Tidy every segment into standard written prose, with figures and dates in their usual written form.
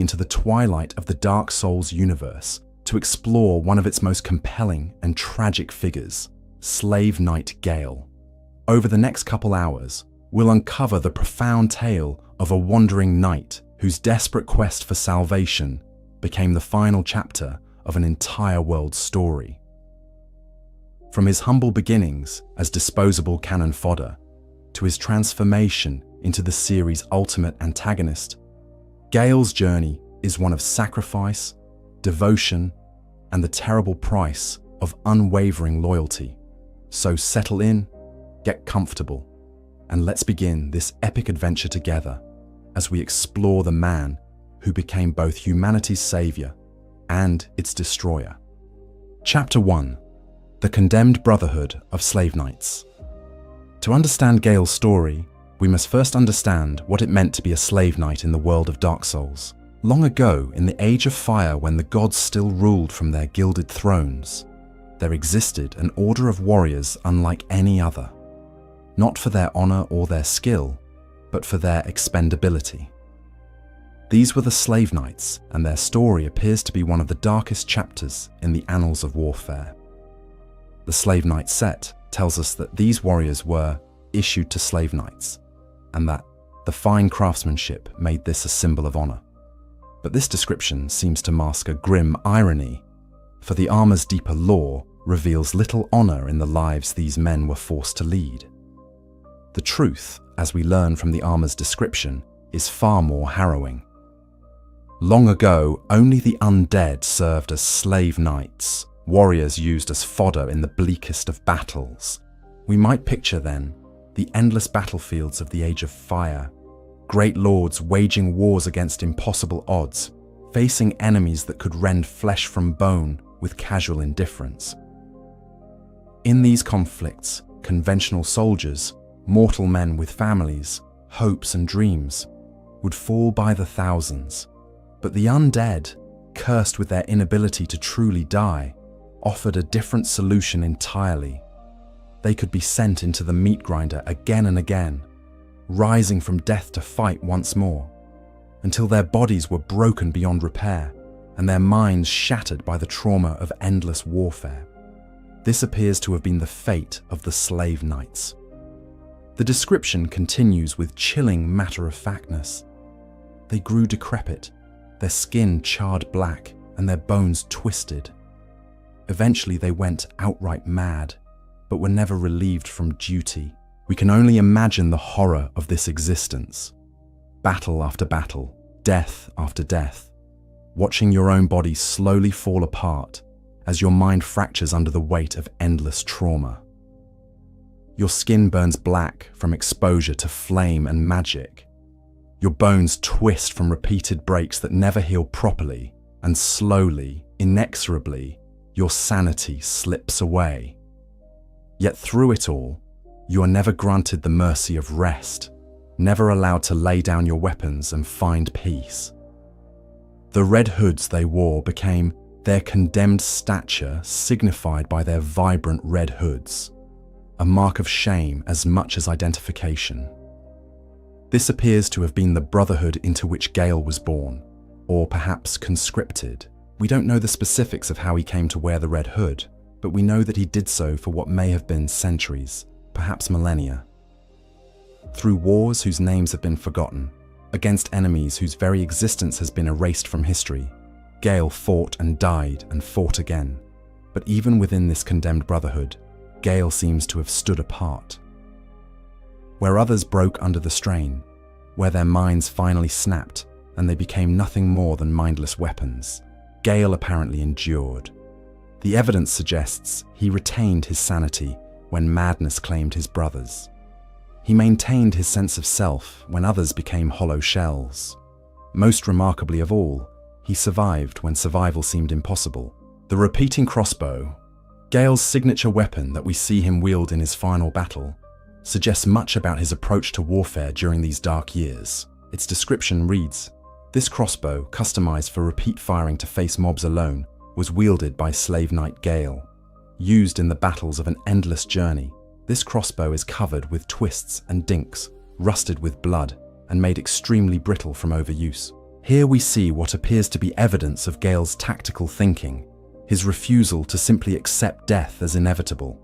into the twilight of the Dark Souls universe to explore one of its most compelling and tragic figures, Slave Knight Gale. Over the next couple hours, we'll uncover the profound tale of a wandering knight whose desperate quest for salvation became the final chapter of an entire world's story. From his humble beginnings as disposable cannon fodder to his transformation into the series' ultimate antagonist, Gale's journey is one of sacrifice, devotion, and the terrible price of unwavering loyalty. So settle in, get comfortable, and let's begin this epic adventure together as we explore the man who became both humanity's savior and its destroyer. Chapter 1: The Condemned Brotherhood of Slave Knights. To understand Gale's story, we must first understand what it meant to be a slave knight in the world of Dark Souls. Long ago, in the Age of Fire, when the gods still ruled from their gilded thrones, there existed an order of warriors unlike any other, not for their honor or their skill, but for their expendability. These were the Slave Knights, and their story appears to be one of the darkest chapters in the annals of warfare. The Slave Knight set tells us that these warriors were issued to slave knights, and that the fine craftsmanship made this a symbol of honor. But this description seems to mask a grim irony, for the armor's deeper lore reveals little honor in the lives these men were forced to lead. The truth, as we learn from the armor's description, is far more harrowing. Long ago, only the undead served as slave knights, warriors used as fodder in the bleakest of battles. We might picture then the endless battlefields of the Age of Fire, great lords waging wars against impossible odds, facing enemies that could rend flesh from bone with casual indifference. In these conflicts, conventional soldiers, mortal men with families, hopes and dreams, would fall by the thousands. But the undead, cursed with their inability to truly die, offered a different solution entirely. They could be sent into the meat grinder again and again, rising from death to fight once more, until their bodies were broken beyond repair and their minds shattered by the trauma of endless warfare. This appears to have been the fate of the slave knights. The description continues with chilling matter-of-factness. They grew decrepit, their skin charred black and their bones twisted. Eventually they went outright mad, but were never relieved from duty. We can only imagine the horror of this existence. Battle after battle, death after death, watching your own body slowly fall apart as your mind fractures under the weight of endless trauma. Your skin burns black from exposure to flame and magic. Your bones twist from repeated breaks that never heal properly, and slowly, inexorably, your sanity slips away. Yet through it all, you are never granted the mercy of rest, never allowed to lay down your weapons and find peace. The red hoods they wore became their condemned stature, signified by their vibrant red hoods, a mark of shame as much as identification. This appears to have been the brotherhood into which Gale was born, or perhaps conscripted. We don't know the specifics of how he came to wear the red hood, but we know that he did so for what may have been centuries, perhaps millennia. Through wars whose names have been forgotten, against enemies whose very existence has been erased from history, Gale fought and died and fought again. But even within this condemned brotherhood, Gale seems to have stood apart. Where others broke under the strain, where their minds finally snapped and they became nothing more than mindless weapons, Gale apparently endured. The evidence suggests he retained his sanity when madness claimed his brothers. He maintained his sense of self when others became hollow shells. Most remarkably of all, he survived when survival seemed impossible. The repeating crossbow, Gale's signature weapon that we see him wield in his final battle, suggests much about his approach to warfare during these dark years. Its description reads, "This crossbow, customized for repeat firing to face mobs alone, was wielded by Slave Knight Gale. Used in the battles of an endless journey, this crossbow is covered with twists and dinks, rusted with blood, and made extremely brittle from overuse. Here we see what appears to be evidence of Gale's tactical thinking, his refusal to simply accept death as inevitable.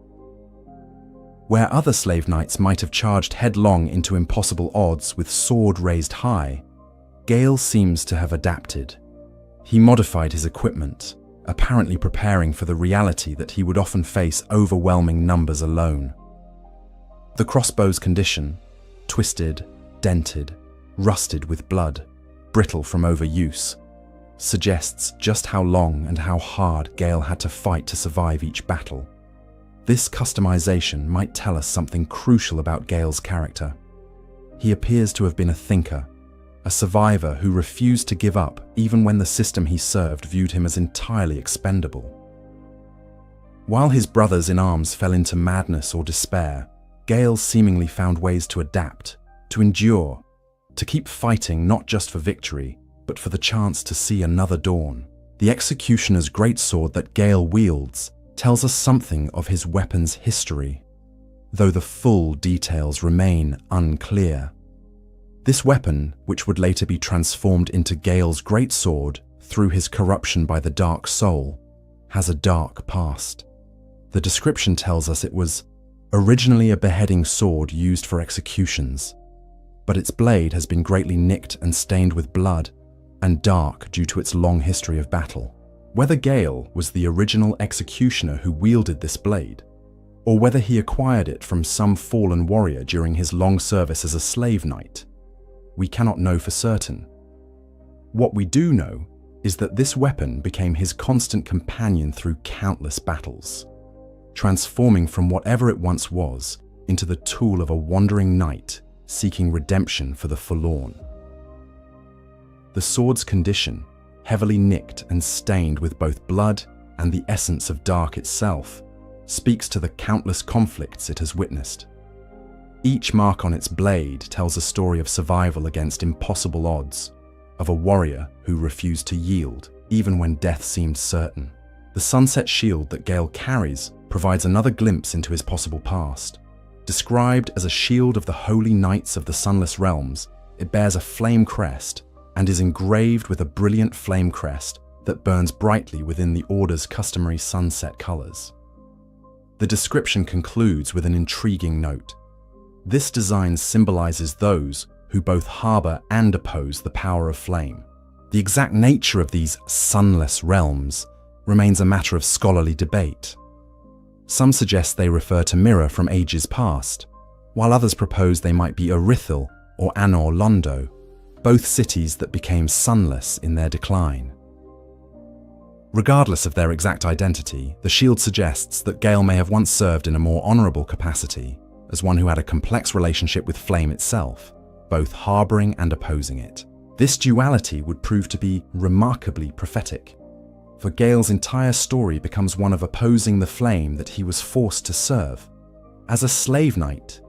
Where other slave knights might have charged headlong into impossible odds with sword raised high, Gale seems to have adapted. He modified his equipment, apparently preparing for the reality that he would often face overwhelming numbers alone. The crossbow's condition, twisted, dented, rusted with blood, brittle from overuse, suggests just how long and how hard Gale had to fight to survive each battle. This customization might tell us something crucial about Gale's character. He appears to have been a thinker, a survivor who refused to give up even when the system he served viewed him as entirely expendable. While his brothers in arms fell into madness or despair, Gale seemingly found ways to adapt, to endure, to keep fighting not just for victory, but for the chance to see another dawn. The executioner's greatsword that Gale wields tells us something of his weapon's history, though the full details remain unclear. This weapon, which would later be transformed into Gale's greatsword through his corruption by the dark soul, has a dark past. The description tells us it was originally a beheading sword used for executions, but its blade has been greatly nicked and stained with blood and dark due to its long history of battle. Whether Gale was the original executioner who wielded this blade, or whether he acquired it from some fallen warrior during his long service as a slave knight, we cannot know for certain. What we do know is that this weapon became his constant companion through countless battles, transforming from whatever it once was into the tool of a wandering knight seeking redemption for the forlorn. The sword's condition, heavily nicked and stained with both blood and the essence of dark itself, speaks to the countless conflicts it has witnessed. Each mark on its blade tells a story of survival against impossible odds, of a warrior who refused to yield even when death seemed certain. The sunset shield that Gale carries provides another glimpse into his possible past. Described as a shield of the holy knights of the sunless realms, it bears a flame crest and is engraved with a brilliant flame crest that burns brightly within the Order's customary sunset colors. The description concludes with an intriguing note. This design symbolizes those who both harbor and oppose the power of flame. The exact nature of these sunless realms remains a matter of scholarly debate. Some suggest they refer to Mirror from ages past, while others propose they might be Orithil or Anor Londo, both cities that became sunless in their decline. Regardless of their exact identity, the shield suggests that Gale may have once served in a more honorable capacity, as one who had a complex relationship with flame itself, both harboring and opposing it. This duality would prove to be remarkably prophetic, for Gale's entire story becomes one of opposing the flame that he was forced to serve. As a slave knight,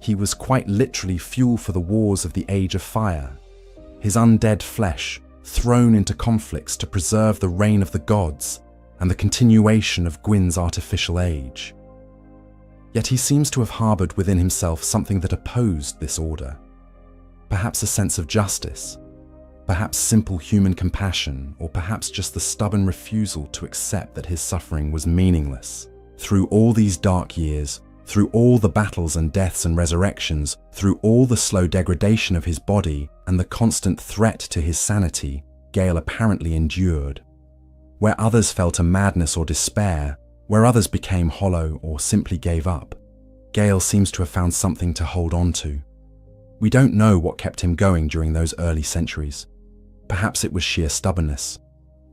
he was quite literally fuel for the wars of the Age of Fire, his undead flesh thrown into conflicts to preserve the reign of the gods and the continuation of Gwyn's artificial age. Yet he seems to have harbored within himself something that opposed this order. Perhaps a sense of justice, perhaps simple human compassion, or perhaps just the stubborn refusal to accept that his suffering was meaningless. Through all these dark years, through all the battles and deaths and resurrections, through all the slow degradation of his body and the constant threat to his sanity, Gale apparently endured. Where others fell to madness or despair, where others became hollow or simply gave up, Gale seems to have found something to hold on to. We don't know what kept him going during those early centuries. Perhaps it was sheer stubbornness.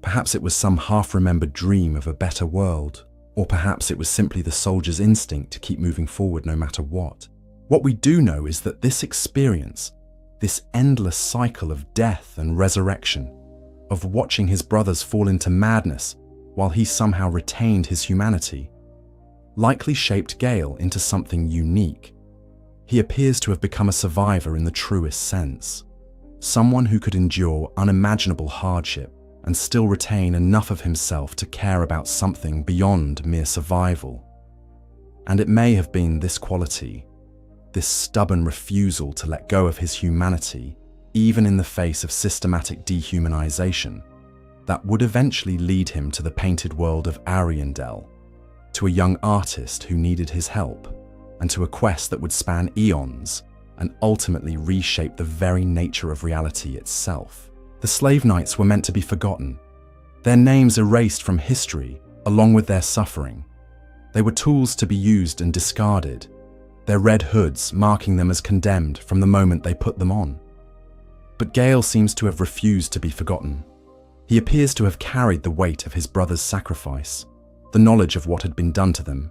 Perhaps it was some half-remembered dream of a better world. Or perhaps it was simply the soldier's instinct to keep moving forward no matter what. What we do know is that this experience, this endless cycle of death and resurrection, of watching his brothers fall into madness while he somehow retained his humanity, likely shaped Gale into something unique. He appears to have become a survivor in the truest sense, someone who could endure unimaginable hardship and still retain enough of himself to care about something beyond mere survival. And it may have been this quality, this stubborn refusal to let go of his humanity, even in the face of systematic dehumanization, that would eventually lead him to the painted world of Ariandel, to a young artist who needed his help, and to a quest that would span eons and ultimately reshape the very nature of reality itself. The slave knights were meant to be forgotten, their names erased from history along with their suffering. They were tools to be used and discarded, their red hoods marking them as condemned from the moment they put them on. But Gale seems to have refused to be forgotten. He appears to have carried the weight of his brother's sacrifice, the knowledge of what had been done to them,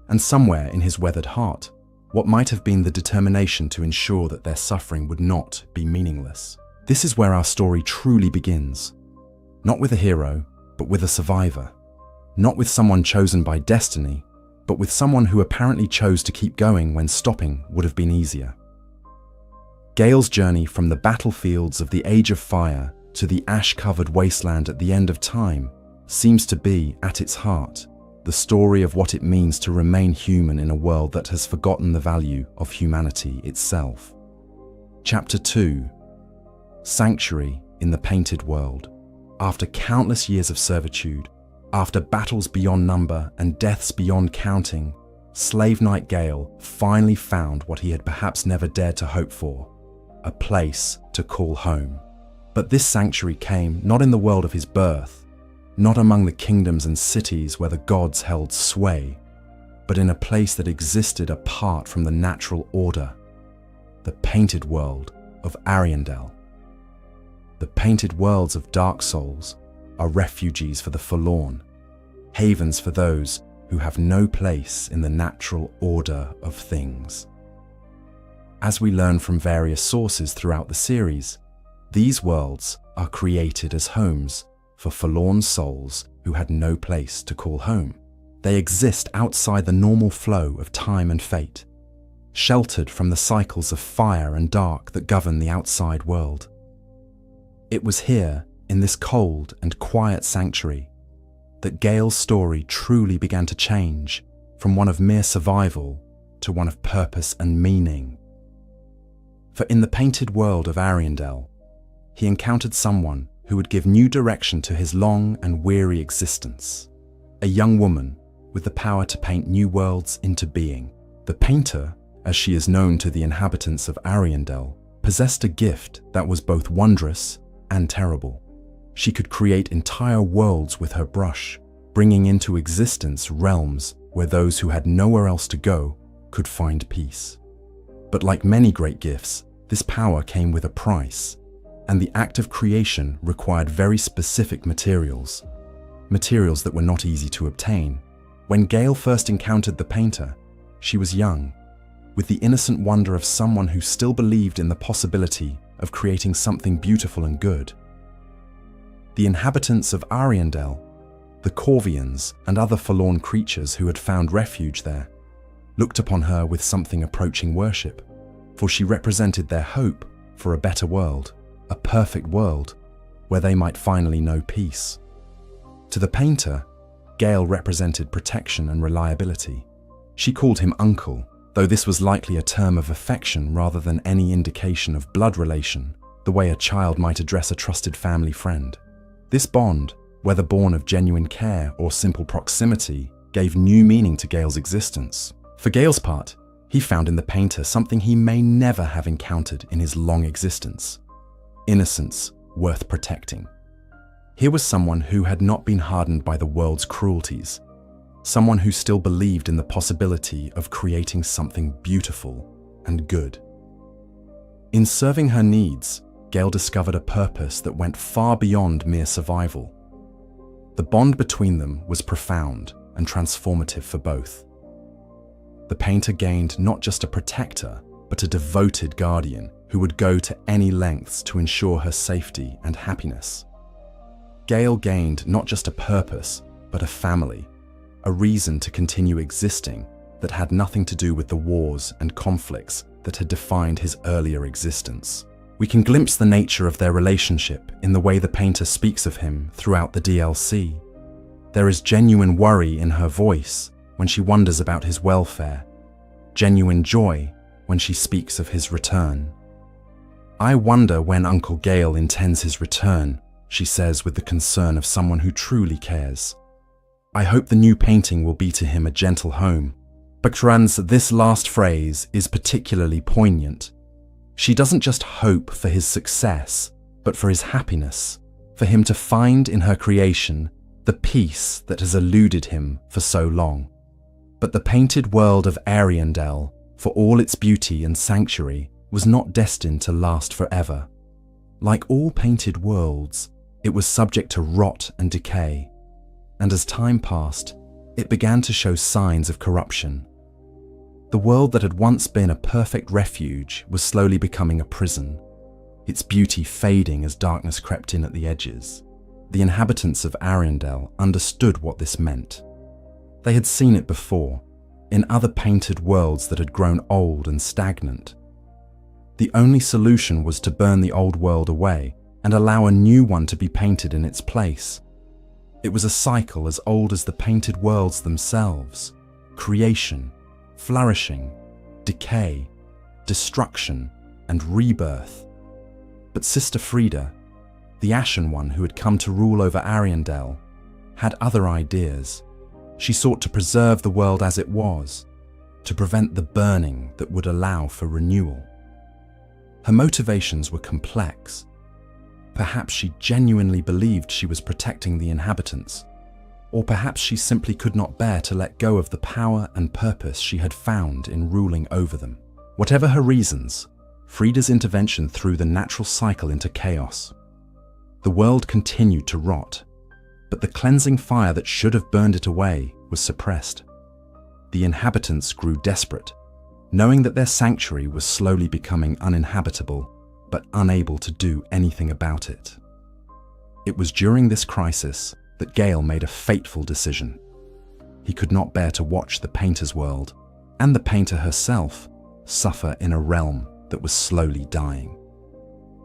and somewhere in his weathered heart, what might have been the determination to ensure that their suffering would not be meaningless. This is where our story truly begins. Not with a hero, but with a survivor. Not with someone chosen by destiny, but with someone who apparently chose to keep going when stopping would have been easier. Gale's journey from the battlefields of the Age of Fire to the ash-covered wasteland at the end of time seems to be, at its heart, the story of what it means to remain human in a world that has forgotten the value of humanity itself. Chapter 2. Sanctuary in the Painted World. After countless years of servitude, after battles beyond number and deaths beyond counting, Slave Knight Gale finally found what he had perhaps never dared to hope for, a place to call home. But this sanctuary came not in the world of his birth, not among the kingdoms and cities where the gods held sway, but in a place that existed apart from the natural order, the painted world of Ariandel. The painted worlds of Dark Souls are refuges for the forlorn, havens for those who have no place in the natural order of things. As we learn from various sources throughout the series, these worlds are created as homes for forlorn souls who had no place to call home. They exist outside the normal flow of time and fate, sheltered from the cycles of fire and dark that govern the outside world. It was here, in this cold and quiet sanctuary, that Gale's story truly began to change from one of mere survival to one of purpose and meaning. For in the painted world of Ariandel, he encountered someone who would give new direction to his long and weary existence. A young woman with the power to paint new worlds into being. The painter, as she is known to the inhabitants of Ariandel, possessed a gift that was both wondrous and terrible. She could create entire worlds with her brush, bringing into existence realms where those who had nowhere else to go could find peace. But like many great gifts, this power came with a price, and the act of creation required very specific materials that were not easy to obtain. When Gale first encountered the painter, she was young, with the innocent wonder of someone who still believed in the possibility of creating something beautiful and good. The inhabitants of Ariandel, the Corvians and other forlorn creatures who had found refuge there, looked upon her with something approaching worship, for she represented their hope for a better world, a perfect world, where they might finally know peace. To the painter, Gale represented protection and reliability. She called him uncle, though this was likely a term of affection rather than any indication of blood relation, the way a child might address a trusted family friend. This bond, whether born of genuine care or simple proximity, gave new meaning to Gale's existence. For Gale's part, he found in the painter something he may never have encountered in his long existence: innocence worth protecting. Here was someone who had not been hardened by the world's cruelties, someone who still believed in the possibility of creating something beautiful and good. In serving her needs, Gale discovered a purpose that went far beyond mere survival. The bond between them was profound and transformative for both. The painter gained not just a protector, but a devoted guardian who would go to any lengths to ensure her safety and happiness. Gale gained not just a purpose, but a family, a reason to continue existing that had nothing to do with the wars and conflicts that had defined his earlier existence. We can glimpse the nature of their relationship in the way the painter speaks of him throughout the DLC. There is genuine worry in her voice when she wonders about his welfare, genuine joy when she speaks of his return. "I wonder when Uncle Gale intends his return," she says with the concern of someone who truly cares. "I hope the new painting will be to him a gentle home." Bertrand's this last phrase is particularly poignant. She doesn't just hope for his success, but for his happiness, for him to find in her creation the peace that has eluded him for so long. But the painted world of Ariandel, for all its beauty and sanctuary, was not destined to last forever. Like all painted worlds, it was subject to rot and decay, and as time passed, it began to show signs of corruption. The world that had once been a perfect refuge was slowly becoming a prison, its beauty fading as darkness crept in at the edges. The inhabitants of Ariandel understood what this meant. They had seen it before, in other painted worlds that had grown old and stagnant. The only solution was to burn the old world away and allow a new one to be painted in its place. It was a cycle as old as the painted worlds themselves: creation, flourishing, decay, destruction, and rebirth. But Sister Frida, the Ashen One who had come to rule over Ariandel, had other ideas. She sought to preserve the world as it was, to prevent the burning that would allow for renewal. Her motivations were complex. Perhaps she genuinely believed she was protecting the inhabitants, or perhaps she simply could not bear to let go of the power and purpose she had found in ruling over them. Whatever her reasons, Frida's intervention threw the natural cycle into chaos. The world continued to rot, but the cleansing fire that should have burned it away was suppressed. The inhabitants grew desperate, knowing that their sanctuary was slowly becoming uninhabitable, but unable to do anything about it. It was during this crisis that Gale made a fateful decision. He could not bear to watch the painter's world, and the painter herself, suffer in a realm that was slowly dying.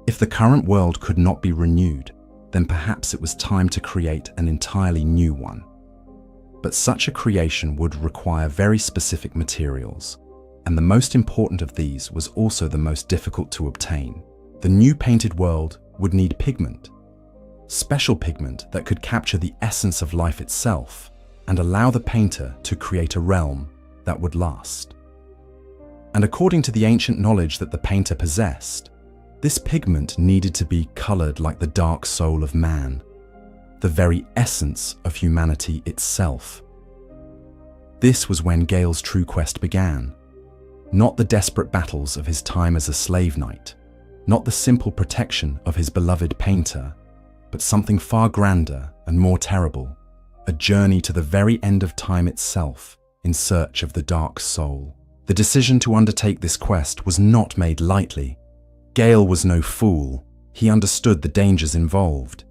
If the current world could not be renewed, then perhaps it was time to create an entirely new one. But such a creation would require very specific materials, and the most important of these was also the most difficult to obtain. The new painted world would need pigment, special pigment that could capture the essence of life itself and allow the painter to create a realm that would last. And according to the ancient knowledge that the painter possessed, this pigment needed to be colored like the dark soul of man, the very essence of humanity itself. This was when Gale's true quest began. Not the desperate battles of his time as a slave knight, not the simple protection of his beloved painter, but something far grander and more terrible, a journey to the very end of time itself in search of the dark soul. The decision to undertake this quest was not made lightly. Gale was no fool. He understood the dangers involved.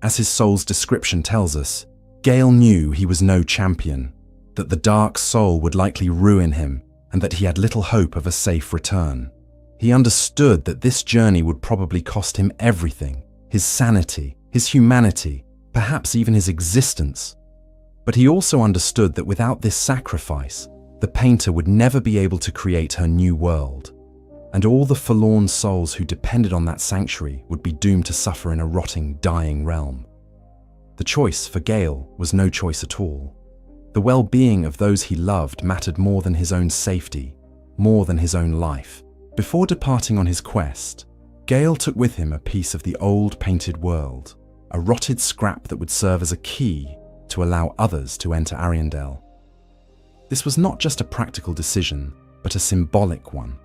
As his soul's description tells us, Gale knew he was no champion, that the dark soul would likely ruin him, and that he had little hope of a safe return. He understood that this journey would probably cost him everything: his sanity, his humanity, perhaps even his existence. But he also understood that without this sacrifice, the painter would never be able to create her new world, and all the forlorn souls who depended on that sanctuary would be doomed to suffer in a rotting, dying realm. The choice for Gale was no choice at all. The well-being of those he loved mattered more than his own safety, more than his own life. Before departing on his quest, Gale took with him a piece of the old painted world, a rotted scrap that would serve as a key to allow others to enter Ariandel. This was not just a practical decision, but a symbolic one.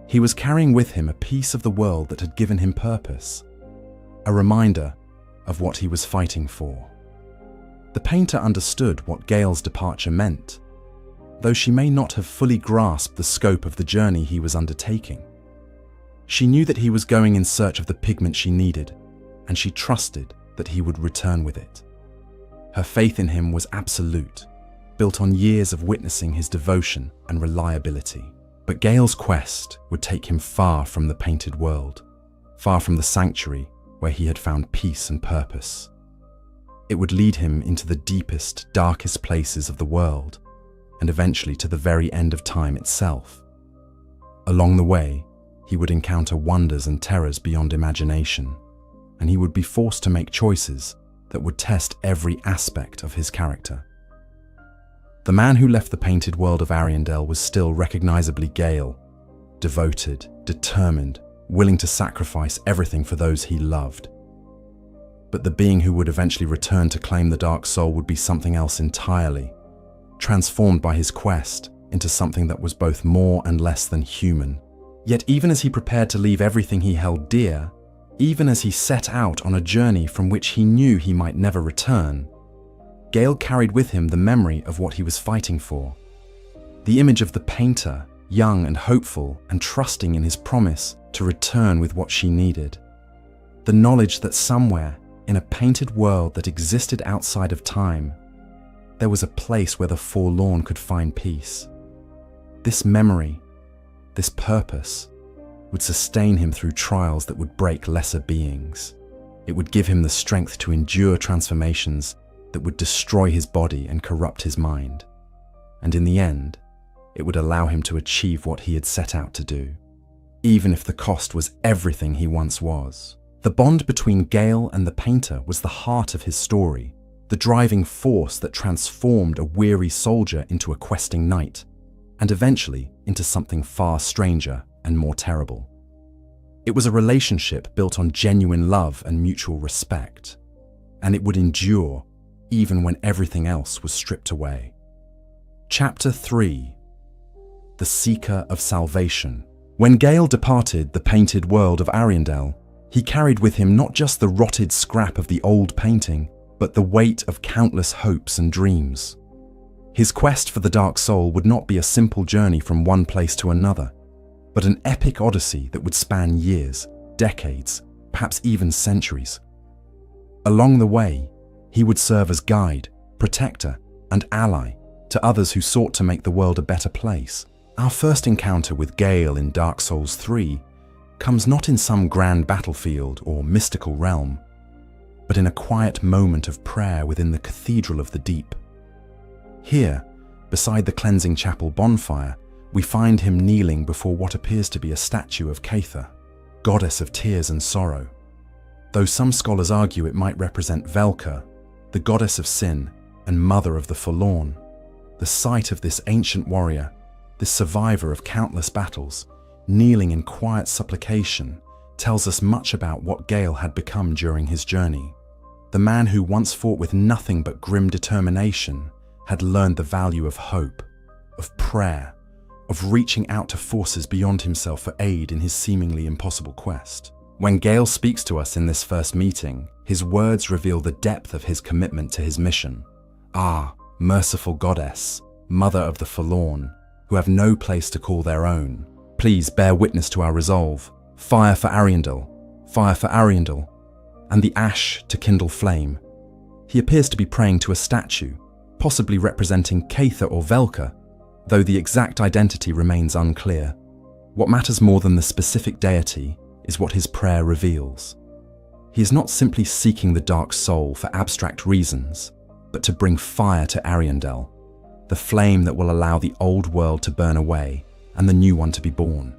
He was carrying with him a piece of the world that had given him purpose, a reminder of what he was fighting for. The painter understood what Gale's departure meant, though she may not have fully grasped the scope of the journey he was undertaking. She knew that he was going in search of the pigment she needed, and she trusted that he would return with it. Her faith in him was absolute, built on years of witnessing his devotion and reliability. But Gale's quest would take him far from the painted world, far from the sanctuary where he had found peace and purpose. It would lead him into the deepest, darkest places of the world, and eventually to the very end of time itself. Along the way, he would encounter wonders and terrors beyond imagination, and he would be forced to make choices that would test every aspect of his character. The man who left the painted world of Ariandel was still recognizably Gale, devoted, determined, willing to sacrifice everything for those he loved. But the being who would eventually return to claim the Dark Soul would be something else entirely, transformed by his quest into something that was both more and less than human. Yet even as he prepared to leave everything he held dear, even as he set out on a journey from which he knew he might never return, Gale carried with him the memory of what he was fighting for. The image of the painter, young and hopeful and trusting in his promise to return with what she needed. The knowledge that somewhere, in a painted world that existed outside of time, there was a place where the forlorn could find peace. This memory, this purpose, would sustain him through trials that would break lesser beings. It would give him the strength to endure transformations that would destroy his body and corrupt his mind. And in the end, it would allow him to achieve what he had set out to do, even if the cost was everything he once was. The bond between Gale and the painter was the heart of his story, the driving force that transformed a weary soldier into a questing knight, and eventually into something far stranger and more terrible. It was a relationship built on genuine love and mutual respect, and it would endure even when everything else was stripped away. Chapter 3: The Seeker of Salvation. When Gale departed the painted world of Ariandel, he carried with him not just the rotted scrap of the old painting, but the weight of countless hopes and dreams. His quest for the Dark Soul would not be a simple journey from one place to another, but an epic odyssey that would span years, decades, perhaps even centuries. Along the way, he would serve as guide, protector, and ally to others who sought to make the world a better place. Our first encounter with Gale in Dark Souls 3 comes not in some grand battlefield or mystical realm, but in a quiet moment of prayer within the Cathedral of the Deep. Here, beside the cleansing chapel bonfire, we find him kneeling before what appears to be a statue of Caitha, goddess of tears and sorrow. Though some scholars argue it might represent Velka, the goddess of sin and mother of the forlorn, the sight of this ancient warrior, this survivor of countless battles, kneeling in quiet supplication, tells us much about what Gale had become during his journey. The man who once fought with nothing but grim determination had learned the value of hope, of prayer, of reaching out to forces beyond himself for aid in his seemingly impossible quest. When Gale speaks to us in this first meeting, his words reveal the depth of his commitment to his mission. Ah, merciful goddess, mother of the forlorn, who have no place to call their own, please bear witness to our resolve. Fire for Ariandel, fire for Ariandel, and the ash to kindle flame. He appears to be praying to a statue, possibly representing Caitha or Velka, though the exact identity remains unclear. What matters more than the specific deity is what his prayer reveals. He is not simply seeking the Dark Soul for abstract reasons, but to bring fire to Ariandel, the flame that will allow the old world to burn away and the new one to be born.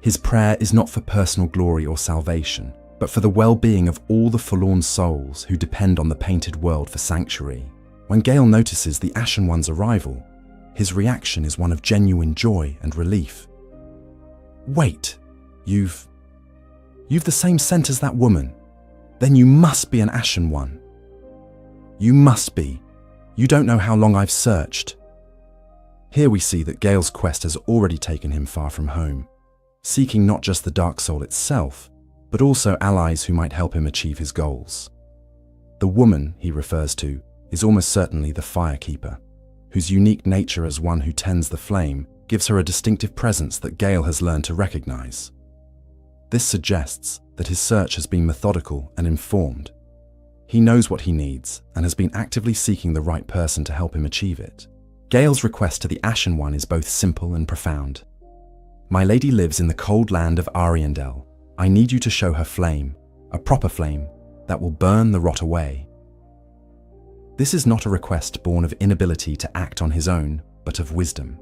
His prayer is not for personal glory or salvation, but for the well-being of all the forlorn souls who depend on the painted world for sanctuary. When Gale notices the Ashen One's arrival, his reaction is one of genuine joy and relief. Wait, you've the same scent as that woman. Then you must be an Ashen One. You must be. You don't know how long I've searched. Here we see that Gale's quest has already taken him far from home, seeking not just the Dark Soul itself, but also allies who might help him achieve his goals. The woman he refers to is almost certainly the Firekeeper, whose unique nature as one who tends the flame gives her a distinctive presence that Gale has learned to recognize. This suggests that his search has been methodical and informed. He knows what he needs and has been actively seeking the right person to help him achieve it. Gale's request to the Ashen One is both simple and profound. My lady lives in the cold land of Ariandel. I need you to show her flame, a proper flame, that will burn the rot away. This is not a request born of inability to act on his own, but of wisdom.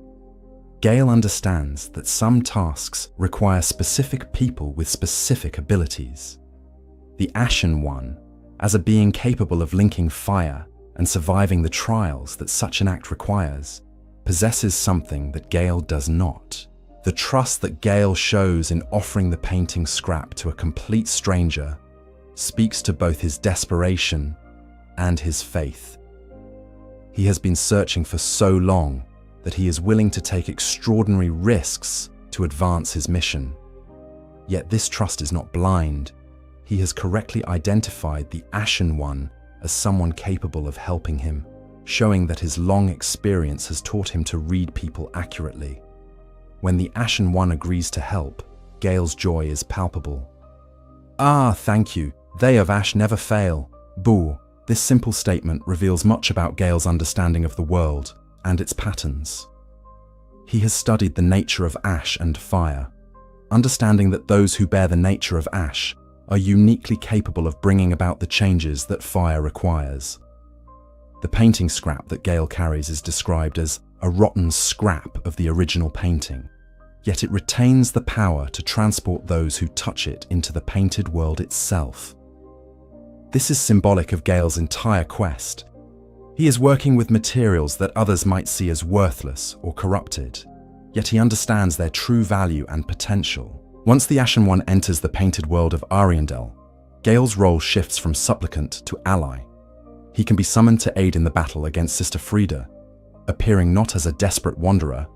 Gale understands that some tasks require specific people with specific abilities. The Ashen One, as a being capable of linking fire and surviving the trials that such an act requires, possesses something that Gale does not. The trust that Gale shows in offering the painting scrap to a complete stranger speaks to both his desperation and his faith. He has been searching for so long that he is willing to take extraordinary risks to advance his mission. Yet this trust is not blind. He has correctly identified the Ashen One as someone capable of helping him, showing that his long experience has taught him to read people accurately. When the Ashen One agrees to help, Gale's joy is palpable. "Ah, thank you. They of Ash never fail." Boo. This simple statement reveals much about Gale's understanding of the world and its patterns. He has studied the nature of ash and fire, understanding that those who bear the nature of ash are uniquely capable of bringing about the changes that fire requires. The painting scrap that Gale carries is described as a rotten scrap of the original painting, yet it retains the power to transport those who touch it into the painted world itself. This is symbolic of Gale's entire quest. He is working with materials that others might see as worthless or corrupted, yet he understands their true value and potential. Once the Ashen One enters the painted world of Ariandel, Gale's role shifts from supplicant to ally. He can be summoned to aid in the battle against Sister Frida, appearing not as a desperate wanderer,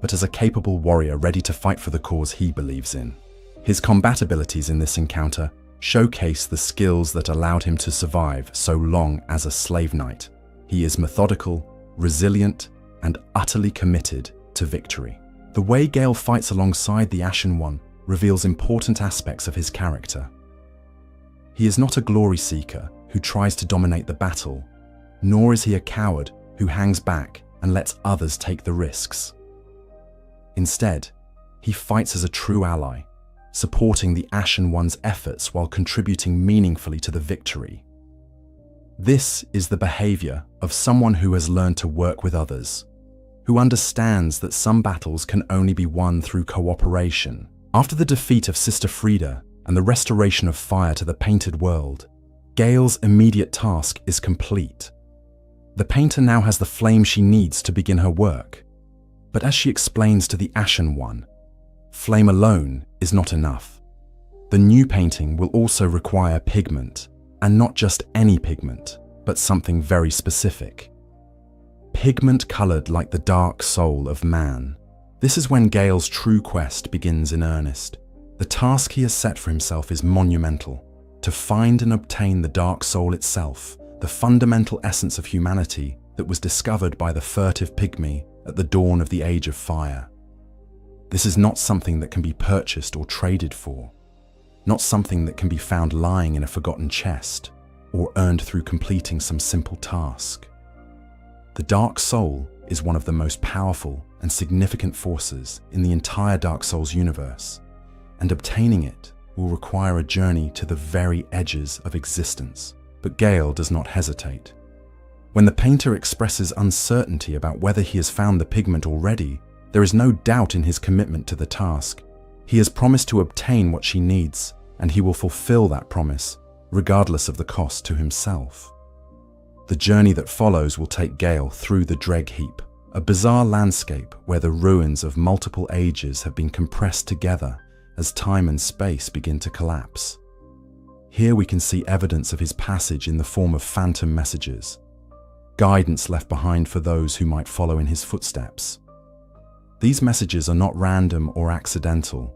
but as a capable warrior ready to fight for the cause he believes in. His combat abilities in this encounter showcase the skills that allowed him to survive so long as a slave knight. He is methodical, resilient, and utterly committed to victory. The way Gale fights alongside the Ashen One reveals important aspects of his character. He is not a glory seeker who tries to dominate the battle, nor is he a coward who hangs back and lets others take the risks. Instead, he fights as a true ally, supporting the Ashen One's efforts while contributing meaningfully to the victory. This is the behavior of someone who has learned to work with others, who understands that some battles can only be won through cooperation. After the defeat of Sister Frida and the restoration of fire to the painted world, Gale's immediate task is complete. The painter now has the flame she needs to begin her work. But as she explains to the Ashen One, flame alone is not enough. The new painting will also require pigment, and not just any pigment, but something very specific. Pigment colored like the dark soul of man. This is when Gale's true quest begins in earnest. The task he has set for himself is monumental: to find and obtain the dark soul itself, the fundamental essence of humanity that was discovered by the furtive pygmy at the dawn of the Age of Fire. This is not something that can be purchased or traded for, not something that can be found lying in a forgotten chest or earned through completing some simple task. The Dark Soul is one of the most powerful and significant forces in the entire Dark Souls universe, and obtaining it will require a journey to the very edges of existence. But Gale does not hesitate. When the painter expresses uncertainty about whether he has found the pigment already, there is no doubt in his commitment to the task. He has promised to obtain what she needs, and he will fulfill that promise, regardless of the cost to himself. The journey that follows will take Gale through the Dreg Heap, a bizarre landscape where the ruins of multiple ages have been compressed together as time and space begin to collapse. Here we can see evidence of his passage in the form of phantom messages, guidance left behind for those who might follow in his footsteps. These messages are not random or accidental,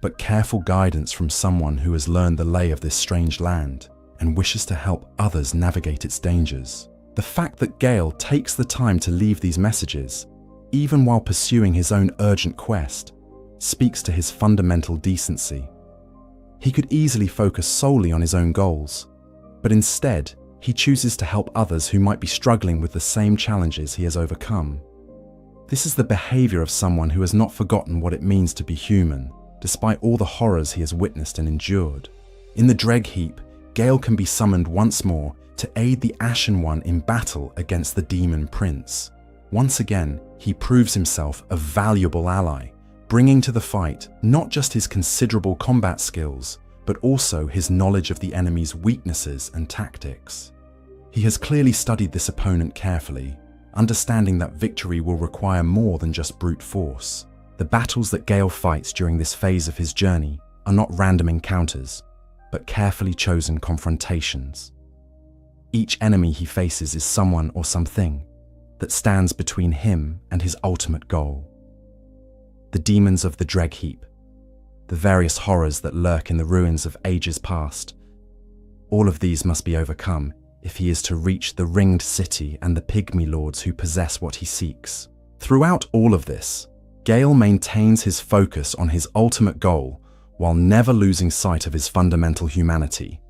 but careful guidance from someone who has learned the lay of this strange land and wishes to help others navigate its dangers. The fact that Gale takes the time to leave these messages, even while pursuing his own urgent quest, speaks to his fundamental decency. He could easily focus solely on his own goals, but instead, he chooses to help others who might be struggling with the same challenges he has overcome. This is the behavior of someone who has not forgotten what it means to be human, despite all the horrors he has witnessed and endured. In the Dreg Heap, Gale can be summoned once more to aid the Ashen One in battle against the Demon Prince. Once again, he proves himself a valuable ally, bringing to the fight not just his considerable combat skills, but also his knowledge of the enemy's weaknesses and tactics. He has clearly studied this opponent carefully, understanding that victory will require more than just brute force. The battles that Gale fights during this phase of his journey are not random encounters, but carefully chosen confrontations. Each enemy he faces is someone or something that stands between him and his ultimate goal. The demons of the Dreg Heap, the various horrors that lurk in the ruins of ages past, all of these must be overcome if he is to reach the ringed city and the pygmy lords who possess what he seeks. Throughout all of this, Gale maintains his focus on his ultimate goal while never losing sight of his fundamental humanity.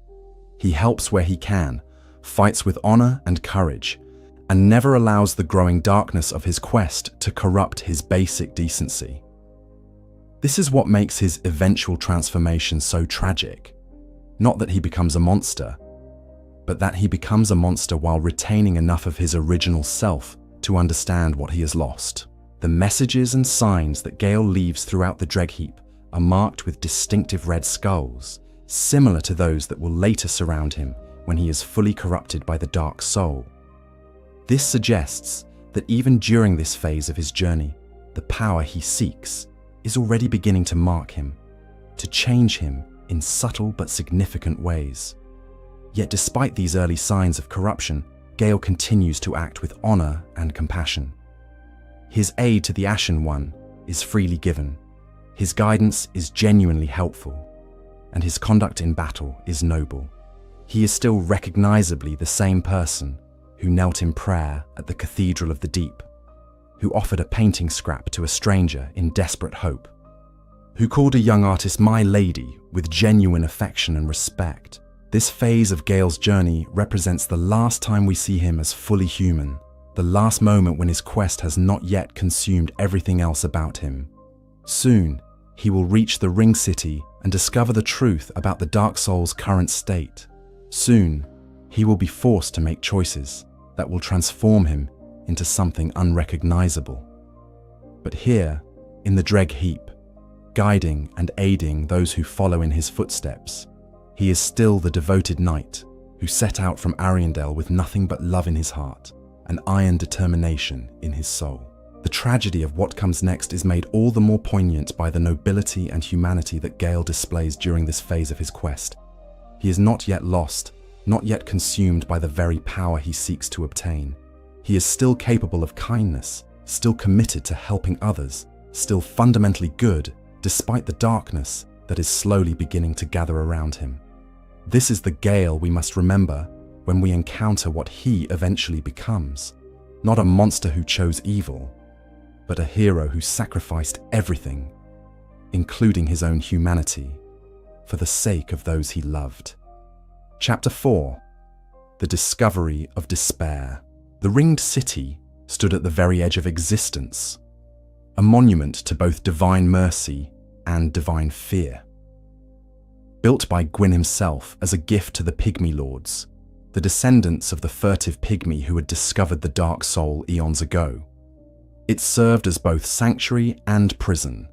He helps where he can, fights with honor and courage, and never allows the growing darkness of his quest to corrupt his basic decency. This is what makes his eventual transformation so tragic. Not that he becomes a monster, but that he becomes a monster while retaining enough of his original self to understand what he has lost. The messages and signs that Gale leaves throughout the Dreg Heap are marked with distinctive red skulls, similar to those that will later surround him when he is fully corrupted by the Dark Soul. This suggests that even during this phase of his journey, the power he seeks is already beginning to mark him, to change him in subtle but significant ways. Yet despite these early signs of corruption, Gale continues to act with honor and compassion. His aid to the Ashen One is freely given, his guidance is genuinely helpful, and his conduct in battle is noble. He is still recognizably the same person who knelt in prayer at the Cathedral of the Deep, who offered a painting scrap to a stranger in desperate hope, who called a young artist "my lady" with genuine affection and respect. This phase of Gale's journey represents the last time we see him as fully human, the last moment when his quest has not yet consumed everything else about him. Soon, he will reach the Ring City and discover the truth about the Dark Soul's current state. Soon, he will be forced to make choices that will transform him into something unrecognizable. But here, in the Dreg Heap, guiding and aiding those who follow in his footsteps, he is still the devoted knight who set out from Ariandel with nothing but love in his heart and iron determination in his soul. The tragedy of what comes next is made all the more poignant by the nobility and humanity that Gale displays during this phase of his quest. He is not yet lost, not yet consumed by the very power he seeks to obtain. He is still capable of kindness, still committed to helping others, still fundamentally good despite the darkness that is slowly beginning to gather around him. This is the Gale we must remember when we encounter what he eventually becomes. Not a monster who chose evil, but a hero who sacrificed everything, including his own humanity, for the sake of those he loved. Chapter 4. The Discovery of Despair. The Ringed City stood at the very edge of existence, a monument to both divine mercy and divine fear. Built by Gwyn himself as a gift to the Pygmy Lords, the descendants of the furtive pygmy who had discovered the Dark Soul eons ago. It served as both sanctuary and prison,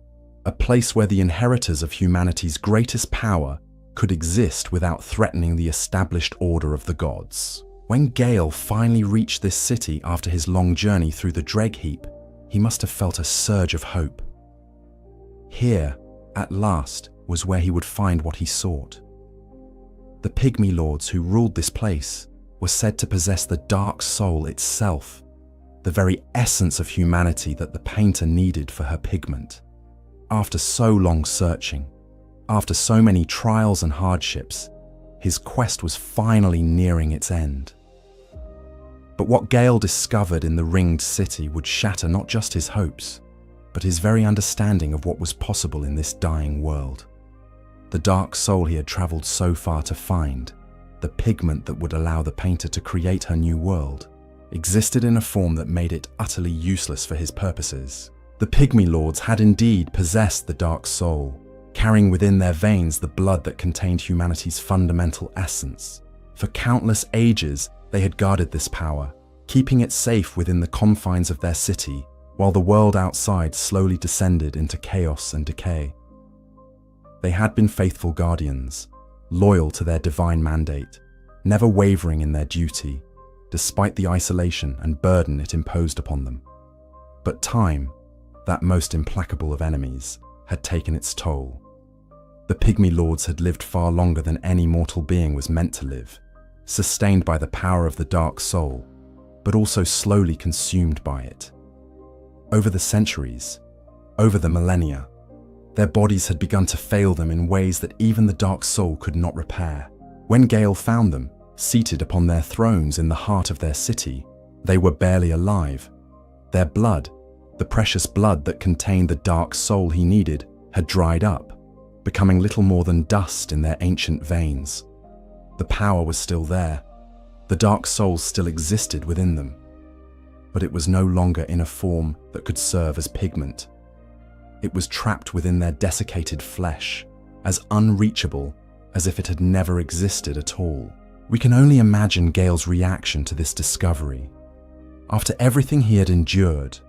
a place where the inheritors of humanity's greatest power could exist without threatening the established order of the gods. When Gale finally reached this city after his long journey through the Dreg Heap, he must have felt a surge of hope. Here, at last, was where he would find what he sought. The Pygmy Lords who ruled this place were said to possess the Dark Soul itself, the very essence of humanity that the painter needed for her pigment. After so long searching, after so many trials and hardships, his quest was finally nearing its end. But what Gale discovered in the Ringed City would shatter not just his hopes, but his very understanding of what was possible in this dying world. The Dark Soul he had traveled so far to find, the pigment that would allow the painter to create her new world, existed in a form that made it utterly useless for his purposes. The Pygmy Lords had indeed possessed the Dark Soul, carrying within their veins the blood that contained humanity's fundamental essence. For countless ages, they had guarded this power, keeping it safe within the confines of their city, while the world outside slowly descended into chaos and decay. They had been faithful guardians, loyal to their divine mandate, never wavering in their duty, despite the isolation and burden it imposed upon them. But time, that most implacable of enemies, had taken its toll. The pygmy lords had lived far longer than any mortal being was meant to live, sustained by the power of the dark soul, but also slowly consumed by it. Over the centuries, over the millennia, their bodies had begun to fail them in ways that even the dark soul could not repair. When Gale found them, seated upon their thrones in the heart of their city, they were barely alive. Their blood, the precious blood that contained the dark soul he needed, had dried up, becoming little more than dust in their ancient veins. The power was still there. The dark soul still existed within them, but it was no longer in a form that could serve as pigment. It was trapped within their desiccated flesh, as unreachable as if it had never existed at all. We can only imagine Gale's reaction to this discovery. After everything he had endured,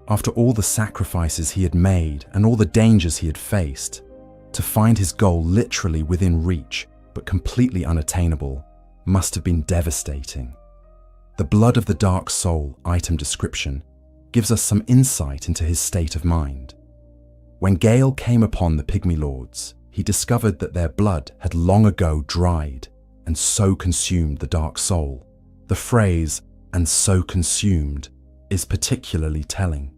after all the sacrifices he had made and all the dangers he had faced, to find his goal literally within reach but completely unattainable must have been devastating. The blood of the dark soul item description gives us some insight into his state of mind. When Gale came upon the pygmy lords, he discovered that their blood had long ago dried and so consumed the dark soul. The phrase, "and so consumed," is particularly telling.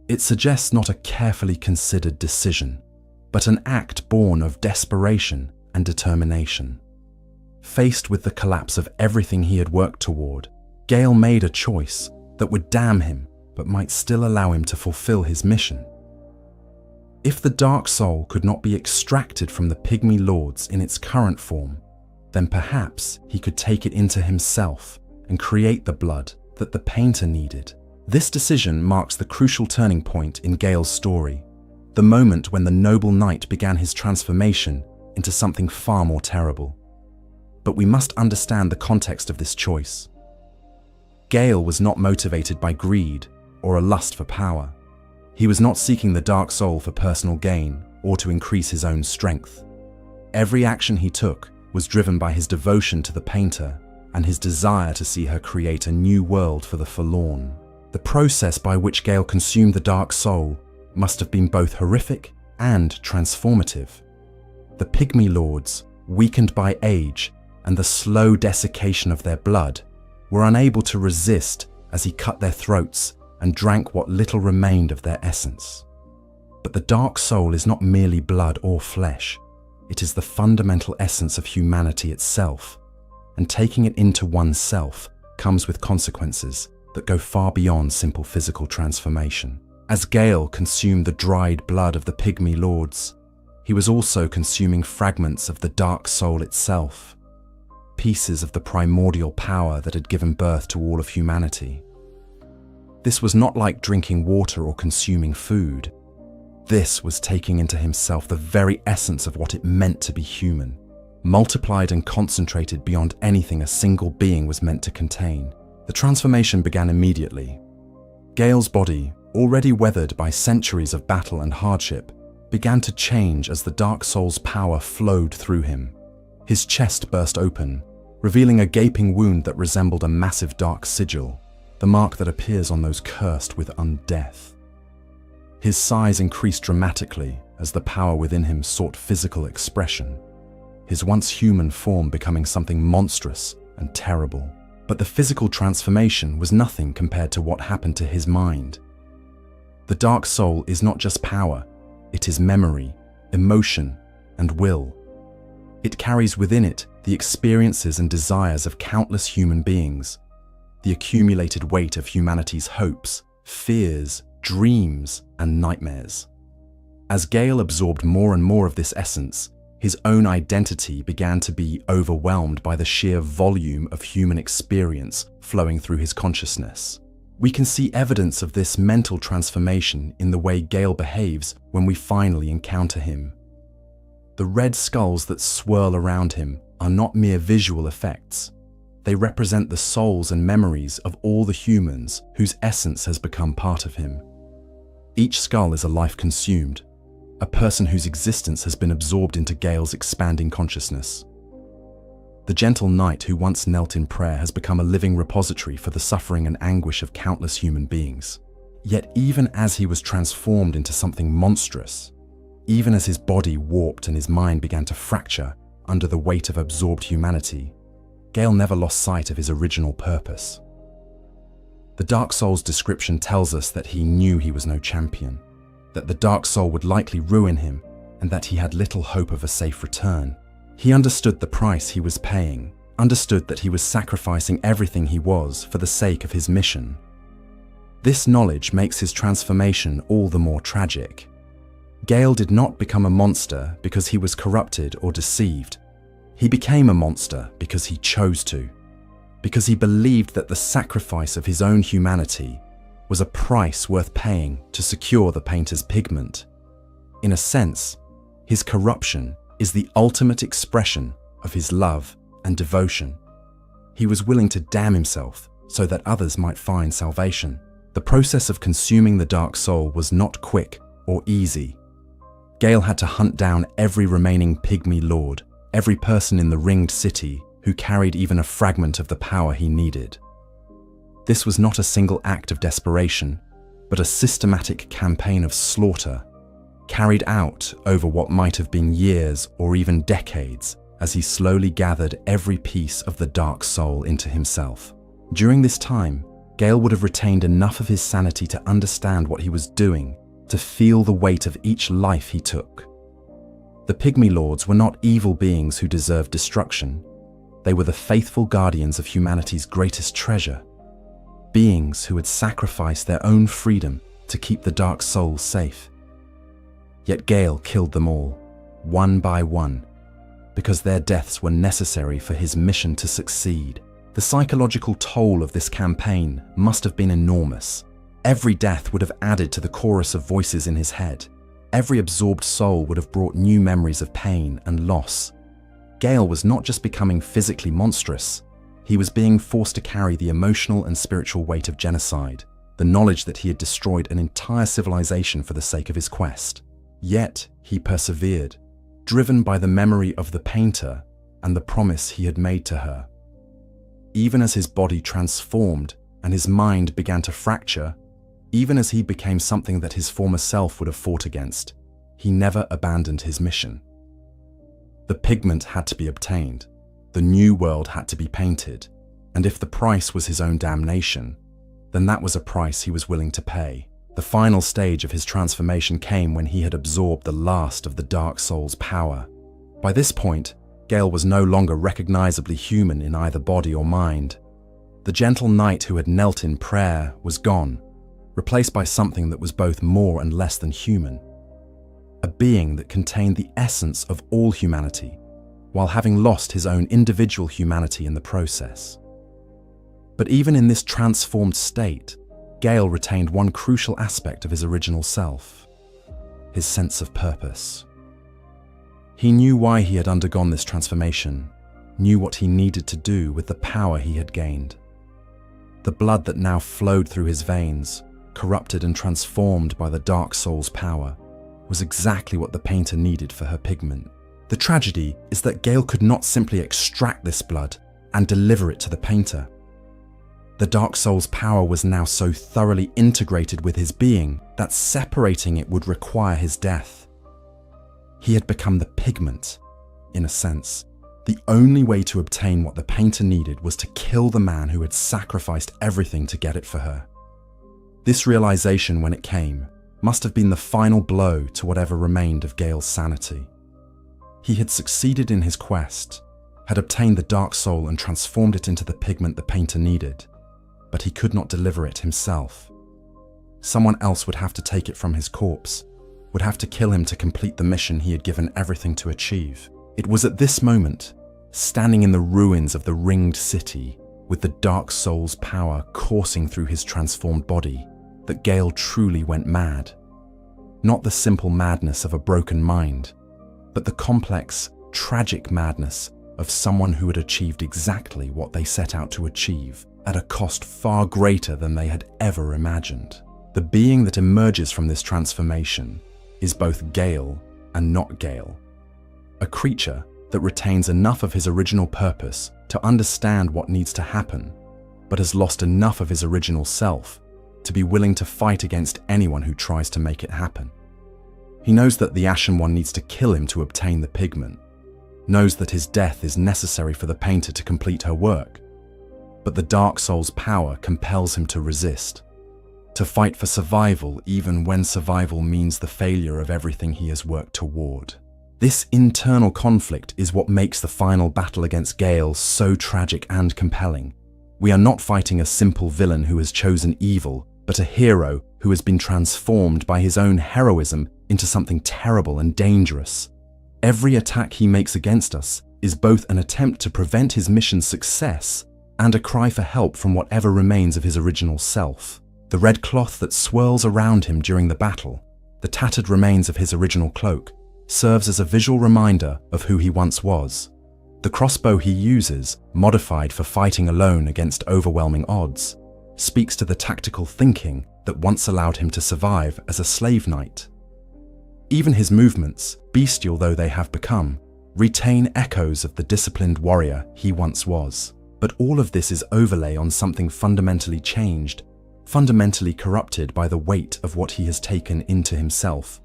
It suggests not a carefully considered decision, but an act born of desperation and determination. Faced with the collapse of everything he had worked toward, Gale made a choice that would damn him but might still allow him to fulfill his mission. If the dark soul could not be extracted from the pygmy lords in its current form, then perhaps he could take it into himself and create the blood that the painter needed. This decision marks the crucial turning point in Gale's story, the moment when the noble knight began his transformation into something far more terrible. But we must understand the context of this choice. Gale was not motivated by greed or a lust for power. He was not seeking the dark soul for personal gain or to increase his own strength. Every action he took was driven by his devotion to the painter and his desire to see her create a new world for the forlorn. The process by which Gale consumed the dark soul must have been both horrific and transformative. The pygmy lords, weakened by age and the slow desiccation of their blood, were unable to resist as he cut their throats and drank what little remained of their essence. But the dark soul is not merely blood or flesh. It is the fundamental essence of humanity itself, and taking it into oneself comes with consequences that go far beyond simple physical transformation. As Gale consumed the dried blood of the pygmy lords, he was also consuming fragments of the dark soul itself, pieces of the primordial power that had given birth to all of humanity. This was not like drinking water or consuming food. This was taking into himself the very essence of what it meant to be human, multiplied and concentrated beyond anything a single being was meant to contain. The transformation began immediately. Gale's body, already weathered by centuries of battle and hardship, began to change as the dark soul's power flowed through him. His chest burst open, revealing a gaping wound that resembled a massive dark sigil, the mark that appears on those cursed with undeath. His size increased dramatically as the power within him sought physical expression, his once human form becoming something monstrous and terrible. But the physical transformation was nothing compared to what happened to his mind. The dark soul is not just power, it is memory, emotion, and will. It carries within it the experiences and desires of countless human beings, the accumulated weight of humanity's hopes, fears, dreams, and nightmares. As Gale absorbed more and more of this essence, his own identity began to be overwhelmed by the sheer volume of human experience flowing through his consciousness. We can see evidence of this mental transformation in the way Gale behaves when we finally encounter him. The red skulls that swirl around him are not mere visual effects. They represent the souls and memories of all the humans whose essence has become part of him. Each skull is a life consumed, a person whose existence has been absorbed into Gale's expanding consciousness. The gentle knight who once knelt in prayer has become a living repository for the suffering and anguish of countless human beings. Yet even as he was transformed into something monstrous, even as his body warped and his mind began to fracture under the weight of absorbed humanity, Gale never lost sight of his original purpose. The Dark Soul's description tells us that he knew he was no champion, that the Dark Soul would likely ruin him, and that he had little hope of a safe return. He understood the price he was paying, understood that he was sacrificing everything he was for the sake of his mission. This knowledge makes his transformation all the more tragic. Gale did not become a monster because he was corrupted or deceived. He became a monster because he chose to, because he believed that the sacrifice of his own humanity was a price worth paying to secure the painter's pigment. In a sense, his corruption is the ultimate expression of his love and devotion. He was willing to damn himself so that others might find salvation. The process of consuming the Dark Soul was not quick or easy. Gale had to hunt down every remaining pygmy lord, every person in the ringed city who carried even a fragment of the power he needed. This was not a single act of desperation, but a systematic campaign of slaughter, carried out over what might have been years or even decades as he slowly gathered every piece of the Dark Soul into himself. During this time, Gale would have retained enough of his sanity to understand what he was doing, to feel the weight of each life he took. The Pygmy Lords were not evil beings who deserved destruction. They were the faithful guardians of humanity's greatest treasure, beings who had sacrificed their own freedom to keep the Dark Soul safe. Yet Gale killed them all, one by one, because their deaths were necessary for his mission to succeed. The psychological toll of this campaign must have been enormous. Every death would have added to the chorus of voices in his head. Every absorbed soul would have brought new memories of pain and loss. Gale was not just becoming physically monstrous, he was being forced to carry the emotional and spiritual weight of genocide, the knowledge that he had destroyed an entire civilization for the sake of his quest. Yet he persevered, driven by the memory of the painter and the promise he had made to her. Even as his body transformed and his mind began to fracture, even as he became something that his former self would have fought against, he never abandoned his mission. The pigment had to be obtained, the new world had to be painted, and if the price was his own damnation, then that was a price he was willing to pay. The final stage of his transformation came when he had absorbed the last of the Dark Soul's power. By this point, Gale was no longer recognizably human in either body or mind. The gentle knight who had knelt in prayer was gone, replaced by something that was both more and less than human. A being that contained the essence of all humanity, while having lost his own individual humanity in the process. But even in this transformed state, Gale retained one crucial aspect of his original self: his sense of purpose. He knew why he had undergone this transformation, knew what he needed to do with the power he had gained. The blood that now flowed through his veins, corrupted and transformed by the Dark Soul's power, was exactly what the painter needed for her pigment. The tragedy is that Gale could not simply extract this blood and deliver it to the painter. The Dark Soul's power was now so thoroughly integrated with his being that separating it would require his death. He had become the pigment, in a sense. The only way to obtain what the painter needed was to kill the man who had sacrificed everything to get it for her. This realization, when it came, must have been the final blow to whatever remained of Gale's sanity. He had succeeded in his quest, had obtained the Dark Soul and transformed it into the pigment the painter needed, but he could not deliver it himself. Someone else would have to take it from his corpse, would have to kill him to complete the mission he had given everything to achieve. It was at this moment, standing in the ruins of the ringed city, with the Dark Soul's power coursing through his transformed body, that Gale truly went mad. Not the simple madness of a broken mind, but the complex, tragic madness of someone who had achieved exactly what they set out to achieve at a cost far greater than they had ever imagined. The being that emerges from this transformation is both Gale and not Gale, a creature that retains enough of his original purpose to understand what needs to happen, but has lost enough of his original self to be willing to fight against anyone who tries to make it happen. He knows that the Ashen One needs to kill him to obtain the pigment, knows that his death is necessary for the painter to complete her work, but the Dark Soul's power compels him to resist, to fight for survival even when survival means the failure of everything he has worked toward. This internal conflict is what makes the final battle against Gale so tragic and compelling. We are not fighting a simple villain who has chosen evil, but a hero who has been transformed by his own heroism into something terrible and dangerous. Every attack he makes against us is both an attempt to prevent his mission's success and a cry for help from whatever remains of his original self. The red cloth that swirls around him during the battle, the tattered remains of his original cloak, serves as a visual reminder of who he once was. The crossbow he uses, modified for fighting alone against overwhelming odds, speaks to the tactical thinking that once allowed him to survive as a slave knight. Even his movements, bestial though they have become, retain echoes of the disciplined warrior he once was. But all of this is overlay on something fundamentally changed, fundamentally corrupted by the weight of what he has taken into himself.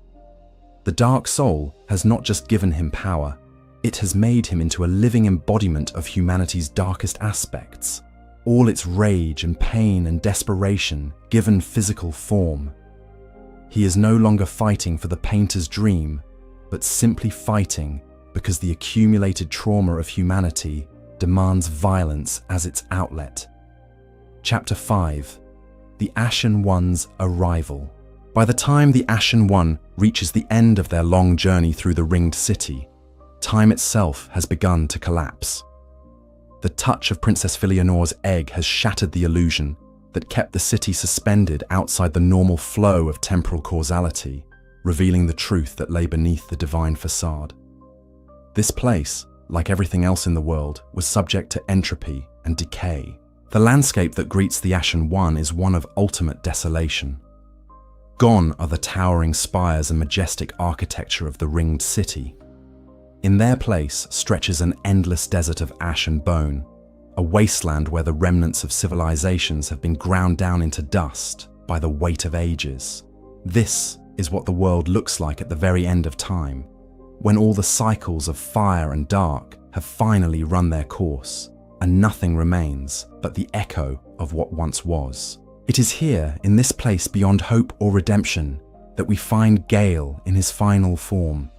The Dark Soul has not just given him power, it has made him into a living embodiment of humanity's darkest aspects, all its rage and pain and desperation given physical form. He is no longer fighting for the painter's dream, but simply fighting because the accumulated trauma of humanity demands violence as its outlet. Chapter 5. The Ashen One's Arrival. By the time the Ashen One reaches the end of their long journey through the ringed city, time itself has begun to collapse. The touch of Princess Filianor's egg has shattered the illusion that kept the city suspended outside the normal flow of temporal causality, revealing the truth that lay beneath the divine facade. This place, like everything else in the world, was subject to entropy and decay. The landscape that greets the Ashen One is one of ultimate desolation. Gone are the towering spires and majestic architecture of the ringed city. In their place stretches an endless desert of ash and bone, a wasteland where the remnants of civilizations have been ground down into dust by the weight of ages. This is what the world looks like at the very end of time, when all the cycles of fire and dark have finally run their course, and nothing remains but the echo of what once was. It is here, in this place beyond hope or redemption, that we find Gale in his final form.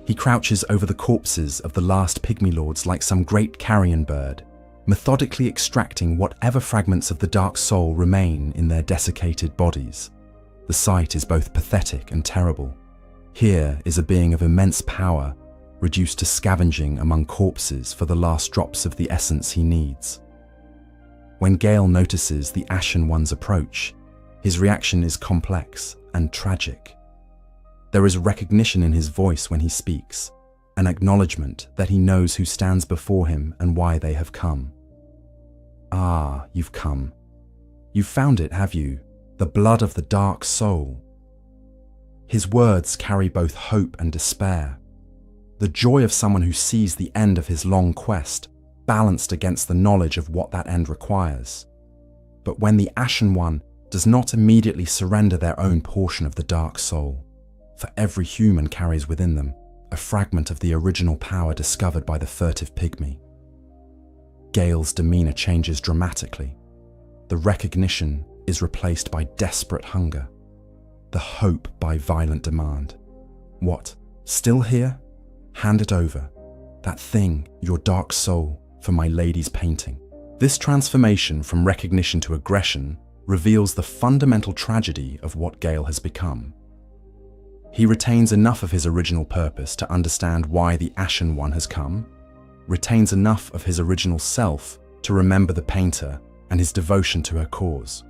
He crouches over the corpses of the last pygmy lords like some great carrion bird, methodically extracting whatever fragments of the Dark Soul remain in their desiccated bodies. The sight is both pathetic and terrible. Here is a being of immense power, reduced to scavenging among corpses for the last drops of the essence he needs. When Gale notices the Ashen One's approach, his reaction is complex and tragic. There is recognition in his voice when he speaks, an acknowledgement that he knows who stands before him and why they have come. Ah, you've come. You've found it, have you? The blood of the Dark Soul. His words carry both hope and despair, the joy of someone who sees the end of his long quest, balanced against the knowledge of what that end requires. But when the Ashen One does not immediately surrender their own portion of the Dark Soul, for every human carries within them a fragment of the original power discovered by the furtive pygmy. Gale's demeanor changes dramatically. The recognition is replaced by desperate hunger, the hope by violent demand. What? Still here? Hand it over. That thing, your Dark Soul, for my lady's painting. This transformation from recognition to aggression reveals the fundamental tragedy of what Gale has become. He retains enough of his original purpose to understand why the Ashen One has come, retains enough of his original self to remember the painter and his devotion to her cause.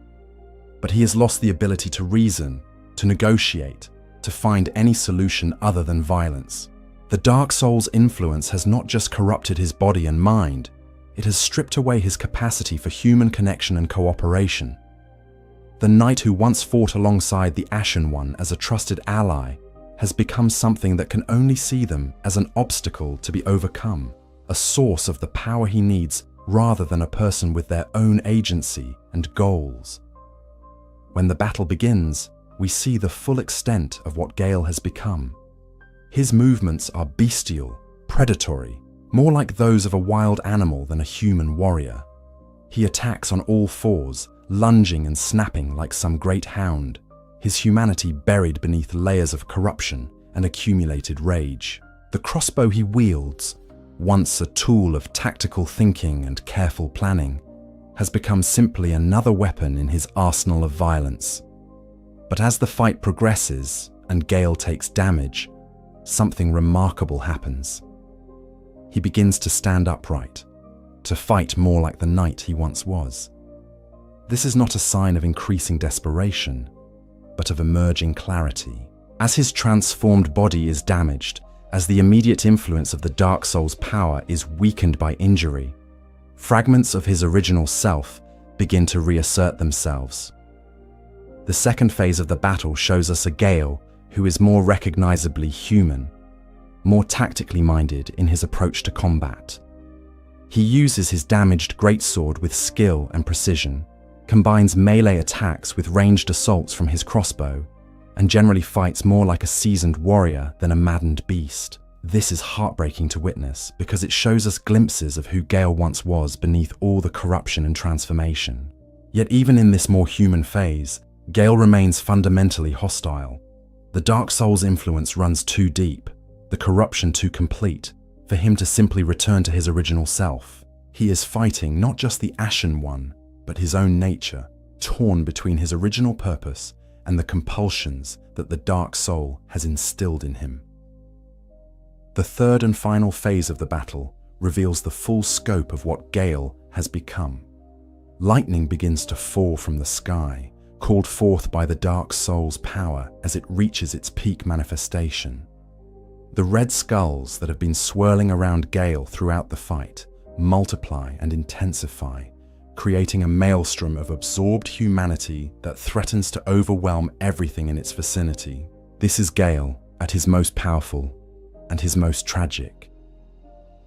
But he has lost the ability to reason, to negotiate, to find any solution other than violence. The Dark Soul's influence has not just corrupted his body and mind, it has stripped away his capacity for human connection and cooperation. The knight who once fought alongside the Ashen One as a trusted ally has become something that can only see them as an obstacle to be overcome, a source of the power he needs rather than a person with their own agency and goals. When the battle begins, we see the full extent of what Gale has become. His movements are bestial, predatory, more like those of a wild animal than a human warrior. He attacks on all fours, lunging and snapping like some great hound, his humanity buried beneath layers of corruption and accumulated rage. The crossbow he wields, once a tool of tactical thinking and careful planning, has become simply another weapon in his arsenal of violence. But as the fight progresses and Gale takes damage, something remarkable happens. He begins to stand upright, to fight more like the knight he once was. This is not a sign of increasing desperation, but of emerging clarity. As his transformed body is damaged, as the immediate influence of the Dark Soul's power is weakened by injury, fragments of his original self begin to reassert themselves. The second phase of the battle shows us a Gale who is more recognizably human, more tactically minded in his approach to combat. He uses his damaged greatsword with skill and precision, combines melee attacks with ranged assaults from his crossbow, and generally fights more like a seasoned warrior than a maddened beast. This is heartbreaking to witness because it shows us glimpses of who Gale once was beneath all the corruption and transformation. Yet even in this more human phase, Gale remains fundamentally hostile. The Dark Soul's influence runs too deep, the corruption too complete, for him to simply return to his original self. He is fighting not just the Ashen One, but his own nature, torn between his original purpose and the compulsions that the Dark Soul has instilled in him. The third and final phase of the battle reveals the full scope of what Gale has become. Lightning begins to fall from the sky, called forth by the Dark Soul's power as it reaches its peak manifestation. The red skulls that have been swirling around Gale throughout the fight multiply and intensify, creating a maelstrom of absorbed humanity that threatens to overwhelm everything in its vicinity. This is Gale at his most powerful and his most tragic.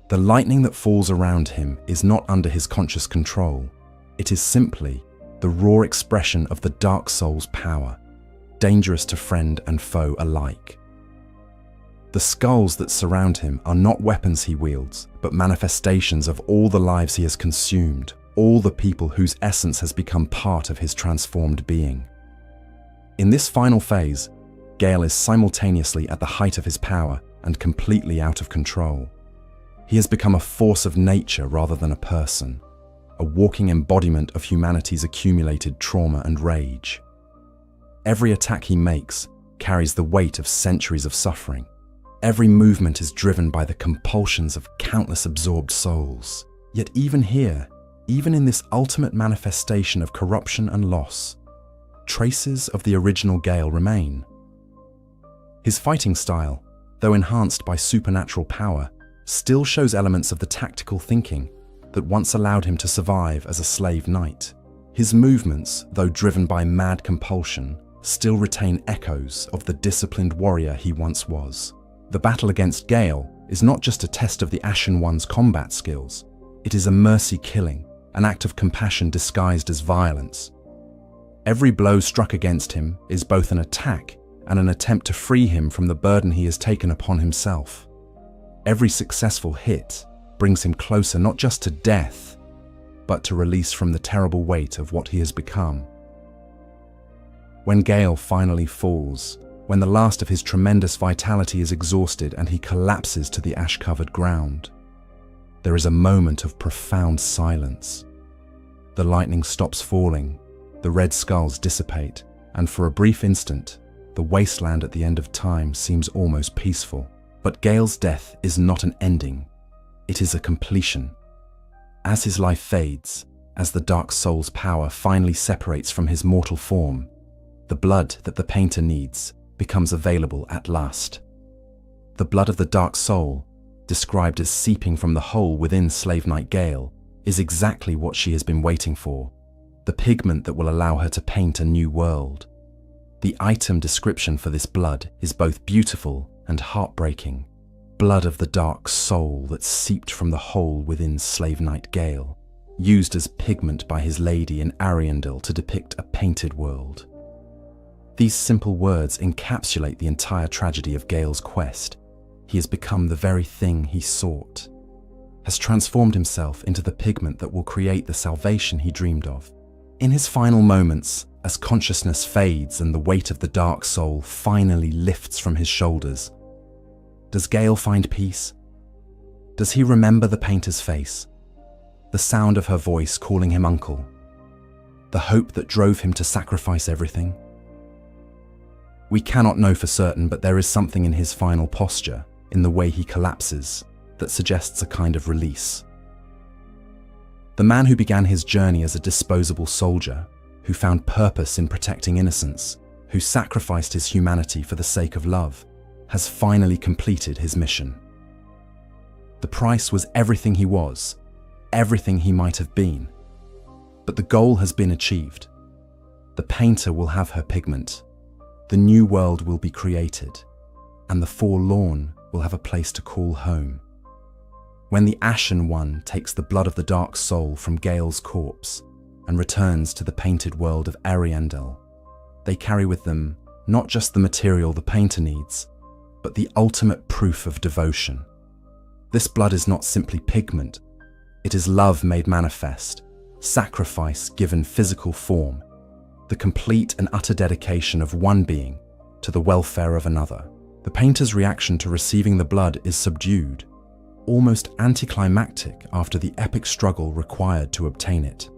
The lightning that falls around him is not under his conscious control. It is simply the raw expression of the Dark Soul's power, dangerous to friend and foe alike. The skulls that surround him are not weapons he wields, but manifestations of all the lives he has consumed, all the people whose essence has become part of his transformed being. In this final phase, Gale is simultaneously at the height of his power and completely out of control. He has become a force of nature rather than a person, a walking embodiment of humanity's accumulated trauma and rage. Every attack he makes carries the weight of centuries of suffering. Every movement is driven by the compulsions of countless absorbed souls. Yet even here, even in this ultimate manifestation of corruption and loss, traces of the original Gale remain. His fighting style, though enhanced by supernatural power, still shows elements of the tactical thinking that once allowed him to survive as a slave knight. His movements, though driven by mad compulsion, still retain echoes of the disciplined warrior he once was. The battle against Gale is not just a test of the Ashen One's combat skills, it is a mercy killing, an act of compassion disguised as violence. Every blow struck against him is both an attack and an attempt to free him from the burden he has taken upon himself. Every successful hit brings him closer not just to death, but to release from the terrible weight of what he has become. When Gale finally falls, when the last of his tremendous vitality is exhausted and he collapses to the ash-covered ground, there is a moment of profound silence. The lightning stops falling, the red skulls dissipate, and for a brief instant, the wasteland at the end of time seems almost peaceful. But Gale's death is not an ending, it is a completion. As his life fades, as the Dark Soul's power finally separates from his mortal form, the blood that the painter needs becomes available at last. The blood of the dark soul, described as seeping from the hole within Slave Knight Gale, is exactly what she has been waiting for, the pigment that will allow her to paint a new world. The item description for this blood is both beautiful and heartbreaking. Blood of the dark soul that seeped from the hole within Slave Knight Gale, used as pigment by his lady in Ariandel to depict a painted world. These simple words encapsulate the entire tragedy of Gale's quest. He has become the very thing he sought, has transformed himself into the pigment that will create the salvation he dreamed of. In his final moments, as consciousness fades and the weight of the dark soul finally lifts from his shoulders, does Gale find peace? Does he remember the painter's face, the sound of her voice calling him uncle, the hope that drove him to sacrifice everything? We cannot know for certain, but there is something in his final posture, in the way he collapses, that suggests a kind of release. The man who began his journey as a disposable soldier, who found purpose in protecting innocence, who sacrificed his humanity for the sake of love, has finally completed his mission. The price was everything he was, everything he might have been. But the goal has been achieved. The painter will have her pigment, the new world will be created, and the forlorn will have a place to call home. When the Ashen One takes the blood of the dark soul from Gale's corpse and returns to the painted world of Ariandel, they carry with them not just the material the painter needs, but the ultimate proof of devotion. This blood is not simply pigment, it is love made manifest, sacrifice given physical form, the complete and utter dedication of one being to the welfare of another. The painter's reaction to receiving the blood is subdued, almost anticlimactic after the epic struggle required to obtain it.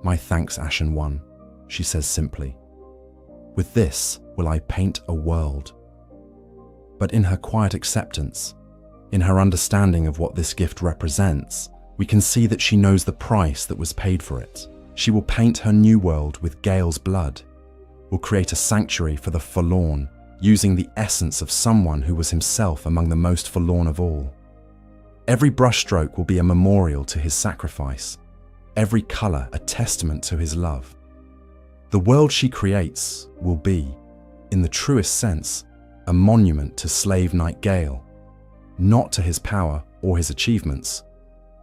"My thanks, Ashen One," she says simply. "With this will I paint a world." But in her quiet acceptance, in her understanding of what this gift represents, we can see that she knows the price that was paid for it. She will paint her new world with Gale's blood, will create a sanctuary for the forlorn, using the essence of someone who was himself among the most forlorn of all. Every brushstroke will be a memorial to his sacrifice, every color a testament to his love. The world she creates will be, in the truest sense, a monument to Slave Knight Gale, not to his power or his achievements,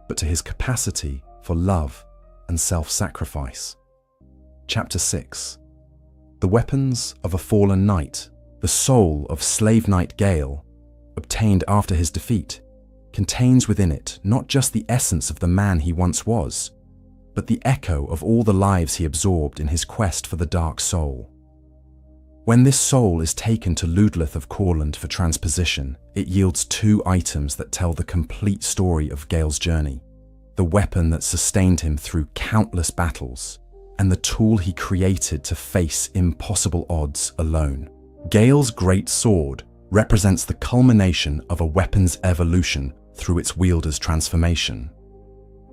but to his capacity for love and self-sacrifice. Chapter 6. The weapons of a fallen knight, the soul of Slave Knight Gale, obtained after his defeat, contains within it not just the essence of the man he once was, but the echo of all the lives he absorbed in his quest for the dark soul. When this soul is taken to Ludleth of Corland for transposition, it yields two items that tell the complete story of Gale's journey: the weapon that sustained him through countless battles, and the tool he created to face impossible odds alone. Gale's great sword represents the culmination of a weapon's evolution through its wielder's transformation.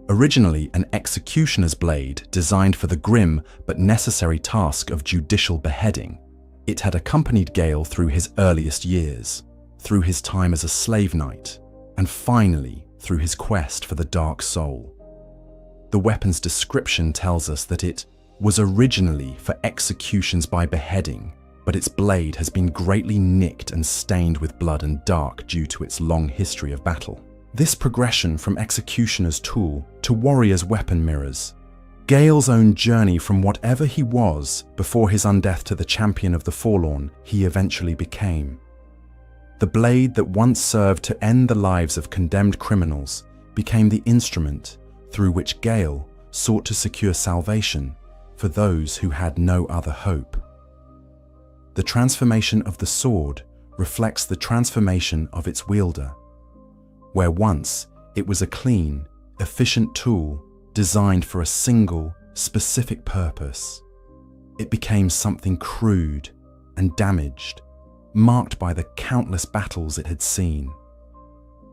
Originally an executioner's blade designed for the grim but necessary task of judicial beheading, it had accompanied Gale through his earliest years, through his time as a slave knight, and finally through his quest for the dark soul. The weapon's description tells us that it was originally for executions by beheading, but its blade has been greatly nicked and stained with blood and dark due to its long history of battle. This progression from executioner's tool to warrior's weapon mirrors Gale's own journey from whatever he was before his undeath to the champion of the forlorn he eventually became. The blade that once served to end the lives of condemned criminals became the instrument through which Gale sought to secure salvation for those who had no other hope. The transformation of the sword reflects the transformation of its wielder. Where once it was a clean, efficient tool designed for a single, specific purpose, it became something crude and damaged, marked by the countless battles it had seen.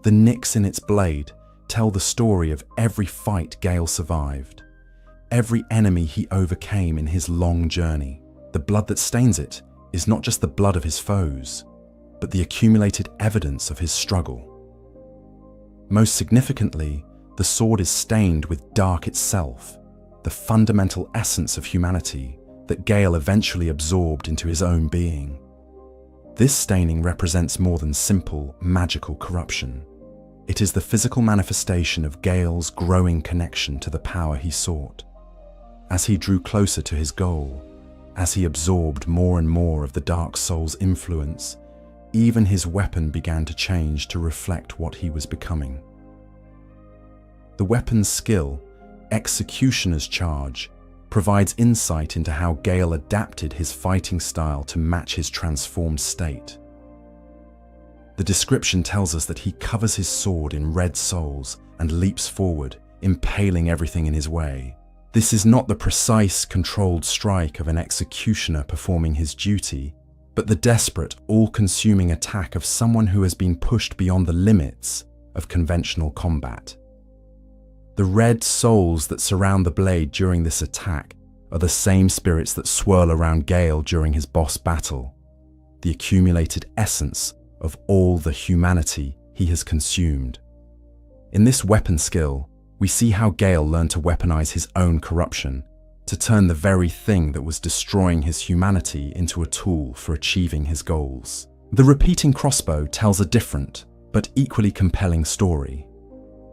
The nicks in its blade tell the story of every fight Gale survived, every enemy he overcame in his long journey. The blood that stains it is not just the blood of his foes, but the accumulated evidence of his struggle. Most significantly, the sword is stained with dark itself, the fundamental essence of humanity that Gale eventually absorbed into his own being. This staining represents more than simple, magical corruption. It is the physical manifestation of Gale's growing connection to the power he sought. As he drew closer to his goal, as he absorbed more and more of the Dark Soul's influence, even his weapon began to change to reflect what he was becoming. The weapon's skill, Executioner's Charge, provides insight into how Gale adapted his fighting style to match his transformed state. The description tells us that he covers his sword in red souls and leaps forward, impaling everything in his way. This is not the precise, controlled strike of an executioner performing his duty, but the desperate, all-consuming attack of someone who has been pushed beyond the limits of conventional combat. The red souls that surround the blade during this attack are the same spirits that swirl around Gale during his boss battle, the accumulated essence of all the humanity he has consumed. In this weapon skill, we see how Gale learned to weaponize his own corruption, to turn the very thing that was destroying his humanity into a tool for achieving his goals. The repeating crossbow tells a different, but equally compelling story.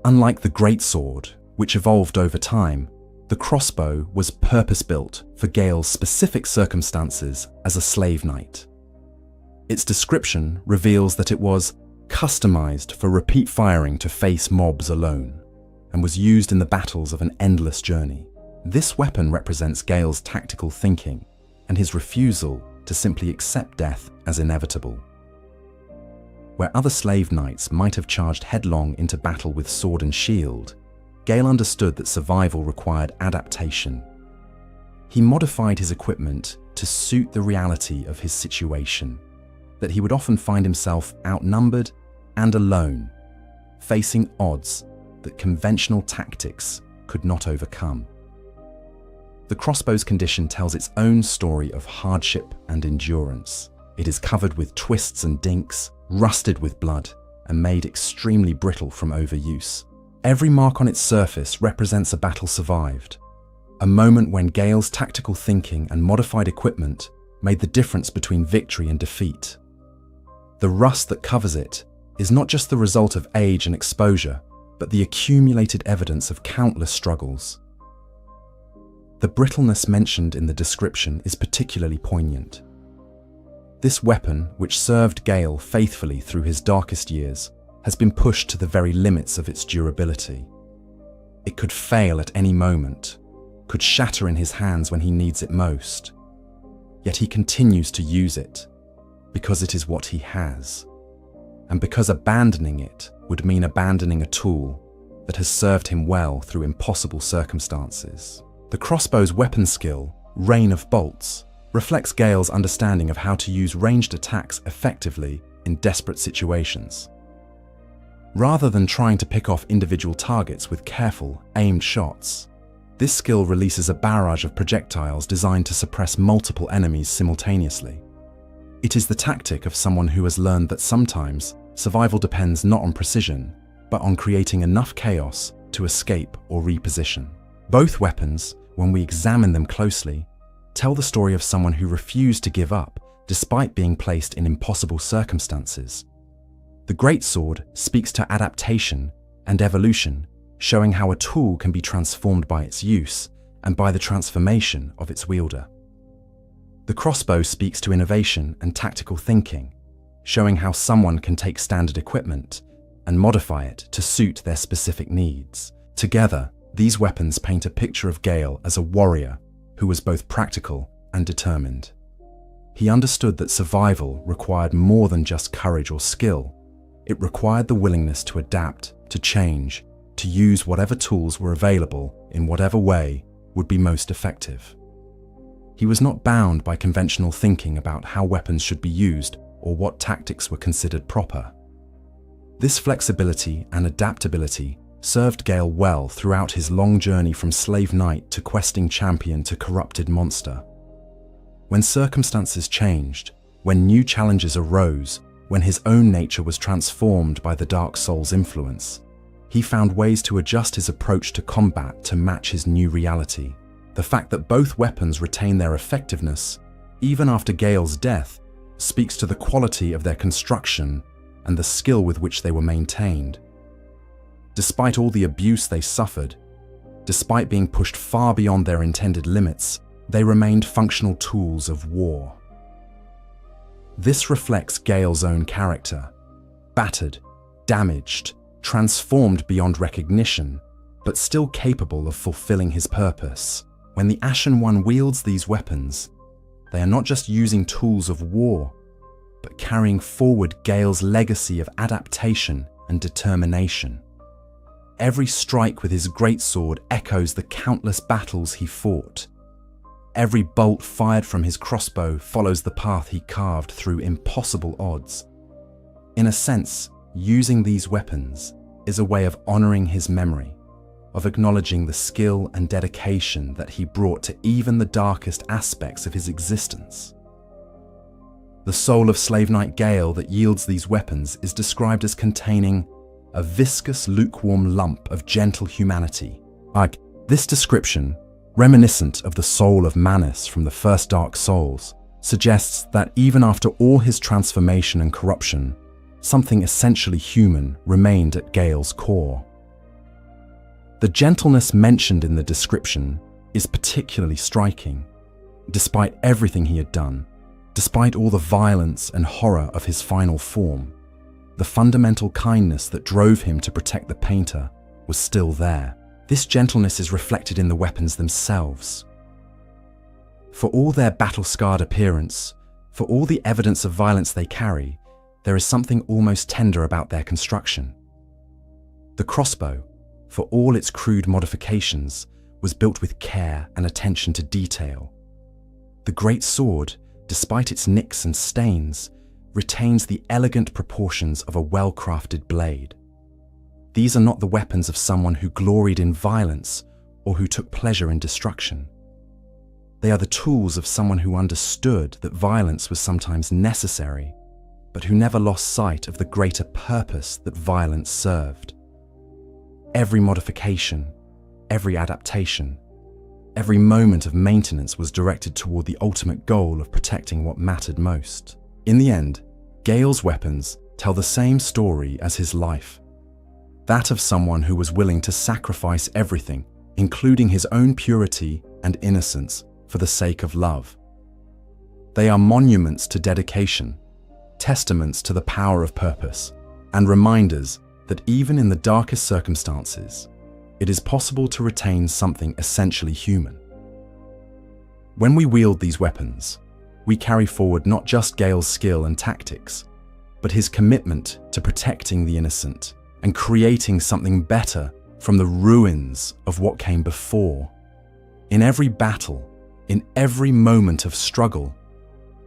Unlike the greatsword, which evolved over time, the crossbow was purpose-built for Gale's specific circumstances as a slave knight. Its description reveals that it was customized for repeat firing to face mobs alone, and was used in the battles of an endless journey. This weapon represents Gale's tactical thinking and his refusal to simply accept death as inevitable. Where other slave knights might have charged headlong into battle with sword and shield, Gale understood that survival required adaptation. He modified his equipment to suit the reality of his situation, that he would often find himself outnumbered and alone, facing odds that conventional tactics could not overcome. The crossbow's condition tells its own story of hardship and endurance. It is covered with twists and dinks, rusted with blood, and made extremely brittle from overuse. Every mark on its surface represents a battle survived, a moment when Gale's tactical thinking and modified equipment made the difference between victory and defeat. The rust that covers it is not just the result of age and exposure, but the accumulated evidence of countless struggles. The brittleness mentioned in the description is particularly poignant. This weapon, which served Gale faithfully through his darkest years, has been pushed to the very limits of its durability. It could fail at any moment, could shatter in his hands when he needs it most. Yet he continues to use it, because it is what he has, and because abandoning it would mean abandoning a tool that has served him well through impossible circumstances. The crossbow's weapon skill, Rain of Bolts, reflects Gale's understanding of how to use ranged attacks effectively in desperate situations. Rather than trying to pick off individual targets with careful, aimed shots, this skill releases a barrage of projectiles designed to suppress multiple enemies simultaneously. It is the tactic of someone who has learned that sometimes survival depends not on precision, but on creating enough chaos to escape or reposition. Both weapons, when we examine them closely, tell the story of someone who refused to give up despite being placed in impossible circumstances. The greatsword speaks to adaptation and evolution, showing how a tool can be transformed by its use and by the transformation of its wielder. The crossbow speaks to innovation and tactical thinking, showing how someone can take standard equipment and modify it to suit their specific needs. Together, these weapons paint a picture of Gale as a warrior who was both practical and determined. He understood that survival required more than just courage or skill. It required the willingness to adapt, to change, to use whatever tools were available in whatever way would be most effective. He was not bound by conventional thinking about how weapons should be used or what tactics were considered proper. This flexibility and adaptability served Gale well throughout his long journey from slave knight to questing champion to corrupted monster. When circumstances changed, when new challenges arose, when his own nature was transformed by the Dark Souls influence, he found ways to adjust his approach to combat to match his new reality. The fact that both weapons retain their effectiveness, even after Gale's death, speaks to the quality of their construction and the skill with which they were maintained. Despite all the abuse they suffered, despite being pushed far beyond their intended limits, they remained functional tools of war. This reflects Gale's own character. Battered, damaged, transformed beyond recognition, but still capable of fulfilling his purpose. When the Ashen One wields these weapons, they are not just using tools of war, but carrying forward Gale's legacy of adaptation and determination. Every strike with his greatsword echoes the countless battles he fought. Every bolt fired from his crossbow follows the path he carved through impossible odds. In a sense, using these weapons is a way of honoring his memory, of acknowledging the skill and dedication that he brought to even the darkest aspects of his existence. The soul of Slave Knight Gale that yields these weapons is described as containing a viscous, lukewarm lump of gentle humanity. This description, reminiscent of the soul of Manus from the first Dark Souls, suggests that even after all his transformation and corruption, something essentially human remained at Gale's core. The gentleness mentioned in the description is particularly striking. Despite everything he had done, despite all the violence and horror of his final form, the fundamental kindness that drove him to protect the painter was still there. This gentleness is reflected in the weapons themselves. For all their battle-scarred appearance, for all the evidence of violence they carry, there is something almost tender about their construction. The crossbow, for all its crude modifications, was built with care and attention to detail. The great sword, despite its nicks and stains, retains the elegant proportions of a well-crafted blade. These are not the weapons of someone who gloried in violence or who took pleasure in destruction. They are the tools of someone who understood that violence was sometimes necessary, but who never lost sight of the greater purpose that violence served. Every modification, every adaptation, every moment of maintenance was directed toward the ultimate goal of protecting what mattered most. In the end, Gale's weapons tell the same story as his life. That of someone who was willing to sacrifice everything, including his own purity and innocence, for the sake of love. They are monuments to dedication, testaments to the power of purpose, and reminders that even in the darkest circumstances, it is possible to retain something essentially human. When we wield these weapons, we carry forward not just Gale's skill and tactics, but his commitment to protecting the innocent and creating something better from the ruins of what came before. In every battle, in every moment of struggle,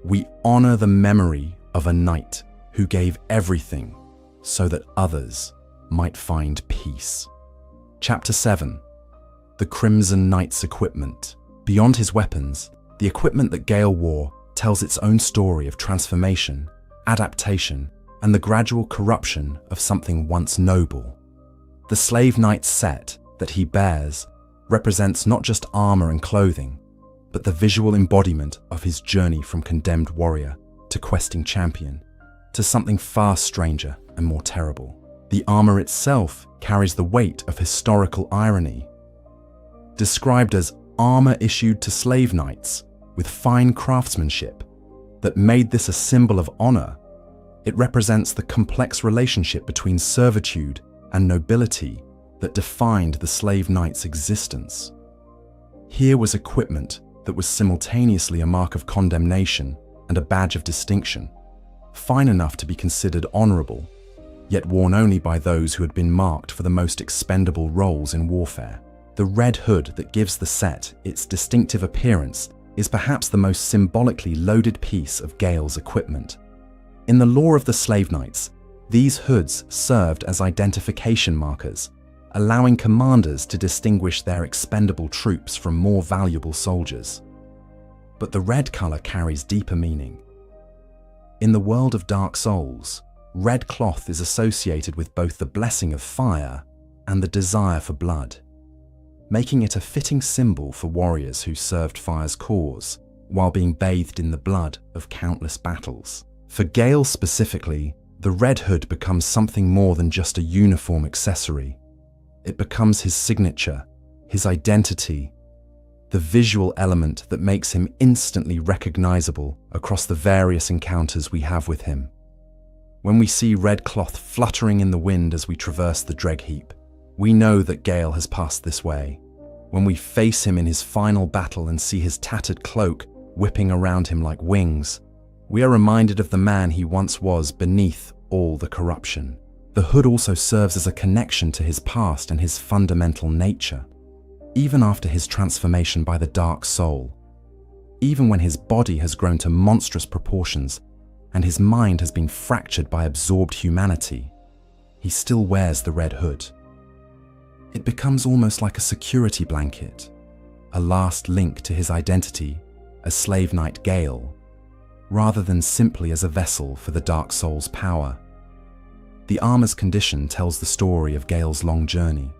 we honor the memory of a knight who gave everything so that others might find peace. Chapter 7. The Crimson Knight's equipment. Beyond his weapons, the equipment that Gale wore tells its own story of transformation, adaptation, and the gradual corruption of something once noble. The Slave Knight's set that he bears represents not just armor and clothing, but the visual embodiment of his journey from condemned warrior to questing champion, to something far stranger and more terrible. The armor itself carries the weight of historical irony. Described as armor issued to slave knights with fine craftsmanship that made this a symbol of honor, it represents the complex relationship between servitude and nobility that defined the slave knight's existence. Here was equipment that was simultaneously a mark of condemnation and a badge of distinction, fine enough to be considered honorable, yet worn only by those who had been marked for the most expendable roles in warfare. The red hood that gives the set its distinctive appearance is perhaps the most symbolically loaded piece of Gale's equipment. In the lore of the Slave Knights, these hoods served as identification markers, allowing commanders to distinguish their expendable troops from more valuable soldiers. But the red color carries deeper meaning. In the world of Dark Souls, red cloth is associated with both the blessing of fire and the desire for blood, making it a fitting symbol for warriors who served fire's cause while being bathed in the blood of countless battles. For Gale specifically, the red hood becomes something more than just a uniform accessory. It becomes his signature, his identity, the visual element that makes him instantly recognizable across the various encounters we have with him. When we see red cloth fluttering in the wind as we traverse the Dreg Heap, we know that Gale has passed this way. When we face him in his final battle and see his tattered cloak whipping around him like wings, we are reminded of the man he once was beneath all the corruption. The hood also serves as a connection to his past and his fundamental nature. Even after his transformation by the Dark Soul, even when his body has grown to monstrous proportions and his mind has been fractured by absorbed humanity, he still wears the red hood. It becomes almost like a security blanket, a last link to his identity as Slave Knight Gale, rather than simply as a vessel for the Dark Soul's power. The armor's condition tells the story of Gale's long journey.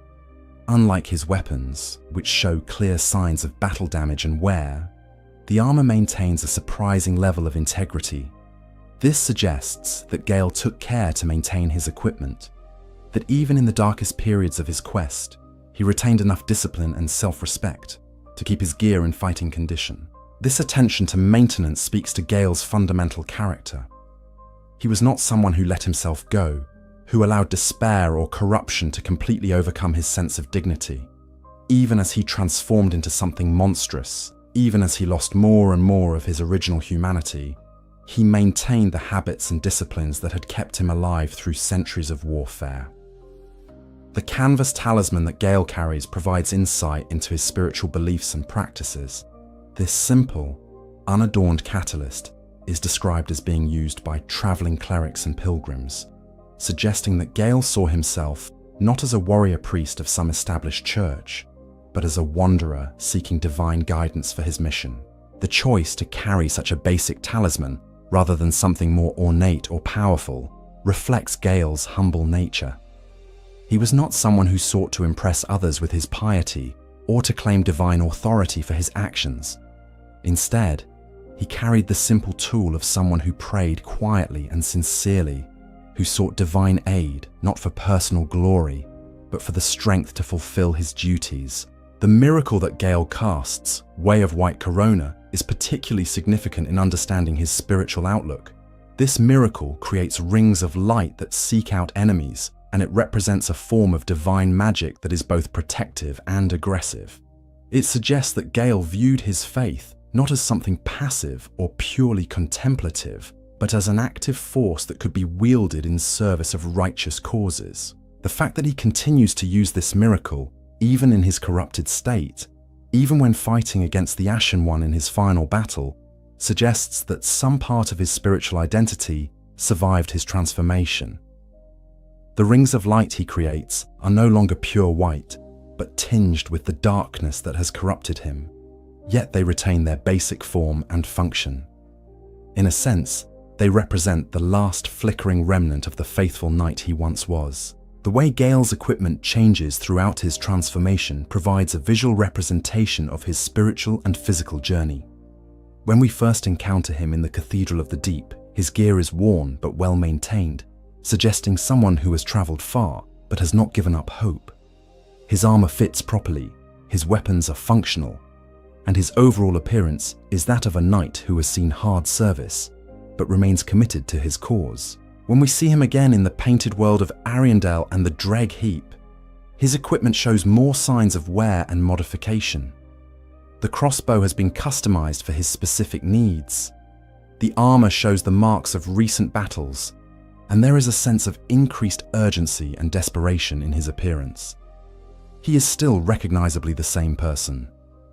Unlike his weapons, which show clear signs of battle damage and wear, the armor maintains a surprising level of integrity. This suggests that Gale took care to maintain his equipment, that even in the darkest periods of his quest, he retained enough discipline and self-respect to keep his gear in fighting condition. This attention to maintenance speaks to Gale's fundamental character. He was not someone who let himself go, who allowed despair or corruption to completely overcome his sense of dignity. Even as he transformed into something monstrous, even as he lost more and more of his original humanity, he maintained the habits and disciplines that had kept him alive through centuries of warfare. The canvas talisman that Gale carries provides insight into his spiritual beliefs and practices. This simple, unadorned catalyst is described as being used by traveling clerics and pilgrims, suggesting that Gale saw himself not as a warrior priest of some established church, but as a wanderer seeking divine guidance for his mission. The choice to carry such a basic talisman, rather than something more ornate or powerful, reflects Gale's humble nature. He was not someone who sought to impress others with his piety or to claim divine authority for his actions. Instead, he carried the simple tool of someone who prayed quietly and sincerely, who sought divine aid not for personal glory, but for the strength to fulfill his duties. The miracle that Gale casts, Way of White Corona, is particularly significant in understanding his spiritual outlook. This miracle creates rings of light that seek out enemies, and it represents a form of divine magic that is both protective and aggressive. It suggests that Gale viewed his faith not as something passive or purely contemplative, but as an active force that could be wielded in service of righteous causes. The fact that he continues to use this miracle, even in his corrupted state, even when fighting against the Ashen One in his final battle, suggests that some part of his spiritual identity survived his transformation. The rings of light he creates are no longer pure white, but tinged with the darkness that has corrupted him, yet they retain their basic form and function. In a sense, they represent the last flickering remnant of the faithful knight he once was. The way Gale's equipment changes throughout his transformation provides a visual representation of his spiritual and physical journey. When we first encounter him in the Cathedral of the Deep, his gear is worn but well maintained, suggesting someone who has traveled far but has not given up hope. His armor fits properly, his weapons are functional, and his overall appearance is that of a knight who has seen hard service but remains committed to his cause. When we see him again in the painted world of Ariandel and the Dreg Heap, his equipment shows more signs of wear and modification. The crossbow has been customized for his specific needs. The armor shows the marks of recent battles, and there is a sense of increased urgency and desperation in his appearance. He is still recognizably the same person,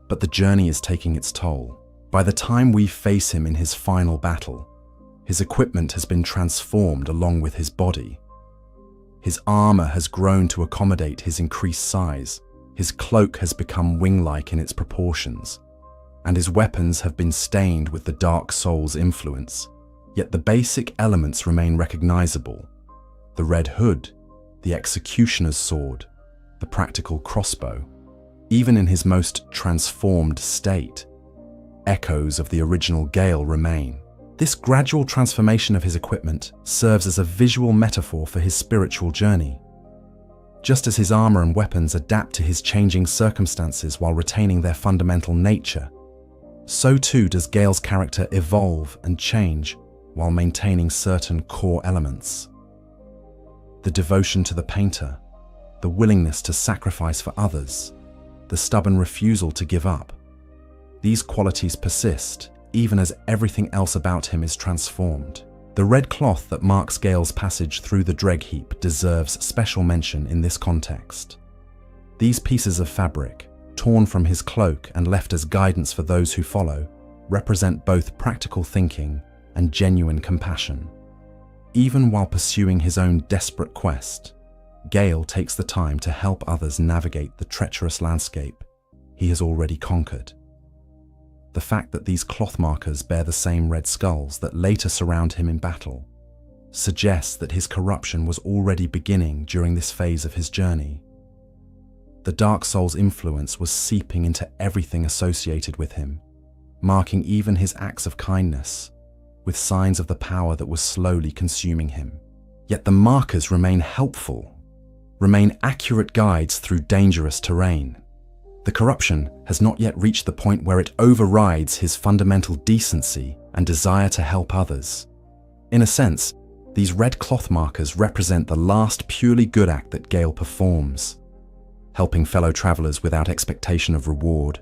but the journey is taking its toll. By the time we face him in his final battle, his equipment has been transformed along with his body. His armor has grown to accommodate his increased size, his cloak has become wing-like in its proportions, and his weapons have been stained with the Dark Soul's influence. Yet the basic elements remain recognizable. The red hood, the executioner's sword, the practical crossbow. Even in his most transformed state, echoes of the original Gale remain. This gradual transformation of his equipment serves as a visual metaphor for his spiritual journey. Just as his armor and weapons adapt to his changing circumstances while retaining their fundamental nature, so too does Gale's character evolve and change while maintaining certain core elements. The devotion to the painter, the willingness to sacrifice for others, the stubborn refusal to give up. These qualities persist even as everything else about him is transformed. The red cloth that marks Gale's passage through the dreg heap deserves special mention in this context. These pieces of fabric, torn from his cloak and left as guidance for those who follow, represent both practical thinking and genuine compassion. Even while pursuing his own desperate quest, Gale takes the time to help others navigate the treacherous landscape he has already conquered. The fact that these cloth markers bear the same red skulls that later surround him in battle suggests that his corruption was already beginning during this phase of his journey. The Dark Soul's influence was seeping into everything associated with him, marking even his acts of kindness, with signs of the power that was slowly consuming him. Yet the markers remain helpful, remain accurate guides through dangerous terrain. The corruption has not yet reached the point where it overrides his fundamental decency and desire to help others. In a sense, these red cloth markers represent the last purely good act that Gale performs, helping fellow travelers without expectation of reward,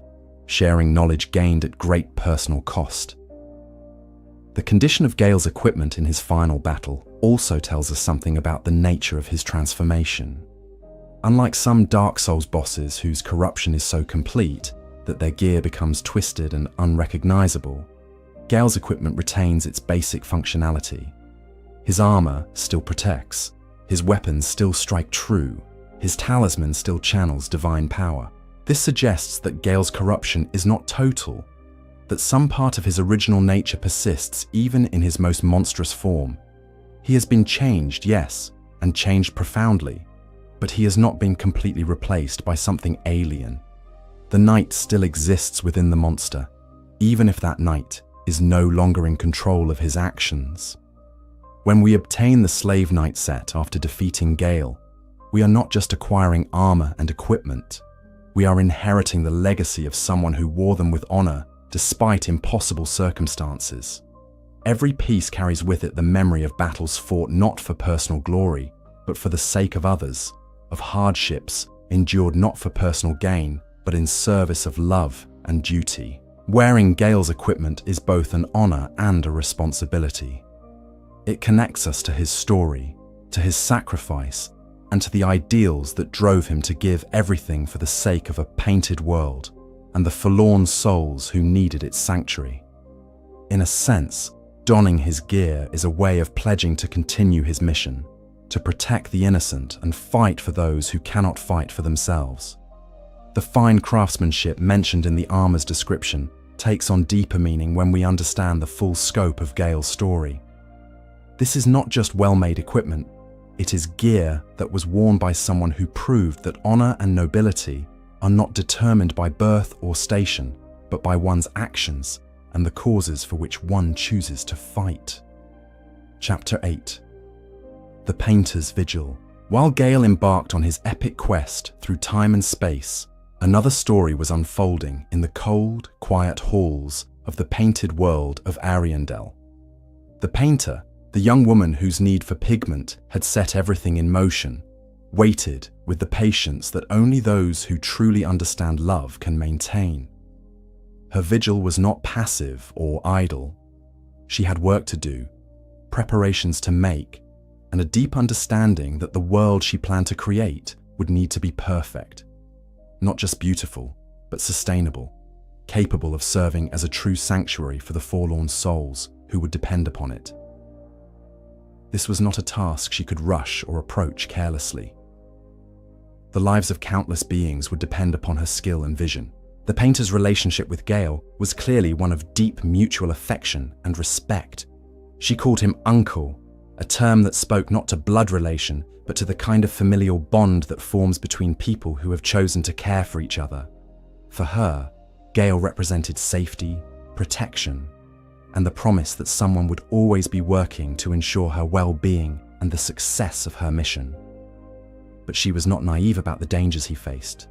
sharing knowledge gained at great personal cost. The condition of Gale's equipment in his final battle also tells us something about the nature of his transformation. Unlike some Dark Souls bosses whose corruption is so complete that their gear becomes twisted and unrecognizable, Gale's equipment retains its basic functionality. His armor still protects, his weapons still strike true, his talisman still channels divine power. This suggests that Gale's corruption is not total, that some part of his original nature persists even in his most monstrous form. He has been changed, yes, and changed profoundly, but he has not been completely replaced by something alien. The knight still exists within the monster, even if that knight is no longer in control of his actions. When we obtain the Slave Knight set after defeating Gale, we are not just acquiring armor and equipment, we are inheriting the legacy of someone who wore them with honor despite impossible circumstances. Every piece carries with it the memory of battles fought not for personal glory, but for the sake of others, of hardships endured not for personal gain, but in service of love and duty. Wearing Gale's equipment is both an honor and a responsibility. It connects us to his story, to his sacrifice, and to the ideals that drove him to give everything for the sake of a painted world and the forlorn souls who needed its sanctuary. In a sense, donning his gear is a way of pledging to continue his mission, to protect the innocent and fight for those who cannot fight for themselves. The fine craftsmanship mentioned in the armor's description takes on deeper meaning when we understand the full scope of Gale's story. This is not just well-made equipment, it is gear that was worn by someone who proved that honor and nobility are not determined by birth or station, but by one's actions and the causes for which one chooses to fight. Chapter 8. The Painter's Vigil. While Gale embarked on his epic quest through time and space, another story was unfolding in the cold, quiet halls of the painted world of Ariandel. The painter, the young woman whose need for pigment had set everything in motion, waited with the patience that only those who truly understand love can maintain. Her vigil was not passive or idle. She had work to do, preparations to make, and a deep understanding that the world she planned to create would need to be perfect. Not just beautiful, but sustainable, capable of serving as a true sanctuary for the forlorn souls who would depend upon it. This was not a task she could rush or approach carelessly. The lives of countless beings would depend upon her skill and vision. The painter's relationship with Gale was clearly one of deep mutual affection and respect. She called him uncle, a term that spoke not to blood relation, but to the kind of familial bond that forms between people who have chosen to care for each other. For her, Gale represented safety, protection, and the promise that someone would always be working to ensure her well-being and the success of her mission. But she was not naive about the dangers he faced.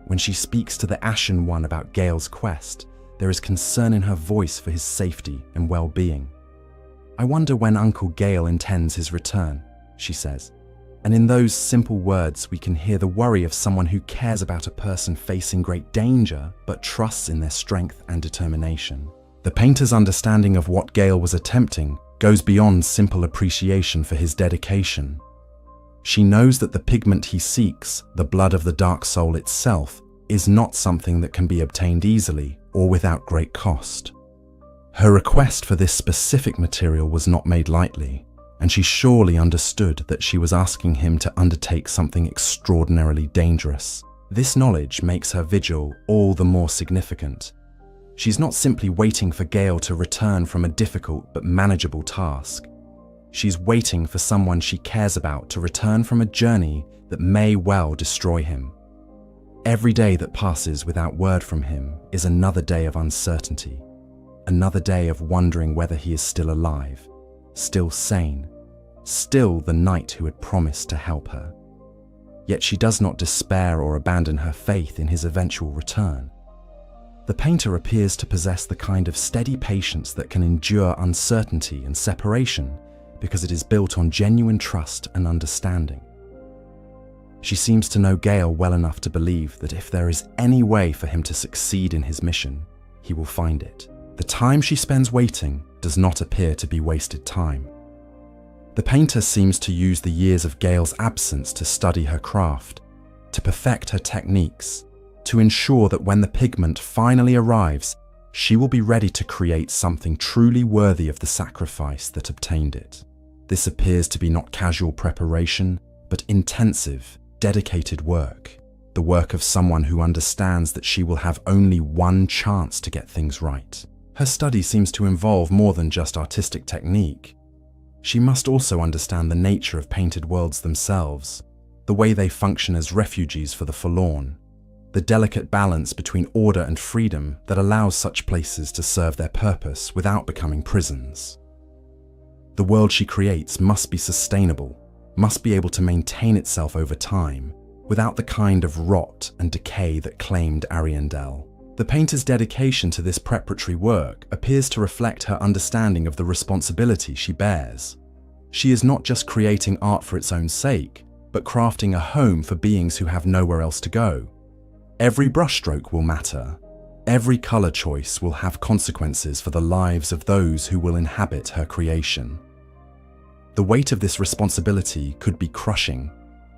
When she speaks to the Ashen One about Gale's quest, there is concern in her voice for his safety and well-being. "I wonder when Uncle Gale intends his return," she says. And in those simple words, we can hear the worry of someone who cares about a person facing great danger, but trusts in their strength and determination. The painter's understanding of what Gale was attempting goes beyond simple appreciation for his dedication. She knows that the pigment he seeks, the blood of the dark soul itself, is not something that can be obtained easily or without great cost. Her request for this specific material was not made lightly, and she surely understood that she was asking him to undertake something extraordinarily dangerous. This knowledge makes her vigil all the more significant. She's not simply waiting for Gale to return from a difficult but manageable task. She's waiting for someone she cares about to return from a journey that may well destroy him. Every day that passes without word from him is another day of uncertainty, another day of wondering whether he is still alive, still sane, still the knight who had promised to help her. Yet she does not despair or abandon her faith in his eventual return. The painter appears to possess the kind of steady patience that can endure uncertainty and separation because it is built on genuine trust and understanding. She seems to know Gale well enough to believe that if there is any way for him to succeed in his mission, he will find it. The time she spends waiting does not appear to be wasted time. The painter seems to use the years of Gale's absence to study her craft, to perfect her techniques, to ensure that when the pigment finally arrives, she will be ready to create something truly worthy of the sacrifice that obtained it. This appears to be not casual preparation, but intensive, dedicated work, the work of someone who understands that she will have only one chance to get things right. Her study seems to involve more than just artistic technique. She must also understand the nature of painted worlds themselves, the way they function as refuges for the forlorn, the delicate balance between order and freedom that allows such places to serve their purpose without becoming prisons. The world she creates must be sustainable, must be able to maintain itself over time, without the kind of rot and decay that claimed Ariandel. The painter's dedication to this preparatory work appears to reflect her understanding of the responsibility she bears. She is not just creating art for its own sake, but crafting a home for beings who have nowhere else to go. Every brushstroke will matter. Every color choice will have consequences for the lives of those who will inhabit her creation. The weight of this responsibility could be crushing,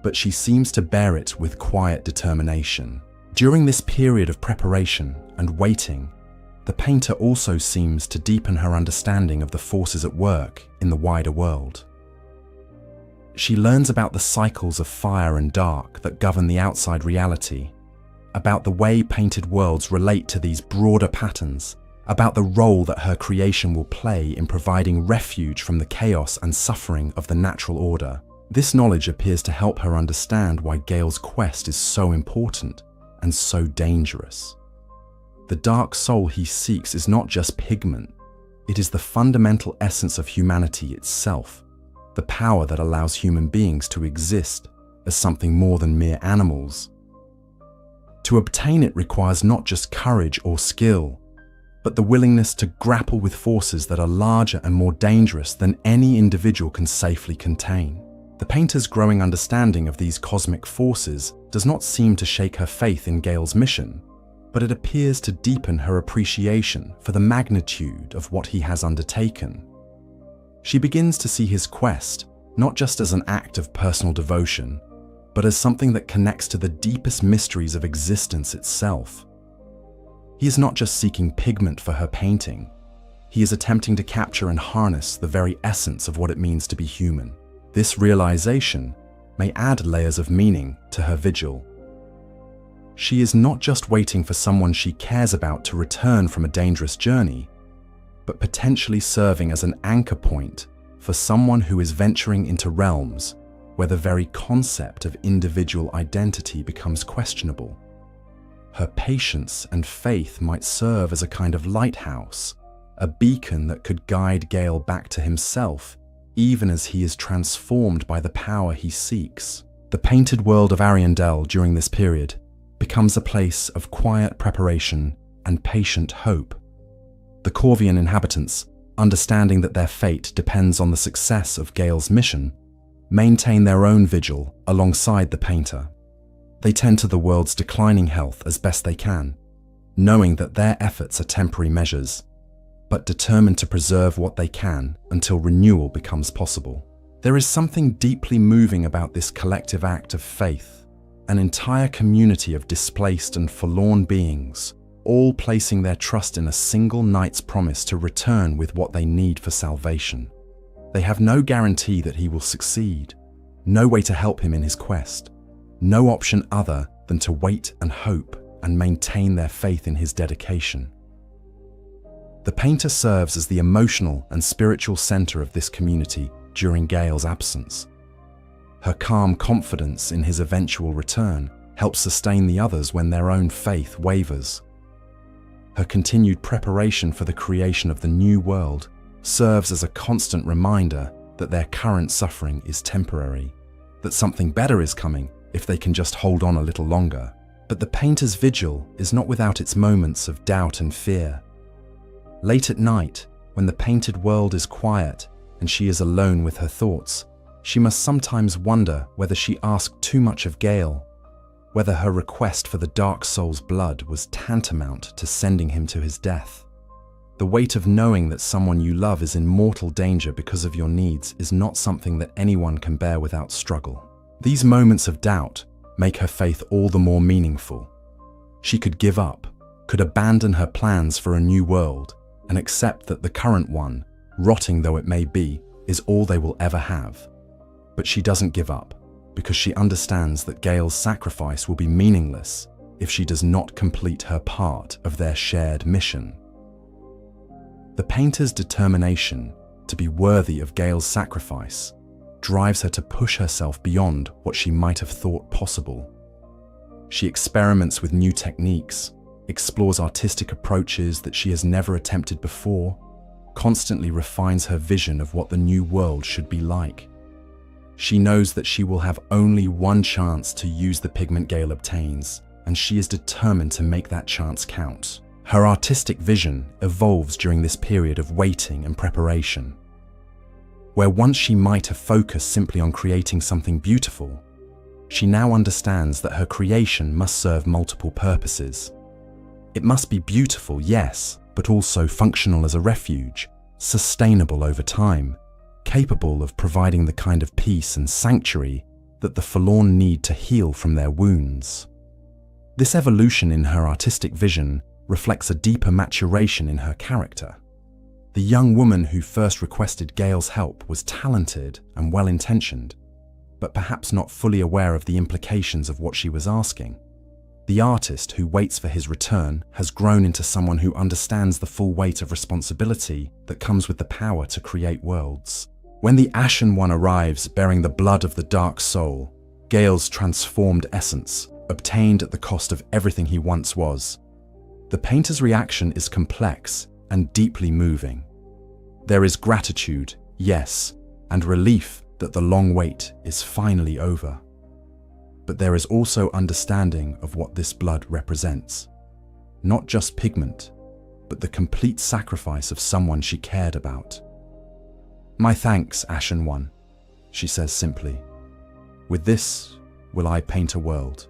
but she seems to bear it with quiet determination. During this period of preparation and waiting, the painter also seems to deepen her understanding of the forces at work in the wider world. She learns about the cycles of fire and dark that govern the outside reality, about the way painted worlds relate to these broader patterns, about the role that her creation will play in providing refuge from the chaos and suffering of the natural order. This knowledge appears to help her understand why Gale's quest is so important and so dangerous. The dark soul he seeks is not just pigment, it is the fundamental essence of humanity itself, the power that allows human beings to exist as something more than mere animals. To obtain it requires not just courage or skill, but the willingness to grapple with forces that are larger and more dangerous than any individual can safely contain. The painter's growing understanding of these cosmic forces does not seem to shake her faith in Gale's mission, but it appears to deepen her appreciation for the magnitude of what he has undertaken. She begins to see his quest not just as an act of personal devotion, but as something that connects to the deepest mysteries of existence itself. He is not just seeking pigment for her painting, he is attempting to capture and harness the very essence of what it means to be human. This realization may add layers of meaning to her vigil. She is not just waiting for someone she cares about to return from a dangerous journey, but potentially serving as an anchor point for someone who is venturing into realms where the very concept of individual identity becomes questionable. Her patience and faith might serve as a kind of lighthouse, a beacon that could guide Gale back to himself, even as he is transformed by the power he seeks. The painted world of Ariandel during this period becomes a place of quiet preparation and patient hope. The Corvian inhabitants, understanding that their fate depends on the success of Gale's mission, maintain their own vigil alongside the painter. They tend to the world's declining health as best they can, knowing that their efforts are temporary measures, but determined to preserve what they can until renewal becomes possible. There is something deeply moving about this collective act of faith, an entire community of displaced and forlorn beings, all placing their trust in a single knight's promise to return with what they need for salvation. They have no guarantee that he will succeed, no way to help him in his quest, no option other than to wait and hope and maintain their faith in his dedication. The painter serves as the emotional and spiritual center of this community during Gale's absence. Her calm confidence in his eventual return helps sustain the others when their own faith wavers. Her continued preparation for the creation of the new world serves as a constant reminder that their current suffering is temporary, that something better is coming if they can just hold on a little longer. But the painter's vigil is not without its moments of doubt and fear. Late at night, when the painted world is quiet and she is alone with her thoughts, she must sometimes wonder whether she asked too much of Gale, whether her request for the Dark Soul's blood was tantamount to sending him to his death. The weight of knowing that someone you love is in mortal danger because of your needs is not something that anyone can bear without struggle. These moments of doubt make her faith all the more meaningful. She could give up, could abandon her plans for a new world, and accept that the current one, rotting though it may be, is all they will ever have. But she doesn't give up, because she understands that Gale's sacrifice will be meaningless if she does not complete her part of their shared mission. The painter's determination to be worthy of Gale's sacrifice drives her to push herself beyond what she might have thought possible. She experiments with new techniques, explores artistic approaches that she has never attempted before, constantly refines her vision of what the new world should be like. She knows that she will have only one chance to use the pigment Gale obtains, and she is determined to make that chance count. Her artistic vision evolves during this period of waiting and preparation. Where once she might have focused simply on creating something beautiful, she now understands that her creation must serve multiple purposes. It must be beautiful, yes, but also functional as a refuge, sustainable over time, capable of providing the kind of peace and sanctuary that the forlorn need to heal from their wounds. This evolution in her artistic vision reflects a deeper maturation in her character. The young woman who first requested Gale's help was talented and well-intentioned, but perhaps not fully aware of the implications of what she was asking. The artist who waits for his return has grown into someone who understands the full weight of responsibility that comes with the power to create worlds. When the Ashen One arrives bearing the blood of the Dark Soul, Gale's transformed essence, obtained at the cost of everything he once was, the painter's reaction is complex and deeply moving. There is gratitude, yes, and relief that the long wait is finally over. But there is also understanding of what this blood represents. Not just pigment, but the complete sacrifice of someone she cared about. "My thanks, Ashen One," she says simply. "With this will I paint a world."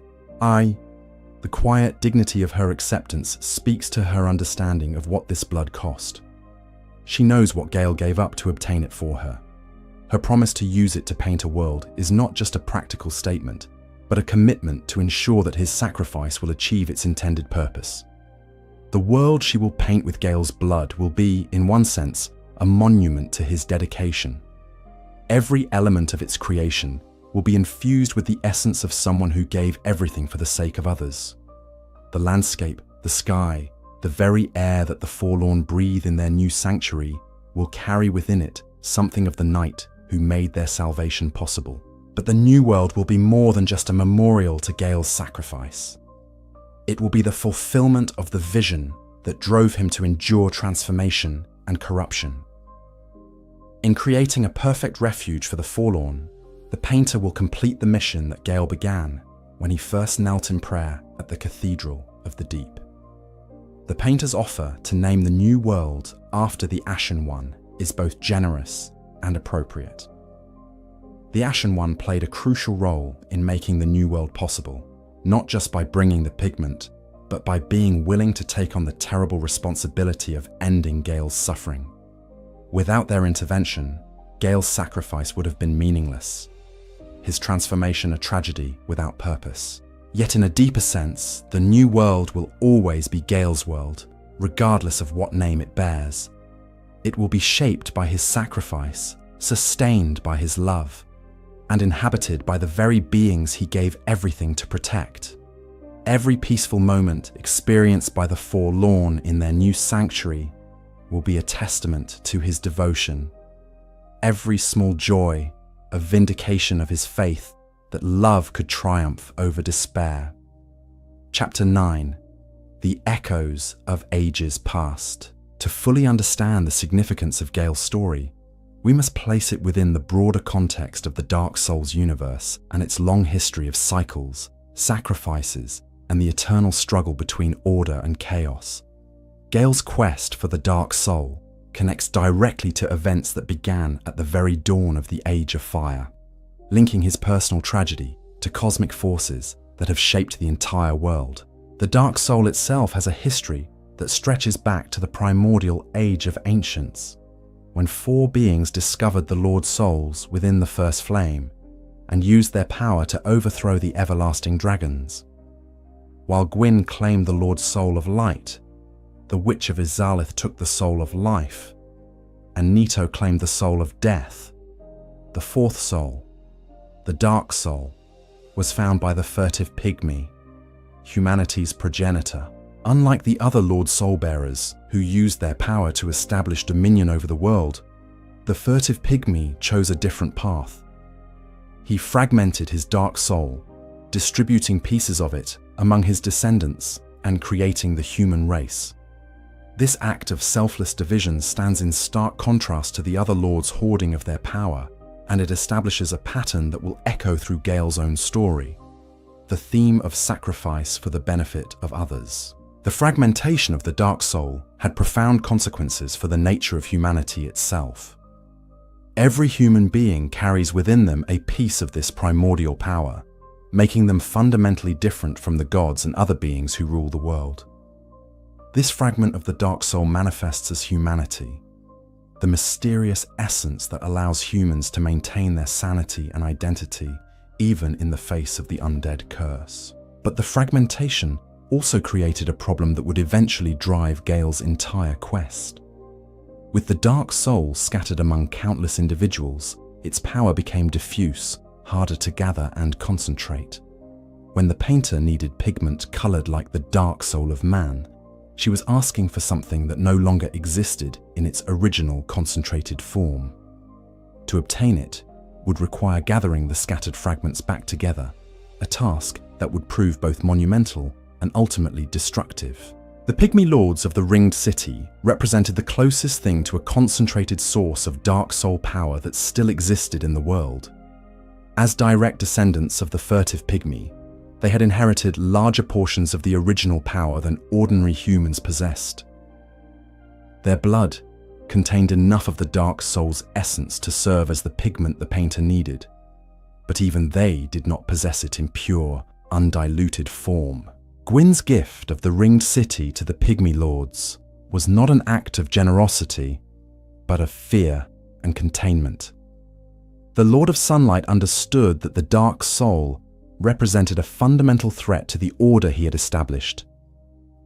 The quiet dignity of her acceptance speaks to her understanding of what this blood cost. She knows what Gale gave up to obtain it for her. Her promise to use it to paint a world is not just a practical statement, but a commitment to ensure that his sacrifice will achieve its intended purpose. The world she will paint with Gale's blood will be, in one sense, a monument to his dedication. Every element of its creation will be infused with the essence of someone who gave everything for the sake of others. The landscape, the sky, The very air that the forlorn breathe in their new sanctuary will carry within it something of the night who made their salvation possible. But the new world will be more than just a memorial to Gale's sacrifice. It will be the fulfillment of the vision that drove him to endure transformation and corruption. In creating a perfect refuge for the forlorn, the painter will complete the mission that Gale began when he first knelt in prayer at the Cathedral of the Deep. The painter's offer to name the new world after the Ashen One is both generous and appropriate. The Ashen One played a crucial role in making the new world possible, not just by bringing the pigment, but by being willing to take on the terrible responsibility of ending Gale's suffering. Without their intervention, Gale's sacrifice would have been meaningless, his transformation a tragedy without purpose. Yet in a deeper sense, the new world will always be Gale's world, regardless of what name it bears. It will be shaped by his sacrifice, sustained by his love, and inhabited by the very beings he gave everything to protect. Every peaceful moment experienced by the forlorn in their new sanctuary will be a testament to his devotion. Every small joy, a vindication of his faith that love could triumph over despair. Chapter 9. The Echoes of Ages Past. To fully understand the significance of Gale's story, we must place it within the broader context of the Dark Souls universe and its long history of cycles, sacrifices, and the eternal struggle between order and chaos. Gale's quest for the Dark Soul connects directly to events that began at the very dawn of the Age of Fire, linking his personal tragedy to cosmic forces that have shaped the entire world. The Dark Soul itself has a history that stretches back to the primordial Age of Ancients, when 4 beings discovered the Lord Souls within the First Flame and used their power to overthrow the everlasting dragons. While Gwyn claimed the Lord Soul of Light, the Witch of Izalith took the Soul of Life, and Nito claimed the Soul of Death. The 4th soul, the Dark Soul, was found by the Furtive Pygmy, humanity's progenitor. Unlike the other Lord Soulbearers who used their power to establish dominion over the world, the Furtive Pygmy chose a different path. He fragmented his Dark Soul, distributing pieces of it among his descendants and creating the human race. This act of selfless division stands in stark contrast to the other lords' hoarding of their power, and it establishes a pattern that will echo through Gale's own story, the theme of sacrifice for the benefit of others. The fragmentation of the Dark Soul had profound consequences for the nature of humanity itself. Every human being carries within them a piece of this primordial power, making them fundamentally different from the gods and other beings who rule the world. This fragment of the Dark Soul manifests as humanity, the mysterious essence that allows humans to maintain their sanity and identity even in the face of the undead curse. But the fragmentation also created a problem that would eventually drive Gale's entire quest. With the Dark Soul scattered among countless individuals, its power became diffuse, harder to gather and concentrate. When the painter needed pigment colored like the Dark Soul of man, she was asking for something that no longer existed in its original concentrated form. To obtain it would require gathering the scattered fragments back together, a task that would prove both monumental and ultimately destructive. The Pygmy Lords of the Ringed City represented the closest thing to a concentrated source of Dark Soul power that still existed in the world. As direct descendants of the Furtive Pygmy, they had inherited larger portions of the original power than ordinary humans possessed. Their blood contained enough of the Dark Soul's essence to serve as the pigment the painter needed, but even they did not possess it in pure, undiluted form. Gwyn's gift of the Ringed City to the Pygmy Lords was not an act of generosity, but of fear and containment. The Lord of Sunlight understood that the Dark Soul represented a fundamental threat to the order he had established.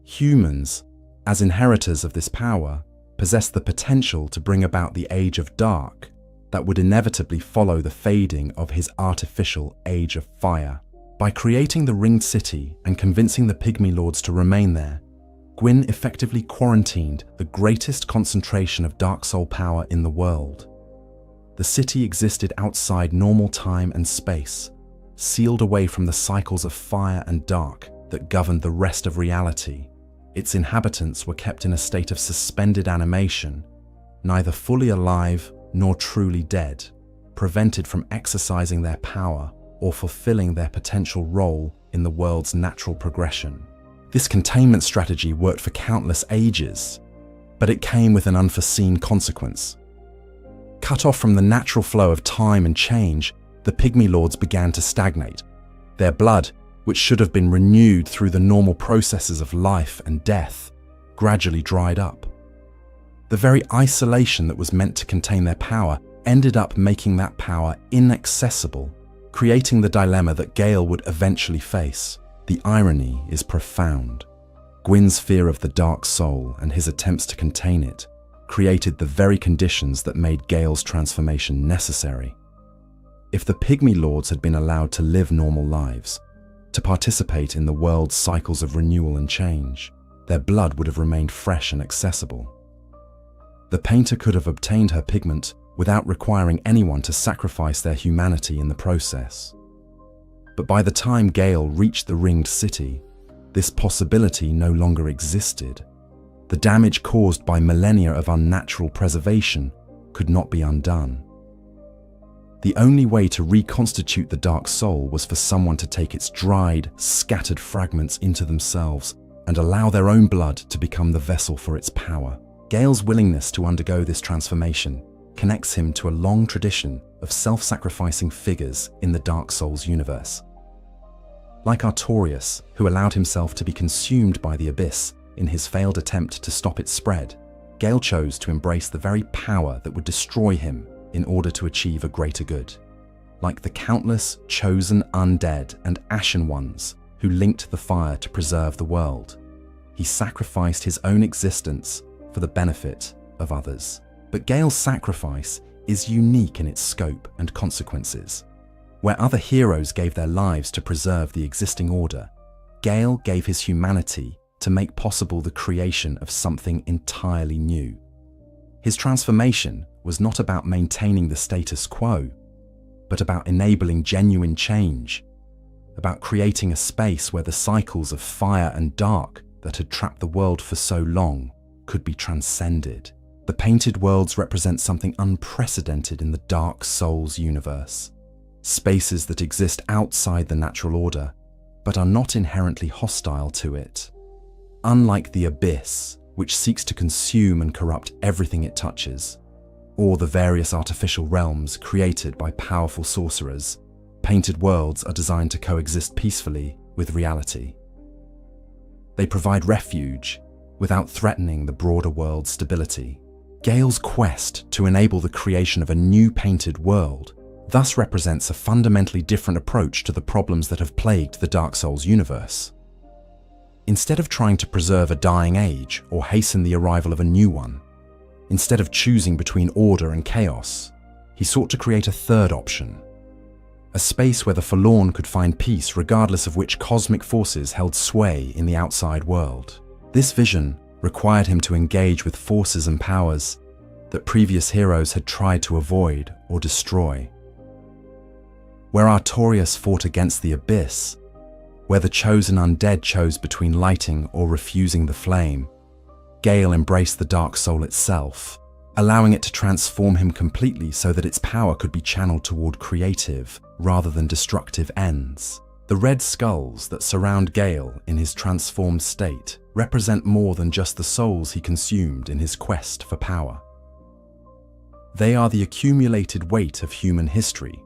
Humans, as inheritors of this power, possessed the potential to bring about the Age of Dark that would inevitably follow the fading of his artificial Age of Fire. By creating the Ringed City and convincing the Pygmy Lords to remain there, Gwyn effectively quarantined the greatest concentration of Dark Soul power in the world. The city existed outside normal time and space, sealed away from the cycles of fire and dark that governed the rest of reality. Its inhabitants were kept in a state of suspended animation, neither fully alive nor truly dead, prevented from exercising their power or fulfilling their potential role in the world's natural progression. This containment strategy worked for countless ages, but it came with an unforeseen consequence. Cut off from the natural flow of time and change, the Pygmy Lords began to stagnate. Their blood, which should have been renewed through the normal processes of life and death, gradually dried up. The very isolation that was meant to contain their power ended up making that power inaccessible, creating the dilemma that Gale would eventually face. The irony is profound. Gwyn's fear of the Dark Soul and his attempts to contain it created the very conditions that made Gale's transformation necessary. If the Pygmy Lords had been allowed to live normal lives, to participate in the world's cycles of renewal and change, their blood would have remained fresh and accessible. The painter could have obtained her pigment without requiring anyone to sacrifice their humanity in the process. But by the time Gale reached the ringed city, this possibility no longer existed. The damage caused by millennia of unnatural preservation could not be undone. The only way to reconstitute the Dark Soul was for someone to take its dried, scattered fragments into themselves and allow their own blood to become the vessel for its power. Gale's willingness to undergo this transformation connects him to a long tradition of self-sacrificing figures in the Dark Souls universe. Like Artorias, who allowed himself to be consumed by the Abyss in his failed attempt to stop its spread, Gale chose to embrace the very power that would destroy him in order to achieve a greater good. Like the countless chosen undead and ashen ones who linked the fire to preserve the world, he sacrificed his own existence for the benefit of others. But Gale's sacrifice is unique in its scope and consequences. Where other heroes gave their lives to preserve the existing order, Gale gave his humanity to make possible the creation of something entirely new. His transformation was not about maintaining the status quo, but about enabling genuine change, about creating a space where the cycles of fire and dark that had trapped the world for so long could be transcended. The painted worlds represent something unprecedented in the Dark Souls universe. Spaces that exist outside the natural order, but are not inherently hostile to it. Unlike the Abyss, which seeks to consume and corrupt everything it touches, or the various artificial realms created by powerful sorcerers, painted worlds are designed to coexist peacefully with reality. They provide refuge without threatening the broader world's stability. Gale's quest to enable the creation of a new painted world thus represents a fundamentally different approach to the problems that have plagued the Dark Souls universe. Instead of trying to preserve a dying age or hasten the arrival of a new one, instead of choosing between order and chaos, he sought to create a third option. A space where the forlorn could find peace regardless of which cosmic forces held sway in the outside world. This vision required him to engage with forces and powers that previous heroes had tried to avoid or destroy. Where Artorias fought against the Abyss, where the chosen undead chose between lighting or refusing the flame, Gale embraced the Dark Soul itself, allowing it to transform him completely so that its power could be channeled toward creative rather than destructive ends. The red skulls that surround Gale in his transformed state represent more than just the souls he consumed in his quest for power. They are the accumulated weight of human history,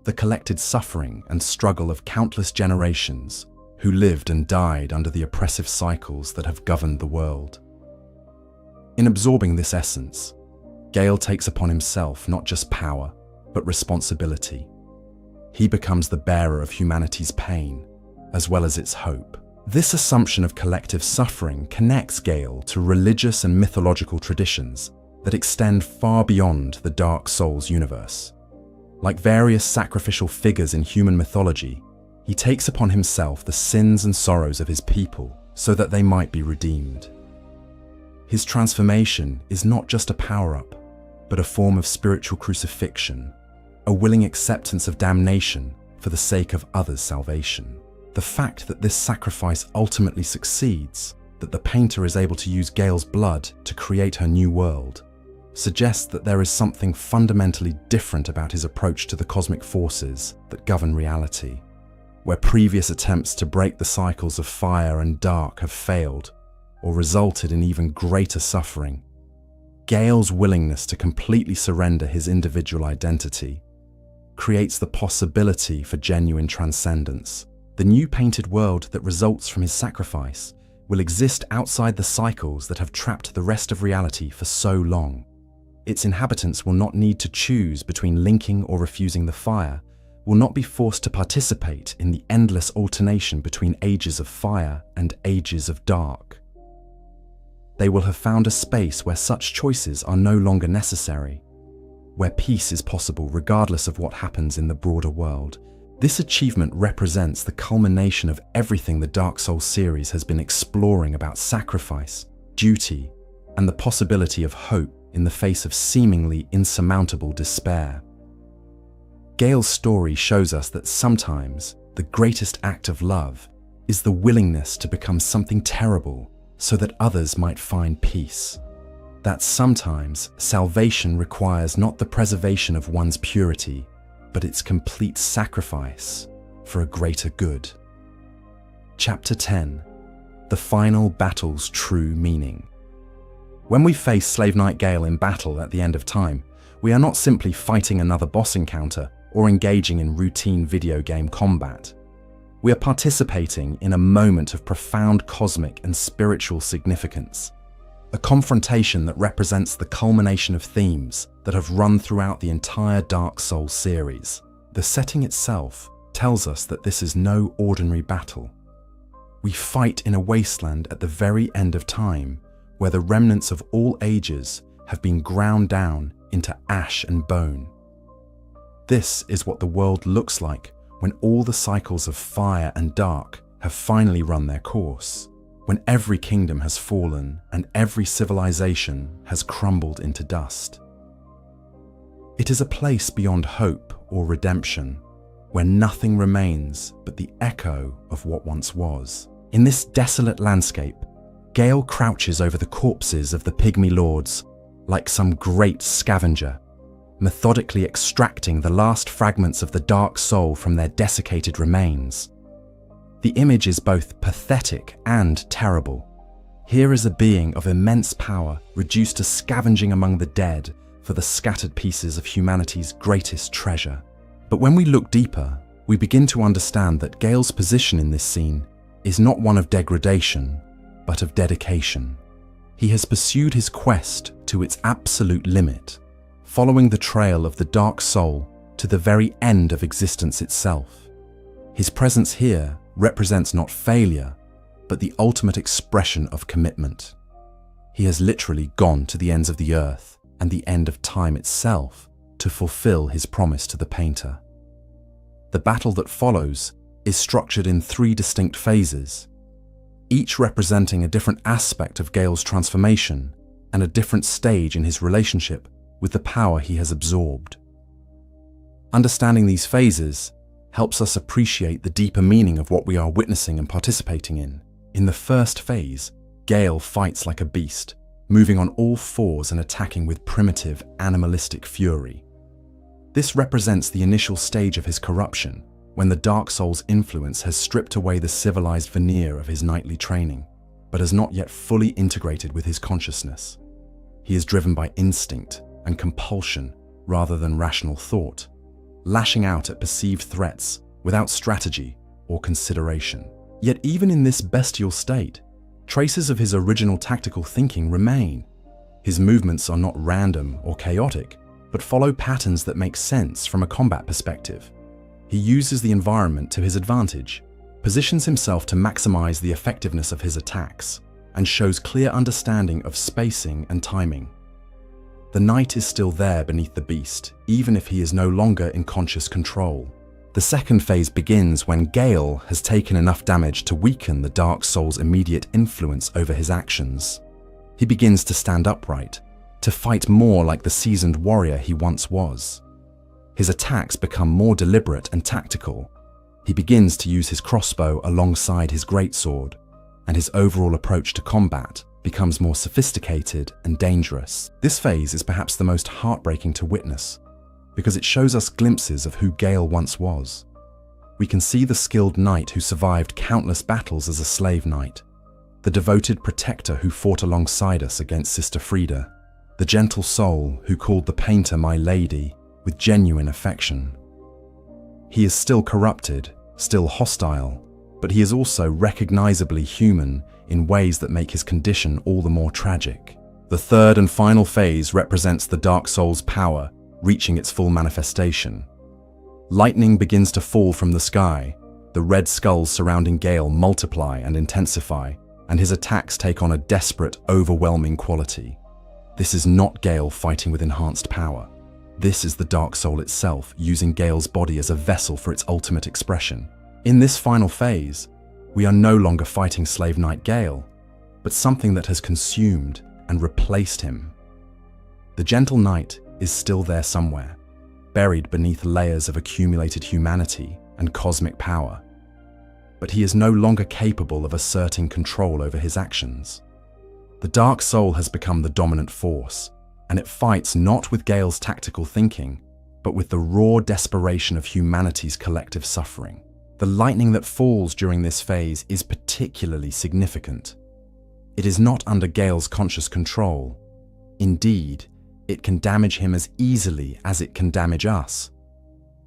the collected suffering and struggle of countless generations who lived and died under the oppressive cycles that have governed the world. In absorbing this essence, Gale takes upon himself not just power, but responsibility. He becomes the bearer of humanity's pain, as well as its hope. This assumption of collective suffering connects Gale to religious and mythological traditions that extend far beyond the Dark Souls universe. Like various sacrificial figures in human mythology, he takes upon himself the sins and sorrows of his people, so that they might be redeemed. His transformation is not just a power-up, but a form of spiritual crucifixion, a willing acceptance of damnation for the sake of others' salvation. The fact that this sacrifice ultimately succeeds, that the painter is able to use Gale's blood to create her new world, suggests that there is something fundamentally different about his approach to the cosmic forces that govern reality. Where previous attempts to break the cycles of fire and dark have failed, or resulted in even greater suffering, Gale's willingness to completely surrender his individual identity creates the possibility for genuine transcendence. The new painted world that results from his sacrifice will exist outside the cycles that have trapped the rest of reality for so long. Its inhabitants will not need to choose between linking or refusing the fire, will not be forced to participate in the endless alternation between ages of fire and ages of dark. They will have found a space where such choices are no longer necessary, where peace is possible regardless of what happens in the broader world. This achievement represents the culmination of everything the Dark Souls series has been exploring about sacrifice, duty, and the possibility of hope in the face of seemingly insurmountable despair. Gale's story shows us that sometimes the greatest act of love is the willingness to become something terrible so that others might find peace. That sometimes salvation requires not the preservation of one's purity, but its complete sacrifice for a greater good. Chapter 10. The Final Battle's True Meaning. When we face Slave Knight Gale in battle at the end of time, we are not simply fighting another boss encounter or engaging in routine video game combat. We are participating in a moment of profound cosmic and spiritual significance, a confrontation that represents the culmination of themes that have run throughout the entire Dark Souls series. The setting itself tells us that this is no ordinary battle. We fight in a wasteland at the very end of time, where the remnants of all ages have been ground down into ash and bone. This is what the world looks like when all the cycles of fire and dark have finally run their course, when every kingdom has fallen and every civilization has crumbled into dust. It is a place beyond hope or redemption, where nothing remains but the echo of what once was. In this desolate landscape, Gale crouches over the corpses of the pygmy lords like some great scavenger, methodically extracting the last fragments of the dark soul from their desiccated remains. The image is both pathetic and terrible. Here is a being of immense power reduced to scavenging among the dead for the scattered pieces of humanity's greatest treasure. But when we look deeper, we begin to understand that Gale's position in this scene is not one of degradation, but of dedication. He has pursued his quest to its absolute limit, following the trail of the dark soul to the very end of existence itself. His presence here represents not failure, but the ultimate expression of commitment. He has literally gone to the ends of the earth and the end of time itself to fulfill his promise to the painter. The battle that follows is structured in 3 distinct phases, each representing a different aspect of Gale's transformation and a different stage in his relationship with the power he has absorbed. Understanding these phases helps us appreciate the deeper meaning of what we are witnessing and participating in. In the first phase, Gale fights like a beast, moving on all fours and attacking with primitive, animalistic fury. This represents the initial stage of his corruption, when the Dark Soul's influence has stripped away the civilized veneer of his knightly training, but has not yet fully integrated with his consciousness. He is driven by instinct and compulsion rather than rational thought, lashing out at perceived threats without strategy or consideration. Yet even in this bestial state, traces of his original tactical thinking remain. His movements are not random or chaotic, but follow patterns that make sense from a combat perspective. He uses the environment to his advantage, positions himself to maximize the effectiveness of his attacks, and shows clear understanding of spacing and timing. The knight is still there beneath the beast, even if he is no longer in conscious control. The second phase begins when Gale has taken enough damage to weaken the Dark Soul's immediate influence over his actions. He begins to stand upright, to fight more like the seasoned warrior he once was. His attacks become more deliberate and tactical. He begins to use his crossbow alongside his greatsword, and his overall approach to combat becomes more sophisticated and dangerous. This phase is perhaps the most heartbreaking to witness, because it shows us glimpses of who Gale once was. We can see the skilled knight who survived countless battles as a slave knight, the devoted protector who fought alongside us against Sister Frida, the gentle soul who called the painter my lady with genuine affection. He is still corrupted, still hostile, but he is also recognizably human in ways that make his condition all the more tragic. The third and final phase represents the Dark Soul's power reaching its full manifestation. Lightning begins to fall from the sky, the red skulls surrounding Gale multiply and intensify, and his attacks take on a desperate, overwhelming quality. This is not Gale fighting with enhanced power. This is the Dark Soul itself using Gale's body as a vessel for its ultimate expression. In this final phase, we are no longer fighting Slave Knight Gale, but something that has consumed and replaced him. The gentle knight is still there somewhere, buried beneath layers of accumulated humanity and cosmic power. But he is no longer capable of asserting control over his actions. The Dark Soul has become the dominant force, and it fights not with Gale's tactical thinking, but with the raw desperation of humanity's collective suffering. The lightning that falls during this phase is particularly significant. It is not under Gale's conscious control. Indeed, it can damage him as easily as it can damage us.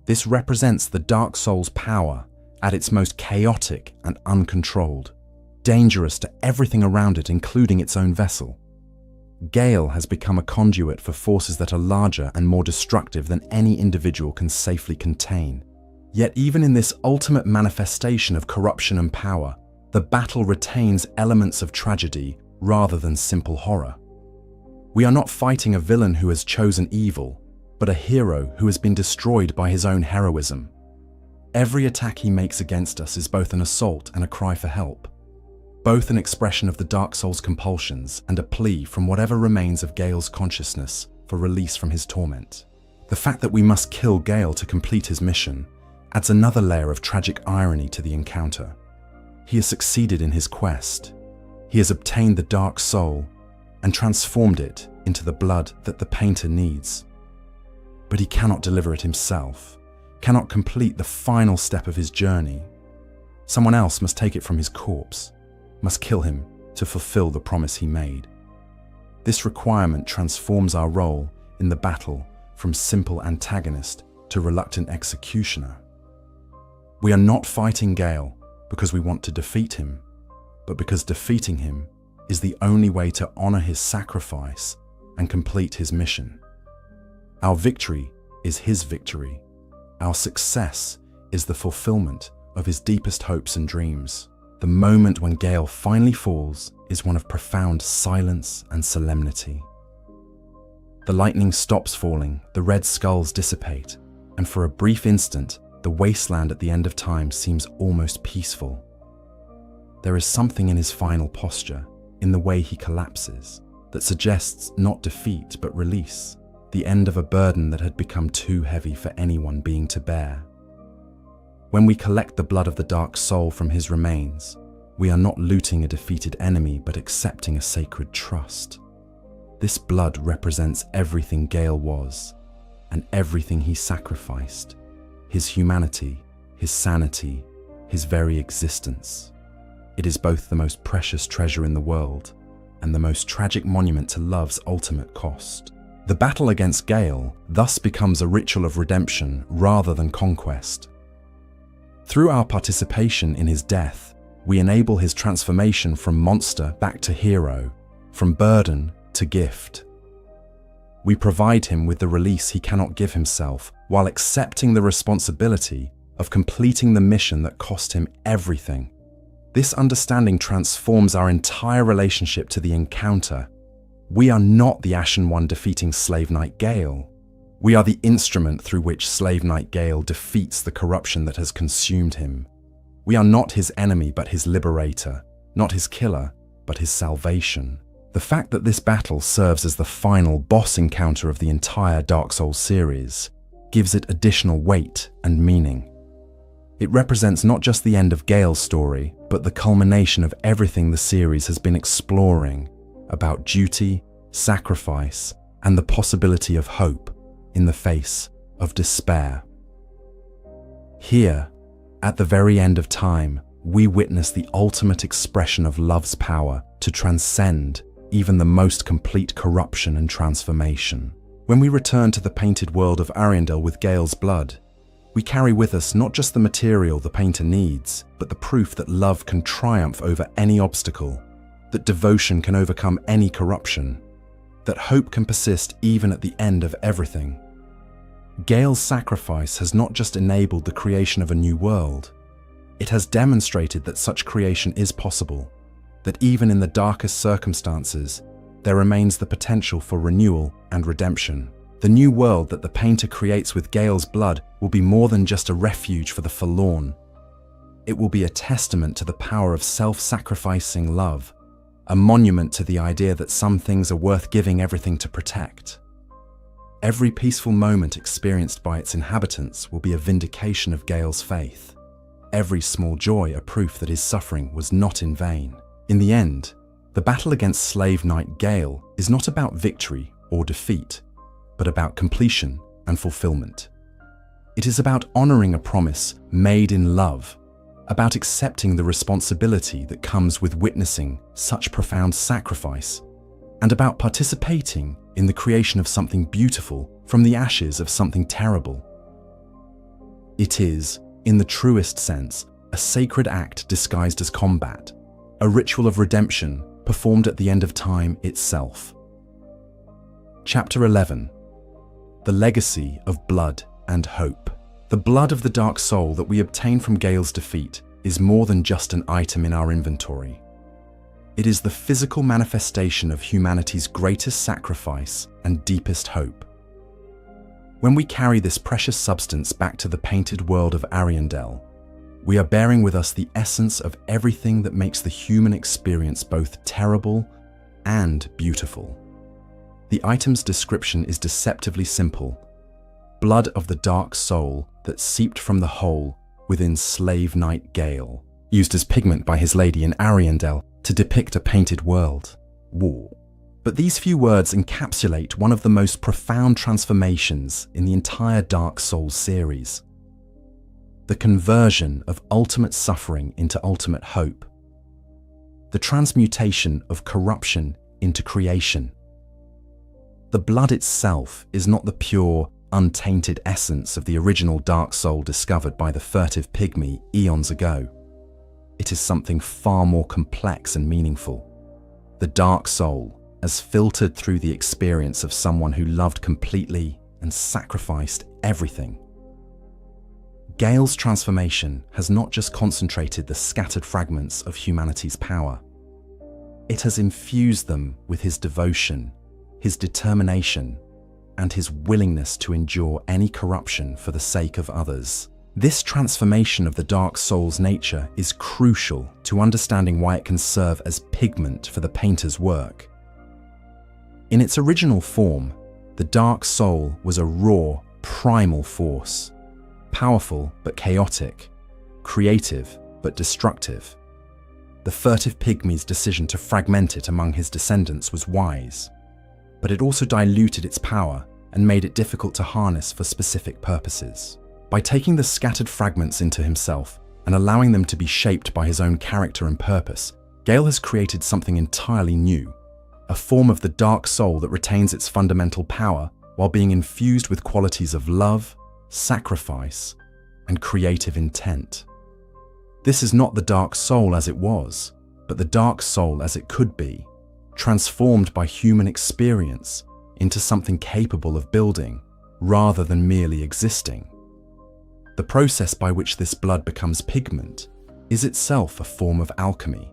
This represents the Dark Soul's power at its most chaotic and uncontrolled, dangerous to everything around it, including its own vessel. Gale has become a conduit for forces that are larger and more destructive than any individual can safely contain. Yet even in this ultimate manifestation of corruption and power, the battle retains elements of tragedy rather than simple horror. We are not fighting a villain who has chosen evil, but a hero who has been destroyed by his own heroism. Every attack he makes against us is both an assault and a cry for help, both an expression of the Dark Soul's compulsions and a plea from whatever remains of Gale's consciousness for release from his torment. The fact that we must kill Gale to complete his mission adds another layer of tragic irony to the encounter. He has succeeded in his quest. He has obtained the Dark Soul and transformed it into the blood that the painter needs. But he cannot deliver it himself, cannot complete the final step of his journey. Someone else must take it from his corpse, must kill him to fulfill the promise he made. This requirement transforms our role in the battle from simple antagonist to reluctant executioner. We are not fighting Gale because we want to defeat him, but because defeating him is the only way to honor his sacrifice and complete his mission. Our victory is his victory. Our success is the fulfillment of his deepest hopes and dreams. The moment when Gale finally falls is one of profound silence and solemnity. The lightning stops falling, the red skulls dissipate, and for a brief instant, the wasteland at the end of time seems almost peaceful. There is something in his final posture, in the way he collapses, that suggests not defeat but release, the end of a burden that had become too heavy for anyone being to bear. When we collect the blood of the Dark Soul from his remains, we are not looting a defeated enemy but accepting a sacred trust. This blood represents everything Gale was, and everything he sacrificed, his humanity, his sanity, his very existence. It is both the most precious treasure in the world and the most tragic monument to love's ultimate cost. The battle against Gale thus becomes a ritual of redemption rather than conquest. Through our participation in his death, we enable his transformation from monster back to hero, from burden to gift. We provide him with the release he cannot give himself, while accepting the responsibility of completing the mission that cost him everything. This understanding transforms our entire relationship to the encounter. We are not the Ashen One defeating Slave Knight Gale. We are the instrument through which Slave Knight Gale defeats the corruption that has consumed him. We are not his enemy but his liberator, not his killer but his salvation. The fact that this battle serves as the final boss encounter of the entire Dark Souls series gives it additional weight and meaning. It represents not just the end of Gale's story, but the culmination of everything the series has been exploring about duty, sacrifice, and the possibility of hope in the face of despair. Here, at the very end of time, we witness the ultimate expression of love's power to transcend even the most complete corruption and transformation. When we return to the painted world of Ariandel with Gale's blood, we carry with us not just the material the painter needs, but the proof that love can triumph over any obstacle, that devotion can overcome any corruption, that hope can persist even at the end of everything. Gale's sacrifice has not just enabled the creation of a new world, it has demonstrated that such creation is possible, that even in the darkest circumstances, there remains the potential for renewal and redemption. The new world that the painter creates with Gale's blood will be more than just a refuge for the forlorn. It will be a testament to the power of self-sacrificing love, a monument to the idea that some things are worth giving everything to protect. Every peaceful moment experienced by its inhabitants will be a vindication of Gale's faith. Every small joy a proof that his suffering was not in vain. In the end, the battle against Slave Knight Gale is not about victory or defeat, but about completion and fulfillment. It is about honoring a promise made in love, about accepting the responsibility that comes with witnessing such profound sacrifice, and about participating in the creation of something beautiful from the ashes of something terrible. It is, in the truest sense, a sacred act disguised as combat, a ritual of redemption performed at the end of time itself. Chapter 11. The Legacy of Blood and Hope. The blood of the Dark Soul that we obtain from Gale's defeat is more than just an item in our inventory. It is the physical manifestation of humanity's greatest sacrifice and deepest hope. When we carry this precious substance back to the painted world of Ariandel, we are bearing with us the essence of everything that makes the human experience both terrible and beautiful. The item's description is deceptively simple: blood of the Dark Soul that seeped from the hole within Slave Knight Gale, used as pigment by his lady in Ariandel to depict a painted world, war. But these few words encapsulate one of the most profound transformations in the entire Dark Souls series. The conversion of ultimate suffering into ultimate hope. The transmutation of corruption into creation. The blood itself is not the pure, untainted essence of the original Dark Soul discovered by the furtive pygmy eons ago. It is something far more complex and meaningful. The Dark Soul, as filtered through the experience of someone who loved completely and sacrificed everything. Gale's transformation has not just concentrated the scattered fragments of humanity's power. It has infused them with his devotion, his determination, and his willingness to endure any corruption for the sake of others. This transformation of the Dark Soul's nature is crucial to understanding why it can serve as pigment for the painter's work. In its original form, the Dark Soul was a raw, primal force, powerful but chaotic, creative but destructive. The furtive pygmy's decision to fragment it among his descendants was wise, but it also diluted its power and made it difficult to harness for specific purposes. By taking the scattered fragments into himself and allowing them to be shaped by his own character and purpose, Gale has created something entirely new, a form of the Dark Soul that retains its fundamental power while being infused with qualities of love, sacrifice, and creative intent. This is not the Dark Soul as it was, but the Dark Soul as it could be, transformed by human experience into something capable of building rather than merely existing. The process by which this blood becomes pigment is itself a form of alchemy,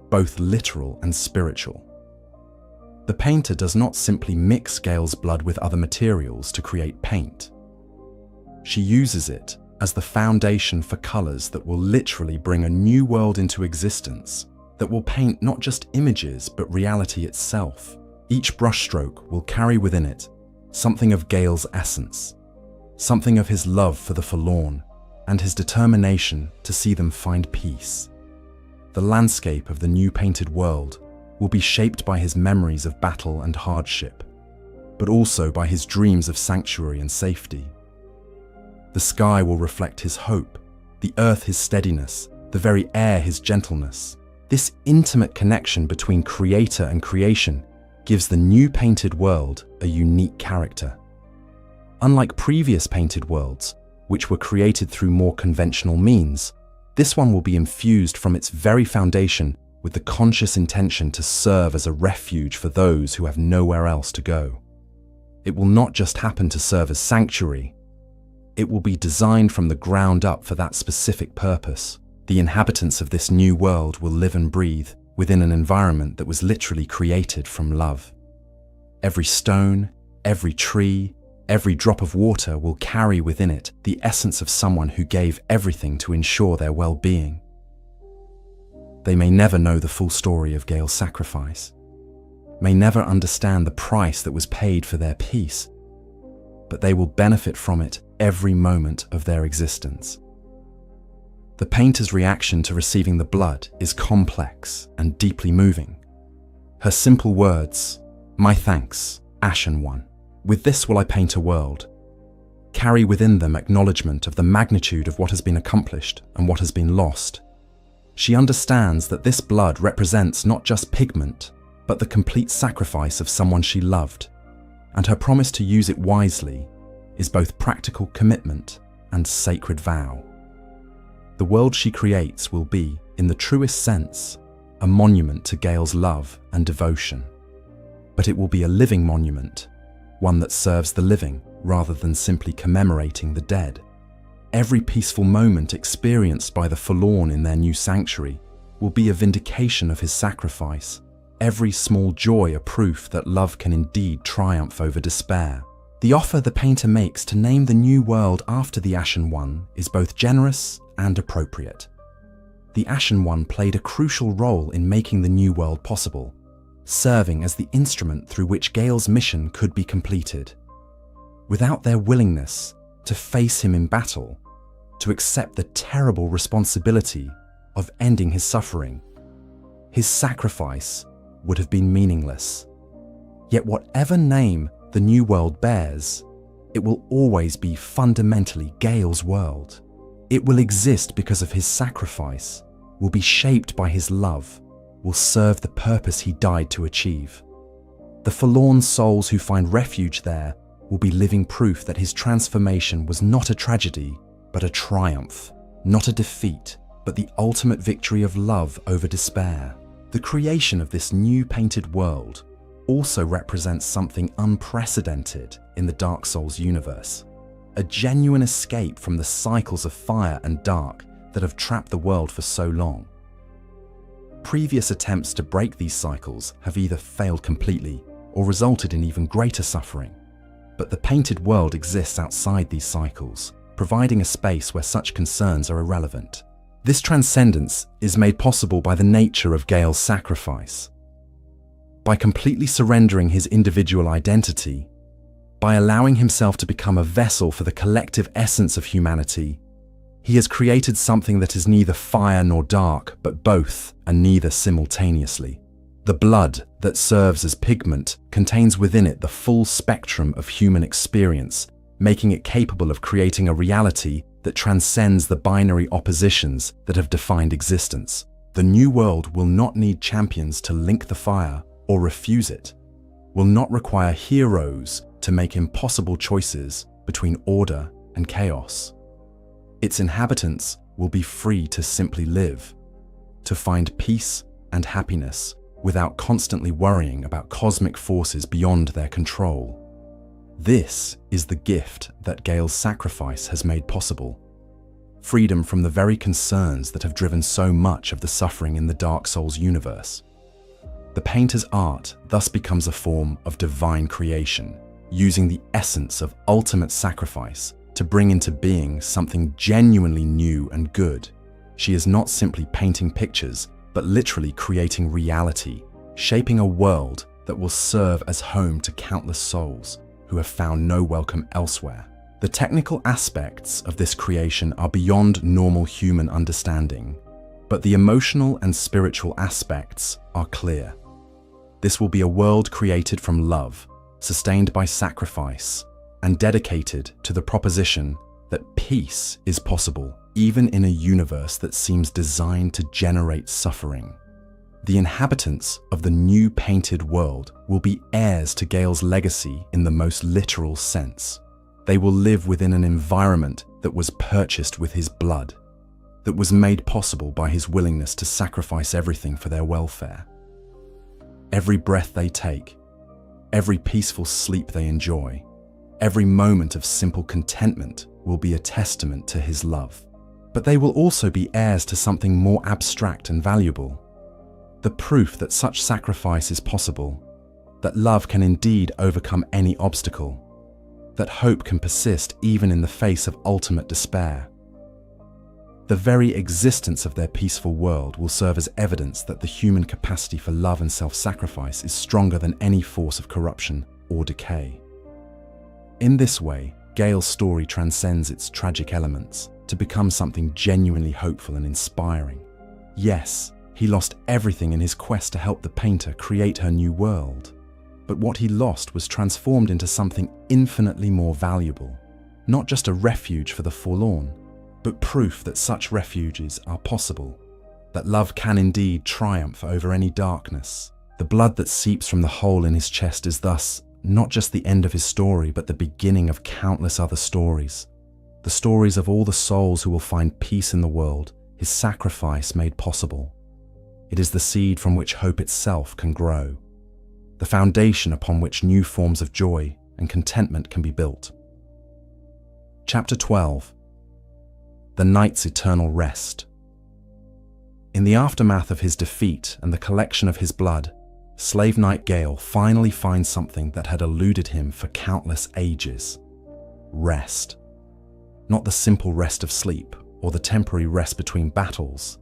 both literal and spiritual. The painter does not simply mix Gale's blood with other materials to create paint. She uses it as the foundation for colors that will literally bring a new world into existence, that will paint not just images but reality itself. Each brushstroke will carry within it something of Gale's essence, something of his love for the forlorn and his determination to see them find peace. The landscape of the new painted world will be shaped by his memories of battle and hardship, but also by his dreams of sanctuary and safety. The sky will reflect his hope, the earth his steadiness, the very air his gentleness. This intimate connection between creator and creation gives the new painted world a unique character. Unlike previous painted worlds, which were created through more conventional means, this one will be infused from its very foundation with the conscious intention to serve as a refuge for those who have nowhere else to go. It will not just happen to serve as sanctuary. It will be designed from the ground up for that specific purpose. The inhabitants of this new world will live and breathe within an environment that was literally created from love. Every stone, every tree, every drop of water will carry within it the essence of someone who gave everything to ensure their well-being. They may never know the full story of Gale's sacrifice, may never understand the price that was paid for their peace, but they will benefit from it every moment of their existence. The painter's reaction to receiving the blood is complex and deeply moving. Her simple words, "My thanks, Ashen One. With this will I paint a world," carry within them acknowledgement of the magnitude of what has been accomplished and what has been lost. She understands that this blood represents not just pigment, but the complete sacrifice of someone she loved, and her promise to use it wisely is both practical commitment and sacred vow. The world she creates will be, in the truest sense, a monument to Gale's love and devotion. But it will be a living monument, one that serves the living rather than simply commemorating the dead. Every peaceful moment experienced by the forlorn in their new sanctuary will be a vindication of his sacrifice, every small joy a proof that love can indeed triumph over despair. The offer the painter makes to name the new world after the Ashen One is both generous and appropriate. The Ashen One played a crucial role in making the new world possible, serving as the instrument through which Gale's mission could be completed. Without their willingness to face him in battle, to accept the terrible responsibility of ending his suffering, his sacrifice would have been meaningless. Yet whatever name the new world bears, it will always be fundamentally Gale's world. It will exist because of his sacrifice, will be shaped by his love, will serve the purpose he died to achieve. The forlorn souls who find refuge there will be living proof that his transformation was not a tragedy, but a triumph, not a defeat, but the ultimate victory of love over despair. The creation of this new painted world also represents something unprecedented in the Dark Souls universe, a genuine escape from the cycles of fire and dark that have trapped the world for so long. Previous attempts to break these cycles have either failed completely or resulted in even greater suffering. But the painted world exists outside these cycles, providing a space where such concerns are irrelevant. This transcendence is made possible by the nature of Gale's sacrifice. By completely surrendering his individual identity, by allowing himself to become a vessel for the collective essence of humanity, he has created something that is neither fire nor dark, but both and neither simultaneously. The blood that serves as pigment contains within it the full spectrum of human experience, making it capable of creating a reality that transcends the binary oppositions that have defined existence. The new world will not need champions to link the fire or refuse it, will not require heroes to make impossible choices between order and chaos. Its inhabitants will be free to simply live, to find peace and happiness without constantly worrying about cosmic forces beyond their control. This is the gift that Gale's sacrifice has made possible. Freedom from the very concerns that have driven so much of the suffering in the Dark Souls universe. The painter's art thus becomes a form of divine creation, using the essence of ultimate sacrifice to bring into being something genuinely new and good. She is not simply painting pictures, but literally creating reality, shaping a world that will serve as home to countless souls who have found no welcome elsewhere. The technical aspects of this creation are beyond normal human understanding, but the emotional and spiritual aspects are clear. This will be a world created from love, sustained by sacrifice, and dedicated to the proposition that peace is possible, even in a universe that seems designed to generate suffering. The inhabitants of the new painted world will be heirs to Gale's legacy in the most literal sense. They will live within an environment that was purchased with his blood, that was made possible by his willingness to sacrifice everything for their welfare. Every breath they take, every peaceful sleep they enjoy, every moment of simple contentment will be a testament to his love. But they will also be heirs to something more abstract and valuable. The proof that such sacrifice is possible, that love can indeed overcome any obstacle, that hope can persist even in the face of ultimate despair. The very existence of their peaceful world will serve as evidence that the human capacity for love and self-sacrifice is stronger than any force of corruption or decay. In this way, Gale's story transcends its tragic elements to become something genuinely hopeful and inspiring. Yes, he lost everything in his quest to help the painter create her new world, but what he lost was transformed into something infinitely more valuable, not just a refuge for the forlorn, but proof that such refuges are possible, that love can indeed triumph over any darkness. The blood that seeps from the hole in his chest is thus not just the end of his story, but the beginning of countless other stories. The stories of all the souls who will find peace in the world, his sacrifice made possible. It is the seed from which hope itself can grow, the foundation upon which new forms of joy and contentment can be built. Chapter 12. The Knight's Eternal Rest. In the aftermath of his defeat and the collection of his blood, Slave Knight Gale finally finds something that had eluded him for countless ages: rest. Not the simple rest of sleep or the temporary rest between battles,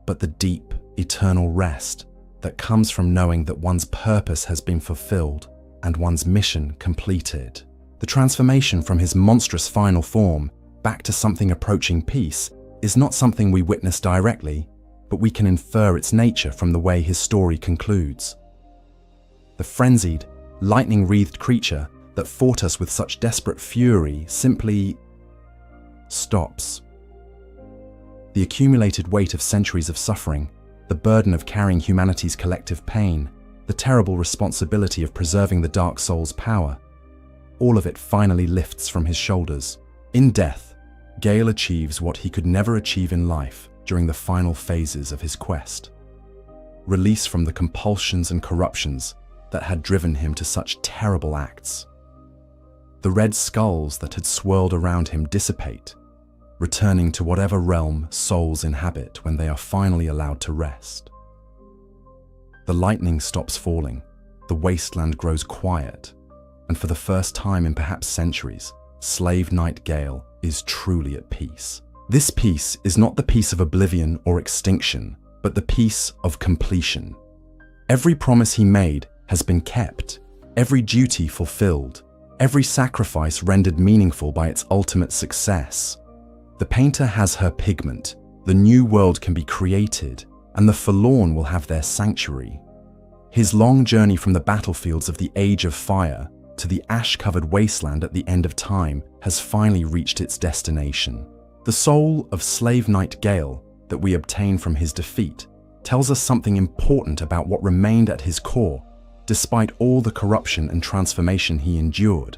but the deep, eternal rest that comes from knowing that one's purpose has been fulfilled and one's mission completed. The transformation from his monstrous final form back to something approaching peace is not something we witness directly, but we can infer its nature from the way his story concludes. The frenzied, lightning-wreathed creature that fought us with such desperate fury simply stops. The accumulated weight of centuries of suffering, the burden of carrying humanity's collective pain, the terrible responsibility of preserving the Dark Soul's power, all of it finally lifts from his shoulders. In death, Gale achieves what he could never achieve in life during the final phases of his quest: release from the compulsions and corruptions that had driven him to such terrible acts. The red skulls that had swirled around him dissipate, returning to whatever realm souls inhabit when they are finally allowed to rest. The lightning stops falling, the wasteland grows quiet, and for the first time in perhaps centuries, Slave Knight Gale is truly at peace. This peace is not the peace of oblivion or extinction, but the peace of completion. Every promise he made has been kept, every duty fulfilled, every sacrifice rendered meaningful by its ultimate success. The painter has her pigment, the new world can be created, and the forlorn will have their sanctuary. His long journey from the battlefields of the Age of Fire to the ash-covered wasteland at the end of time has finally reached its destination. The soul of Slave Knight Gale that we obtain from his defeat tells us something important about what remained at his core, despite all the corruption and transformation he endured.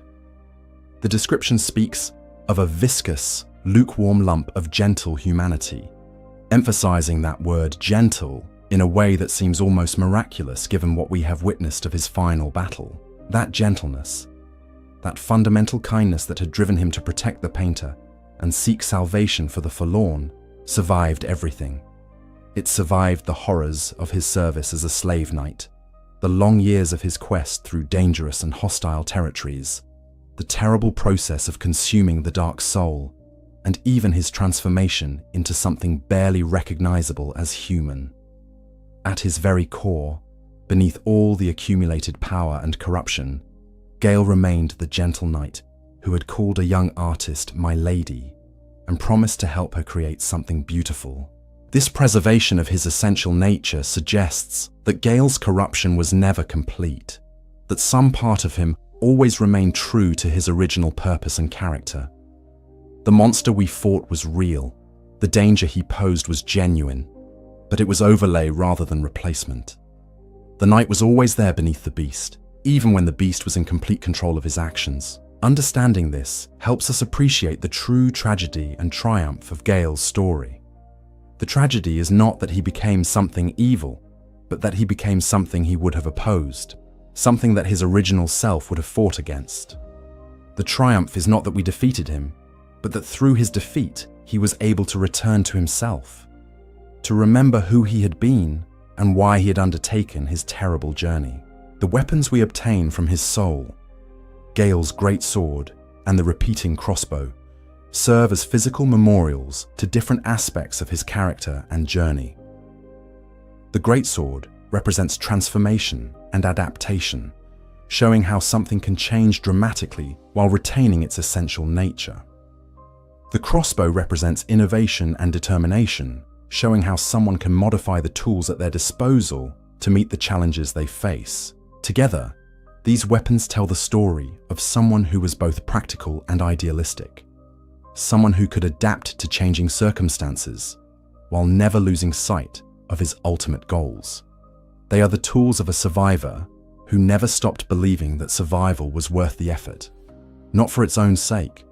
The description speaks of a viscous, lukewarm lump of gentle humanity, emphasizing that word gentle in a way that seems almost miraculous given what we have witnessed of his final battle. That gentleness, that fundamental kindness that had driven him to protect the painter and seek salvation for the forlorn, survived everything. It survived the horrors of his service as a slave knight, the long years of his quest through dangerous and hostile territories, the terrible process of consuming the dark soul, and even his transformation into something barely recognizable as human. At his very core, beneath all the accumulated power and corruption, Gale remained the gentle knight who had called a young artist my lady and promised to help her create something beautiful. This preservation of his essential nature suggests that Gale's corruption was never complete, that some part of him always remained true to his original purpose and character. The monster we fought was real, the danger he posed was genuine, but it was overlay rather than replacement. The knight was always there beneath the beast, even when the beast was in complete control of his actions. Understanding this helps us appreciate the true tragedy and triumph of Gale's story. The tragedy is not that he became something evil, but that he became something he would have opposed, something that his original self would have fought against. The triumph is not that we defeated him, but that through his defeat, he was able to return to himself, to remember who he had been and why he had undertaken his terrible journey. The weapons we obtain from his soul, Gale's great sword and the repeating crossbow, serve as physical memorials to different aspects of his character and journey. The greatsword represents transformation and adaptation, showing how something can change dramatically while retaining its essential nature. The crossbow represents innovation and determination, showing how someone can modify the tools at their disposal to meet the challenges they face. Together, these weapons tell the story of someone who was both practical and idealistic, someone who could adapt to changing circumstances while never losing sight of his ultimate goals. They are the tools of a survivor who never stopped believing that survival was worth the effort, not for its own sake,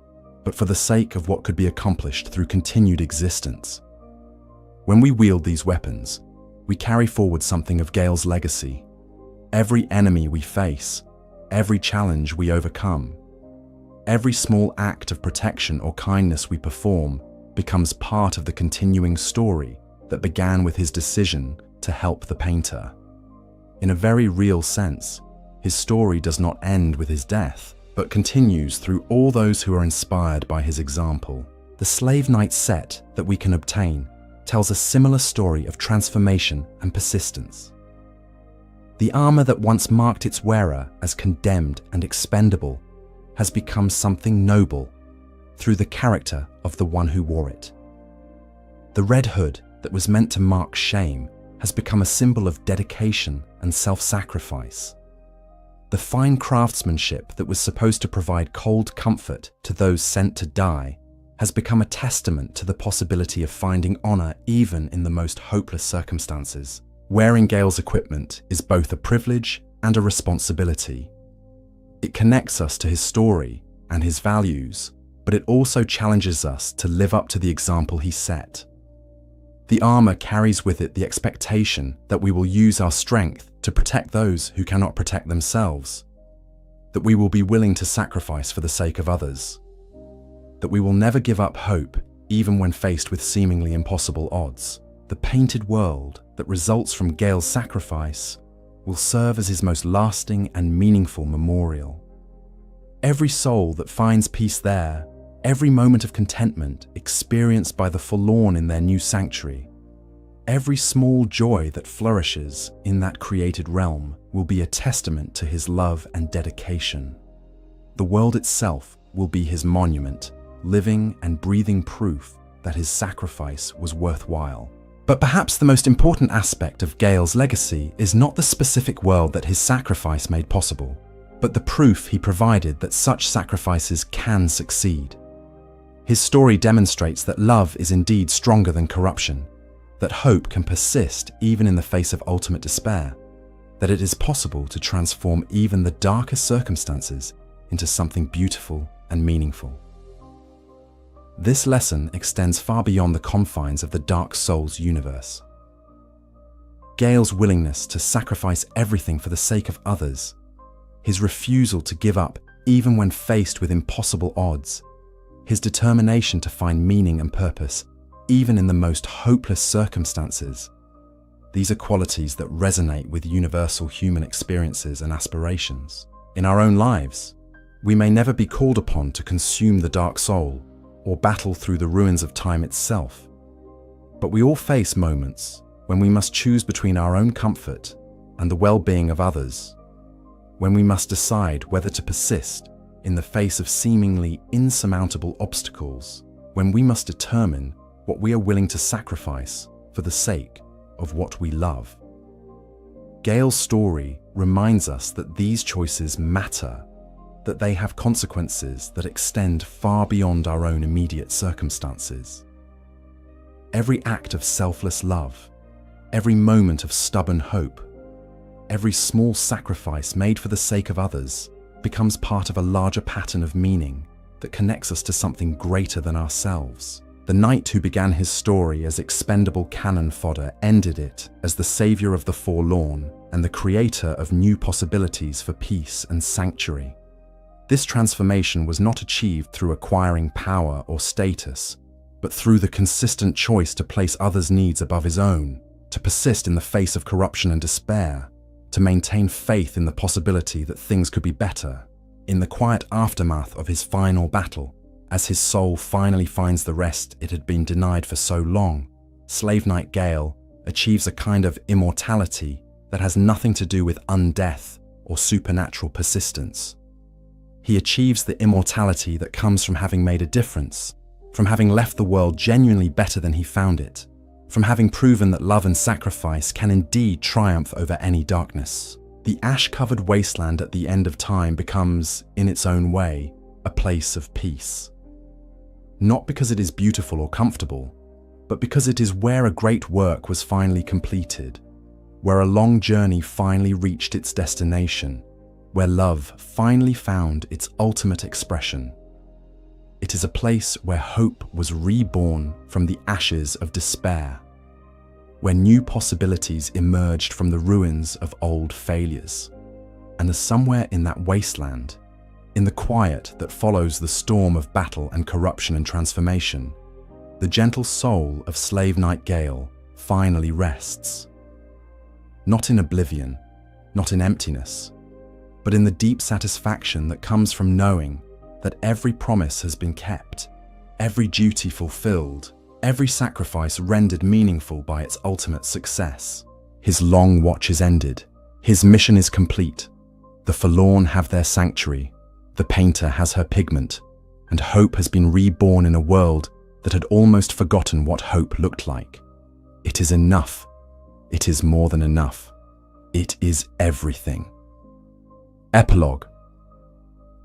but for the sake of what could be accomplished through continued existence. When we wield these weapons, we carry forward something of Gale's legacy. Every enemy we face, every challenge we overcome, every small act of protection or kindness we perform becomes part of the continuing story that began with his decision to help the painter. In a very real sense, his story does not end with his death, but continues through all those who are inspired by his example. The Slave Knight set that we can obtain tells a similar story of transformation and persistence. The armor that once marked its wearer as condemned and expendable has become something noble through the character of the one who wore it. The red hood that was meant to mark shame has become a symbol of dedication and self-sacrifice. The fine craftsmanship that was supposed to provide cold comfort to those sent to die has become a testament to the possibility of finding honor even in the most hopeless circumstances. Wearing Gale's equipment is both a privilege and a responsibility. It connects us to his story and his values, but it also challenges us to live up to the example he set. The armor carries with it the expectation that we will use our strength to protect those who cannot protect themselves, that we will be willing to sacrifice for the sake of others, that we will never give up hope even when faced with seemingly impossible odds. The painted world that results from Gale's sacrifice will serve as his most lasting and meaningful memorial. Every soul that finds peace there, every moment of contentment experienced by the forlorn in their new sanctuary, every small joy that flourishes in that created realm will be a testament to his love and dedication. The world itself will be his monument, living and breathing proof that his sacrifice was worthwhile. But perhaps the most important aspect of Gale's legacy is not the specific world that his sacrifice made possible, but the proof he provided that such sacrifices can succeed. His story demonstrates that love is indeed stronger than corruption, that hope can persist even in the face of ultimate despair, that it is possible to transform even the darkest circumstances into something beautiful and meaningful. This lesson extends far beyond the confines of the Dark Souls universe. Gale's willingness to sacrifice everything for the sake of others, his refusal to give up even when faced with impossible odds, his determination to find meaning and purpose even in the most hopeless circumstances, These are qualities that resonate with universal human experiences and aspirations. In our own lives, we may never be called upon to consume the dark soul or battle through the ruins of time itself. But we all face moments when we must choose between our own comfort and the well-being of others, when we must decide whether to persist in the face of seemingly insurmountable obstacles, when we must determine what we are willing to sacrifice for the sake of what we love. Gale's story reminds us that these choices matter, that they have consequences that extend far beyond our own immediate circumstances. Every act of selfless love, every moment of stubborn hope, every small sacrifice made for the sake of others becomes part of a larger pattern of meaning that connects us to something greater than ourselves. The knight who began his story as expendable cannon fodder ended it as the savior of the forlorn and the creator of new possibilities for peace and sanctuary. This transformation was not achieved through acquiring power or status, but through the consistent choice to place others' needs above his own, to persist in the face of corruption and despair, to maintain faith in the possibility that things could be better. In the quiet aftermath of his final battle, as his soul finally finds the rest it had been denied for so long, Slave Knight Gale achieves a kind of immortality that has nothing to do with undeath or supernatural persistence. He achieves the immortality that comes from having made a difference, from having left the world genuinely better than he found it, from having proven that love and sacrifice can indeed triumph over any darkness. The ash-covered wasteland at the end of time becomes, in its own way, a place of peace. Not because it is beautiful or comfortable, but because it is where a great work was finally completed, where a long journey finally reached its destination, where love finally found its ultimate expression. It is a place where hope was reborn from the ashes of despair, where new possibilities emerged from the ruins of old failures. And somewhere in that wasteland, in the quiet that follows the storm of battle and corruption and transformation, the gentle soul of Slave Knight Gale finally rests. Not in oblivion, not in emptiness, but in the deep satisfaction that comes from knowing that every promise has been kept, every duty fulfilled, every sacrifice rendered meaningful by its ultimate success. His long watch is ended. His mission is complete. The forlorn have their sanctuary. The painter has her pigment. And hope has been reborn in a world that had almost forgotten what hope looked like. It is enough. It is more than enough. It is everything. Epilogue.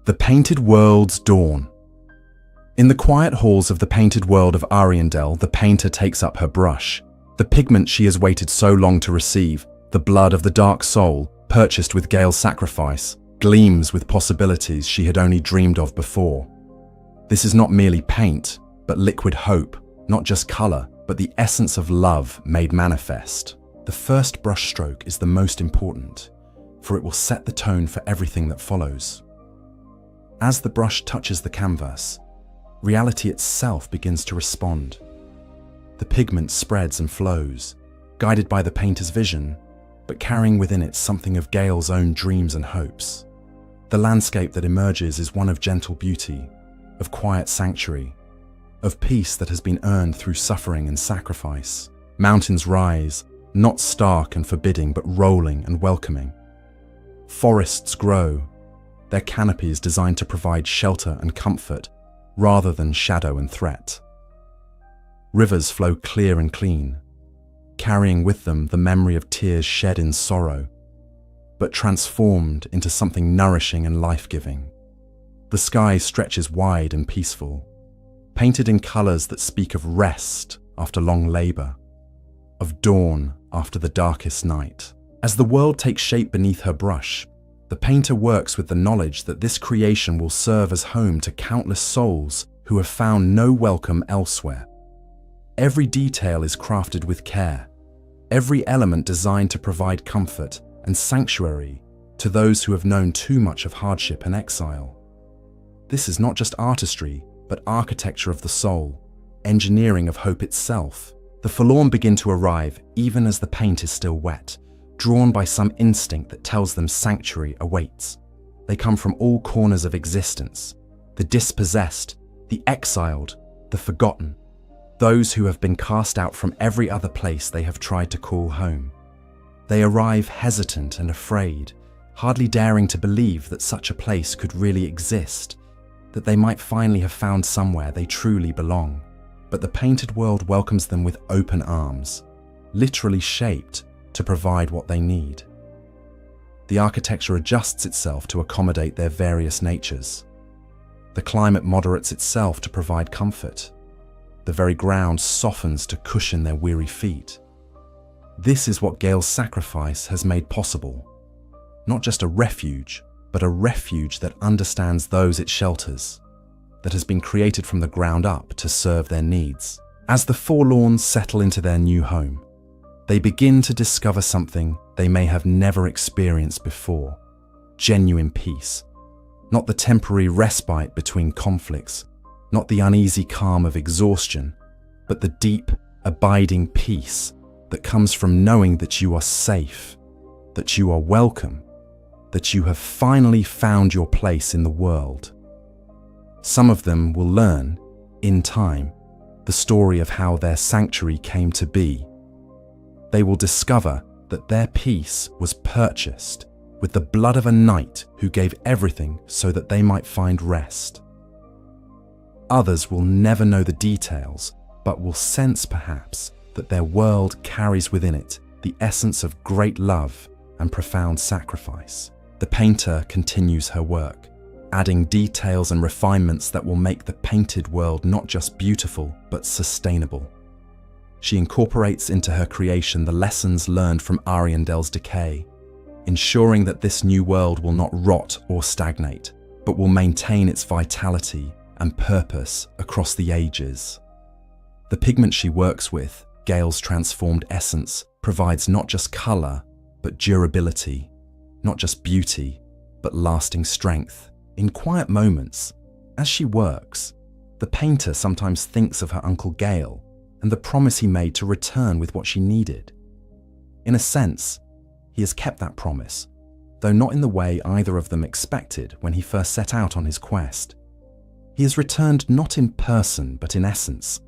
The Painted World's Dawn. In the quiet halls of the painted world of Ariandel, the painter takes up her brush. The pigment she has waited so long to receive, the blood of the dark soul, purchased with Gale's sacrifice, gleams with possibilities she had only dreamed of before. This is not merely paint, but liquid hope, not just color, but the essence of love made manifest. The first brushstroke is the most important, for it will set the tone for everything that follows. As the brush touches the canvas, reality itself begins to respond. The pigment spreads and flows, guided by the painter's vision, but carrying within it something of Gale's own dreams and hopes. The landscape that emerges is one of gentle beauty, of quiet sanctuary, of peace that has been earned through suffering and sacrifice. Mountains rise, not stark and forbidding, but rolling and welcoming. Forests grow, their canopies designed to provide shelter and comfort rather than shadow and threat. Rivers flow clear and clean, carrying with them the memory of tears shed in sorrow, but transformed into something nourishing and life-giving. The sky stretches wide and peaceful, painted in colors that speak of rest after long labor, of dawn after the darkest night. As the world takes shape beneath her brush, the painter works with the knowledge that this creation will serve as home to countless souls who have found no welcome elsewhere. Every detail is crafted with care, every element designed to provide comfort and sanctuary to those who have known too much of hardship and exile. This is not just artistry, but architecture of the soul, engineering of hope itself, The forlorn begin to arrive even as the paint is still wet, drawn by some instinct that tells them sanctuary awaits. They come from all corners of existence, the dispossessed, the exiled, the forgotten, those who have been cast out from every other place they have tried to call home. They arrive hesitant and afraid, hardly daring to believe that such a place could really exist, that they might finally have found somewhere they truly belong. But the painted world welcomes them with open arms, literally shaped to provide what they need. The architecture adjusts itself to accommodate their various natures. The climate moderates itself to provide comfort. The very ground softens to cushion their weary feet. This is what Gale's sacrifice has made possible. Not just a refuge, but a refuge that understands those it shelters, that has been created from the ground up to serve their needs. As the forlorn settle into their new home, they begin to discover something they may have never experienced before: genuine peace. Not the temporary respite between conflicts, not the uneasy calm of exhaustion, but the deep, abiding peace that comes from knowing that you are safe, that you are welcome, that you have finally found your place in the world. Some of them will learn, in time, the story of how their sanctuary came to be. They will discover that their peace was purchased with the blood of a knight who gave everything so that they might find rest. Others will never know the details, but will sense perhaps that their world carries within it the essence of great love and profound sacrifice. The painter continues her work, adding details and refinements that will make the painted world not just beautiful, but sustainable. She incorporates into her creation the lessons learned from Ariandel's decay, ensuring that this new world will not rot or stagnate, but will maintain its vitality and purpose across the ages. The pigment she works with, Gale's transformed essence, provides not just color, but durability, not just beauty, but lasting strength. In quiet moments, as she works, the painter sometimes thinks of her Uncle Gale and the promise he made to return with what she needed. In a sense, he has kept that promise, though not in the way either of them expected when he first set out on his quest. He has returned not in person, but in essence,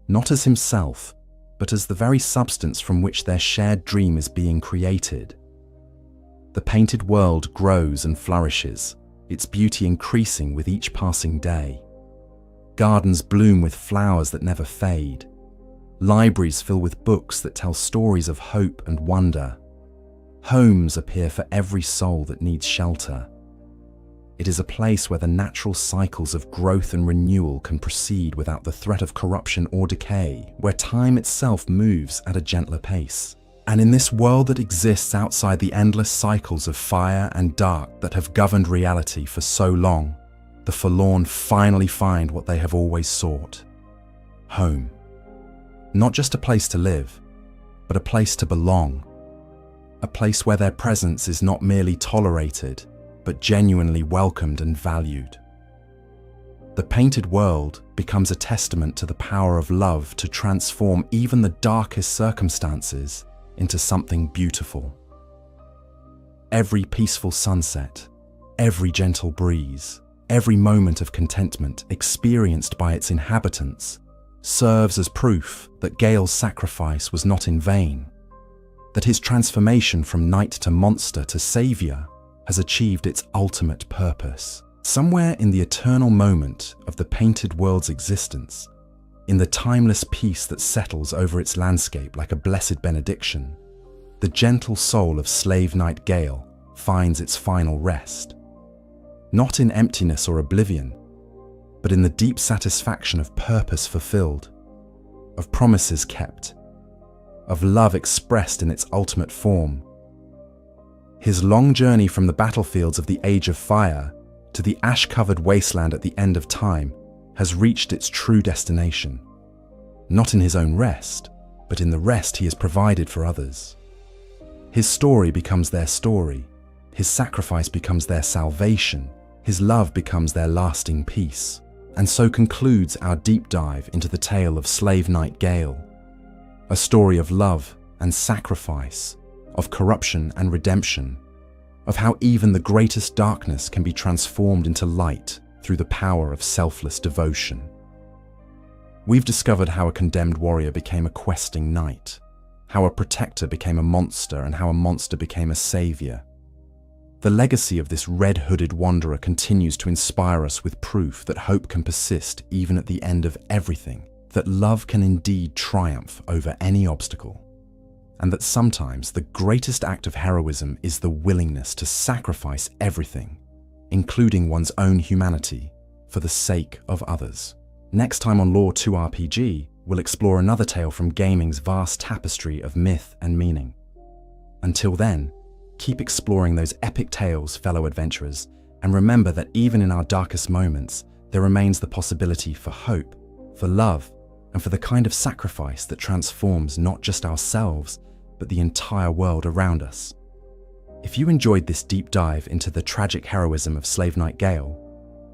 not as himself, but as the very substance from which their shared dream is being created. The painted world grows and flourishes, its beauty increasing with each passing day. Gardens bloom with flowers that never fade. Libraries fill with books that tell stories of hope and wonder. Homes appear for every soul that needs shelter. It is a place where the natural cycles of growth and renewal can proceed without the threat of corruption or decay, where time itself moves at a gentler pace. And in this world that exists outside the endless cycles of fire and dark that have governed reality for so long, the forlorn finally find what they have always sought: home. Not just a place to live, but a place to belong. A place where their presence is not merely tolerated, but genuinely welcomed and valued. The painted world becomes a testament to the power of love to transform even the darkest circumstances into something beautiful. Every peaceful sunset, every gentle breeze, every moment of contentment experienced by its inhabitants serves as proof that Gale's sacrifice was not in vain, that his transformation from knight to monster to savior has achieved its ultimate purpose. Somewhere in the eternal moment of the painted world's existence, in the timeless peace that settles over its landscape like a blessed benediction, the gentle soul of slave knight Gale finds its final rest. Not in emptiness or oblivion, but in the deep satisfaction of purpose fulfilled, of promises kept, of love expressed in its ultimate form. His long journey from the battlefields of the Age of Fire to the ash-covered wasteland at the end of time has reached its true destination, not in his own rest, but in the rest he has provided for others. His story becomes their story, his sacrifice becomes their salvation, his love becomes their lasting peace. And so concludes our deep dive into the tale of Slave Knight Gale, a story of love and sacrifice, of corruption and redemption, of how even the greatest darkness can be transformed into light through the power of selfless devotion. We've discovered how a condemned warrior became a questing knight, how a protector became a monster, and how a monster became a savior. The legacy of this red-hooded wanderer continues to inspire us with proof that hope can persist even at the end of everything, that love can indeed triumph over any obstacle, and that sometimes the greatest act of heroism is the willingness to sacrifice everything, including one's own humanity, for the sake of others. Next time on Lore 2 RPG, we'll explore another tale from gaming's vast tapestry of myth and meaning. Until then, keep exploring those epic tales, fellow adventurers, and remember that even in our darkest moments, there remains the possibility for hope, for love, and for the kind of sacrifice that transforms not just ourselves, but the entire world around us. If you enjoyed this deep dive into the tragic heroism of Slave Knight Gale,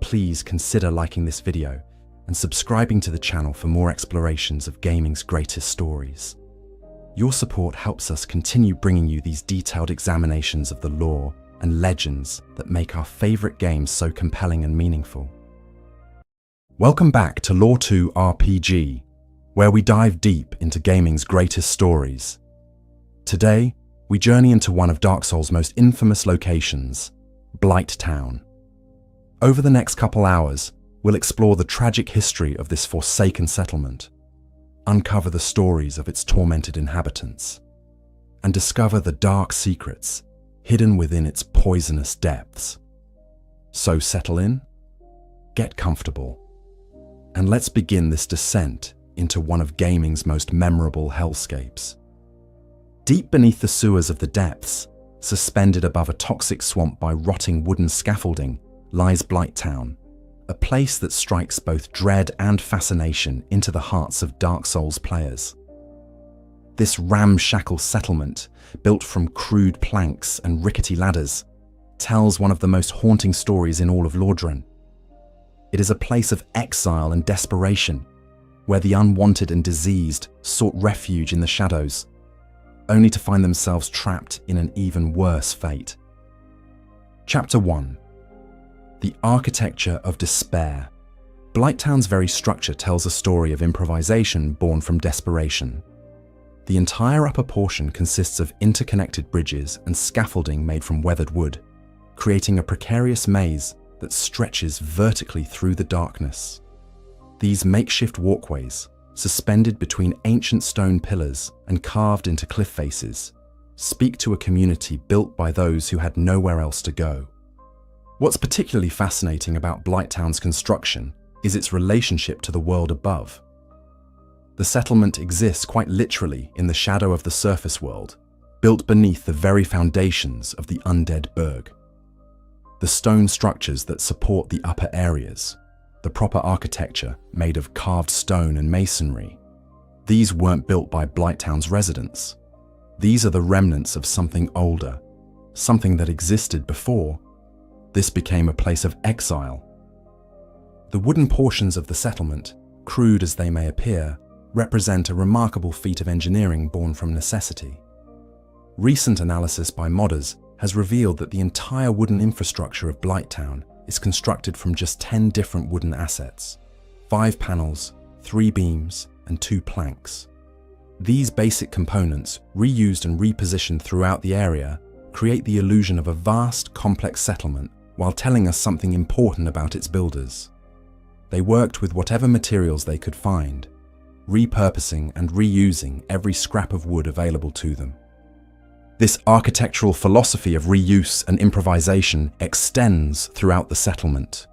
please consider liking this video and subscribing to the channel for more explorations of gaming's greatest stories. Your support helps us continue bringing you these detailed examinations of the lore and legends that make our favorite games so compelling and meaningful. Welcome back to Lore 2 RPG, where we dive deep into gaming's greatest stories. Today, we journey into one of Dark Souls' most infamous locations, Blighttown. Over the next couple hours, we'll explore the tragic history of this forsaken settlement, uncover the stories of its tormented inhabitants, and discover the dark secrets hidden within its poisonous depths. So settle in, get comfortable, and let's begin this descent into one of gaming's most memorable hellscapes. Deep beneath the sewers of the depths, suspended above a toxic swamp by rotting wooden scaffolding, lies Blighttown, a place that strikes both dread and fascination into the hearts of Dark Souls players. This ramshackle settlement, built from crude planks and rickety ladders, tells one of the most haunting stories in all of Lordran. It is a place of exile and desperation, where the unwanted and diseased sought refuge in the shadows, only to find themselves trapped in an even worse fate. Chapter 1. The Architecture of Despair. Blighttown's very structure tells a story of improvisation born from desperation. The entire upper portion consists of interconnected bridges and scaffolding made from weathered wood, creating a precarious maze that stretches vertically through the darkness. These makeshift walkways, suspended between ancient stone pillars and carved into cliff faces, speak to a community built by those who had nowhere else to go. What's particularly fascinating about Blighttown's construction is its relationship to the world above. The settlement exists quite literally in the shadow of the surface world, built beneath the very foundations of the undead Burg. The stone structures that support the upper areas, the proper architecture made of carved stone and masonry, these weren't built by Blighttown's residents. These are the remnants of something older, something that existed before. This became a place of exile. The wooden portions of the settlement, crude as they may appear, represent a remarkable feat of engineering born from necessity. Recent analysis by modders has revealed that the entire wooden infrastructure of Blighttown is constructed from just 10 different wooden assets: 5 panels, 3 beams, and 2 planks. These basic components, reused and repositioned throughout the area, create the illusion of a vast, complex settlement while telling us something important about its builders. They worked with whatever materials they could find, repurposing and reusing every scrap of wood available to them. This architectural philosophy of reuse and improvisation extends throughout the settlement.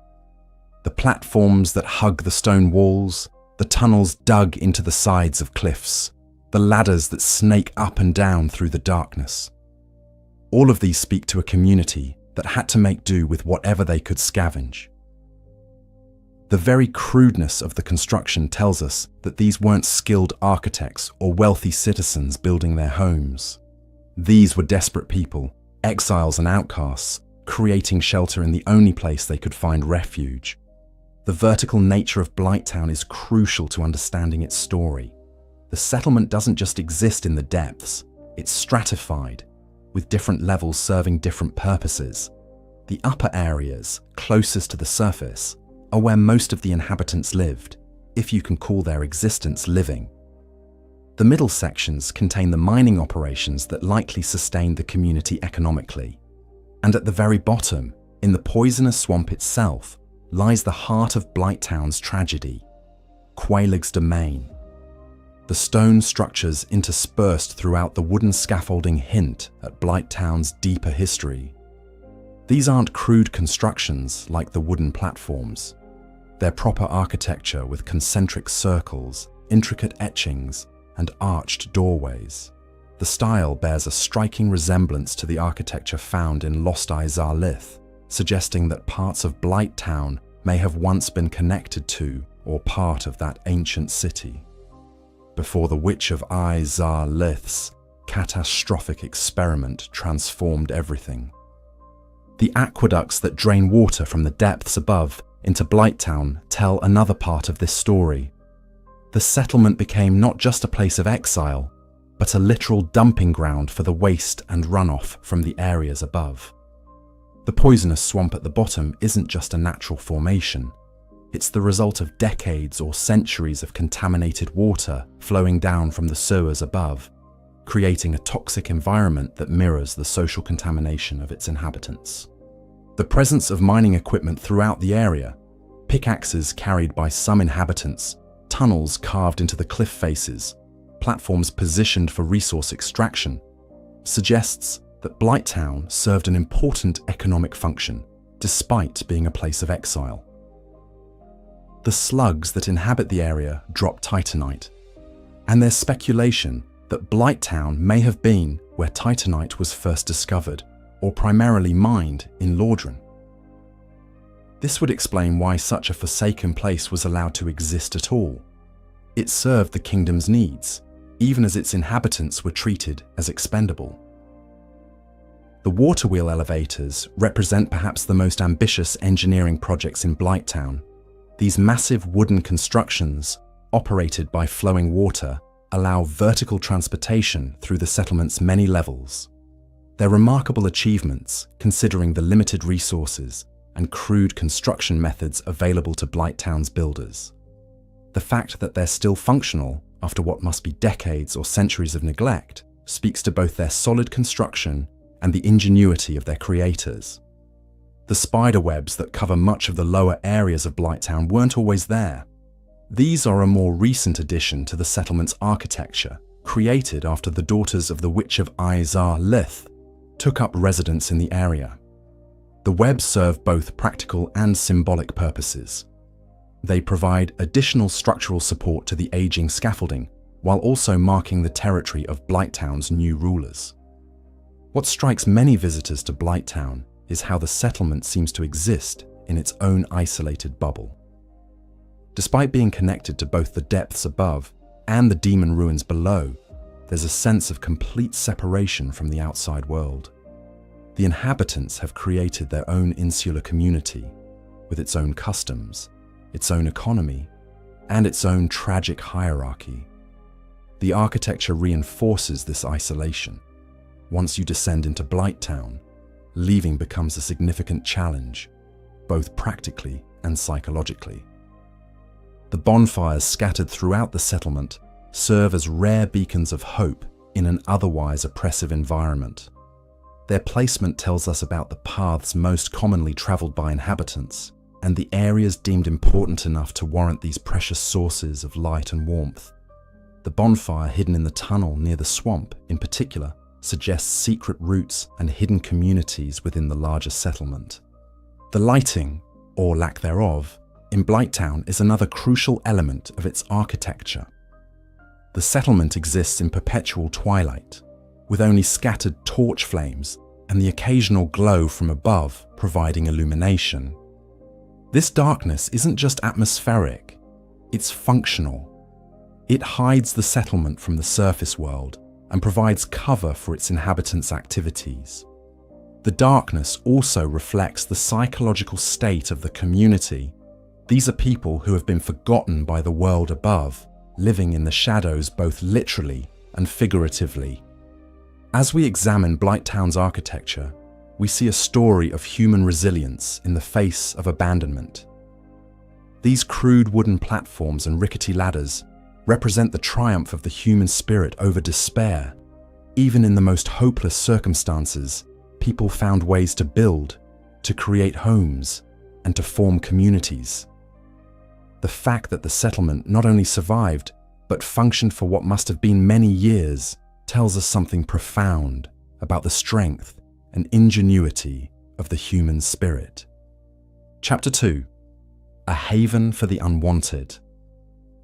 The platforms that hug the stone walls, the tunnels dug into the sides of cliffs, the ladders that snake up and down through the darkness. All of these speak to a community that had to make do with whatever they could scavenge. The very crudeness of the construction tells us that these weren't skilled architects or wealthy citizens building their homes. These were desperate people, exiles and outcasts, creating shelter in the only place they could find refuge. The vertical nature of Blighttown is crucial to understanding its story. the settlement doesn't just exist in the depths, it's stratified, with different levels serving different purposes. The upper areas, closest to the surface, are where most of the inhabitants lived, if you can call their existence living. The middle sections contain the mining operations that likely sustained the community economically. And at the very bottom, in the poisonous swamp itself, lies the heart of Blighttown's tragedy, Quaelig's domain. The stone structures interspersed throughout the wooden scaffolding hint at Blighttown's deeper history. These aren't crude constructions like the wooden platforms. They're proper architecture with concentric circles, intricate etchings, and arched doorways. The style bears a striking resemblance to the architecture found in Lost Izar-Lith, suggesting that parts of Blighttown may have once been connected to or part of that ancient city. Before the Witch of Izar-Lith's catastrophic experiment transformed everything. The aqueducts that drain water from the depths above into Blighttown tell another part of this story. The settlement became not just a place of exile, but a literal dumping ground for the waste and runoff from the areas above. The poisonous swamp at the bottom isn't just a natural formation. It's the result of decades or centuries of contaminated water flowing down from the sewers above, creating a toxic environment that mirrors the social contamination of its inhabitants. The presence of mining equipment throughout the area, pickaxes carried by some inhabitants, tunnels carved into the cliff faces, platforms positioned for resource extraction, suggests that Blighttown served an important economic function, despite being a place of exile. The slugs that inhabit the area drop titanite, and there's speculation that Blighttown may have been where titanite was first discovered, or primarily mined in Lordran. This would explain why such a forsaken place was allowed to exist at all. It served the kingdom's needs, even as its inhabitants were treated as expendable. The water wheel elevators represent perhaps the most ambitious engineering projects in Blighttown. These massive wooden constructions, operated by flowing water, allow vertical transportation through the settlement's many levels. They're remarkable achievements considering the limited resources and crude construction methods available to Blighttown's builders. The fact that they're still functional after what must be decades or centuries of neglect speaks to both their solid construction and the ingenuity of their creators. The spider webs that cover much of the lower areas of Blighttown weren't always there. These are a more recent addition to the settlement's architecture, created after the daughters of the Witch of Izar-Lith took up residence in the area. The webs serve both practical and symbolic purposes. They provide additional structural support to the aging scaffolding, while also marking the territory of Blighttown's new rulers. What strikes many visitors to Blighttown is how the settlement seems to exist in its own isolated bubble. Despite being connected to both the depths above and the demon ruins below, there's a sense of complete separation from the outside world. The inhabitants have created their own insular community, with its own customs, its own economy, and its own tragic hierarchy. The architecture reinforces this isolation. Once you descend into Blighttown, leaving becomes a significant challenge, both practically and psychologically. The bonfires scattered throughout the settlement serve as rare beacons of hope in an otherwise oppressive environment. Their placement tells us about the paths most commonly traveled by inhabitants and the areas deemed important enough to warrant these precious sources of light and warmth. The bonfire hidden in the tunnel near the swamp, in particular, suggests secret routes and hidden communities within the larger settlement. The lighting, or lack thereof, in Blighttown is another crucial element of its architecture. The settlement exists in perpetual twilight, with only scattered torch flames and the occasional glow from above providing illumination. This darkness isn't just atmospheric, it's functional. It hides the settlement from the surface world and provides cover for its inhabitants' activities. The darkness also reflects the psychological state of the community. These are people who have been forgotten by the world above, living in the shadows both literally and figuratively. As we examine Blighttown's architecture, we see a story of human resilience in the face of abandonment. These crude wooden platforms and rickety ladders represent the triumph of the human spirit over despair. Even in the most hopeless circumstances, people found ways to build, to create homes, and to form communities. The fact that the settlement not only survived, but functioned for what must have been many years, tells us something profound about the strength and ingenuity of the human spirit. Chapter 2. A Haven for the Unwanted.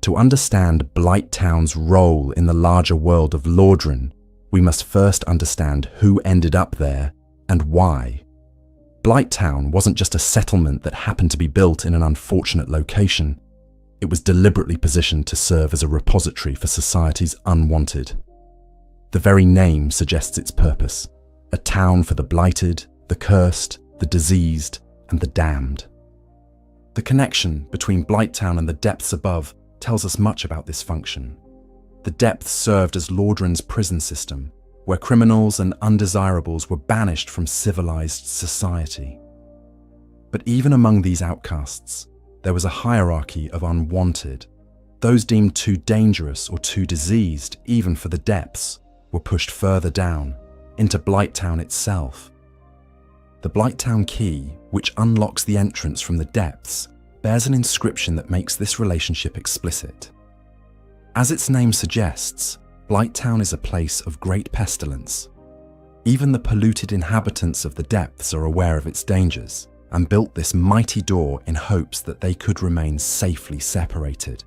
To understand Blighttown's role in the larger world of Lordran, we must first understand who ended up there and why. Blighttown wasn't just a settlement that happened to be built in an unfortunate location. It was deliberately positioned to serve as a repository for society's unwanted. The very name suggests its purpose: a town for the blighted, the cursed, the diseased, and the damned. The connection between Blighttown and the depths above tells us much about this function. The depths served as Lordran's prison system, where criminals and undesirables were banished from civilized society. But even among these outcasts, there was a hierarchy of unwanted. Those deemed too dangerous or too diseased, even for the depths, were pushed further down, into Blighttown itself. The Blighttown key, which unlocks the entrance from the depths, bears an inscription that makes this relationship explicit. As its name suggests, Blighttown is a place of great pestilence. Even the polluted inhabitants of the depths are aware of its dangers, and built this mighty door in hopes that they could remain safely separated.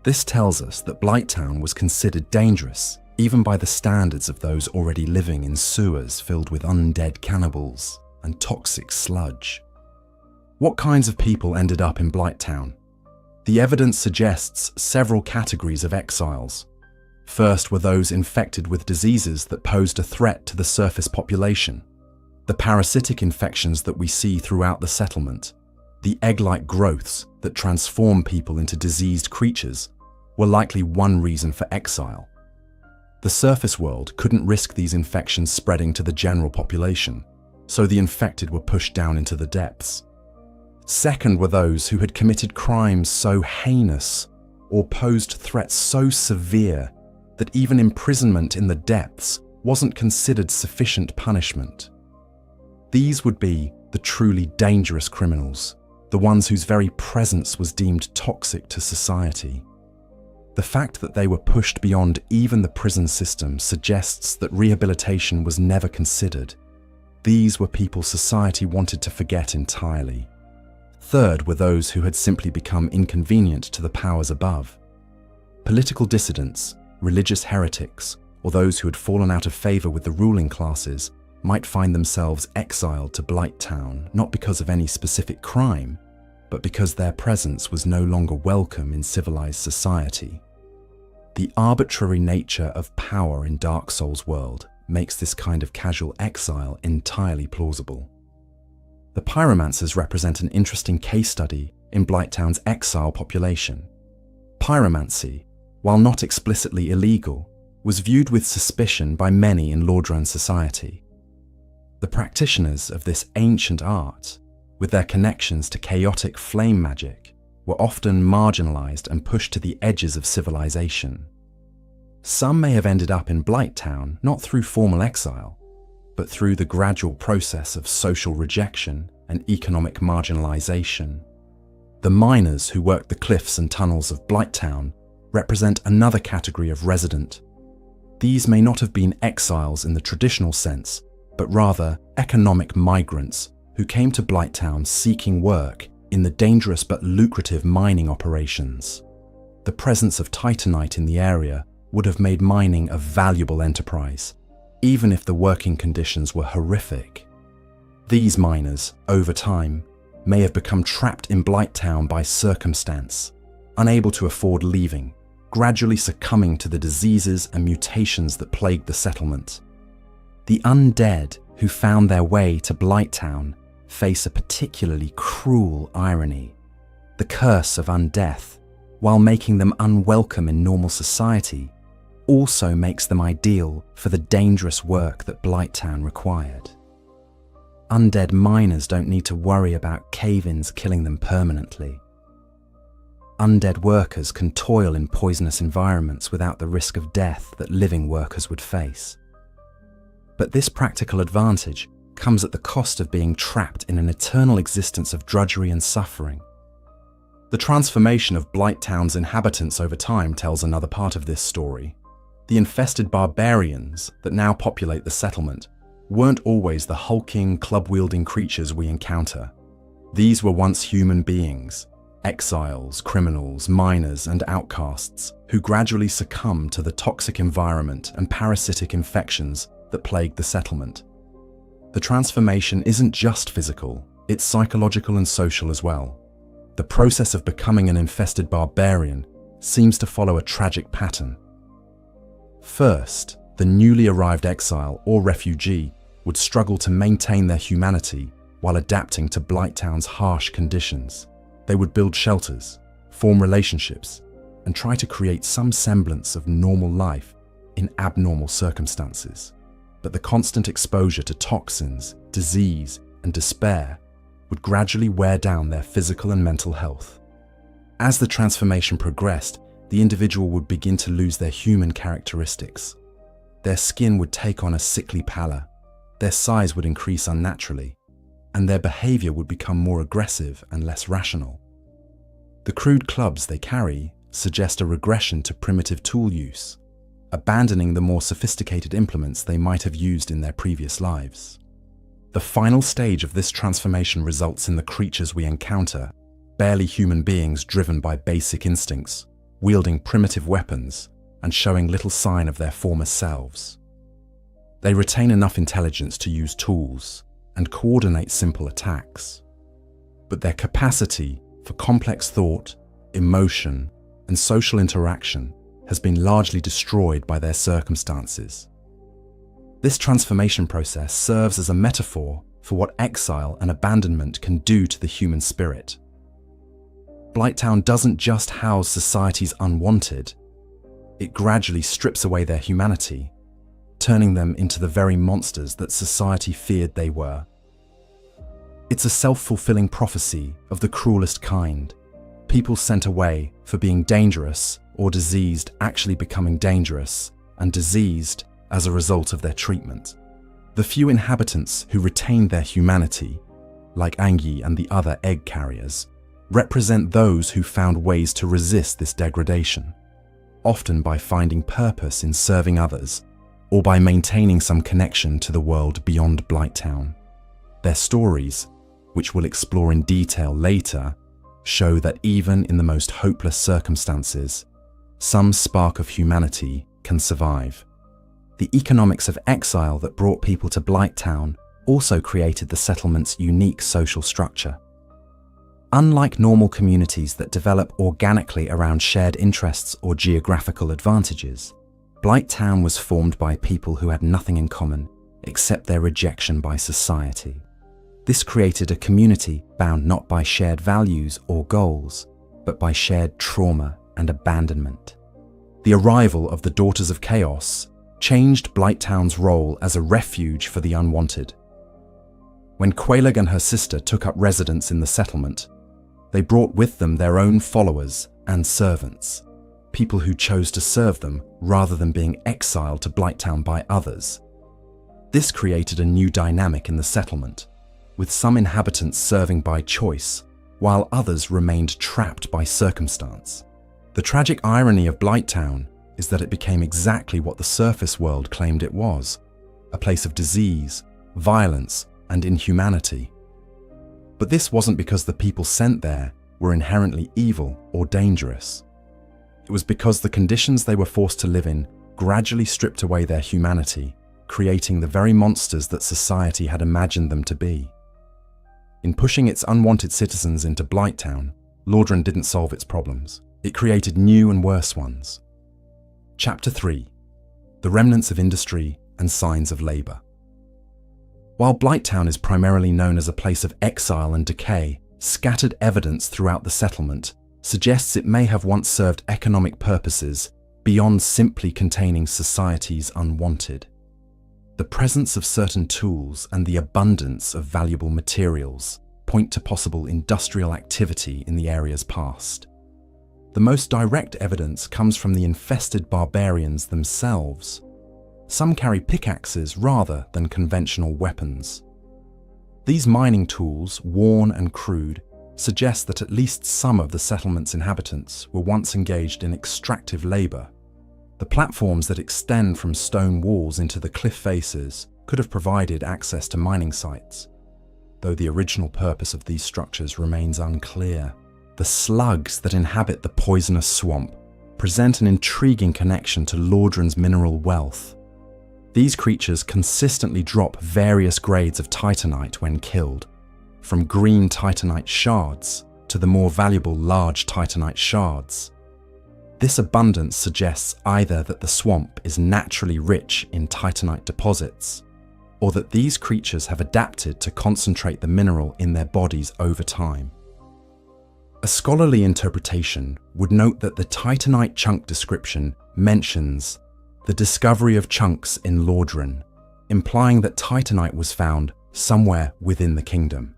This tells us that Blighttown was considered dangerous, even by the standards of those already living in sewers filled with undead cannibals and toxic sludge. What kinds of people ended up in Blighttown? The evidence suggests several categories of exiles. First were those infected with diseases that posed a threat to the surface population. The parasitic infections that we see throughout the settlement, the egg-like growths that transform people into diseased creatures, were likely one reason for exile. The surface world couldn't risk these infections spreading to the general population, so the infected were pushed down into the depths. Second were those who had committed crimes so heinous or posed threats so severe that even imprisonment in the depths wasn't considered sufficient punishment. These would be the truly dangerous criminals, the ones whose very presence was deemed toxic to society. The fact that they were pushed beyond even the prison system suggests that rehabilitation was never considered. These were people society wanted to forget entirely. Third were those who had simply become inconvenient to the powers above. Political dissidents, religious heretics, or those who had fallen out of favor with the ruling classes might find themselves exiled to Blighttown, not because of any specific crime, but because their presence was no longer welcome in civilized society. The arbitrary nature of power in Dark Souls' world makes this kind of casual exile entirely plausible. The pyromancers represent an interesting case study in Blighttown's exile population. Pyromancy, while not explicitly illegal, was viewed with suspicion by many in Lordran society. The practitioners of this ancient art, with their connections to chaotic flame magic, were often marginalized and pushed to the edges of civilization. Some may have ended up in Blighttown not through formal exile, but through the gradual process of social rejection and economic marginalization. The miners who worked the cliffs and tunnels of Blighttown represent another category of resident. These may not have been exiles in the traditional sense, but rather economic migrants who came to Blighttown seeking work in the dangerous but lucrative mining operations. The presence of titanite in the area would have made mining a valuable enterprise, even if the working conditions were horrific. These miners, over time, may have become trapped in Blighttown by circumstance, unable to afford leaving, gradually succumbing to the diseases and mutations that plagued the settlement. The undead who found their way to Blighttown face a particularly cruel irony. The curse of undeath, while making them unwelcome in normal society, also makes them ideal for the dangerous work that Blighttown required. Undead miners don't need to worry about cave-ins killing them permanently. Undead workers can toil in poisonous environments without the risk of death that living workers would face. But this practical advantage comes at the cost of being trapped in an eternal existence of drudgery and suffering. The transformation of Blighttown's inhabitants over time tells another part of this story. The infested barbarians that now populate the settlement weren't always the hulking, club-wielding creatures we encounter. These were once human beings, exiles, criminals, miners, and outcasts who gradually succumbed to the toxic environment and parasitic infections that plagued the settlement. The transformation isn't just physical, it's psychological and social as well. The process of becoming an infested barbarian seems to follow a tragic pattern. First, the newly arrived exile or refugee would struggle to maintain their humanity while adapting to Blighttown's harsh conditions. They would build shelters, form relationships, and try to create some semblance of normal life in abnormal circumstances. But the constant exposure to toxins, disease, and despair would gradually wear down their physical and mental health. As the transformation progressed, the individual would begin to lose their human characteristics. Their skin would take on a sickly pallor, their size would increase unnaturally, and their behavior would become more aggressive and less rational. The crude clubs they carry suggest a regression to primitive tool use, abandoning the more sophisticated implements they might have used in their previous lives. The final stage of this transformation results in the creatures we encounter, barely human beings driven by basic instincts, wielding primitive weapons and showing little sign of their former selves. They retain enough intelligence to use tools and coordinate simple attacks, but their capacity for complex thought, emotion, and social interaction has been largely destroyed by their circumstances. This transformation process serves as a metaphor for what exile and abandonment can do to the human spirit. Blighttown doesn't just house society's unwanted, it gradually strips away their humanity, turning them into the very monsters that society feared they were. It's a self-fulfilling prophecy of the cruelest kind, people sent away for being dangerous or diseased actually becoming dangerous and diseased as a result of their treatment. The few inhabitants who retained their humanity, like Angie and the other egg carriers, represent those who found ways to resist this degradation, often by finding purpose in serving others or by maintaining some connection to the world beyond Blighttown. Their stories, which we'll explore in detail later, show that even in the most hopeless circumstances, some spark of humanity can survive. The economics of exile that brought people to Blighttown also created the settlement's unique social structure. Unlike normal communities that develop organically around shared interests or geographical advantages, Blighttown was formed by people who had nothing in common except their rejection by society. This created a community bound not by shared values or goals, but by shared trauma and abandonment. The arrival of the Daughters of Chaos changed Blighttown's role as a refuge for the unwanted. When Quelaag and her sister took up residence in the settlement, they brought with them their own followers and servants, people who chose to serve them rather than being exiled to Blighttown by others. This created a new dynamic in the settlement, with some inhabitants serving by choice, while others remained trapped by circumstance. The tragic irony of Blighttown is that it became exactly what the surface world claimed it was, a place of disease, violence, and inhumanity. But this wasn't because the people sent there were inherently evil or dangerous. It was because the conditions they were forced to live in gradually stripped away their humanity, creating the very monsters that society had imagined them to be. In pushing its unwanted citizens into Blighttown, Lordran didn't solve its problems. It created new and worse ones. Chapter 3: The Remnants of Industry and Signs of Labour. While Blighttown is primarily known as a place of exile and decay, scattered evidence throughout the settlement suggests it may have once served economic purposes beyond simply containing society's unwanted. The presence of certain tools and the abundance of valuable materials point to possible industrial activity in the area's past. The most direct evidence comes from the infested barbarians themselves. Some carry pickaxes rather than conventional weapons. These mining tools, worn and crude, suggest that at least some of the settlement's inhabitants were once engaged in extractive labor. The platforms that extend from stone walls into the cliff faces could have provided access to mining sites, though the original purpose of these structures remains unclear. The slugs that inhabit the poisonous swamp present an intriguing connection to Lordran's mineral wealth. These creatures consistently drop various grades of titanite when killed, from green titanite shards to the more valuable large titanite shards. This abundance suggests either that the swamp is naturally rich in titanite deposits, or that these creatures have adapted to concentrate the mineral in their bodies over time. A scholarly interpretation would note that the titanite chunk description mentions the discovery of chunks in Lordran, implying that titanite was found somewhere within the kingdom.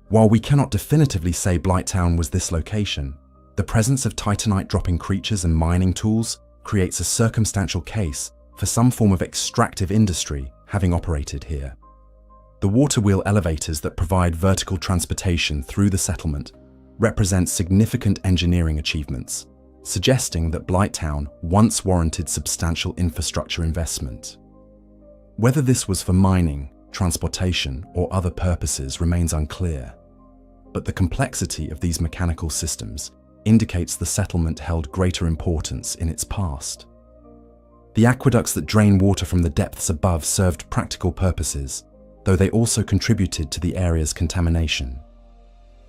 While we cannot definitively say Blighttown was this location, the presence of titanite-dropping creatures and mining tools creates a circumstantial case for some form of extractive industry having operated here. The water wheel elevators that provide vertical transportation through the settlement represent significant engineering achievements, suggesting that Blighttown once warranted substantial infrastructure investment. Whether this was for mining, transportation, or other purposes remains unclear, but the complexity of these mechanical systems indicates the settlement held greater importance in its past. The aqueducts that drain water from the depths above served practical purposes, though they also contributed to the area's contamination.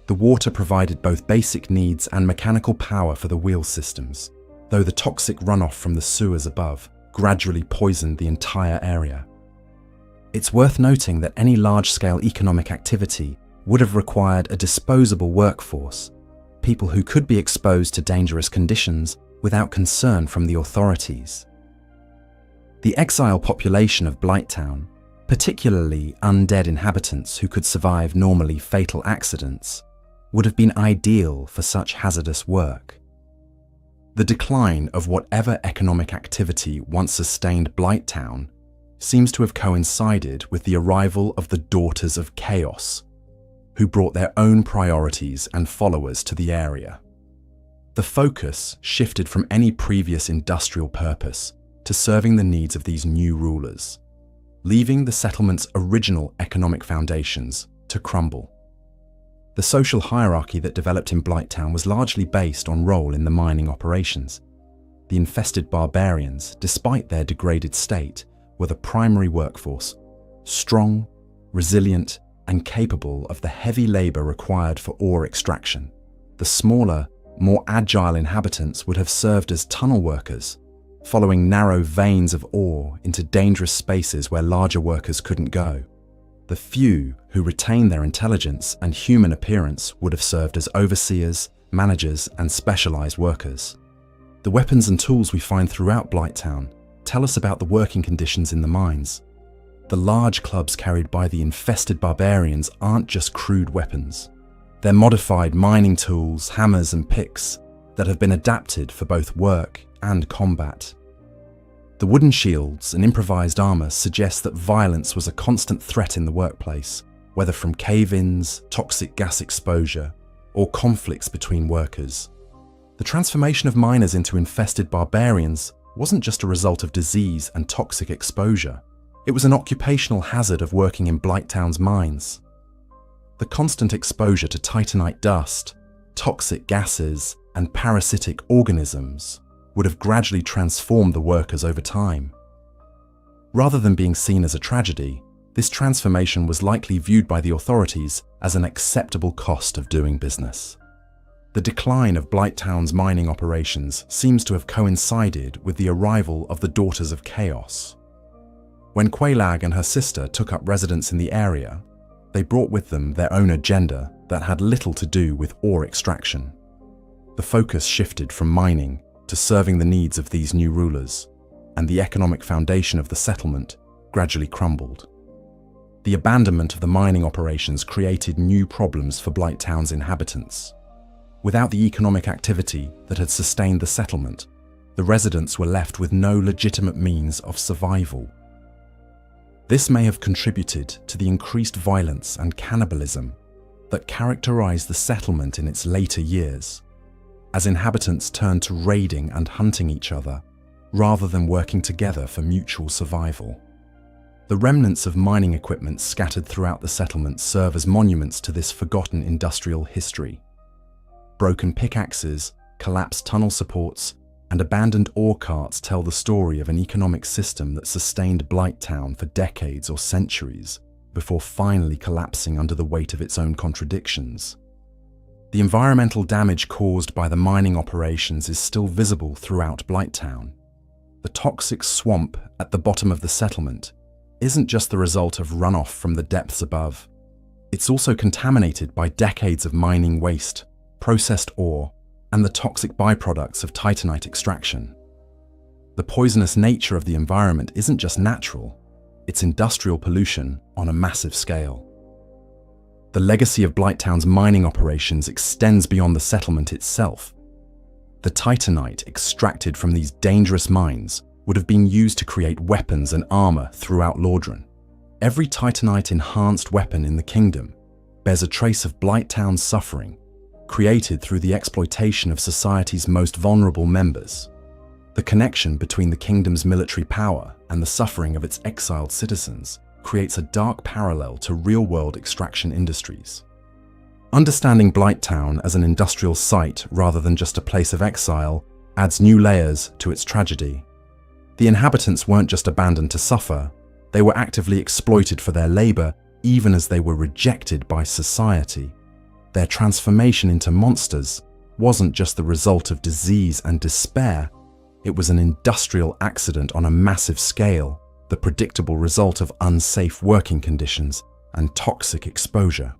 The water provided both basic needs and mechanical power for the wheel systems, though the toxic runoff from the sewers above gradually poisoned the entire area. It's worth noting that any large-scale economic activity would have required a disposable workforce, people who could be exposed to dangerous conditions without concern from the authorities. The exile population of Blighttown, particularly undead inhabitants who could survive normally fatal accidents, would have been ideal for such hazardous work. The decline of whatever economic activity once sustained Blighttown seems to have coincided with the arrival of the Daughters of Chaos, who brought their own priorities and followers to the area. The focus shifted from any previous industrial purpose to serving the needs of these new rulers, leaving the settlement's original economic foundations to crumble. The social hierarchy that developed in Blighttown was largely based on role in the mining operations. The infested barbarians, despite their degraded state, were the primary workforce, strong, resilient, and capable of the heavy labor required for ore extraction. The smaller, more agile inhabitants would have served as tunnel workers, following narrow veins of ore into dangerous spaces where larger workers couldn't go. The few who retained their intelligence and human appearance would have served as overseers, managers, and specialized workers. The weapons and tools we find throughout Blighttown tell us about the working conditions in the mines. The large clubs carried by the infested barbarians aren't just crude weapons. They're modified mining tools, hammers, and picks that have been adapted for both work and combat. The wooden shields and improvised armor suggest that violence was a constant threat in the workplace, whether from cave-ins, toxic gas exposure, or conflicts between workers. The transformation of miners into infested barbarians wasn't just a result of disease and toxic exposure. It was an occupational hazard of working in Blighttown's mines. The constant exposure to titanite dust, toxic gases, and parasitic organisms would have gradually transformed the workers over time. Rather than being seen as a tragedy, this transformation was likely viewed by the authorities as an acceptable cost of doing business. The decline of Blighttown's mining operations seems to have coincided with the arrival of the Daughters of Chaos. When Quelaag and her sister took up residence in the area, they brought with them their own agenda that had little to do with ore extraction. The focus shifted from mining to serving the needs of these new rulers, and the economic foundation of the settlement gradually crumbled. The abandonment of the mining operations created new problems for Blighttown's inhabitants. Without the economic activity that had sustained the settlement, the residents were left with no legitimate means of survival. This may have contributed to the increased violence and cannibalism that characterized the settlement in its later years, as inhabitants turned to raiding and hunting each other rather than working together for mutual survival. The remnants of mining equipment scattered throughout the settlement serve as monuments to this forgotten industrial history. Broken pickaxes, collapsed tunnel supports, and abandoned ore carts tell the story of an economic system that sustained Blighttown for decades or centuries before finally collapsing under the weight of its own contradictions. The environmental damage caused by the mining operations is still visible throughout Blighttown. The toxic swamp at the bottom of the settlement isn't just the result of runoff from the depths above. It's also contaminated by decades of mining waste, processed ore, and the toxic byproducts of titanite extraction. The poisonous nature of the environment isn't just natural, it's industrial pollution on a massive scale. The legacy of Blighttown's mining operations extends beyond the settlement itself. The titanite extracted from these dangerous mines would have been used to create weapons and armor throughout Lordran. Every titanite-enhanced weapon in the kingdom bears a trace of Blighttown's suffering, created through the exploitation of society's most vulnerable members. The connection between the kingdom's military power and the suffering of its exiled citizens creates a dark parallel to real-world extraction industries. Understanding Blighttown as an industrial site rather than just a place of exile adds new layers to its tragedy. The inhabitants weren't just abandoned to suffer, they were actively exploited for their labor even as they were rejected by society. Their transformation into monsters wasn't just the result of disease and despair, it was an industrial accident on a massive scale, the predictable result of unsafe working conditions and toxic exposure.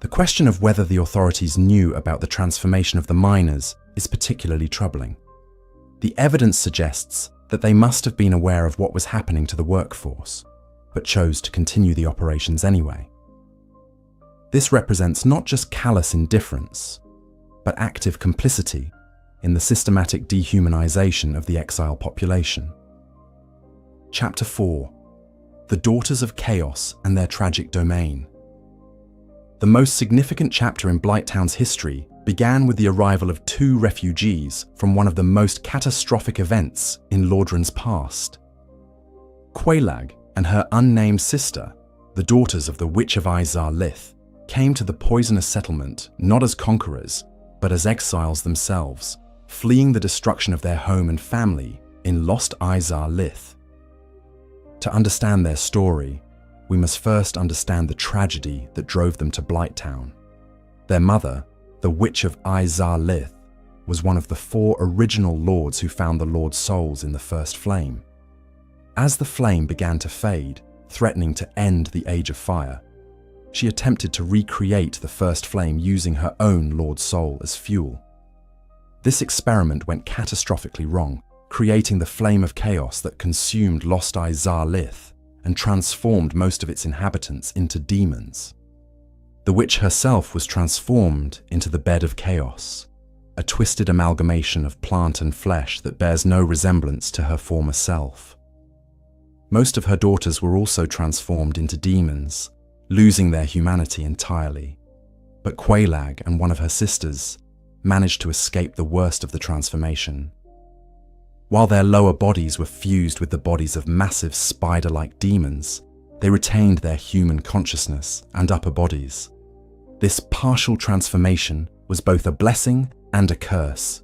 The question of whether the authorities knew about the transformation of the miners is particularly troubling. The evidence suggests that they must have been aware of what was happening to the workforce, but chose to continue the operations anyway. This represents not just callous indifference, but active complicity in the systematic dehumanization of the exile population. Chapter 4: The Daughters of Chaos and Their Tragic Domain. The most significant chapter in Blighttown's history began with the arrival of two refugees from one of the most catastrophic events in Lordran's past. Quelaag and her unnamed sister, the daughters of the Witch of Izar-Lith, came to the poisonous settlement not as conquerors, but as exiles themselves, fleeing the destruction of their home and family in lost Izar-Lith. To understand their story, we must first understand the tragedy that drove them to Blighttown. Their mother, the Witch of Izar-Lith, was one of the 4 original lords who found the Lord's souls in the First Flame. As the flame began to fade, threatening to end the Age of Fire, she attempted to recreate the First Flame using her own Lord's soul as fuel. This experiment went catastrophically wrong, creating the flame of chaos that consumed lost Izar-Lith and transformed most of its inhabitants into demons. The witch herself was transformed into the bed of chaos, a twisted amalgamation of plant and flesh that bears no resemblance to her former self. Most of her daughters were also transformed into demons, losing their humanity entirely. But Quelaag and one of her sisters managed to escape the worst of the transformation. While their lower bodies were fused with the bodies of massive spider-like demons, they retained their human consciousness and upper bodies. This partial transformation was both a blessing and a curse.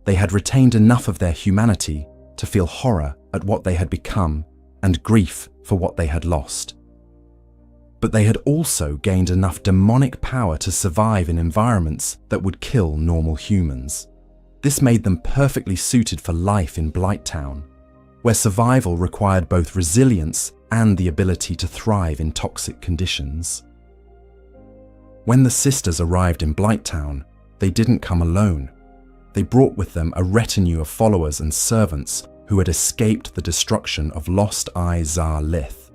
They had retained enough of their humanity to feel horror at what they had become and grief for what they had lost. But they had also gained enough demonic power to survive in environments that would kill normal humans. This made them perfectly suited for life in Blighttown, where survival required both resilience and the ability to thrive in toxic conditions. When the sisters arrived in Blighttown, They didn't come alone. They brought with them a retinue of followers and servants who had escaped the destruction of Lost Eye Zar Lith.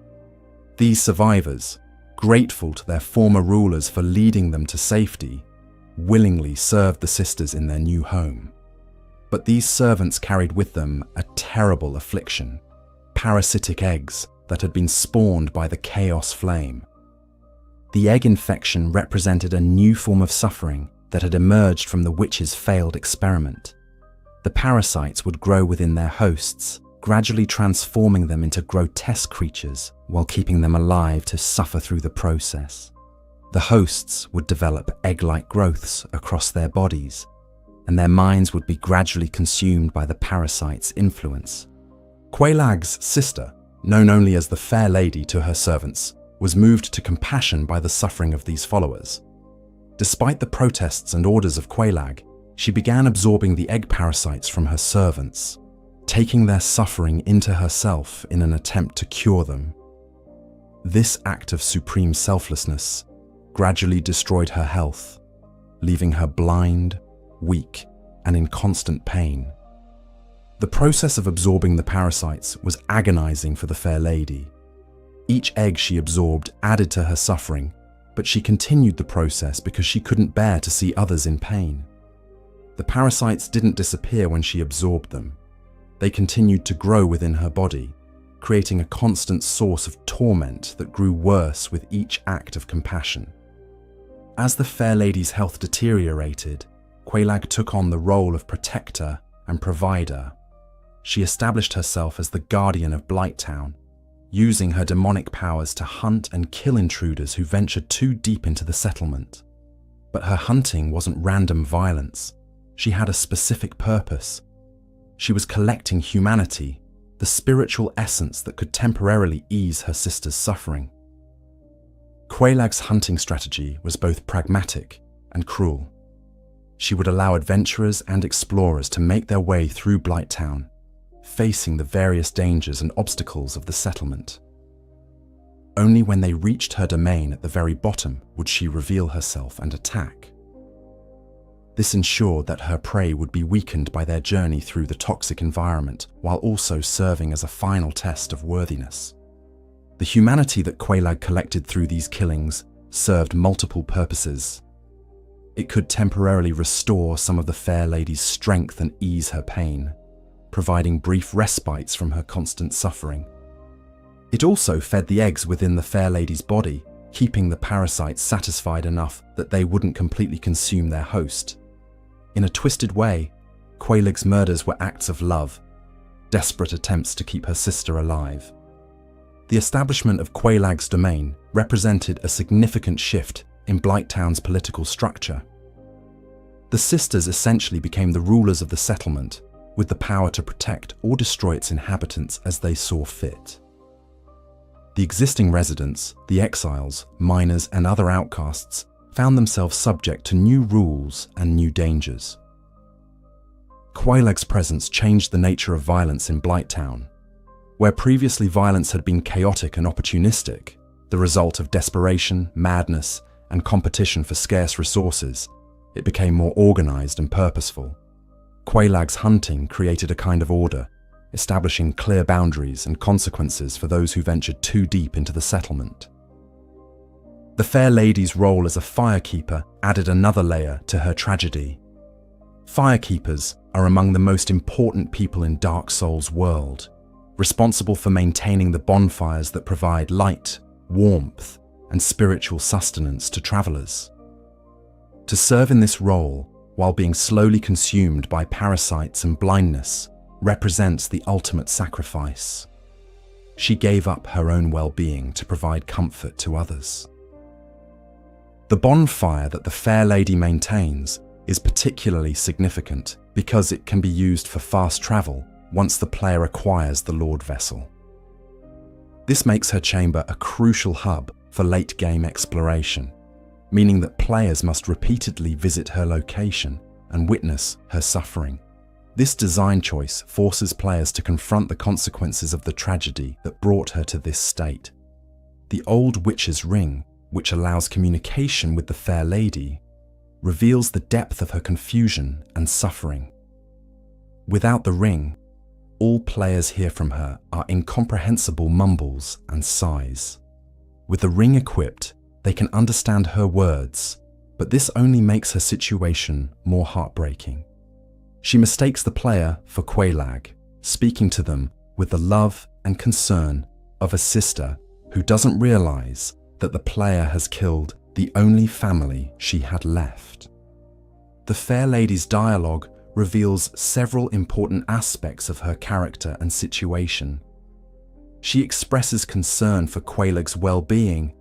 These survivors, grateful to their former rulers for leading them to safety, willingly served the sisters in their new home. But these servants carried with them a terrible affliction, parasitic eggs that had been spawned by the Chaos Flame. The egg infection represented a new form of suffering that had emerged from the witches' failed experiment. The parasites would grow within their hosts, gradually transforming them into grotesque creatures while keeping them alive to suffer through the process. The hosts would develop egg-like growths across their bodies, and their minds would be gradually consumed by the parasite's influence. Quelaag's sister, known only as the Fair Lady to her servants, was moved to compassion by the suffering of these followers. Despite the protests and orders of Quelaag, she began absorbing the egg parasites from her servants, taking their suffering into herself in an attempt to cure them. This act of supreme selflessness gradually destroyed her health, leaving her blind, weak, and in constant pain. The process of absorbing the parasites was agonizing for the Fair Lady. Each egg she absorbed added to her suffering, but she continued the process because she couldn't bear to see others in pain. The parasites didn't disappear when she absorbed them. They continued to grow within her body, creating a constant source of torment that grew worse with each act of compassion. As the Fair Lady's health deteriorated, Quelaag took on the role of protector and provider. She established herself as the guardian of Blighttown, using her demonic powers to hunt and kill intruders who ventured too deep into the settlement. But her hunting wasn't random violence. She had a specific purpose. She was collecting humanity, the spiritual essence that could temporarily ease her sister's suffering. Quelaag's hunting strategy was both pragmatic and cruel. She would allow adventurers and explorers to make their way through Blighttown, facing the various dangers and obstacles of the settlement. Only when they reached her domain at the very bottom would she reveal herself and attack. This ensured that her prey would be weakened by their journey through the toxic environment, while also serving as a final test of worthiness. The humanity that Quelaag collected through these killings served multiple purposes. It could temporarily restore some of the Fair Lady's strength and ease her pain, providing brief respites from her constant suffering. It also fed the eggs within the Fair Lady's body, keeping the parasites satisfied enough that they wouldn't completely consume their host. In a twisted way, Quelaag's murders were acts of love, desperate attempts to keep her sister alive. The establishment of Quelaag's domain represented a significant shift in Blighttown's political structure. The sisters essentially became the rulers of the settlement, with the power to protect or destroy its inhabitants as they saw fit. The existing residents, the exiles, miners, and other outcasts found themselves subject to new rules and new dangers. Quelaag's presence changed the nature of violence in Blighttown. Where previously violence had been chaotic and opportunistic, the result of desperation, madness, and competition for scarce resources, it became more organized and purposeful. Quelaag's hunting created a kind of order, establishing clear boundaries and consequences for those who ventured too deep into the settlement. The Fair Lady's role as a firekeeper added another layer to her tragedy. Firekeepers are among the most important people in Dark Souls' world, responsible for maintaining the bonfires that provide light, warmth, and spiritual sustenance to travelers. To serve in this role, while being slowly consumed by parasites and blindness, represents the ultimate sacrifice. She gave up her own well-being to provide comfort to others. The bonfire that the Fair Lady maintains is particularly significant because it can be used for fast travel once the player acquires the Lord Vessel. This makes her chamber a crucial hub for late-game exploration, meaning that players must repeatedly visit her location and witness her suffering. This design choice forces players to confront the consequences of the tragedy that brought her to this state. The old Witch's Ring, which allows communication with the Fair Lady, reveals the depth of her confusion and suffering. Without the ring, all players hear from her are incomprehensible mumbles and sighs. With the ring equipped, they can understand her words, but this only makes her situation more heartbreaking. She mistakes the player for Quelaag, speaking to them with the love and concern of a sister who doesn't realize that the player has killed the only family she had left. The Fair Lady's dialogue reveals several important aspects of her character and situation. She expresses concern for Quelaag's well-being,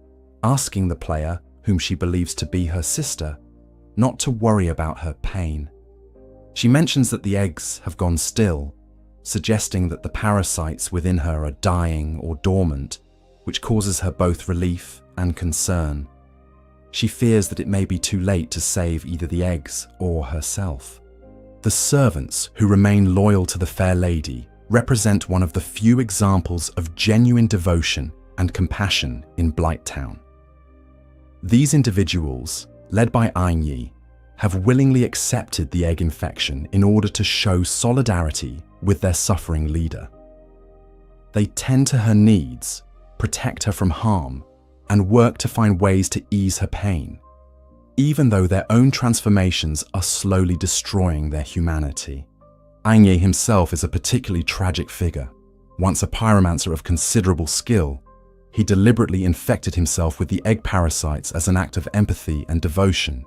asking the player, whom she believes to be her sister, not to worry about her pain. She mentions that the eggs have gone still, suggesting that the parasites within her are dying or dormant, which causes her both relief and concern. She fears that it may be too late to save either the eggs or herself. The servants who remain loyal to the Fair Lady represent one of the few examples of genuine devotion and compassion in Blighttown. These individuals, led by Ainyi, have willingly accepted the egg infection in order to show solidarity with their suffering leader. They tend to her needs, protect her from harm, and work to find ways to ease her pain, even though their own transformations are slowly destroying their humanity. Ainyi himself is a particularly tragic figure. Once a pyromancer of considerable skill, he deliberately infected himself with the egg parasites as an act of empathy and devotion.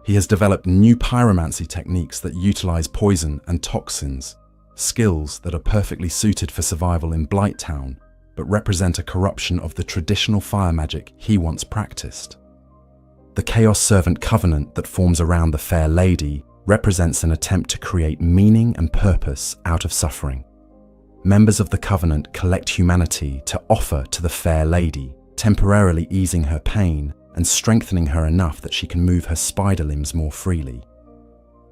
He has developed new pyromancy techniques that utilize poison and toxins, skills that are perfectly suited for survival in Blighttown, but represent a corruption of the traditional fire magic he once practiced. The Chaos Servant Covenant that forms around the Fair Lady represents an attempt to create meaning and purpose out of suffering. Members of the Covenant collect humanity to offer to the Fair Lady, temporarily easing her pain and strengthening her enough that she can move her spider limbs more freely.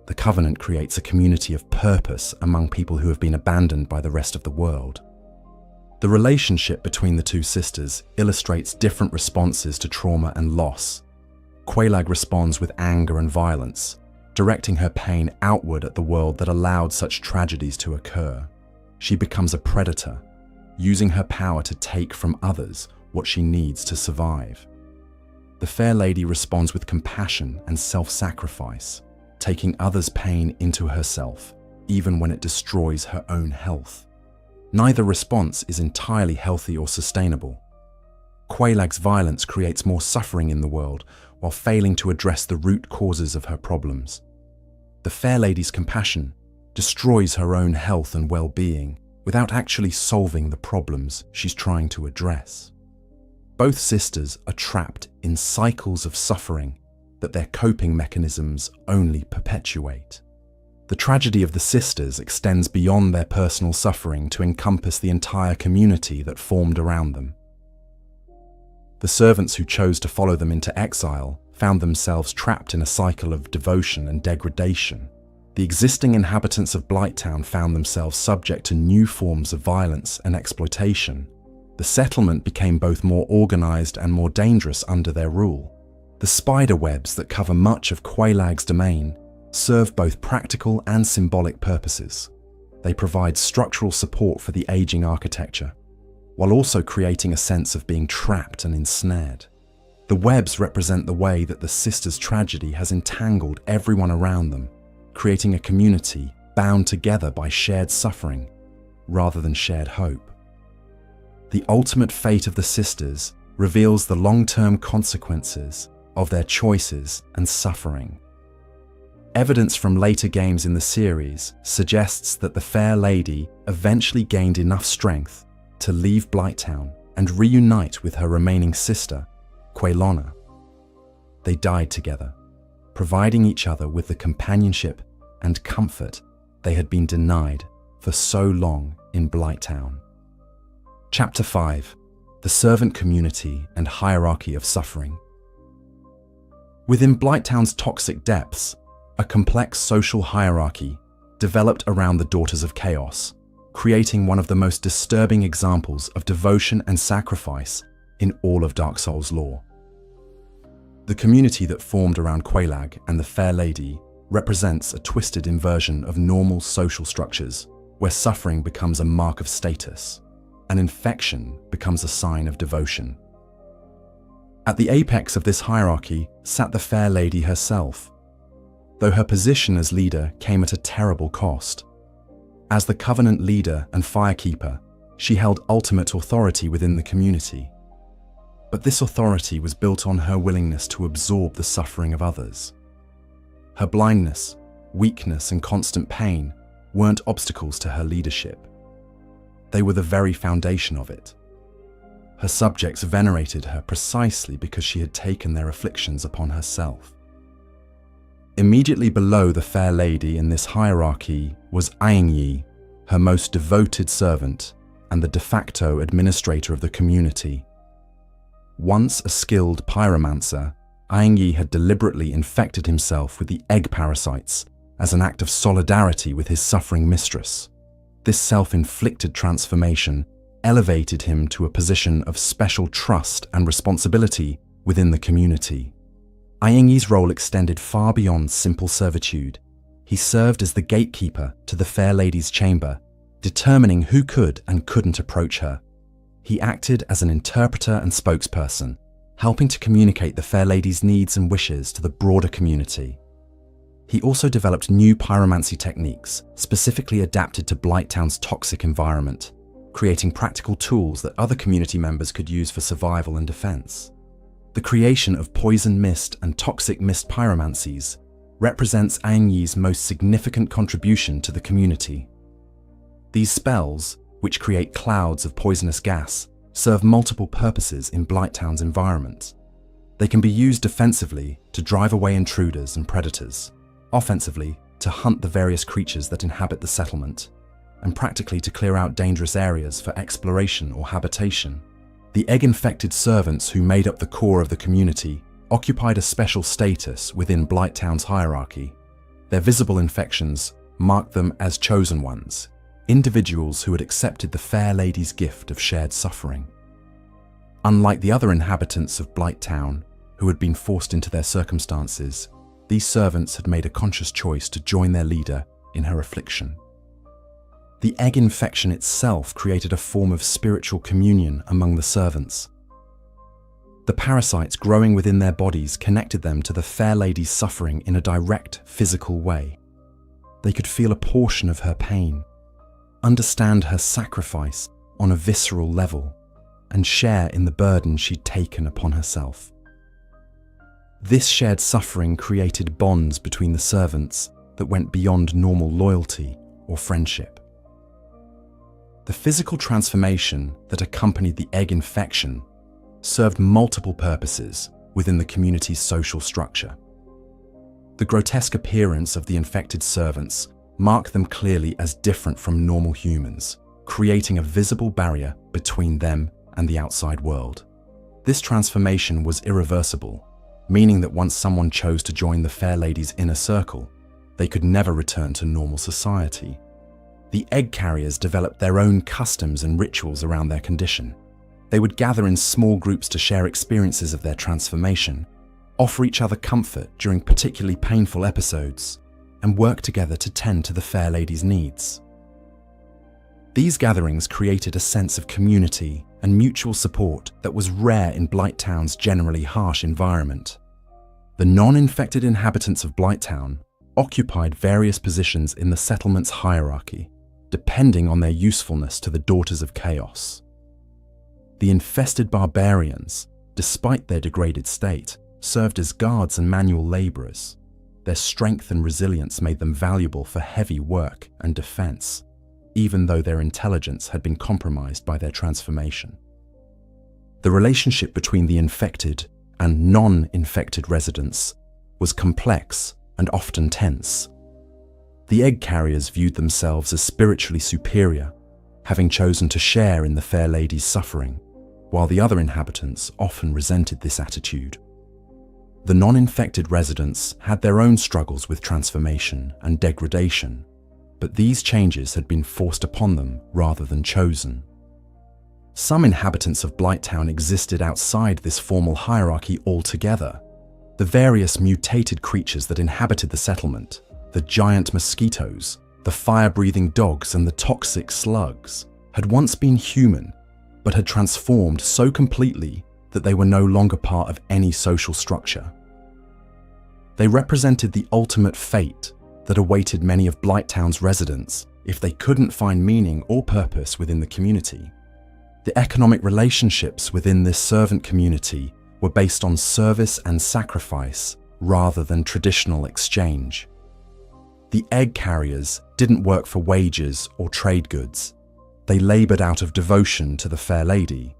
The Covenant creates a community of purpose among people who have been abandoned by the rest of the world. The relationship between the two sisters illustrates different responses to trauma and loss. Quelaag responds with anger and violence, directing her pain outward at the world that allowed such tragedies to occur. She becomes a predator, using her power to take from others what she needs to survive. The Fair Lady responds with compassion and self-sacrifice, taking others' pain into herself, even when it destroys her own health. Neither response is entirely healthy or sustainable. Quelaag's violence creates more suffering in the world while failing to address the root causes of her problems. The Fair Lady's compassion destroys her own health and well-being without actually solving the problems she's trying to address. Both sisters are trapped in cycles of suffering that their coping mechanisms only perpetuate. The tragedy of the sisters extends beyond their personal suffering to encompass the entire community that formed around them. The servants who chose to follow them into exile found themselves trapped in a cycle of devotion and degradation. The existing inhabitants of Blighttown found themselves subject to new forms of violence and exploitation. The settlement became both more organized and more dangerous under their rule. The spider webs that cover much of Quelaag's domain serve both practical and symbolic purposes. They provide structural support for the aging architecture, while also creating a sense of being trapped and ensnared. The webs represent the way that the sisters' tragedy has entangled everyone around them, creating a community bound together by shared suffering rather than shared hope. The ultimate fate of the sisters reveals the long-term consequences of their choices and suffering. Evidence from later games in the series suggests that the Fair Lady eventually gained enough strength to leave Blighttown and reunite with her remaining sister, Quelonna. They died together, providing each other with the companionship and comfort they had been denied for so long in Blighttown. Chapter 5: The Servant Community and Hierarchy of Suffering. Within Blighttown's toxic depths, a complex social hierarchy developed around the Daughters of Chaos, creating one of the most disturbing examples of devotion and sacrifice in all of Dark Souls lore. The community that formed around Quelaag and the Fair Lady represents a twisted inversion of normal social structures, where suffering becomes a mark of status, and infection becomes a sign of devotion. At the apex of this hierarchy sat the Fair Lady herself, though her position as leader came at a terrible cost. As the Covenant leader and Firekeeper, she held ultimate authority within the community. But this authority was built on her willingness to absorb the suffering of others. Her blindness, weakness, and constant pain weren't obstacles to her leadership. They were the very foundation of it. Her subjects venerated her precisely because she had taken their afflictions upon herself. Immediately below the Fair Lady in this hierarchy was Aingyi, her most devoted servant and the de facto administrator of the community. Once a skilled pyromancer, Aingyi had deliberately infected himself with the egg parasites as an act of solidarity with his suffering mistress. This self-inflicted transformation elevated him to a position of special trust and responsibility within the community. Aingyi's role extended far beyond simple servitude. He served as the gatekeeper to the Fair Lady's chamber, determining who could and couldn't approach her. He acted as an interpreter and spokesperson, helping to communicate the Fair Lady's needs and wishes to the broader community. He also developed new pyromancy techniques specifically adapted to Blighttown's toxic environment, creating practical tools that other community members could use for survival and defense. The creation of poison mist and toxic mist pyromancies represents Aingyi's most significant contribution to the community. These spells, which create clouds of poisonous gas, serve multiple purposes in Blighttown's environment. They can be used defensively to drive away intruders and predators, offensively to hunt the various creatures that inhabit the settlement, and practically to clear out dangerous areas for exploration or habitation. The egg-infected servants who made up the core of the community occupied a special status within Blighttown's hierarchy. Their visible infections marked them as chosen ones, individuals who had accepted the Fair Lady's gift of shared suffering. Unlike the other inhabitants of Blighttown, who had been forced into their circumstances, these servants had made a conscious choice to join their leader in her affliction. The egg infection itself created a form of spiritual communion among the servants. The parasites growing within their bodies connected them to the Fair Lady's suffering in a direct physical way. They could feel a portion of her pain, understand her sacrifice on a visceral level, and share in the burden she'd taken upon herself. This shared suffering created bonds between the servants that went beyond normal loyalty or friendship. The physical transformation that accompanied the egg infection served multiple purposes within the community's social structure. The grotesque appearance of the infected servants marked them clearly as different from normal humans, creating a visible barrier between them and the outside world. This transformation was irreversible, meaning that once someone chose to join the Fair Lady's inner circle, they could never return to normal society. The egg carriers developed their own customs and rituals around their condition. They would gather in small groups to share experiences of their transformation, offer each other comfort during particularly painful episodes, and work together to tend to the Fair Lady's needs. These gatherings created a sense of community and mutual support that was rare in Blighttown's generally harsh environment. The non-infected inhabitants of Blighttown occupied various positions in the settlement's hierarchy, depending on their usefulness to the Daughters of Chaos. The infested barbarians, despite their degraded state, served as guards and manual laborers. Their strength and resilience made them valuable for heavy work and defense, even though their intelligence had been compromised by their transformation. The relationship between the infected and non-infected residents was complex and often tense. The egg carriers viewed themselves as spiritually superior, having chosen to share in the Fair Lady's suffering, while the other inhabitants often resented this attitude. The non-infected residents had their own struggles with transformation and degradation, but these changes had been forced upon them rather than chosen. Some inhabitants of Blighttown existed outside this formal hierarchy altogether. The various mutated creatures that inhabited the settlement, the giant mosquitoes, the fire-breathing dogs, and the toxic slugs, had once been human, but had transformed so completely that they were no longer part of any social structure. They represented the ultimate fate that awaited many of Blighttown's residents if they couldn't find meaning or purpose within the community. The economic relationships within this servant community were based on service and sacrifice rather than traditional exchange. The egg carriers didn't work for wages or trade goods. They labored out of devotion to the fair lady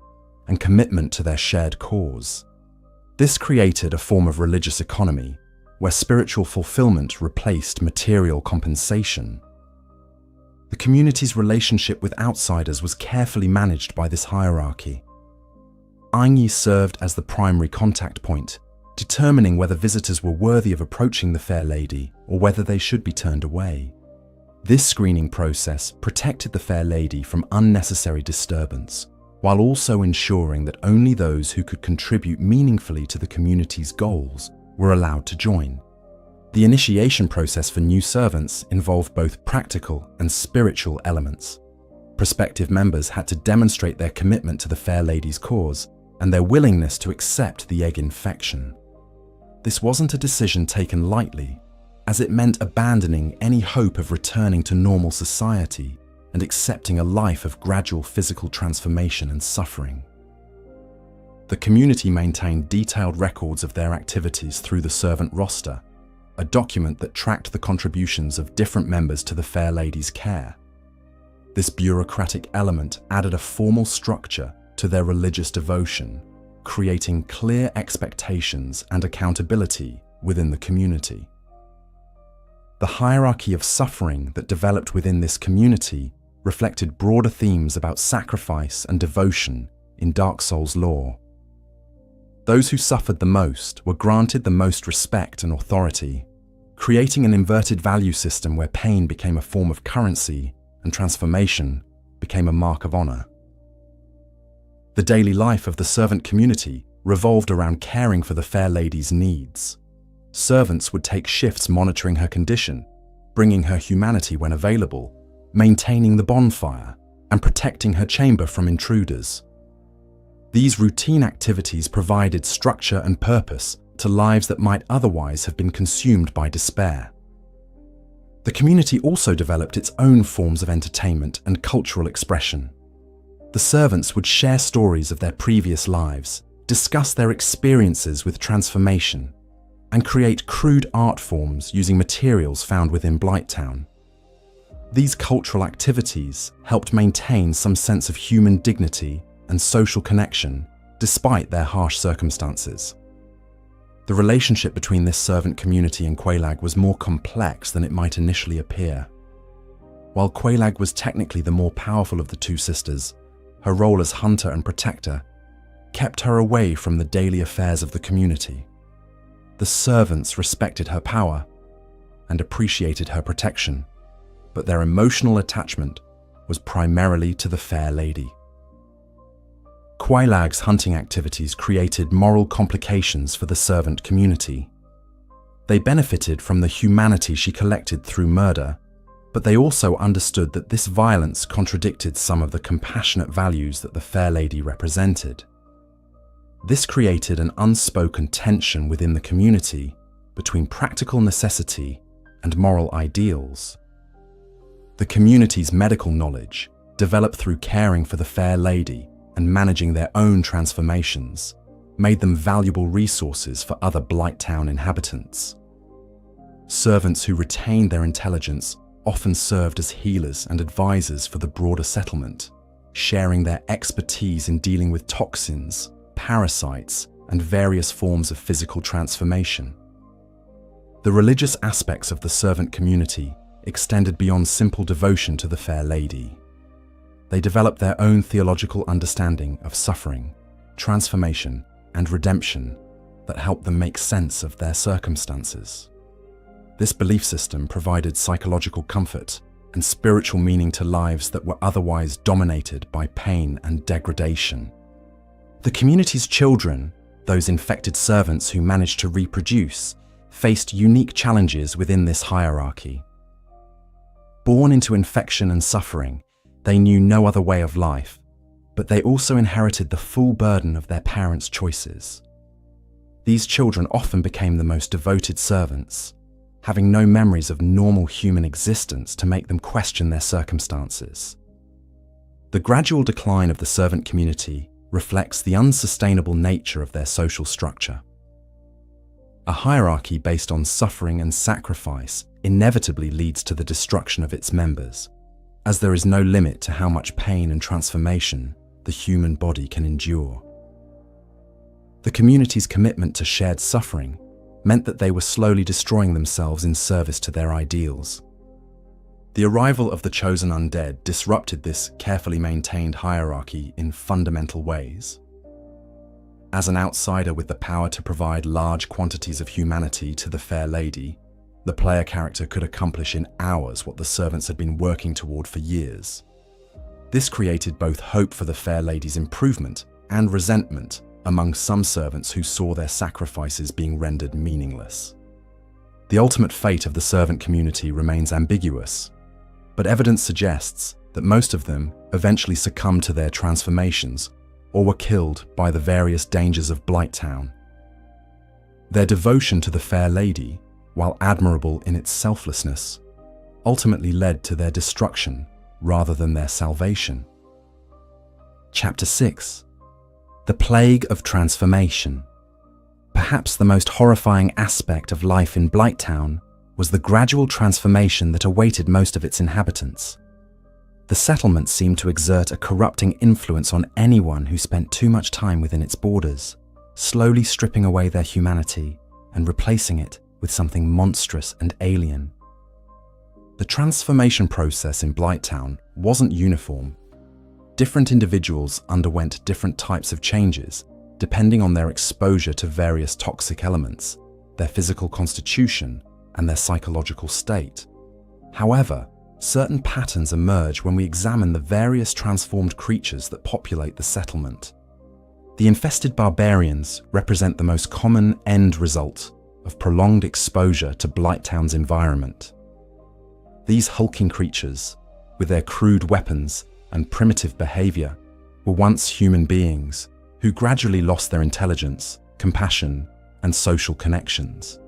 and commitment to their shared cause. This created a form of religious economy where spiritual fulfillment replaced material compensation. The community's relationship with outsiders was carefully managed by this hierarchy. Ainyi served as the primary contact point, determining whether visitors were worthy of approaching the fair lady or whether they should be turned away. This screening process protected the fair lady from unnecessary disturbance, while also ensuring that only those who could contribute meaningfully to the community's goals were allowed to join. The initiation process for new servants involved both practical and spiritual elements. Prospective members had to demonstrate their commitment to the fair lady's cause and their willingness to accept the egg infection. This wasn't a decision taken lightly, as it meant abandoning any hope of returning to normal society and accepting a life of gradual physical transformation and suffering. The community maintained detailed records of their activities through the servant roster, a document that tracked the contributions of different members to the fair lady's care. This bureaucratic element added a formal structure to their religious devotion, creating clear expectations and accountability within the community. The hierarchy of suffering that developed within this community reflected broader themes about sacrifice and devotion in Dark Souls lore. Those who suffered the most were granted the most respect and authority, creating an inverted value system where pain became a form of currency and transformation became a mark of honor. The daily life of the servant community revolved around caring for the fair lady's needs. Servants would take shifts monitoring her condition, bringing her humanity when available, maintaining the bonfire, and protecting her chamber from intruders. These routine activities provided structure and purpose to lives that might otherwise have been consumed by despair. The community also developed its own forms of entertainment and cultural expression. The servants would share stories of their previous lives, discuss their experiences with transformation, and create crude art forms using materials found within Blighttown. These cultural activities helped maintain some sense of human dignity and social connection despite their harsh circumstances. The relationship between this servant community and Quelaag was more complex than it might initially appear. While Quelaag was technically the more powerful of the two sisters, her role as hunter and protector kept her away from the daily affairs of the community. The servants respected her power and appreciated her protection, but their emotional attachment was primarily to the fair lady. Quelaag's hunting activities created moral complications for the servant community. They benefited from the humanity she collected through murder, but they also understood that this violence contradicted some of the compassionate values that the fair lady represented. This created an unspoken tension within the community between practical necessity and moral ideals. The community's medical knowledge, developed through caring for the fair lady and managing their own transformations, made them valuable resources for other Blighttown inhabitants. Servants who retained their intelligence often served as healers and advisors for the broader settlement, sharing their expertise in dealing with toxins, parasites, and various forms of physical transformation. The religious aspects of the servant community extended beyond simple devotion to the fair lady. They developed their own theological understanding of suffering, transformation, and redemption that helped them make sense of their circumstances. This belief system provided psychological comfort and spiritual meaning to lives that were otherwise dominated by pain and degradation. The community's children those infected servants who managed to reproduce, faced unique challenges within this hierarchy. Born into infection and suffering, they knew no other way of life, but they also inherited the full burden of their parents' choices. These children often became the most devoted servants, having no memories of normal human existence to make them question their circumstances. The gradual decline of the servant community reflects the unsustainable nature of their social structure. A hierarchy based on suffering and sacrifice inevitably leads to the destruction of its members, as there is no limit to how much pain and transformation the human body can endure. The community's commitment to shared suffering meant that they were slowly destroying themselves in service to their ideals. The arrival of the chosen undead disrupted this carefully maintained hierarchy in fundamental ways. As an outsider with the power to provide large quantities of humanity to the fair lady, the player character could accomplish in hours what the servants had been working toward for years. This created both hope for the fair lady's improvement and resentment among some servants who saw their sacrifices being rendered meaningless. The ultimate fate of the servant community remains ambiguous, but evidence suggests that most of them eventually succumbed to their transformations or were killed by the various dangers of Blighttown. Their devotion to the fair lady, while admirable in its selflessness, ultimately led to their destruction rather than their salvation. Chapter 6. The Plague of Transformation. Perhaps the most horrifying aspect of life in Blighttown was the gradual transformation that awaited most of its inhabitants. The settlement seemed to exert a corrupting influence on anyone who spent too much time within its borders, slowly stripping away their humanity and replacing it with something monstrous and alien. The transformation process in Blighttown wasn't uniform. Different individuals underwent different types of changes depending on their exposure to various toxic elements, their physical constitution, and their psychological state. However, certain patterns emerge when we examine the various transformed creatures that populate the settlement. The infested barbarians represent the most common end result of prolonged exposure to Blighttown's environment. These hulking creatures, with their crude weapons and primitive behavior, were once human beings who gradually lost their intelligence, compassion, and social connections.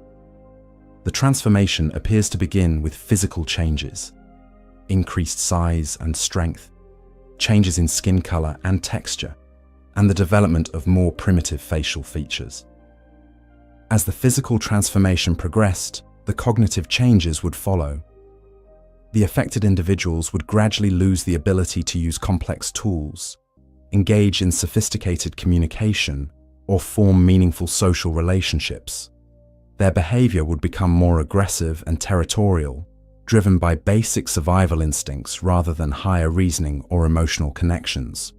The transformation appears to begin with physical changes: increased size and strength, changes in skin color and texture, and the development of more primitive facial features. As the physical transformation progressed, the cognitive changes would follow. The affected individuals would gradually lose the ability to use complex tools, engage in sophisticated communication, or form meaningful social relationships. Their behavior would become more aggressive and territorial, driven by basic survival instincts rather than higher reasoning or emotional connections.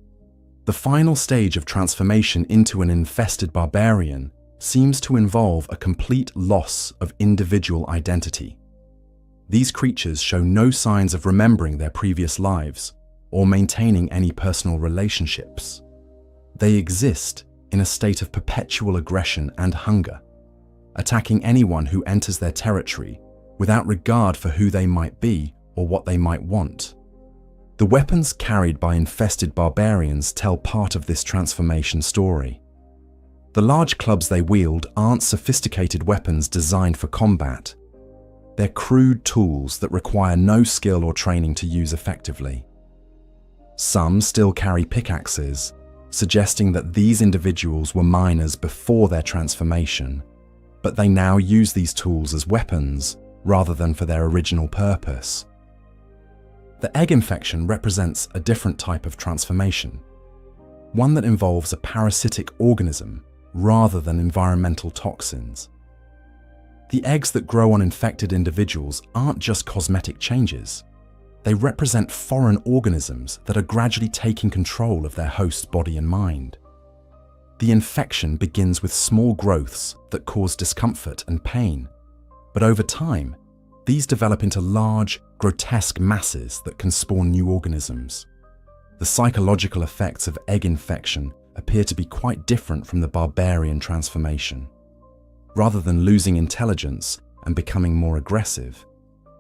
The final stage of transformation into an infested barbarian seems to involve a complete loss of individual identity. These creatures show no signs of remembering their previous lives or maintaining any personal relationships. They exist in a state of perpetual aggression and hunger, attacking anyone who enters their territory without regard for who they might be or what they might want. The weapons carried by infested barbarians tell part of this transformation story. The large clubs they wield aren't sophisticated weapons designed for combat. They're crude tools that require no skill or training to use effectively. Some still carry pickaxes, suggesting that these individuals were miners before their transformation, but they now use these tools as weapons rather than for their original purpose. The egg infection represents a different type of transformation, one that involves a parasitic organism rather than environmental toxins. The eggs that grow on infected individuals aren't just cosmetic changes. They represent foreign organisms that are gradually taking control of their host's body and mind. The infection begins with small growths that cause discomfort and pain, but over time, these develop into large, grotesque masses that can spawn new organisms. The psychological effects of egg infection appear to be quite different from the barbarian transformation. Rather than losing intelligence and becoming more aggressive,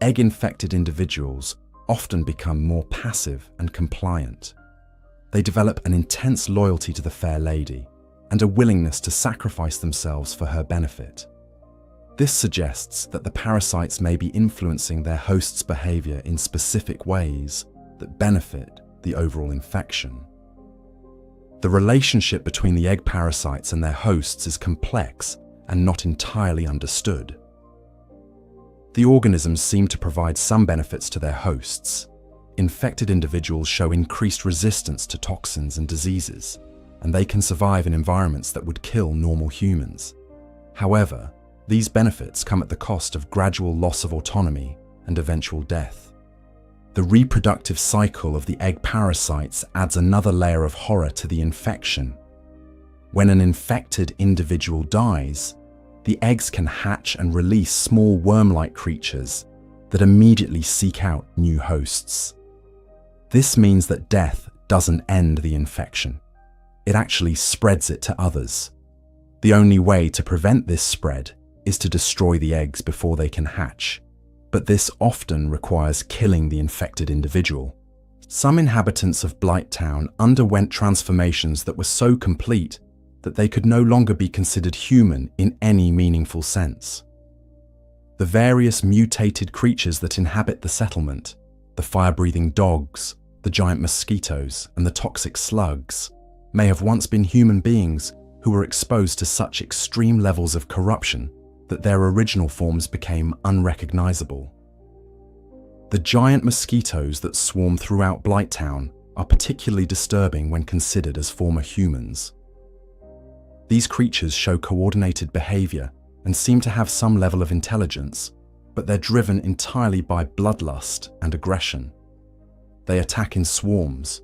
egg-infected individuals often become more passive and compliant. They develop an intense loyalty to the fair lady and a willingness to sacrifice themselves for her benefit. This suggests that the parasites may be influencing their host's behavior in specific ways that benefit the overall infection. The relationship between the egg parasites and their hosts is complex and not entirely understood. The organisms seem to provide some benefits to their hosts. Infected individuals show increased resistance to toxins and diseases, and they can survive in environments that would kill normal humans. However, these benefits come at the cost of gradual loss of autonomy and eventual death. The reproductive cycle of the egg parasites adds another layer of horror to the infection. When an infected individual dies, the eggs can hatch and release small worm-like creatures that immediately seek out new hosts. This means that death doesn't end the infection. It actually spreads it to others. The only way to prevent this spread is to destroy the eggs before they can hatch, but this often requires killing the infected individual. Some inhabitants of Blighttown underwent transformations that were so complete that they could no longer be considered human in any meaningful sense. The various mutated creatures that inhabit the settlement, the fire-breathing dogs, the giant mosquitoes, and the toxic slugs, may have once been human beings who were exposed to such extreme levels of corruption that their original forms became unrecognizable. The giant mosquitoes that swarm throughout Blighttown are particularly disturbing when considered as former humans. These creatures show coordinated behavior and seem to have some level of intelligence, but they're driven entirely by bloodlust and aggression. They attack in swarms,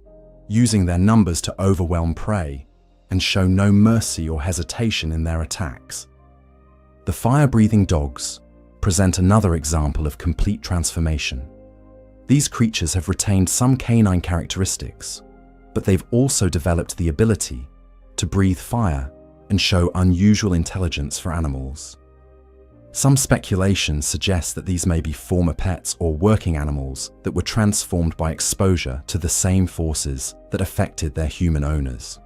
using their numbers to overwhelm prey, and show no mercy or hesitation in their attacks. The fire-breathing dogs present another example of complete transformation. These creatures have retained some canine characteristics, but they've also developed the ability to breathe fire and show unusual intelligence for animals. Some speculation suggests that these may be former pets or working animals that were transformed by exposure to the same forces that affected their human owners.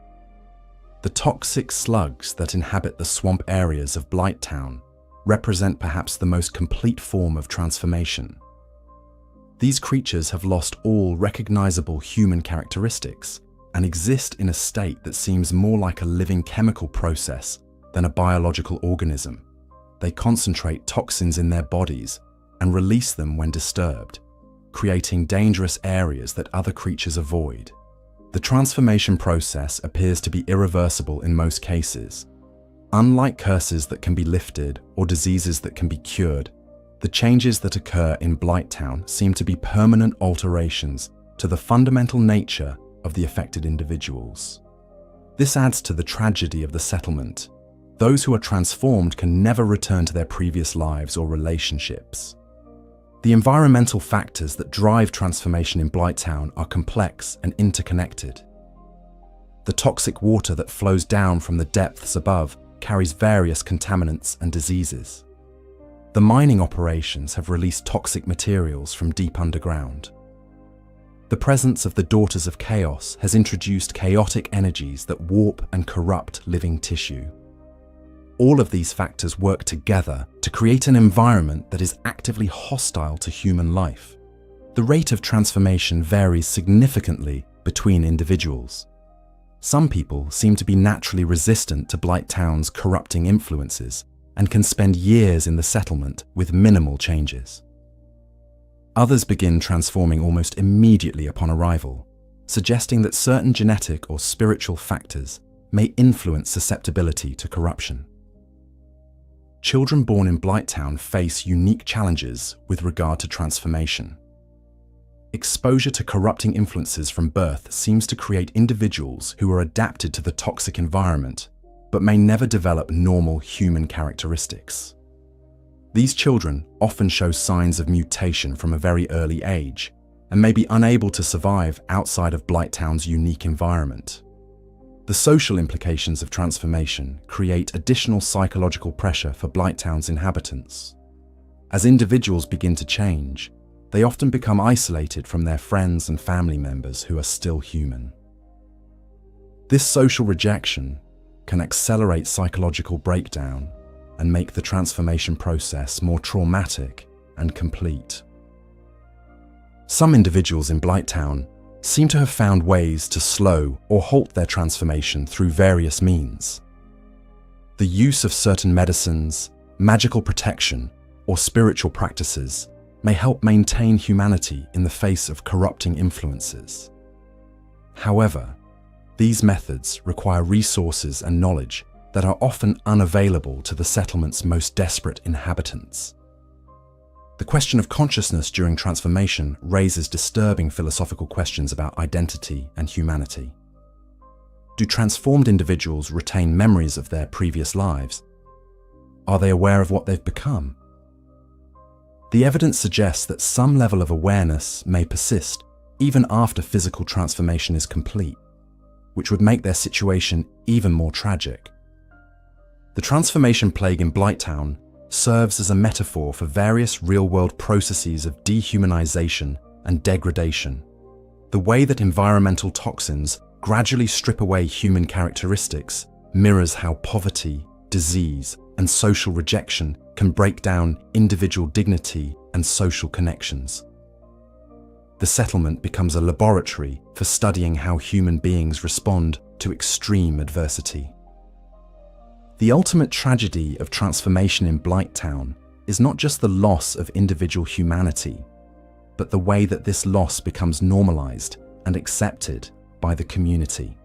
The toxic slugs that inhabit the swamp areas of Blighttown represent perhaps the most complete form of transformation. These creatures have lost all recognizable human characteristics and exist in a state that seems more like a living chemical process than a biological organism. They concentrate toxins in their bodies and release them when disturbed, creating dangerous areas that other creatures avoid. The transformation process appears to be irreversible in most cases. Unlike curses that can be lifted or diseases that can be cured, the changes that occur in Blighttown seem to be permanent alterations to the fundamental nature of the affected individuals. This adds to the tragedy of the settlement. Those who are transformed can never return to their previous lives or relationships. The environmental factors that drive transformation in Blighttown are complex and interconnected. The toxic water that flows down from the depths above carries various contaminants and diseases. The mining operations have released toxic materials from deep underground. The presence of the Daughters of Chaos has introduced chaotic energies that warp and corrupt living tissue. All of these factors work together to create an environment that is actively hostile to human life. The rate of transformation varies significantly between individuals. Some people seem to be naturally resistant to Blighttown's corrupting influences and can spend years in the settlement with minimal changes. Others begin transforming almost immediately upon arrival, suggesting that certain genetic or spiritual factors may influence susceptibility to corruption. Children born in Blighttown face unique challenges with regard to transformation. Exposure to corrupting influences from birth seems to create individuals who are adapted to the toxic environment, but may never develop normal human characteristics. These children often show signs of mutation from a very early age and may be unable to survive outside of Blighttown's unique environment. The social implications of transformation create additional psychological pressure for Blighttown's inhabitants. As individuals begin to change, they often become isolated from their friends and family members who are still human. This social rejection can accelerate psychological breakdown and make the transformation process more traumatic and complete. Some individuals in Blighttown seem to have found ways to slow or halt their transformation through various means. The use of certain medicines, magical protection, or spiritual practices may help maintain humanity in the face of corrupting influences. However, these methods require resources and knowledge that are often unavailable to the settlement's most desperate inhabitants. The question of consciousness during transformation raises disturbing philosophical questions about identity and humanity. Do transformed individuals retain memories of their previous lives? Are they aware of what they've become? The evidence suggests that some level of awareness may persist even after physical transformation is complete, which would make their situation even more tragic. The transformation plague in Blighttown serves as a metaphor for various real-world processes of dehumanization and degradation. The way that environmental toxins gradually strip away human characteristics mirrors how poverty, disease, and social rejection can break down individual dignity and social connections. The settlement becomes a laboratory for studying how human beings respond to extreme adversity. The ultimate tragedy of transformation in Blighttown is not just the loss of individual humanity, but the way that this loss becomes normalized and accepted by the community.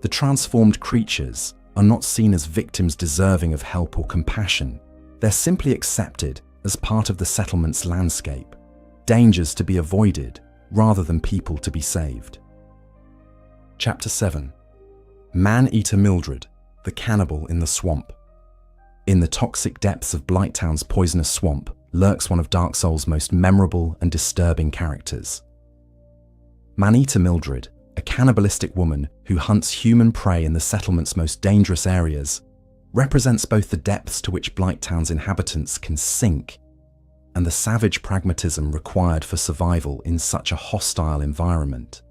The transformed creatures are not seen as victims deserving of help or compassion. They're simply accepted as part of the settlement's landscape, dangers to be avoided rather than people to be saved. Chapter 7. Man-Eater Mildred, the cannibal in the swamp. In the toxic depths of Blighttown's poisonous swamp lurks one of Dark Souls' most memorable and disturbing characters. Man-Eater Mildred, a cannibalistic woman who hunts human prey in the settlement's most dangerous areas, represents both the depths to which Blighttown's inhabitants can sink and the savage pragmatism required for survival in such a hostile environment.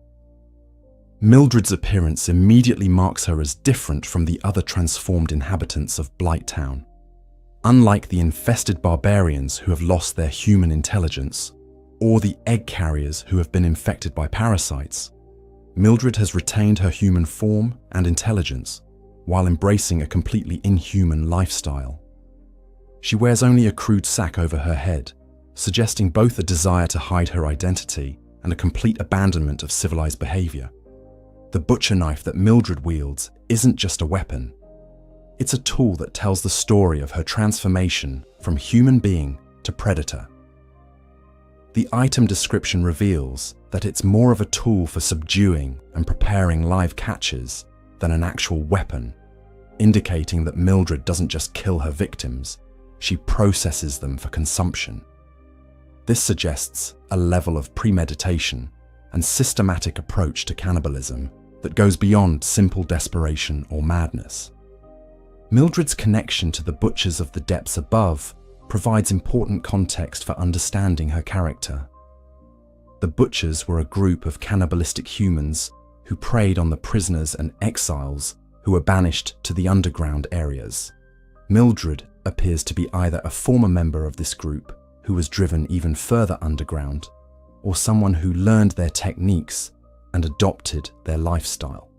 Mildred's appearance immediately marks her as different from the other transformed inhabitants of Blighttown. Unlike the infested barbarians who have lost their human intelligence, or the egg carriers who have been infected by parasites, Mildred has retained her human form and intelligence while embracing a completely inhuman lifestyle. She wears only a crude sack over her head, suggesting both a desire to hide her identity and a complete abandonment of civilized behavior. The butcher knife that Mildred wields isn't just a weapon. It's a tool that tells the story of her transformation from human being to predator. The item description reveals that it's more of a tool for subduing and preparing live catches than an actual weapon, indicating that Mildred doesn't just kill her victims, she processes them for consumption. This suggests a level of premeditation and systematic approach to cannibalism that goes beyond simple desperation or madness. Mildred's connection to the butchers of the depths above provides important context for understanding her character. The butchers were a group of cannibalistic humans who preyed on the prisoners and exiles who were banished to the underground areas. Mildred appears to be either a former member of this group who was driven even further underground, or someone who learned their techniques and adopted their lifestyle.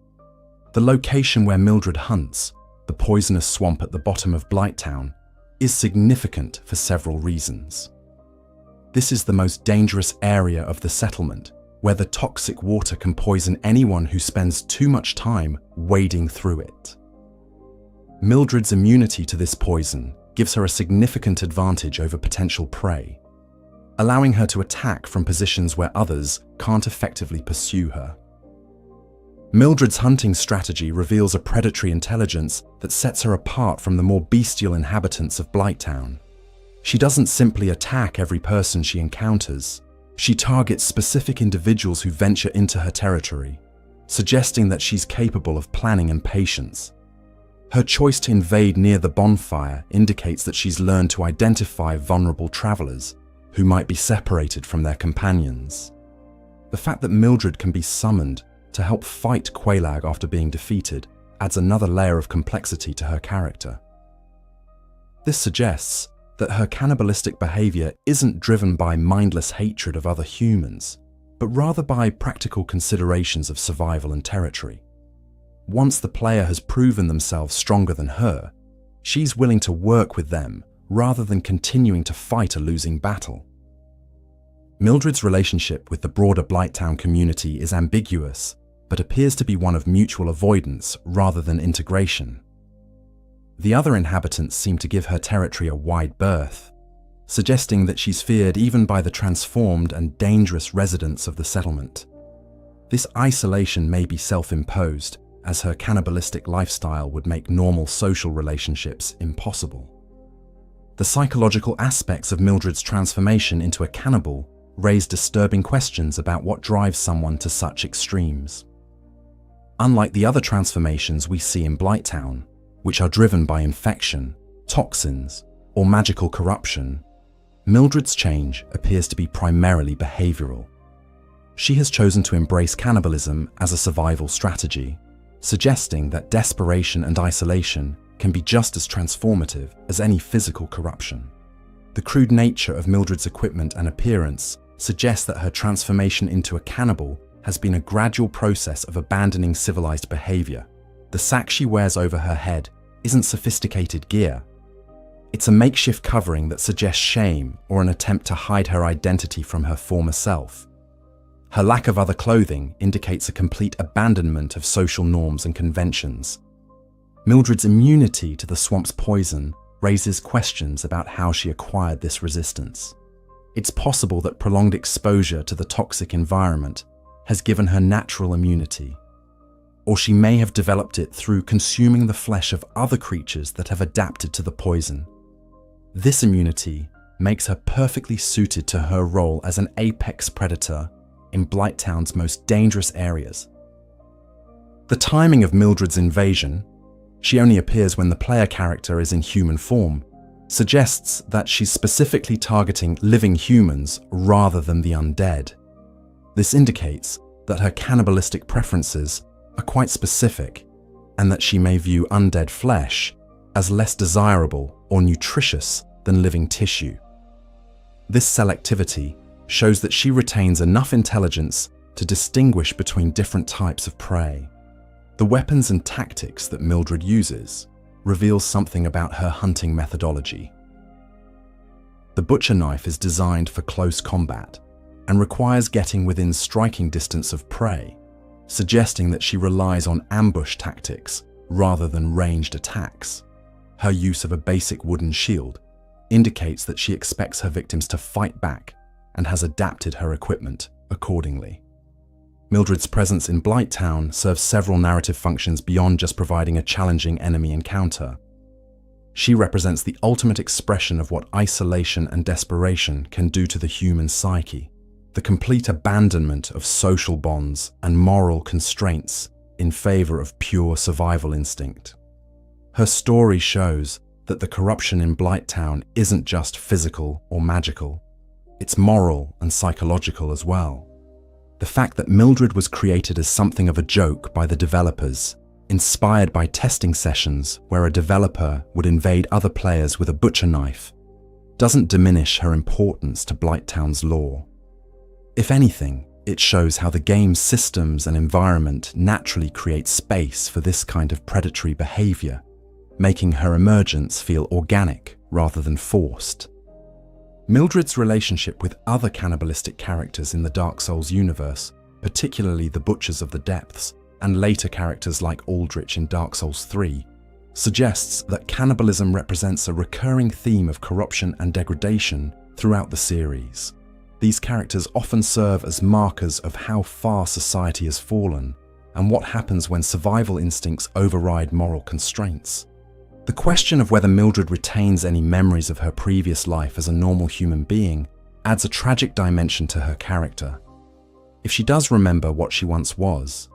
The location where Mildred hunts, the poisonous swamp at the bottom of Blighttown, is significant for several reasons. This is the most dangerous area of the settlement, where the toxic water can poison anyone who spends too much time wading through it. Mildred's immunity to this poison gives her a significant advantage over potential prey, allowing her to attack from positions where others can't effectively pursue her. Mildred's hunting strategy reveals a predatory intelligence that sets her apart from the more bestial inhabitants of Blighttown. She doesn't simply attack every person she encounters. She targets specific individuals who venture into her territory, suggesting that she's capable of planning and patience. Her choice to invade near the bonfire indicates that she's learned to identify vulnerable travelers who might be separated from their companions. The fact that Mildred can be summoned to help fight Quelaag after being defeated adds another layer of complexity to her character. This suggests that her cannibalistic behavior isn't driven by mindless hatred of other humans, but rather by practical considerations of survival and territory. Once the player has proven themselves stronger than her, she's willing to work with them rather than continuing to fight a losing battle. Mildred's relationship with the broader Blighttown community is ambiguous, but appears to be one of mutual avoidance rather than integration. The other inhabitants seem to give her territory a wide berth, suggesting that she's feared even by the transformed and dangerous residents of the settlement. This isolation may be self-imposed, as her cannibalistic lifestyle would make normal social relationships impossible. The psychological aspects of Mildred's transformation into a cannibal raise disturbing questions about what drives someone to such extremes. Unlike the other transformations we see in Blighttown, which are driven by infection, toxins, or magical corruption, Mildred's change appears to be primarily behavioral. She has chosen to embrace cannibalism as a survival strategy, suggesting that desperation and isolation can be just as transformative as any physical corruption. The crude nature of Mildred's equipment and appearance suggests that her transformation into a cannibal has been a gradual process of abandoning civilized behavior. The sack she wears over her head isn't sophisticated gear. It's a makeshift covering that suggests shame or an attempt to hide her identity from her former self. Her lack of other clothing indicates a complete abandonment of social norms and conventions. Mildred's immunity to the swamp's poison raises questions about how she acquired this resistance. It's possible that prolonged exposure to the toxic environment has given her natural immunity, or she may have developed it through consuming the flesh of other creatures that have adapted to the poison. This immunity makes her perfectly suited to her role as an apex predator in Blighttown's most dangerous areas. The timing of Mildred's invasion, she only appears when the player character is in human form, suggests that she's specifically targeting living humans rather than the undead. This indicates that her cannibalistic preferences are quite specific, and that she may view undead flesh as less desirable or nutritious than living tissue. This selectivity shows that she retains enough intelligence to distinguish between different types of prey. The weapons and tactics that Mildred uses reveals something about her hunting methodology. The butcher knife is designed for close combat and requires getting within striking distance of prey, suggesting that she relies on ambush tactics rather than ranged attacks. Her use of a basic wooden shield indicates that she expects her victims to fight back and has adapted her equipment accordingly. Mildred's presence in Blighttown serves several narrative functions beyond just providing a challenging enemy encounter. She represents the ultimate expression of what isolation and desperation can do to the human psyche, the complete abandonment of social bonds and moral constraints in favor of pure survival instinct. Her story shows that the corruption in Blighttown isn't just physical or magical, it's moral and psychological as well. The fact that Mildred was created as something of a joke by the developers, inspired by testing sessions where a developer would invade other players with a butcher knife, doesn't diminish her importance to Blighttown's lore. If anything, it shows how the game's systems and environment naturally create space for this kind of predatory behavior, making her emergence feel organic rather than forced. Mildred's relationship with other cannibalistic characters in the Dark Souls universe, particularly the Butchers of the Depths and later characters like Aldrich in Dark Souls 3, suggests that cannibalism represents a recurring theme of corruption and degradation throughout the series. These characters often serve as markers of how far society has fallen and what happens when survival instincts override moral constraints. The question of whether Mildred retains any memories of her previous life as a normal human being adds a tragic dimension to her character. If she does remember what she once was,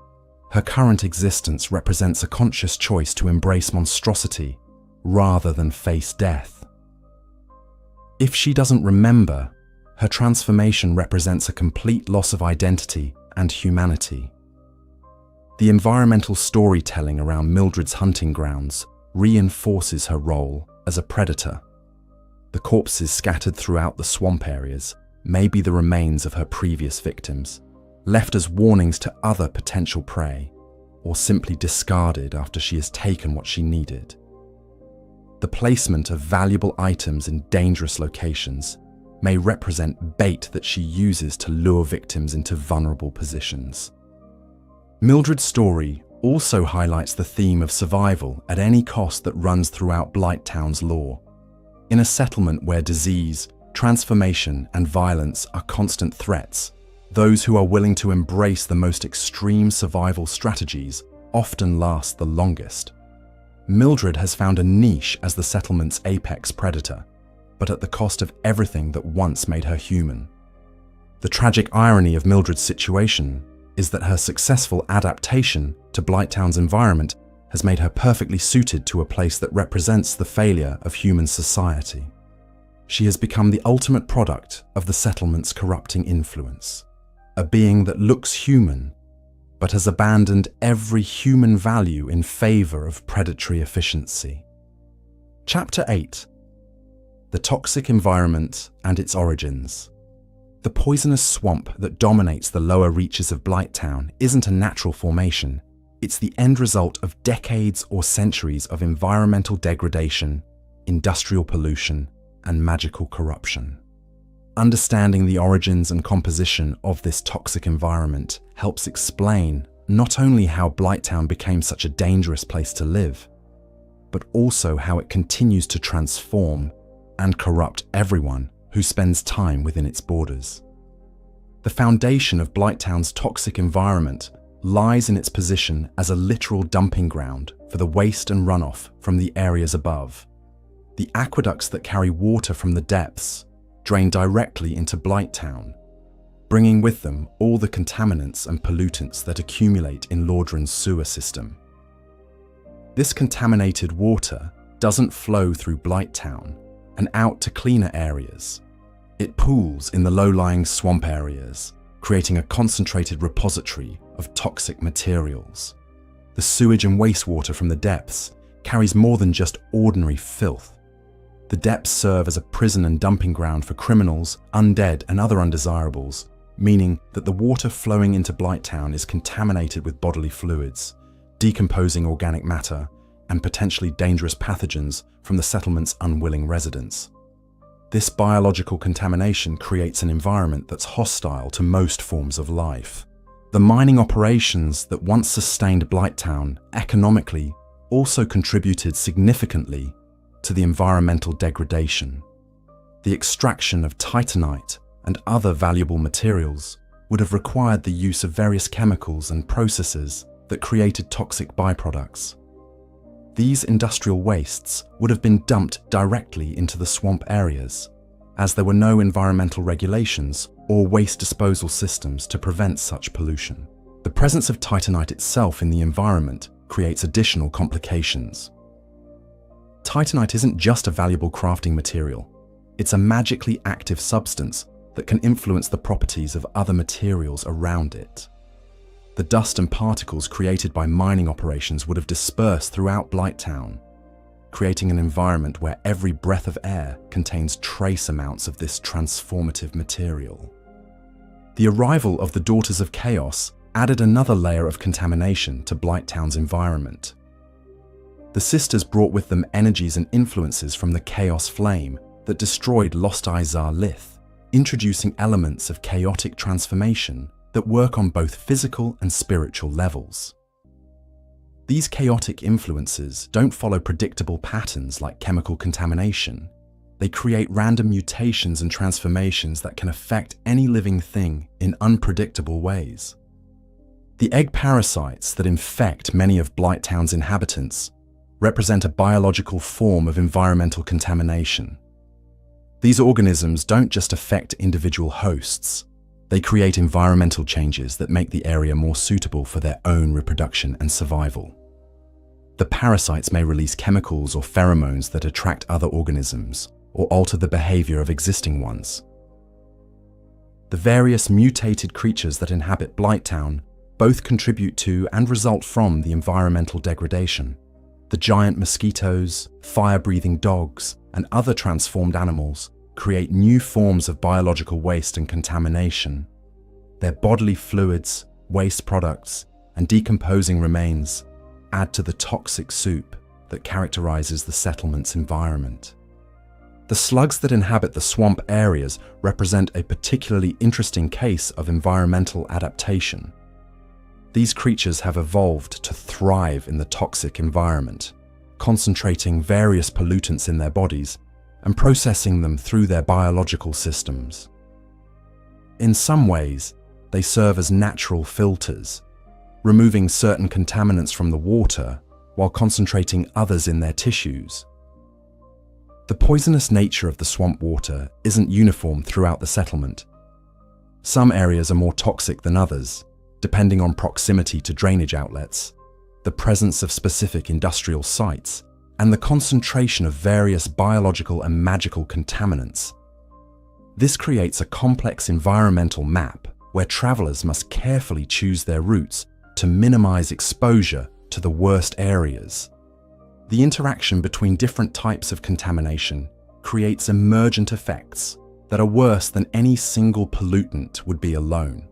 her current existence represents a conscious choice to embrace monstrosity rather than face death. If she doesn't remember, her transformation represents a complete loss of identity and humanity. The environmental storytelling around Mildred's hunting grounds reinforces her role as a predator. The corpses scattered throughout the swamp areas may be the remains of her previous victims, left as warnings to other potential prey, or simply discarded after she has taken what she needed. The placement of valuable items in dangerous locations may represent bait that she uses to lure victims into vulnerable positions. Mildred's story also highlights the theme of survival at any cost that runs throughout Blighttown's lore. In a settlement where disease, transformation, and violence are constant threats, those who are willing to embrace the most extreme survival strategies often last the longest. Mildred has found a niche as the settlement's apex predator, but at the cost of everything that once made her human. The tragic irony of Mildred's situation is that her successful adaptation to Blighttown's environment has made her perfectly suited to a place that represents the failure of human society. She has become the ultimate product of the settlement's corrupting influence, a being that looks human, but has abandoned every human value in favor of predatory efficiency. Chapter 8: The Toxic Environment and Its Origins. The poisonous swamp that dominates the lower reaches of Blighttown isn't a natural formation. It's the end result of decades or centuries of environmental degradation, industrial pollution, and magical corruption. Understanding the origins and composition of this toxic environment helps explain not only how Blighttown became such a dangerous place to live, but also how it continues to transform and corrupt everyone who spends time within its borders. The foundation of Blighttown's toxic environment lies in its position as a literal dumping ground for the waste and runoff from the areas above. The aqueducts that carry water from the depths drain directly into Blighttown, bringing with them all the contaminants and pollutants that accumulate in Lordran's sewer system. This contaminated water doesn't flow through Blighttown and out to cleaner areas. It pools in the low-lying swamp areas, creating a concentrated repository of toxic materials. The sewage and wastewater from the depths carries more than just ordinary filth. The depths serve as a prison and dumping ground for criminals, undead, and other undesirables, meaning that the water flowing into Blighttown is contaminated with bodily fluids, decomposing organic matter, and potentially dangerous pathogens from the settlement's unwilling residents. This biological contamination creates an environment that's hostile to most forms of life. The mining operations that once sustained Blighttown economically also contributed significantly to the environmental degradation. The extraction of titanite and other valuable materials would have required the use of various chemicals and processes that created toxic byproducts. These industrial wastes would have been dumped directly into the swamp areas, as there were no environmental regulations or waste disposal systems to prevent such pollution. The presence of titanite itself in the environment creates additional complications. Titanite isn't just a valuable crafting material. It's a magically active substance that can influence the properties of other materials around it. The dust and particles created by mining operations would have dispersed throughout Blighttown, creating an environment where every breath of air contains trace amounts of this transformative material. The arrival of the Daughters of Chaos added another layer of contamination to Blighttown's environment. The sisters brought with them energies and influences from the Chaos Flame that destroyed Lost Izar Lith, introducing elements of chaotic transformation that work on both physical and spiritual levels. These chaotic influences don't follow predictable patterns like chemical contamination. They create random mutations and transformations that can affect any living thing in unpredictable ways. The egg parasites that infect many of Blighttown's inhabitants represent a biological form of environmental contamination. These organisms don't just affect individual hosts, They create environmental changes that make the area more suitable for their own reproduction and survival. The parasites may release chemicals or pheromones that attract other organisms or alter the behavior of existing ones. The various mutated creatures that inhabit Blighttown both contribute to and result from the environmental degradation. The giant mosquitoes, fire-breathing dogs, and other transformed animals create new forms of biological waste and contamination. Their bodily fluids, waste products, and decomposing remains add to the toxic soup that characterizes the settlement's environment. The slugs that inhabit the swamp areas represent a particularly interesting case of environmental adaptation. These creatures have evolved to thrive in the toxic environment, concentrating various pollutants in their bodies and processing them through their biological systems. In some ways, they serve as natural filters, removing certain contaminants from the water while concentrating others in their tissues. The poisonous nature of the swamp water isn't uniform throughout the settlement. Some areas are more toxic than others, depending on proximity to drainage outlets, the presence of specific industrial sites, and the concentration of various biological and magical contaminants. This creates a complex environmental map where travelers must carefully choose their routes to minimize exposure to the worst areas. The interaction between different types of contamination creates emergent effects that are worse than any single pollutant would be alone.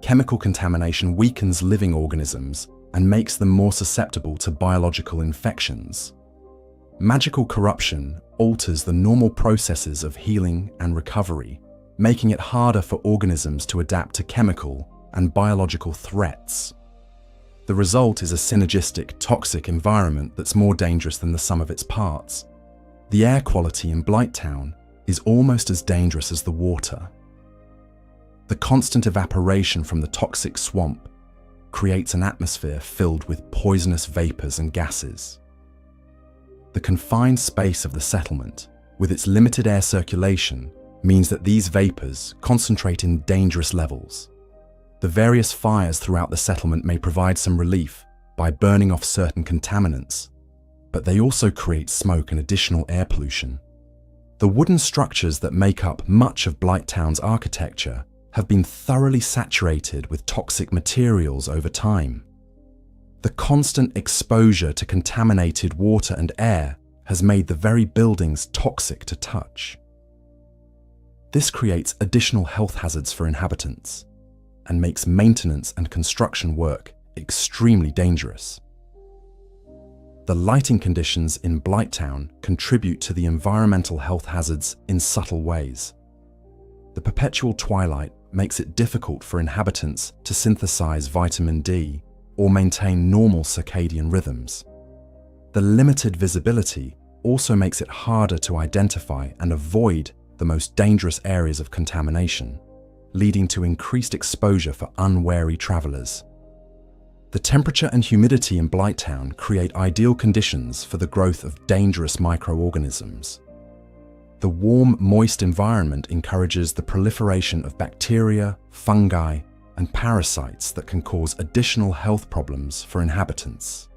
Chemical contamination weakens living organisms and makes them more susceptible to biological infections. Magical corruption alters the normal processes of healing and recovery, making it harder for organisms to adapt to chemical and biological threats. The result is a synergistic, toxic environment that's more dangerous than the sum of its parts. The air quality in Blighttown is almost as dangerous as the water. The constant evaporation from the toxic swamp creates an atmosphere filled with poisonous vapors and gases. The confined space of the settlement, with its limited air circulation, means that these vapors concentrate in dangerous levels. The various fires throughout the settlement may provide some relief by burning off certain contaminants, but they also create smoke and additional air pollution. The wooden structures that make up much of Blighttown's architecture have been thoroughly saturated with toxic materials over time. The constant exposure to contaminated water and air has made the very buildings toxic to touch. This creates additional health hazards for inhabitants and makes maintenance and construction work extremely dangerous. The lighting conditions in Blighttown contribute to the environmental health hazards in subtle ways. The perpetual twilight makes it difficult for inhabitants to synthesize vitamin D or maintain normal circadian rhythms. The limited visibility also makes it harder to identify and avoid the most dangerous areas of contamination, leading to increased exposure for unwary travelers. The temperature and humidity in Blighttown create ideal conditions for the growth of dangerous microorganisms. The warm, moist environment encourages the proliferation of bacteria, fungi, and parasites that can cause additional health problems for inhabitants.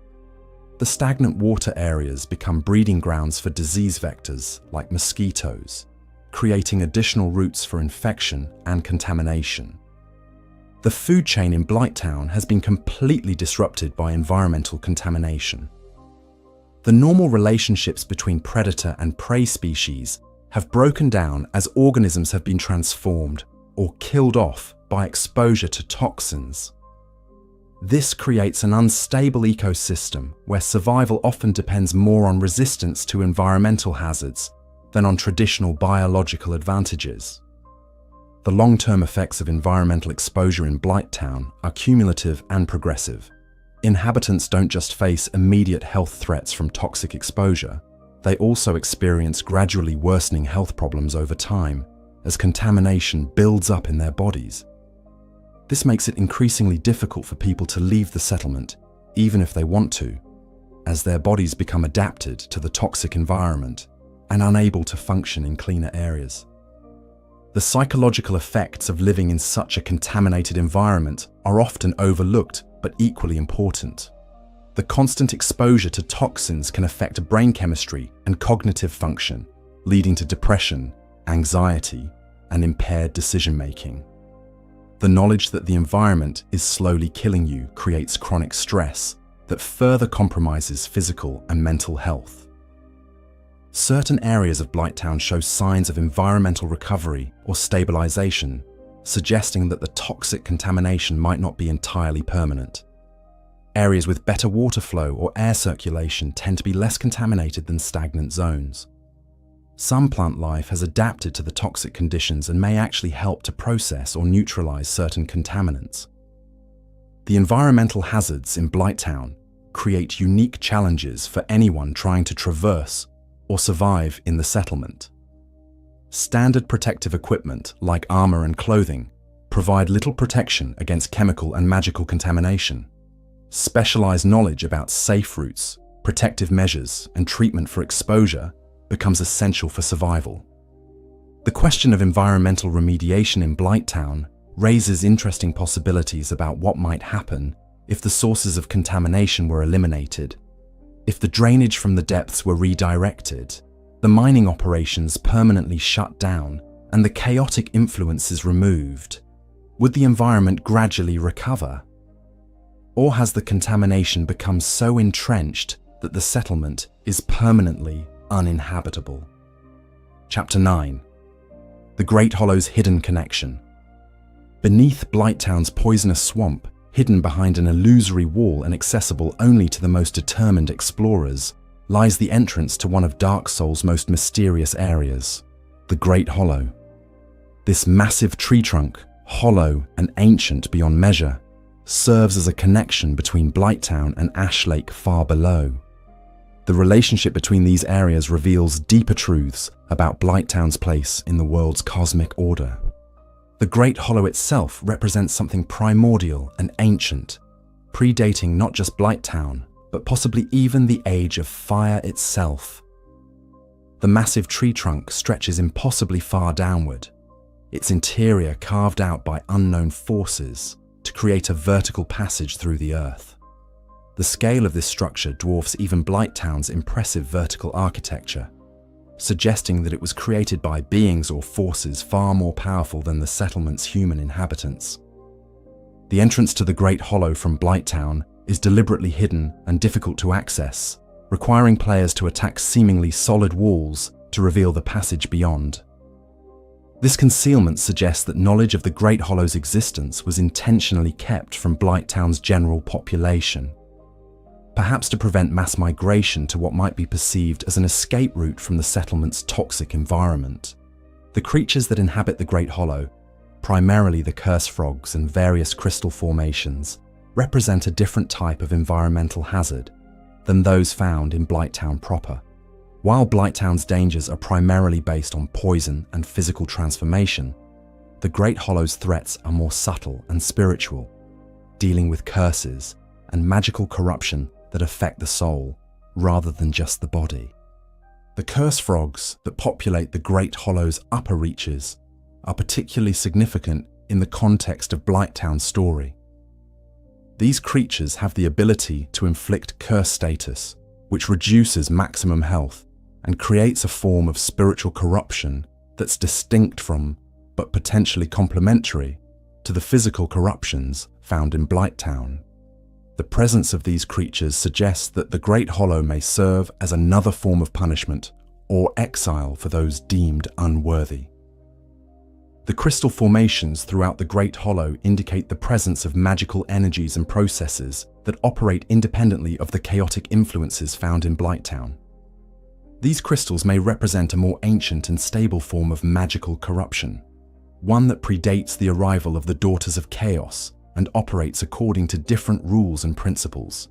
The stagnant water areas become breeding grounds for disease vectors like mosquitoes, creating additional routes for infection and contamination. The food chain in Blighttown has been completely disrupted by environmental contamination. The normal relationships between predator and prey species have broken down as organisms have been transformed or killed off by exposure to toxins. This creates an unstable ecosystem where survival often depends more on resistance to environmental hazards than on traditional biological advantages. The long-term effects of environmental exposure in Blighttown are cumulative and progressive. Inhabitants don't just face immediate health threats from toxic exposure, they also experience gradually worsening health problems over time as contamination builds up in their bodies. This makes it increasingly difficult for people to leave the settlement, even if they want to, as their bodies become adapted to the toxic environment and unable to function in cleaner areas. The psychological effects of living in such a contaminated environment are often overlooked but equally important. The constant exposure to toxins can affect brain chemistry and cognitive function, leading to depression, anxiety, and impaired decision-making. The knowledge that the environment is slowly killing you creates chronic stress that further compromises physical and mental health. Certain areas of Blighttown show signs of environmental recovery or stabilization, suggesting that the toxic contamination might not be entirely permanent. Areas with better water flow or air circulation tend to be less contaminated than stagnant zones. Some plant life has adapted to the toxic conditions and may actually help to process or neutralize certain contaminants. The environmental hazards in Blighttown create unique challenges for anyone trying to traverse or survive in the settlement. Standard protective equipment like armor and clothing provide little protection against chemical and magical contamination. Specialized knowledge about safe routes, protective measures, and treatment for exposure becomes essential for survival. The question of environmental remediation in Blighttown raises interesting possibilities about what might happen if the sources of contamination were eliminated, if the drainage from the depths were redirected, the mining operations permanently shut down, and the chaotic influences removed. Would the environment gradually recover? Or has the contamination become so entrenched that the settlement is permanently uninhabitable? Chapter 9. The Great Hollow's Hidden Connection. Beneath Blighttown's poisonous swamp, hidden behind an illusory wall and accessible only to the most determined explorers, lies the entrance to one of Dark Souls' most mysterious areas, the Great Hollow. This massive tree trunk, hollow and ancient beyond measure, serves as a connection between Blighttown and Ash Lake far below. The relationship between these areas reveals deeper truths about Blighttown's place in the world's cosmic order. The Great Hollow itself represents something primordial and ancient, predating not just Blighttown, but possibly even the age of fire itself. The massive tree trunk stretches impossibly far downward, its interior carved out by unknown forces to create a vertical passage through the earth. The scale of this structure dwarfs even Blighttown's impressive vertical architecture, suggesting that it was created by beings or forces far more powerful than the settlement's human inhabitants. The entrance to the Great Hollow from Blighttown is deliberately hidden and difficult to access, requiring players to attack seemingly solid walls to reveal the passage beyond. This concealment suggests that knowledge of the Great Hollow's existence was intentionally kept from Blighttown's general population, perhaps to prevent mass migration to what might be perceived as an escape route from the settlement's toxic environment. The creatures that inhabit the Great Hollow, primarily the curse frogs and various crystal formations, represent a different type of environmental hazard than those found in Blighttown proper. While Blighttown's dangers are primarily based on poison and physical transformation, the Great Hollow's threats are more subtle and spiritual, dealing with curses and magical corruption that affect the soul rather than just the body. The curse frogs that populate the Great Hollow's upper reaches are particularly significant in the context of Blighttown's story. These creatures have the ability to inflict curse status, which reduces maximum health and creates a form of spiritual corruption that's distinct from, but potentially complementary, to the physical corruptions found in Blighttown. The presence of these creatures suggests that the Great Hollow may serve as another form of punishment or exile for those deemed unworthy. The crystal formations throughout the Great Hollow indicate the presence of magical energies and processes that operate independently of the chaotic influences found in Blighttown. These crystals may represent a more ancient and stable form of magical corruption, one that predates the arrival of the Daughters of Chaos and operates according to different rules and principles.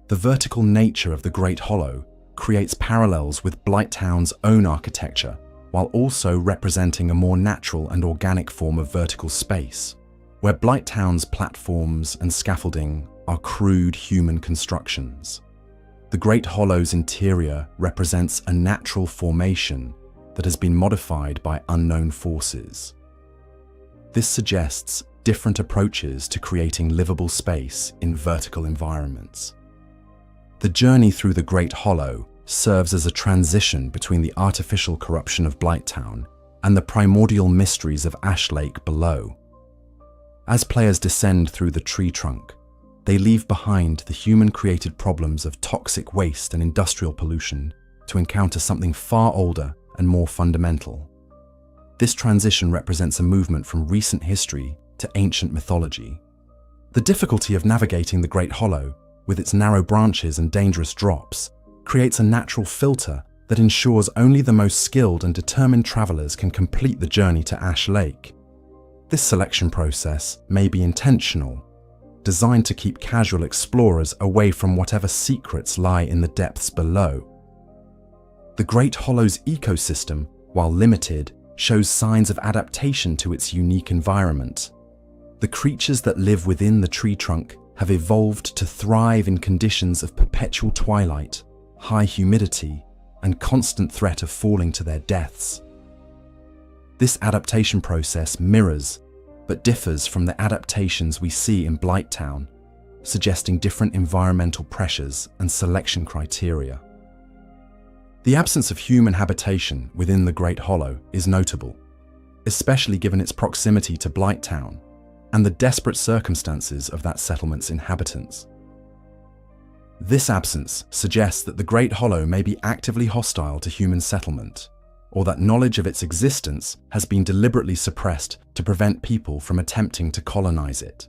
The vertical nature of the Great Hollow creates parallels with Blighttown's own architecture, while also representing a more natural and organic form of vertical space, where Blighttown's platforms and scaffolding are crude human constructions. The Great Hollow's interior represents a natural formation that has been modified by unknown forces. This suggests different approaches to creating livable space in vertical environments. The journey through the Great Hollow serves as a transition between the artificial corruption of Blighttown and the primordial mysteries of Ash Lake below. As players descend through the tree trunk, they leave behind the human-created problems of toxic waste and industrial pollution to encounter something far older and more fundamental. This transition represents a movement from recent history to ancient mythology. The difficulty of navigating the Great Hollow, with its narrow branches and dangerous drops, creates a natural filter that ensures only the most skilled and determined travelers can complete the journey to Ash Lake. This selection process may be intentional, designed to keep casual explorers away from whatever secrets lie in the depths below. The Great Hollow's ecosystem, while limited, shows signs of adaptation to its unique environment. The creatures that live within the tree trunk have evolved to thrive in conditions of perpetual twilight, high humidity, and constant threat of falling to their deaths. This adaptation process mirrors, but differs from the adaptations we see in Blighttown, suggesting different environmental pressures and selection criteria. The absence of human habitation within the Great Hollow is notable, especially given its proximity to Blighttown and the desperate circumstances of that settlement's inhabitants. This absence suggests that the Great Hollow may be actively hostile to human settlement, or that knowledge of its existence has been deliberately suppressed to prevent people from attempting to colonize it.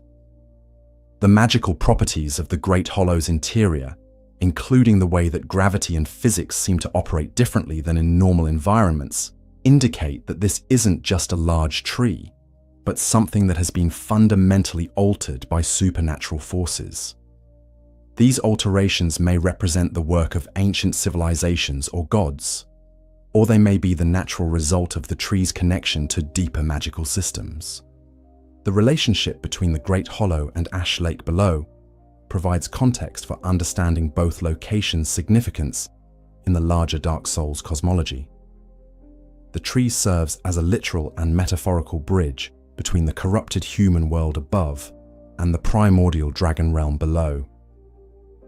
The magical properties of the Great Hollow's interior, including the way that gravity and physics seem to operate differently than in normal environments, indicate that this isn't just a large tree, but something that has been fundamentally altered by supernatural forces. These alterations may represent the work of ancient civilizations or gods, or they may be the natural result of the tree's connection to deeper magical systems. The relationship between the Great Hollow and Ash Lake below provides context for understanding both locations' significance in the larger Dark Souls cosmology. The tree serves as a literal and metaphorical bridge between the corrupted human world above and the primordial dragon realm below.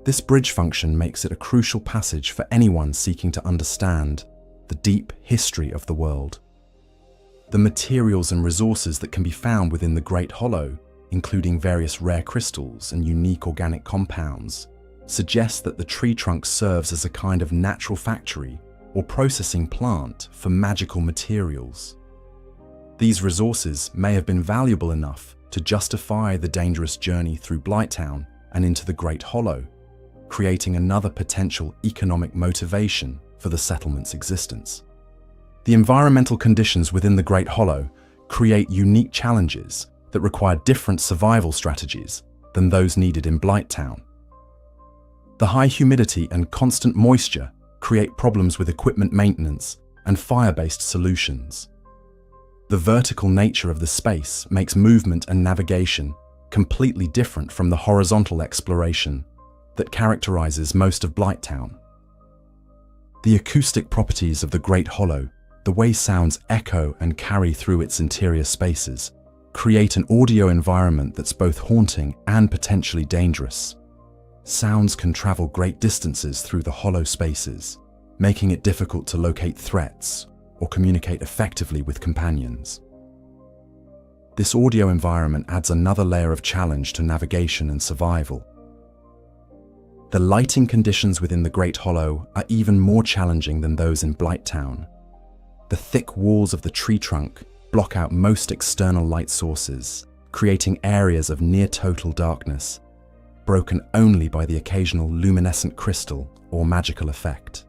This bridge function makes it a crucial passage for anyone seeking to understand the deep history of the world. The materials and resources that can be found within the Great Hollow, including various rare crystals and unique organic compounds, suggest that the tree trunk serves as a kind of natural factory or processing plant for magical materials. These resources may have been valuable enough to justify the dangerous journey through Blighttown and into the Great Hollow, creating another potential economic motivation for the settlement's existence. The environmental conditions within the Great Hollow create unique challenges that require different survival strategies than those needed in Blighttown. The high humidity and constant moisture create problems with equipment maintenance and fire-based solutions. The vertical nature of the space makes movement and navigation completely different from the horizontal exploration that characterizes most of Blighttown. The acoustic properties of the Great Hollow, the way sounds echo and carry through its interior spaces, create an audio environment that's both haunting and potentially dangerous. Sounds can travel great distances through the hollow spaces, making it difficult to locate threats or communicate effectively with companions. This audio environment adds another layer of challenge to navigation and survival. The lighting conditions within the Great Hollow are even more challenging than those in Blighttown. The thick walls of the tree trunk block out most external light sources, creating areas of near-total darkness, broken only by the occasional luminescent crystal or magical effect.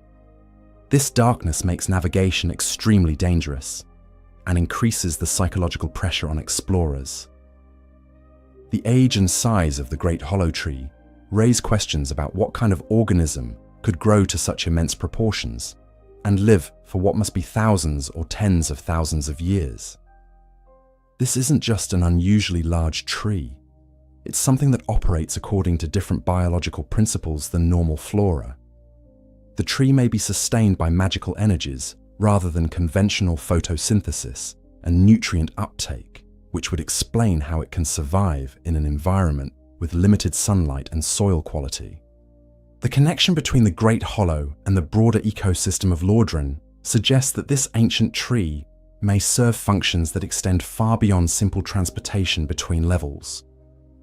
This darkness makes navigation extremely dangerous and increases the psychological pressure on explorers. The age and size of the Great Hollow tree raise questions about what kind of organism could grow to such immense proportions and live for what must be thousands or tens of thousands of years. This isn't just an unusually large tree. It's something that operates according to different biological principles than normal flora. The tree may be sustained by magical energies rather than conventional photosynthesis and nutrient uptake, which would explain how it can survive in an environment with limited sunlight and soil quality. The connection between the Great Hollow and the broader ecosystem of Lordran suggests that this ancient tree may serve functions that extend far beyond simple transportation between levels.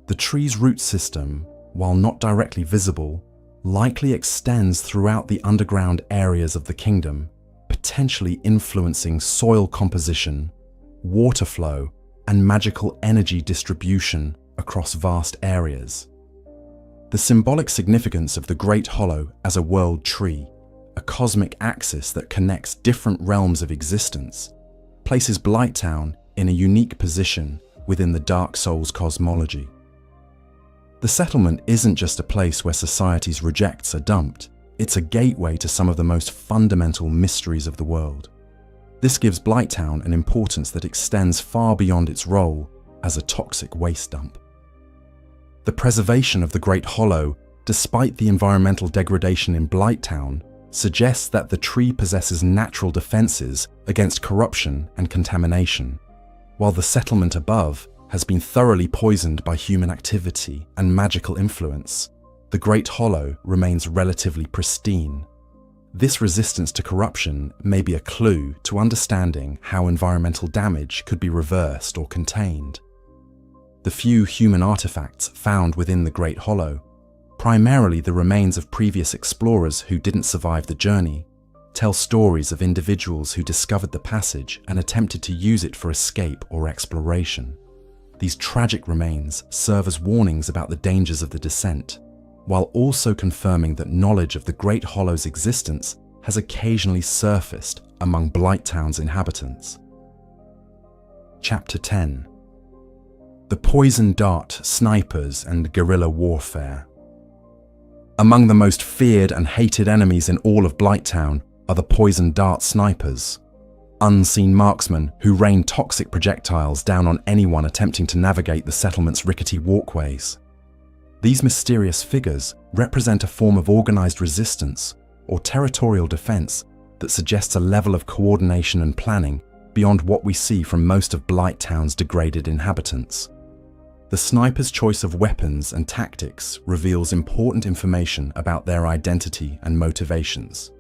The tree's root system, while not directly visible, likely extends throughout the underground areas of the kingdom, potentially influencing soil composition, water flow, and magical energy distribution across vast areas. The symbolic significance of the Great Hollow as a world tree, a cosmic axis that connects different realms of existence, places Blighttown in a unique position within the Dark Souls cosmology. The settlement isn't just a place where society's rejects are dumped, it's a gateway to some of the most fundamental mysteries of the world. This gives Blighttown an importance that extends far beyond its role as a toxic waste dump. The preservation of the Great Hollow, despite the environmental degradation in Blighttown, suggests that the tree possesses natural defenses against corruption and contamination, while the settlement above has been thoroughly poisoned by human activity and magical influence. The Great Hollow remains relatively pristine. This resistance to corruption may be a clue to understanding how environmental damage could be reversed or contained. The few human artifacts found within the Great Hollow, primarily the remains of previous explorers who didn't survive the journey, tell stories of individuals who discovered the passage and attempted to use it for escape or exploration. These tragic remains serve as warnings about the dangers of the descent, while also confirming that knowledge of the Great Hollow's existence has occasionally surfaced among Blighttown's inhabitants. Chapter 10. The Poison Dart Snipers and Guerrilla Warfare. Among the most feared and hated enemies in all of Blighttown are the Poison Dart Snipers, unseen marksmen who rain toxic projectiles down on anyone attempting to navigate the settlement's rickety walkways. These mysterious figures represent a form of organized resistance or territorial defense that suggests a level of coordination and planning beyond what we see from most of Blighttown's degraded inhabitants. The snipers' choice of weapons and tactics reveals important information about their identity and motivations.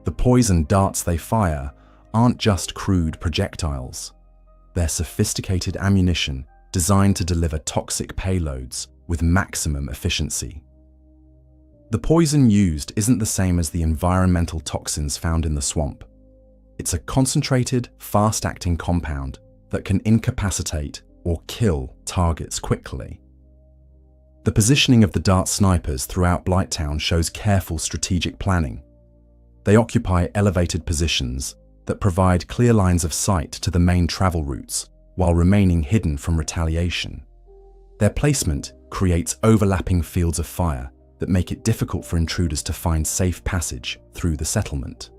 The poison darts they fire aren't just crude projectiles. They're sophisticated ammunition designed to deliver toxic payloads with maximum efficiency. The poison used isn't the same as the environmental toxins found in the swamp. It's a concentrated, fast-acting compound that can incapacitate or kill targets quickly. The positioning of the dart snipers throughout Blighttown shows careful strategic planning. They occupy elevated positions that provide clear lines of sight to the main travel routes while remaining hidden from retaliation. Their placement creates overlapping fields of fire that make it difficult for intruders to find safe passage through the settlement.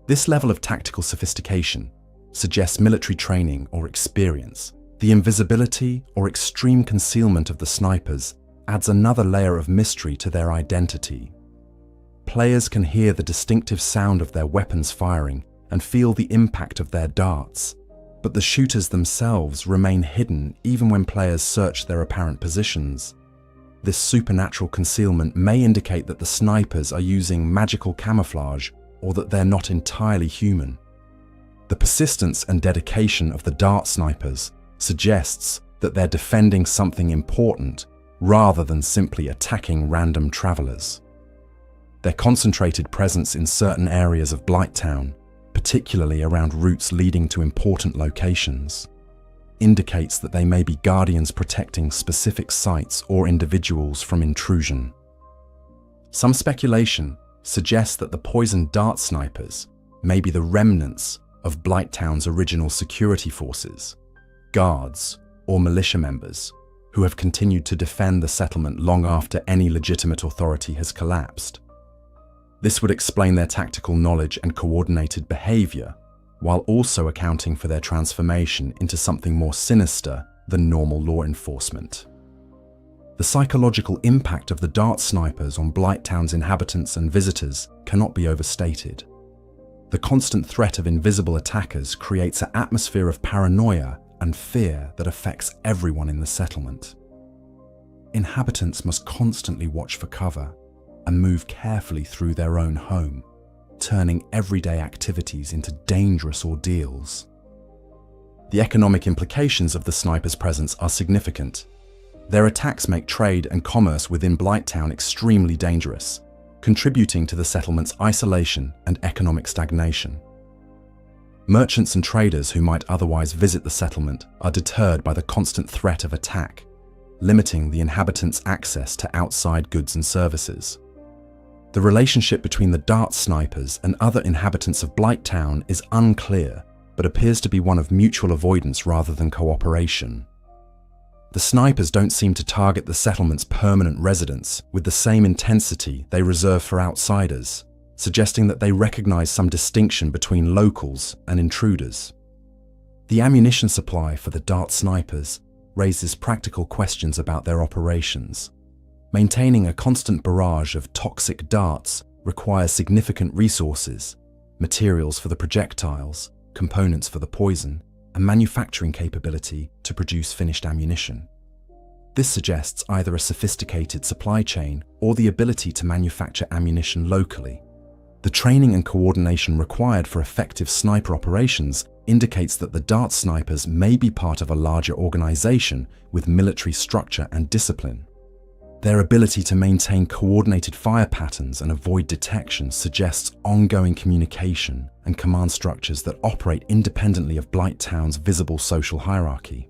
This level of tactical sophistication suggests military training or experience. The invisibility or extreme concealment of the snipers adds another layer of mystery to their identity. Players can hear the distinctive sound of their weapons firing and feel the impact of their darts, but the shooters themselves remain hidden even when players search their apparent positions. This supernatural concealment may indicate that the snipers are using magical camouflage or that they're not entirely human. The persistence and dedication of the dart snipers suggests that they're defending something important rather than simply attacking random travelers. Their concentrated presence in certain areas of Blighttown, particularly around routes leading to important locations, indicates that they may be guardians protecting specific sites or individuals from intrusion. Some speculation suggests that the poisoned dart snipers may be the remnants of Blighttown's original security forces, guards, or militia members who have continued to defend the settlement long after any legitimate authority has collapsed. This would explain their tactical knowledge and coordinated behavior, while also accounting for their transformation into something more sinister than normal law enforcement. The psychological impact of the dart snipers on Blighttown's inhabitants and visitors cannot be overstated. The constant threat of invisible attackers creates an atmosphere of paranoia and fear that affects everyone in the settlement. Inhabitants must constantly watch for cover and move carefully through their own home, turning everyday activities into dangerous ordeals. The economic implications of the snipers' presence are significant. Their attacks make trade and commerce within Blighttown extremely dangerous, contributing to the settlement's isolation and economic stagnation. Merchants and traders who might otherwise visit the settlement are deterred by the constant threat of attack, limiting the inhabitants' access to outside goods and services. The relationship between the dart snipers and other inhabitants of Blighttown is unclear, but appears to be one of mutual avoidance rather than cooperation. The snipers don't seem to target the settlement's permanent residents with the same intensity they reserve for outsiders, suggesting that they recognize some distinction between locals and intruders. The ammunition supply for the dart snipers raises practical questions about their operations. Maintaining a constant barrage of toxic darts requires significant resources, materials for the projectiles, components for the poison, and manufacturing capability to produce finished ammunition. This suggests either a sophisticated supply chain or the ability to manufacture ammunition locally. The training and coordination required for effective sniper operations indicates that the dart snipers may be part of a larger organization with military structure and discipline. Their ability to maintain coordinated fire patterns and avoid detection suggests ongoing communication and command structures that operate independently of Blighttown's visible social hierarchy.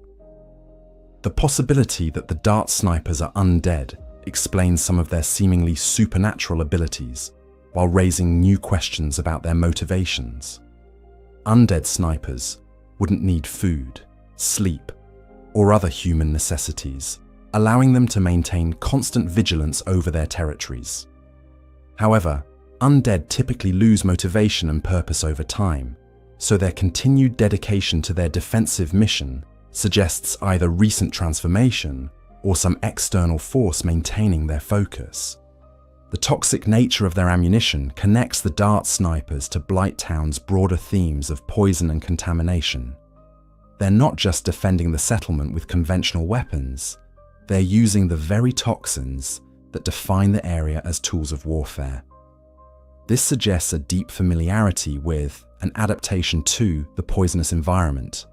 The possibility that the dart snipers are undead explains some of their seemingly supernatural abilities, while raising new questions about their motivations. Undead snipers wouldn't need food, sleep, or other human necessities, allowing them to maintain constant vigilance over their territories. However, undead typically lose motivation and purpose over time, so their continued dedication to their defensive mission suggests either recent transformation or some external force maintaining their focus. The toxic nature of their ammunition connects the dart snipers to Blighttown's broader themes of poison and contamination. They're not just defending the settlement with conventional weapons, they're using the very toxins that define the area as tools of warfare. This suggests a deep familiarity with and adaptation to the poisonous environment.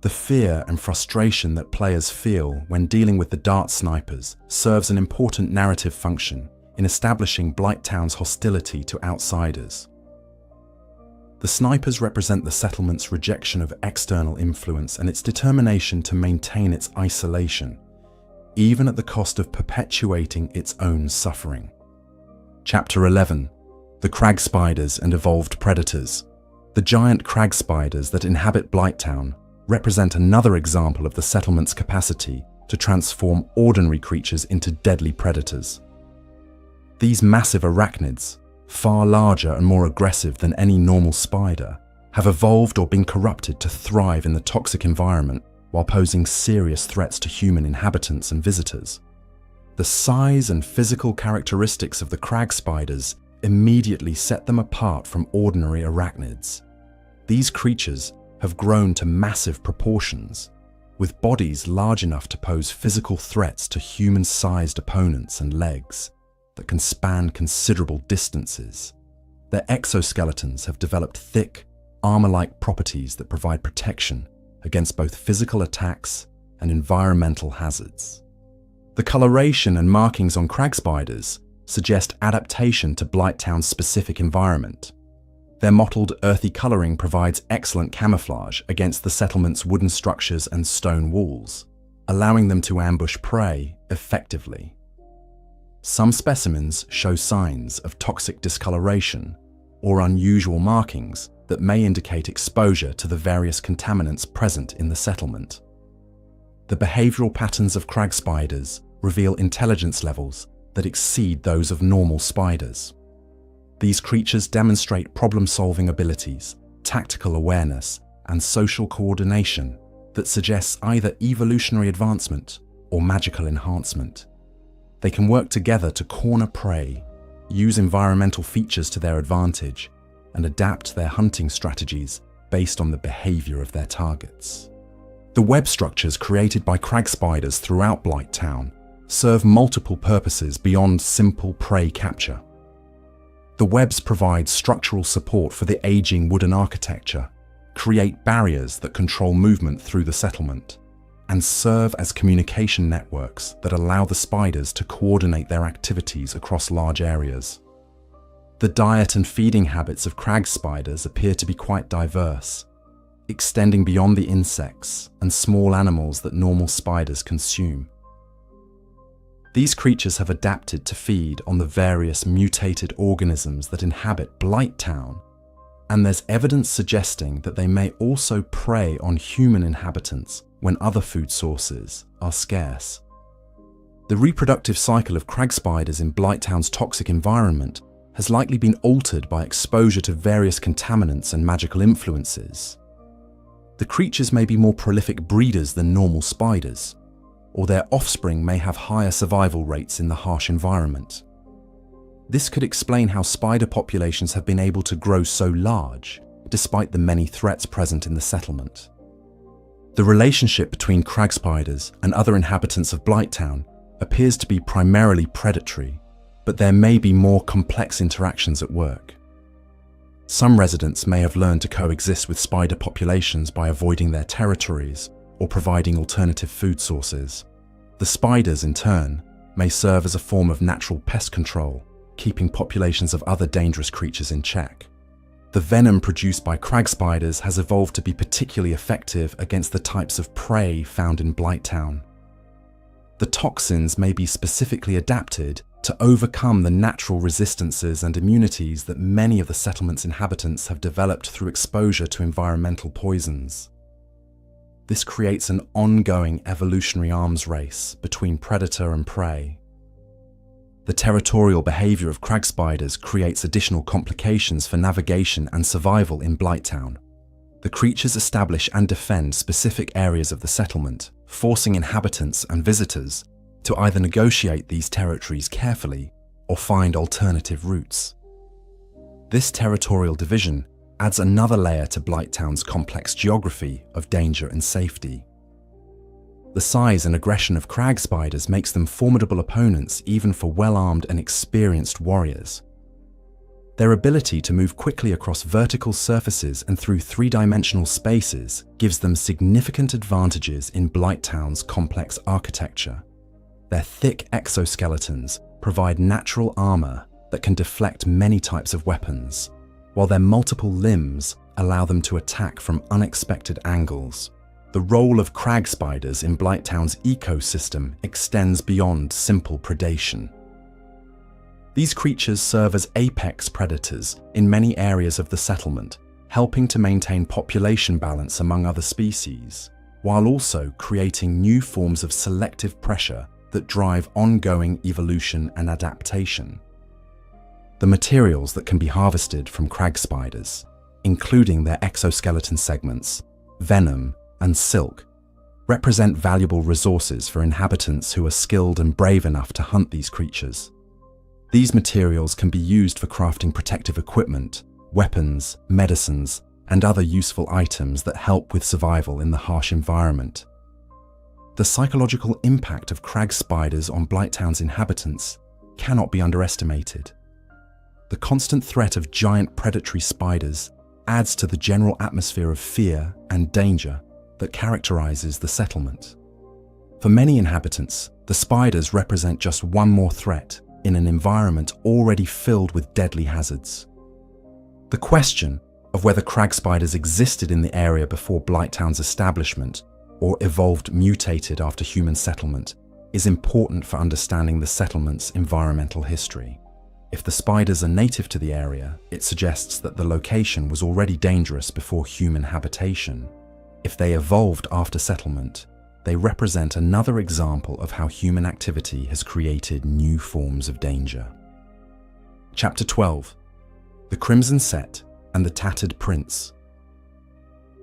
The fear and frustration that players feel when dealing with the dart snipers serves an important narrative function in establishing Blighttown's hostility to outsiders. The snipers represent the settlement's rejection of external influence and its determination to maintain its isolation, even at the cost of perpetuating its own suffering. Chapter 11. The Crag Spiders and Evolved Predators. The giant crag spiders that inhabit Blighttown represent another example of the settlement's capacity to transform ordinary creatures into deadly predators. These massive arachnids, far larger and more aggressive than any normal spider, have evolved or been corrupted to thrive in the toxic environment while posing serious threats to human inhabitants and visitors. The size and physical characteristics of the crag spiders immediately set them apart from ordinary arachnids. These creatures have grown to massive proportions, with bodies large enough to pose physical threats to human-sized opponents and legs that can span considerable distances. Their exoskeletons have developed thick, armor-like properties that provide protection against both physical attacks and environmental hazards. The coloration and markings on crag spiders suggest adaptation to Blighttown's specific environment. Their mottled, earthy coloring provides excellent camouflage against the settlement's wooden structures and stone walls, allowing them to ambush prey effectively. Some specimens show signs of toxic discoloration or unusual markings that may indicate exposure to the various contaminants present in the settlement. The behavioral patterns of crag spiders reveal intelligence levels that exceed those of normal spiders. These creatures demonstrate problem-solving abilities, tactical awareness, and social coordination that suggests either evolutionary advancement or magical enhancement. They can work together to corner prey, use environmental features to their advantage, and adapt their hunting strategies based on the behavior of their targets. The web structures created by crag spiders throughout Blighttown serve multiple purposes beyond simple prey capture. The webs provide structural support for the aging wooden architecture, create barriers that control movement through the settlement, and serve as communication networks that allow the spiders to coordinate their activities across large areas. The diet and feeding habits of crag spiders appear to be quite diverse, extending beyond the insects and small animals that normal spiders consume. These creatures have adapted to feed on the various mutated organisms that inhabit Blighttown, and there's evidence suggesting that they may also prey on human inhabitants when other food sources are scarce. The reproductive cycle of crag spiders in Blighttown's toxic environment has likely been altered by exposure to various contaminants and magical influences. The creatures may be more prolific breeders than normal spiders, or their offspring may have higher survival rates in the harsh environment. This could explain how spider populations have been able to grow so large, despite the many threats present in the settlement. The relationship between crag spiders and other inhabitants of Blighttown appears to be primarily predatory, but there may be more complex interactions at work. Some residents may have learned to coexist with spider populations by avoiding their territories or providing alternative food sources. The spiders, in turn, may serve as a form of natural pest control, keeping populations of other dangerous creatures in check. The venom produced by crag spiders has evolved to be particularly effective against the types of prey found in Blighttown. The toxins may be specifically adapted to overcome the natural resistances and immunities that many of the settlement's inhabitants have developed through exposure to environmental poisons. This creates an ongoing evolutionary arms race between predator and prey. The territorial behavior of crag spiders creates additional complications for navigation and survival in Blighttown. The creatures establish and defend specific areas of the settlement, forcing inhabitants and visitors to either negotiate these territories carefully or find alternative routes. This territorial division adds another layer to Blighttown's complex geography of danger and safety. The size and aggression of crag spiders makes them formidable opponents even for well-armed and experienced warriors. Their ability to move quickly across vertical surfaces and through three-dimensional spaces gives them significant advantages in Blighttown's complex architecture. Their thick exoskeletons provide natural armor that can deflect many types of weapons, while their multiple limbs allow them to attack from unexpected angles. The role of crag spiders in Blighttown's ecosystem extends beyond simple predation. These creatures serve as apex predators in many areas of the settlement, helping to maintain population balance among other species, while also creating new forms of selective pressure that drive ongoing evolution and adaptation. The materials that can be harvested from crag spiders, including their exoskeleton segments, venom, and silk, represent valuable resources for inhabitants who are skilled and brave enough to hunt these creatures. These materials can be used for crafting protective equipment, weapons, medicines, and other useful items that help with survival in the harsh environment. The psychological impact of crag spiders on Blighttown's inhabitants cannot be underestimated. The constant threat of giant predatory spiders adds to the general atmosphere of fear and danger that characterizes the settlement. For many inhabitants, the spiders represent just one more threat in an environment already filled with deadly hazards. The question of whether crag spiders existed in the area before Blighttown's establishment or evolved mutated after human settlement is important for understanding the settlement's environmental history. If the spiders are native to the area, it suggests that the location was already dangerous before human habitation. If they evolved after settlement, they represent another example of how human activity has created new forms of danger. Chapter 12: The Crimson Set and the Tattered Prince.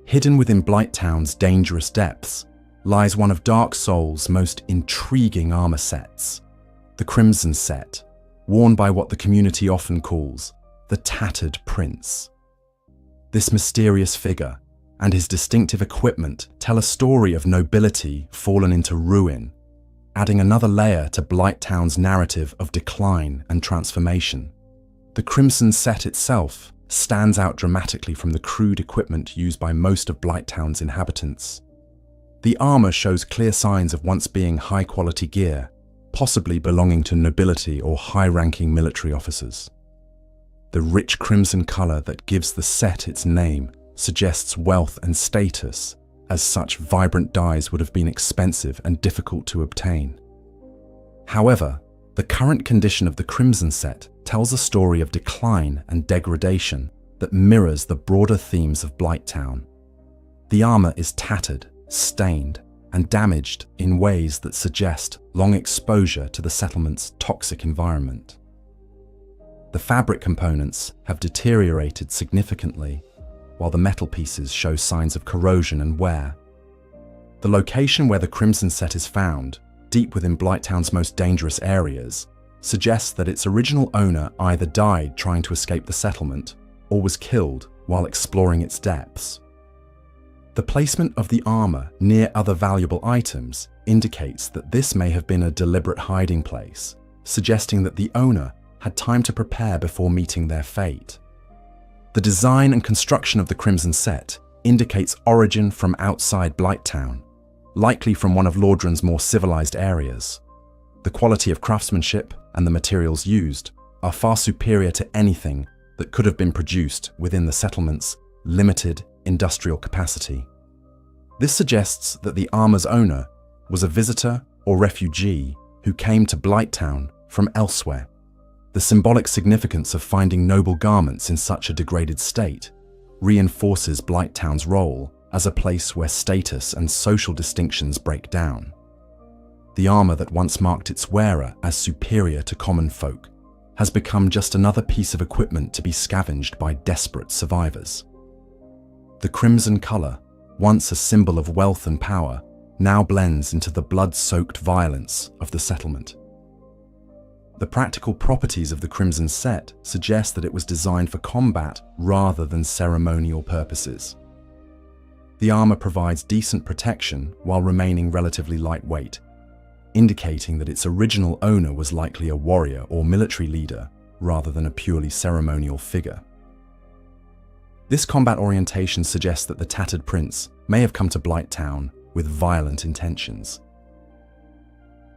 Hidden within Blighttown's dangerous depths lies one of Dark Souls' most intriguing armor sets, the Crimson Set, worn by what the community often calls the Tattered Prince. This mysterious figure and his distinctive equipment tell a story of nobility fallen into ruin, adding another layer to Blighttown's narrative of decline and transformation. The Crimson Set itself stands out dramatically from the crude equipment used by most of Blighttown's inhabitants. The armor shows clear signs of once being high-quality gear, possibly belonging to nobility or high-ranking military officers. The rich crimson color that gives the set its name suggests wealth and status, as such vibrant dyes would have been expensive and difficult to obtain. However, the current condition of the Crimson Set tells a story of decline and degradation that mirrors the broader themes of Blighttown. The armor is tattered, stained, and damaged in ways that suggest long exposure to the settlement's toxic environment. The fabric components have deteriorated significantly, while the metal pieces show signs of corrosion and wear. The location where the Crimson Set is found, deep within Blighttown's most dangerous areas, suggests that its original owner either died trying to escape the settlement or was killed while exploring its depths. The placement of the armor near other valuable items indicates that this may have been a deliberate hiding place, suggesting that the owner had time to prepare before meeting their fate. The design and construction of the Crimson Set indicates origin from outside Blighttown, likely from one of Lordran's more civilized areas. The quality of craftsmanship and the materials used are far superior to anything that could have been produced within the settlement's limited industrial capacity. This suggests that the armor's owner was a visitor or refugee who came to Blighttown from elsewhere. The symbolic significance of finding noble garments in such a degraded state reinforces Blighttown's role as a place where status and social distinctions break down. The armor that once marked its wearer as superior to common folk has become just another piece of equipment to be scavenged by desperate survivors. The crimson color, once a symbol of wealth and power, now blends into the blood-soaked violence of the settlement. The practical properties of the Crimson Set suggest that it was designed for combat rather than ceremonial purposes. The armor provides decent protection while remaining relatively lightweight, indicating that its original owner was likely a warrior or military leader rather than a purely ceremonial figure. This combat orientation suggests that the tattered prince may have come to Blighttown with violent intentions.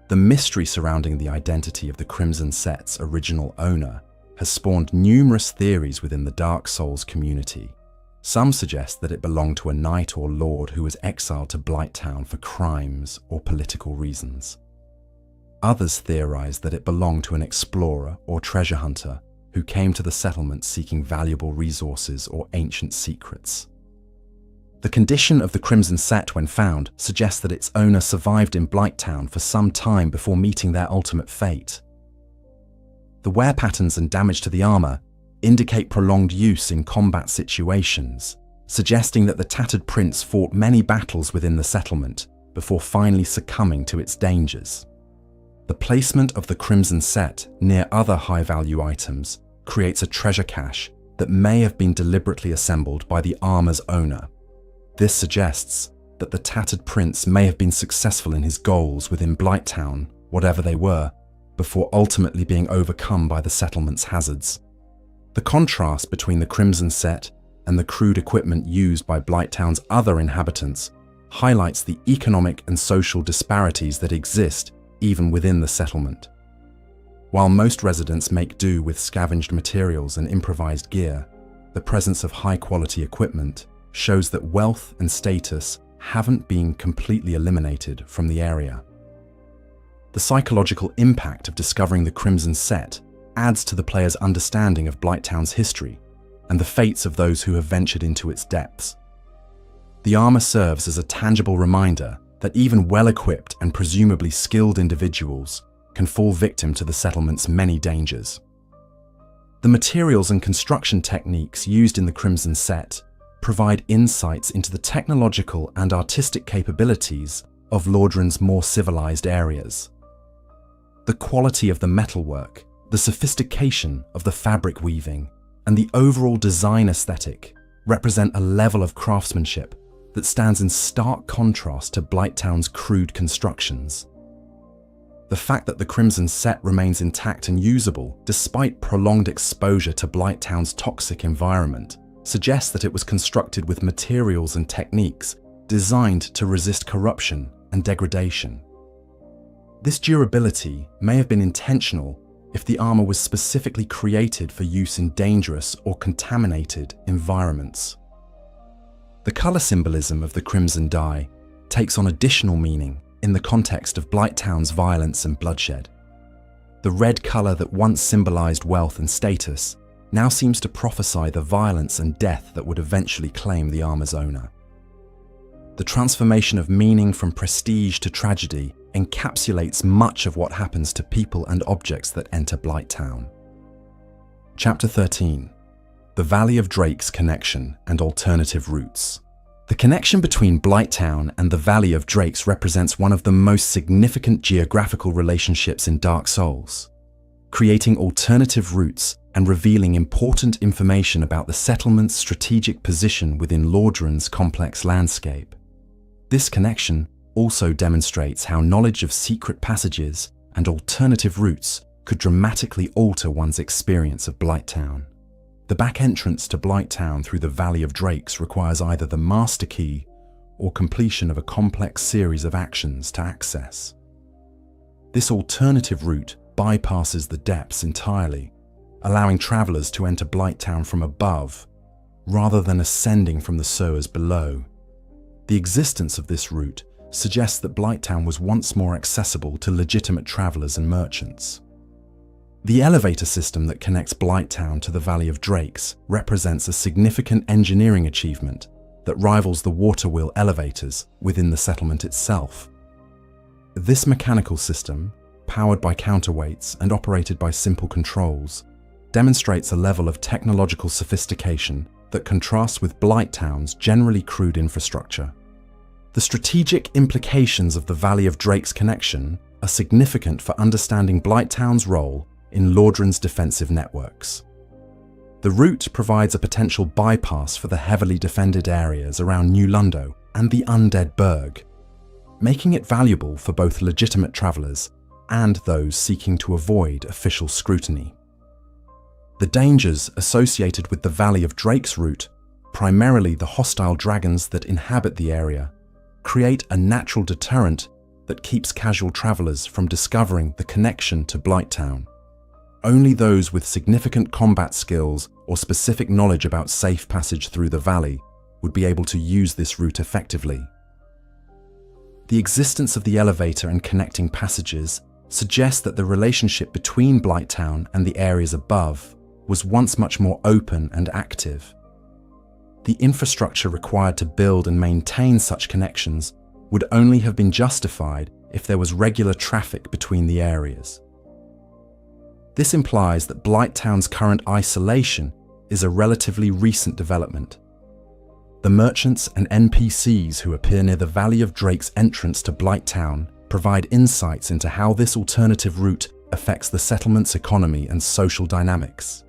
The mystery surrounding the identity of the Crimson Set's original owner has spawned numerous theories within the Dark Souls community. Some suggest that it belonged to a knight or lord who was exiled to Blighttown for crimes or political reasons. Others theorize that it belonged to an explorer or treasure hunter who came to the settlement seeking valuable resources or ancient secrets. The condition of the Crimson Set when found suggests that its owner survived in Blighttown for some time before meeting their ultimate fate. The wear patterns and damage to the armor indicate prolonged use in combat situations, suggesting that the tattered prince fought many battles within the settlement before finally succumbing to its dangers. The placement of the Crimson Set near other high-value items creates a treasure cache that may have been deliberately assembled by the armor's owner. This suggests that the tattered prince may have been successful in his goals within Blighttown, whatever they were, before ultimately being overcome by the settlement's hazards. The contrast between the Crimson Set and the crude equipment used by Blighttown's other inhabitants highlights the economic and social disparities that exist even within the settlement. While most residents make do with scavenged materials and improvised gear, the presence of high-quality equipment shows that wealth and status haven't been completely eliminated from the area. The psychological impact of discovering the Crimson Set adds to the player's understanding of Blighttown's history and the fates of those who have ventured into its depths. The armor serves as a tangible reminder that even well-equipped and presumably skilled individuals can fall victim to the settlement's many dangers. The materials and construction techniques used in the Crimson Set provide insights into the technological and artistic capabilities of Lordran's more civilized areas. The quality of the metalwork, the sophistication of the fabric weaving, and the overall design aesthetic represent a level of craftsmanship that stands in stark contrast to Blighttown's crude constructions. The fact that the Crimson set remains intact and usable despite prolonged exposure to Blighttown's toxic environment suggests that it was constructed with materials and techniques designed to resist corruption and degradation. This durability may have been intentional if the armor was specifically created for use in dangerous or contaminated environments. The color symbolism of the crimson dye takes on additional meaning in the context of Blighttown's violence and bloodshed. The red color that once symbolized wealth and status now seems to prophesy the violence and death that would eventually claim the armor's owner. The transformation of meaning from prestige to tragedy encapsulates much of what happens to people and objects that enter Blighttown. Chapter 13. The Valley of Drakes Connection and Alternative Routes. The connection between Blighttown and the Valley of Drakes represents one of the most significant geographical relationships in Dark Souls, creating alternative routes and revealing important information about the settlement's strategic position within Lordran's complex landscape. This connection also demonstrates how knowledge of secret passages and alternative routes could dramatically alter one's experience of Blighttown. The back entrance to Blighttown through the Valley of Drakes requires either the Master Key or completion of a complex series of actions to access. This alternative route bypasses the depths entirely, allowing travelers to enter Blighttown from above, rather than ascending from the sewers below. The existence of this route suggests that Blighttown was once more accessible to legitimate travelers and merchants. The elevator system that connects Blighttown to the Valley of Drakes represents a significant engineering achievement that rivals the water wheel elevators within the settlement itself. This mechanical system, powered by counterweights and operated by simple controls, demonstrates a level of technological sophistication that contrasts with Blighttown's generally crude infrastructure. The strategic implications of the Valley of Drakes connection are significant for understanding Blighttown's role in Lordran's defensive networks. The route provides a potential bypass for the heavily defended areas around New Lundo and the Undead Burg, making it valuable for both legitimate travelers and those seeking to avoid official scrutiny. The dangers associated with the Valley of Drakes route, primarily the hostile dragons that inhabit the area, create a natural deterrent that keeps casual travelers from discovering the connection to Blighttown. Only those with significant combat skills or specific knowledge about safe passage through the valley would be able to use this route effectively. The existence of the elevator and connecting passages suggests that the relationship between Blighttown and the areas above was once much more open and active. The infrastructure required to build and maintain such connections would only have been justified if there was regular traffic between the areas. This implies that Blighttown's current isolation is a relatively recent development. The merchants and NPCs who appear near the Valley of Drakes entrance to Blighttown provide insights into how this alternative route affects the settlement's economy and social dynamics.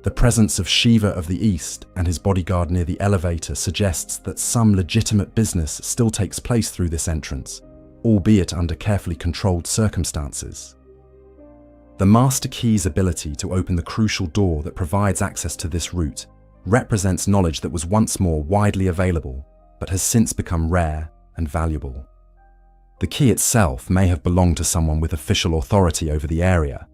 The presence of Shiva of the East and his bodyguard near the elevator suggests that some legitimate business still takes place through this entrance, albeit under carefully controlled circumstances. The Master Key's ability to open the crucial door that provides access to this route represents knowledge that was once more widely available, but has since become rare and valuable. The key itself may have belonged to someone with official authority over the area,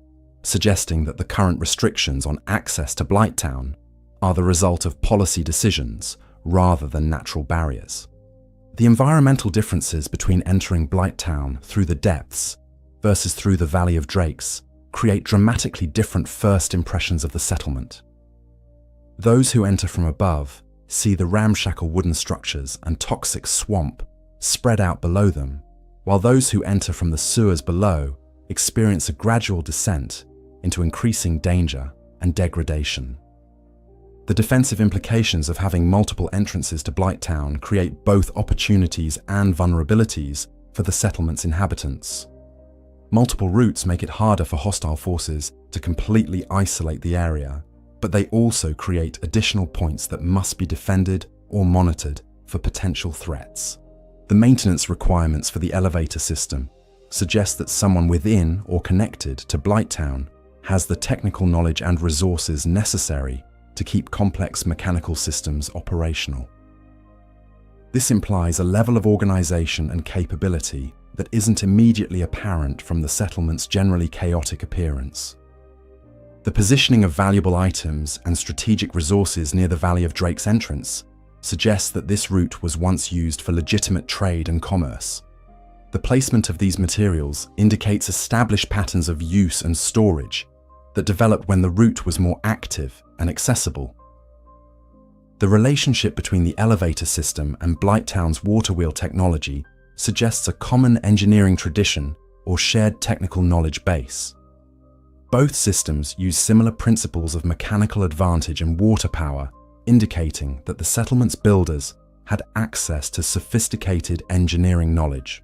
suggesting that the current restrictions on access to Blighttown are the result of policy decisions rather than natural barriers. The environmental differences between entering Blighttown through the depths versus through the Valley of Drakes create dramatically different first impressions of the settlement. Those who enter from above see the ramshackle wooden structures and toxic swamp spread out below them, while those who enter from the sewers below experience a gradual descent into increasing danger and degradation. The defensive implications of having multiple entrances to Blighttown create both opportunities and vulnerabilities for the settlement's inhabitants. Multiple routes make it harder for hostile forces to completely isolate the area, but they also create additional points that must be defended or monitored for potential threats. The maintenance requirements for the elevator system suggest that someone within or connected to Blighttown has the technical knowledge and resources necessary to keep complex mechanical systems operational. This implies a level of organization and capability that isn't immediately apparent from the settlement's generally chaotic appearance. The positioning of valuable items and strategic resources near the Valley of Drake's entrance suggests that this route was once used for legitimate trade and commerce. The placement of these materials indicates established patterns of use and storage that developed when the route was more active and accessible. The relationship between the elevator system and Blighttown's water wheel technology suggests a common engineering tradition or shared technical knowledge base. Both systems use similar principles of mechanical advantage and water power, indicating that the settlement's builders had access to sophisticated engineering knowledge.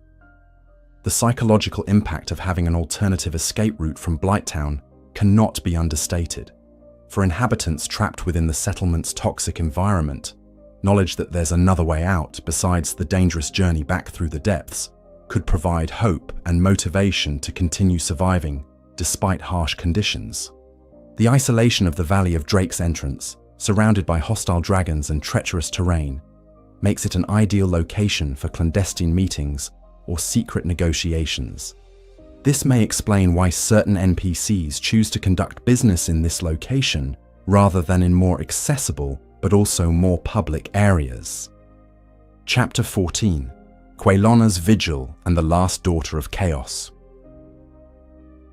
The psychological impact of having an alternative escape route from Blighttown cannot be understated. For inhabitants trapped within the settlement's toxic environment, knowledge that there's another way out besides the dangerous journey back through the depths could provide hope and motivation to continue surviving despite harsh conditions. The isolation of the Valley of Drake's entrance, surrounded by hostile dragons and treacherous terrain, makes it an ideal location for clandestine meetings or secret negotiations. This may explain why certain NPCs choose to conduct business in this location rather than in more accessible but also more public areas. Chapter 14: Quelona's Vigil and the Last Daughter of Chaos.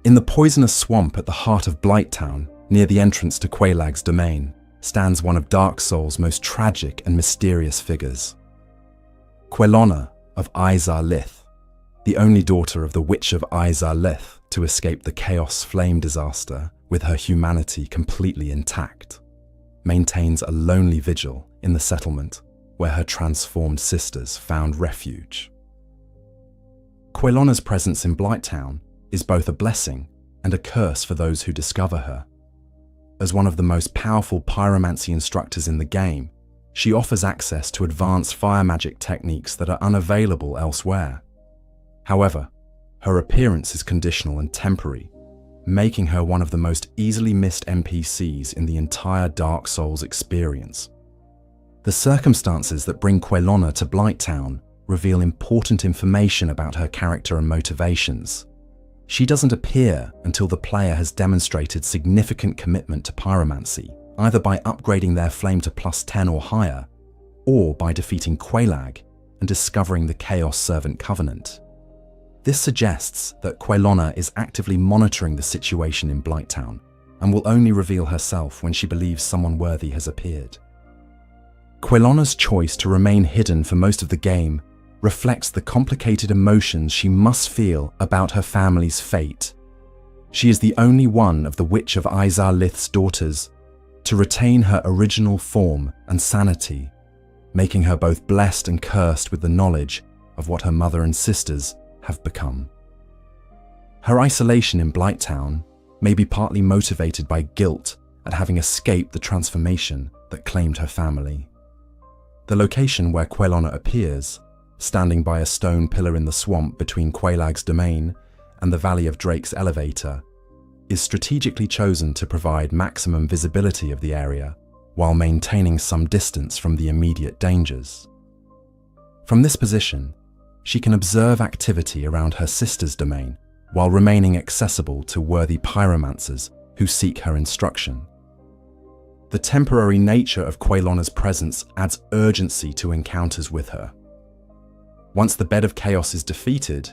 In the poisonous swamp at the heart of Blighttown, near the entrance to Quelag's domain, stands one of Dark Souls' most tragic and mysterious figures. Quelona of Izar-Lith, the only daughter of the Witch of Izar-Lith to escape the Chaos Flame disaster with her humanity completely intact, maintains a lonely vigil in the settlement where her transformed sisters found refuge. Quelona's presence in Blighttown is both a blessing and a curse for those who discover her. As one of the most powerful pyromancy instructors in the game, she offers access to advanced fire magic techniques that are unavailable elsewhere. However, her appearance is conditional and temporary, making her one of the most easily missed NPCs in the entire Dark Souls experience. The circumstances that bring Quelona to Blighttown reveal important information about her character and motivations. She doesn't appear until the player has demonstrated significant commitment to pyromancy, either by upgrading their flame to +10 or higher, or by defeating Quelag and discovering the Chaos Servant Covenant. This suggests that Quelona is actively monitoring the situation in Blighttown and will only reveal herself when she believes someone worthy has appeared. Quelona's choice to remain hidden for most of the game reflects the complicated emotions she must feel about her family's fate. She is the only one of the Witch of Izar-Lith's daughters to retain her original form and sanity, making her both blessed and cursed with the knowledge of what her mother and sisters have become. Her isolation in Blighttown may be partly motivated by guilt at having escaped the transformation that claimed her family. The location where Quelona appears, standing by a stone pillar in the swamp between Quelag's domain and the Valley of Drake's elevator, is strategically chosen to provide maximum visibility of the area while maintaining some distance from the immediate dangers. From this position, she can observe activity around her sister's domain while remaining accessible to worthy pyromancers who seek her instruction. The temporary nature of Quelona's presence adds urgency to encounters with her. Once the Bed of Chaos is defeated,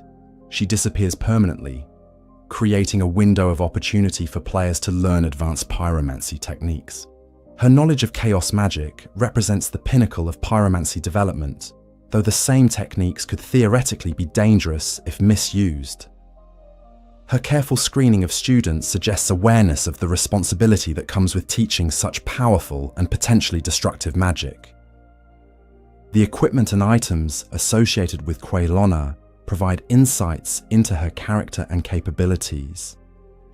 she disappears permanently, creating a window of opportunity for players to learn advanced pyromancy techniques. Her knowledge of chaos magic represents the pinnacle of pyromancy development, though the same techniques could theoretically be dangerous if misused. Her careful screening of students suggests awareness of the responsibility that comes with teaching such powerful and potentially destructive magic. The equipment and items associated with Quelona provide insights into her character and capabilities.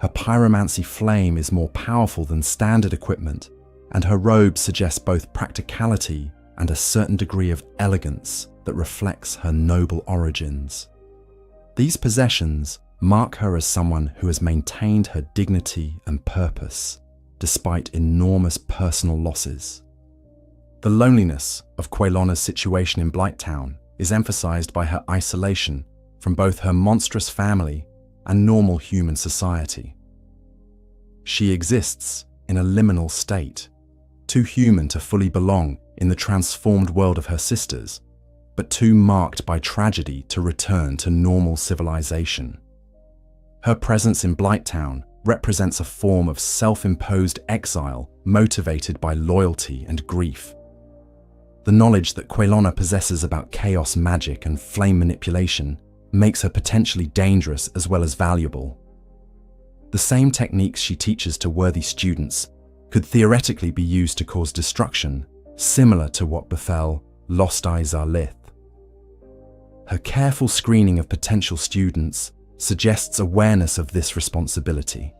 Her pyromancy flame is more powerful than standard equipment, and her robe suggests both practicality and a certain degree of elegance that reflects her noble origins. These possessions mark her as someone who has maintained her dignity and purpose, despite enormous personal losses. The loneliness of Quelona's situation in Blighttown is emphasized by her isolation from both her monstrous family and normal human society. She exists in a liminal state, too human to fully belong in the transformed world of her sisters, but too marked by tragedy to return to normal civilization. Her presence in Blighttown represents a form of self-imposed exile motivated by loyalty and grief. The knowledge that Quelona possesses about chaos magic and flame manipulation makes her potentially dangerous as well as valuable. The same techniques she teaches to worthy students could theoretically be used to cause destruction, similar to what befell Lost Eye Zarlith. Her careful screening of potential students suggests awareness of this responsibility.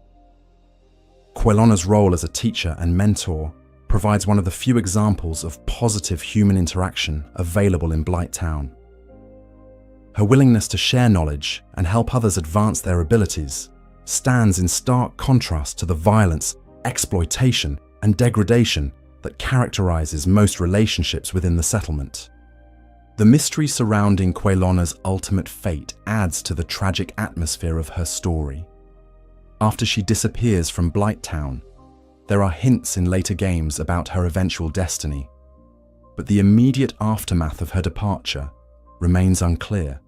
Quelona's role as a teacher and mentor provides one of the few examples of positive human interaction available in Blighttown. Her willingness to share knowledge and help others advance their abilities stands in stark contrast to the violence, exploitation, and degradation that characterizes most relationships within the settlement. The mystery surrounding Quelona's ultimate fate adds to the tragic atmosphere of her story. After she disappears from Blighttown, there are hints in later games about her eventual destiny, but the immediate aftermath of her departure remains unclear.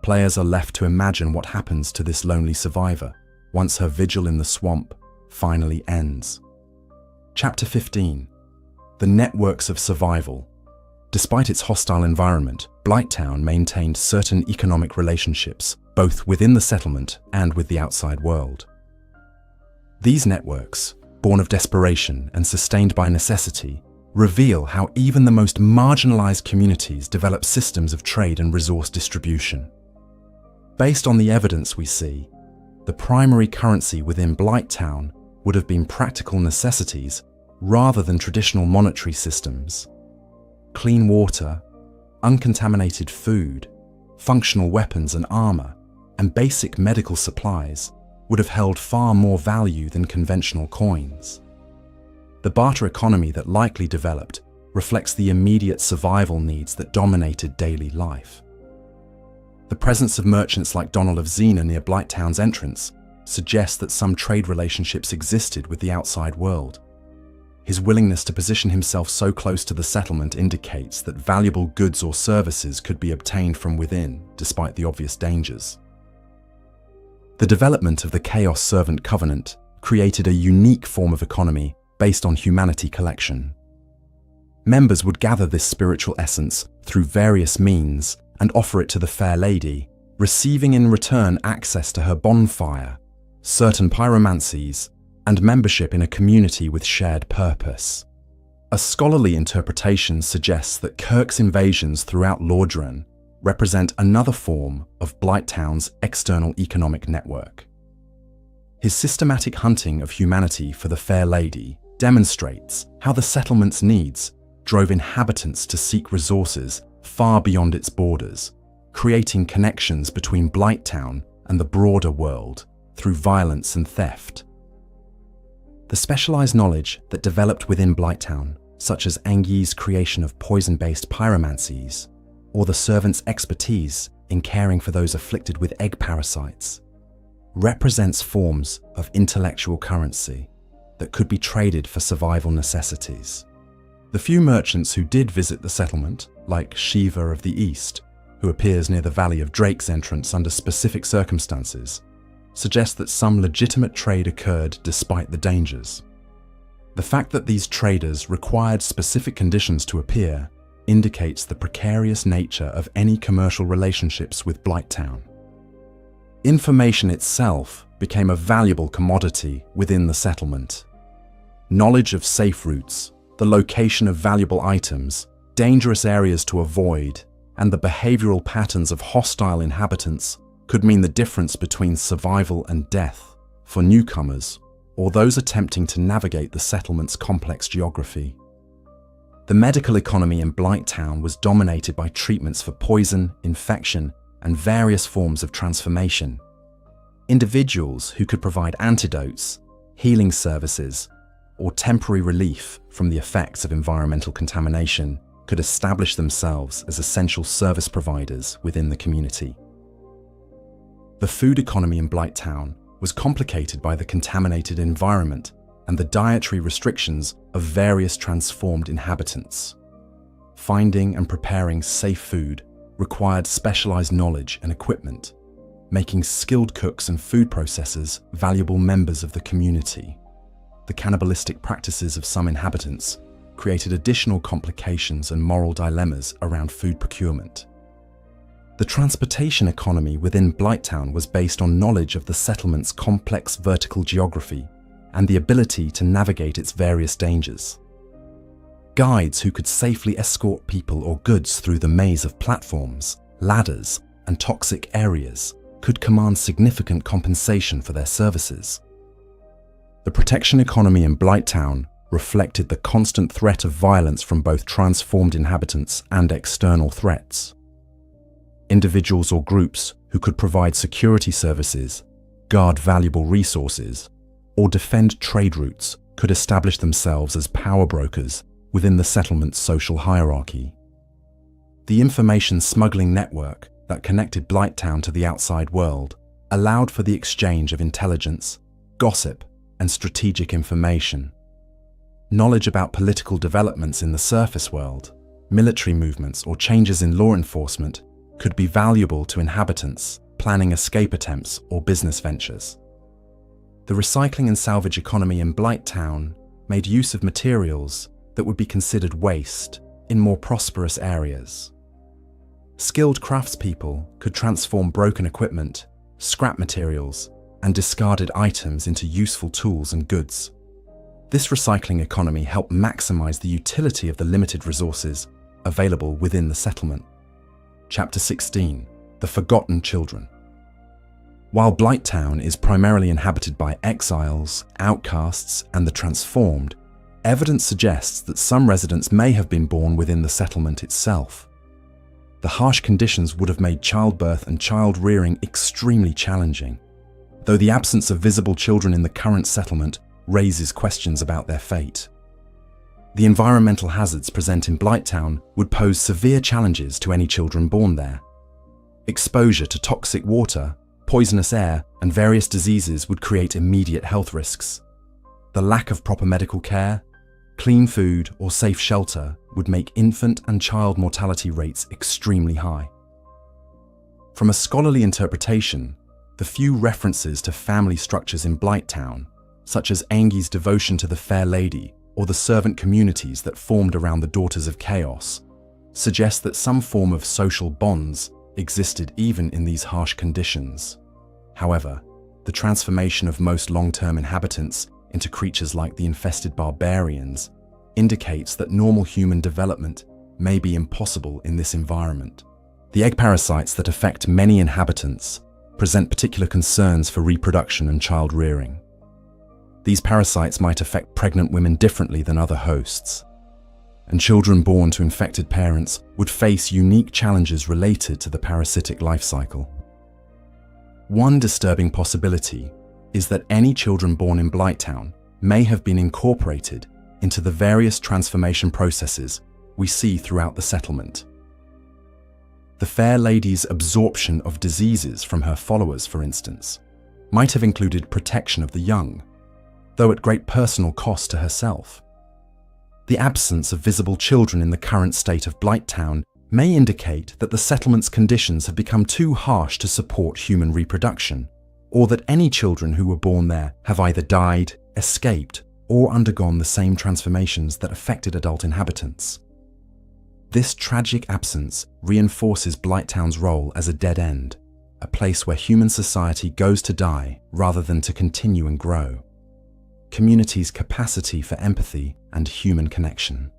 Players are left to imagine what happens to this lonely survivor once her vigil in the swamp finally ends. Chapter 15. The Networks of Survival. Despite its hostile environment, Blighttown maintained certain economic relationships, both within the settlement and with the outside world. These networks, born of desperation and sustained by necessity, reveal how even the most marginalized communities develop systems of trade and resource distribution. Based on the evidence we see, the primary currency within Blighttown would have been practical necessities rather than traditional monetary systems. Clean water, uncontaminated food, functional weapons and armor, and basic medical supplies would have held far more value than conventional coins. The barter economy that likely developed reflects the immediate survival needs that dominated daily life. The presence of merchants like Donald of Xena near Blighttown's entrance suggests that some trade relationships existed with the outside world. His willingness to position himself so close to the settlement indicates that valuable goods or services could be obtained from within, despite the obvious dangers. The development of the Chaos Servant Covenant created a unique form of economy based on humanity collection. Members would gather this spiritual essence through various means and offer it to the Fair Lady, receiving in return access to her bonfire, certain pyromancies, and membership in a community with shared purpose. A scholarly interpretation suggests that Kirk's invasions throughout Lordran represent another form of Blighttown's external economic network. His systematic hunting of humanity for the Fair Lady demonstrates how the settlement's needs drove inhabitants to seek resources far beyond its borders, creating connections between Blighttown and the broader world through violence and theft. The specialized knowledge that developed within Blighttown, such as Angyi's creation of poison-based pyromancies, or the servant's expertise in caring for those afflicted with egg parasites, represents forms of intellectual currency that could be traded for survival necessities. The few merchants who did visit the settlement, like Shiva of the East, who appears near the Valley of Drake's entrance under specific circumstances, suggest that some legitimate trade occurred despite the dangers. The fact that these traders required specific conditions to appear indicates the precarious nature of any commercial relationships with Blighttown. Information itself became a valuable commodity within the settlement. Knowledge of safe routes, the location of valuable items, dangerous areas to avoid, and the behavioral patterns of hostile inhabitants could mean the difference between survival and death for newcomers or those attempting to navigate the settlement's complex geography. The medical economy in Blighttown was dominated by treatments for poison, infection, and various forms of transformation. Individuals who could provide antidotes, healing services, or temporary relief from the effects of environmental contamination could establish themselves as essential service providers within the community. The food economy in Blighttown was complicated by the contaminated environment and the dietary restrictions of various transformed inhabitants. Finding and preparing safe food required specialized knowledge and equipment, making skilled cooks and food processors valuable members of the community. The cannibalistic practices of some inhabitants created additional complications and moral dilemmas around food procurement. The transportation economy within Blighttown was based on knowledge of the settlement's complex vertical geography and the ability to navigate its various dangers. Guides who could safely escort people or goods through the maze of platforms, ladders, and toxic areas could command significant compensation for their services. The protection economy in Blighttown reflected the constant threat of violence from both transformed inhabitants and external threats. Individuals or groups who could provide security services, guard valuable resources, or defend trade routes could establish themselves as power brokers within the settlement's social hierarchy. The information smuggling network that connected Blighttown to the outside world allowed for the exchange of intelligence, gossip, and strategic information. Knowledge about political developments in the surface world, military movements, or changes in law enforcement could be valuable to inhabitants planning escape attempts or business ventures. The recycling and salvage economy in Blighttown made use of materials that would be considered waste in more prosperous areas. Skilled craftspeople could transform broken equipment, scrap materials, and discarded items into useful tools and goods. This recycling economy helped maximize the utility of the limited resources available within the settlement. Chapter 16: The Forgotten Children. While Blighttown is primarily inhabited by exiles, outcasts, and the transformed, evidence suggests that some residents may have been born within the settlement itself. The harsh conditions would have made childbirth and child rearing extremely challenging, though the absence of visible children in the current settlement raises questions about their fate. The environmental hazards present in Blighttown would pose severe challenges to any children born there. Exposure to toxic water, poisonous air, and various diseases would create immediate health risks. The lack of proper medical care, clean food, or safe shelter would make infant and child mortality rates extremely high. From a scholarly interpretation, the few references to family structures in Blighttown, such as Engi's devotion to the Fair Lady or the servant communities that formed around the Daughters of Chaos, suggest that some form of social bonds existed even in these harsh conditions. However, the transformation of most long-term inhabitants into creatures like the infested barbarians indicates that normal human development may be impossible in this environment. The egg parasites that affect many inhabitants present particular concerns for reproduction and child rearing. These parasites might affect pregnant women differently than other hosts, and children born to infected parents would face unique challenges related to the parasitic life cycle. One disturbing possibility is that any children born in Blighttown may have been incorporated into the various transformation processes we see throughout the settlement. The Fair Lady's absorption of diseases from her followers, for instance, might have included protection of the young, though at great personal cost to herself. The absence of visible children in the current state of Blighttown may indicate that the settlement's conditions have become too harsh to support human reproduction, or that any children who were born there have either died, escaped, or undergone the same transformations that affected adult inhabitants. This tragic absence reinforces Blighttown's role as a dead end, a place where human society goes to die rather than to continue and grow. Community's capacity for empathy and human connection.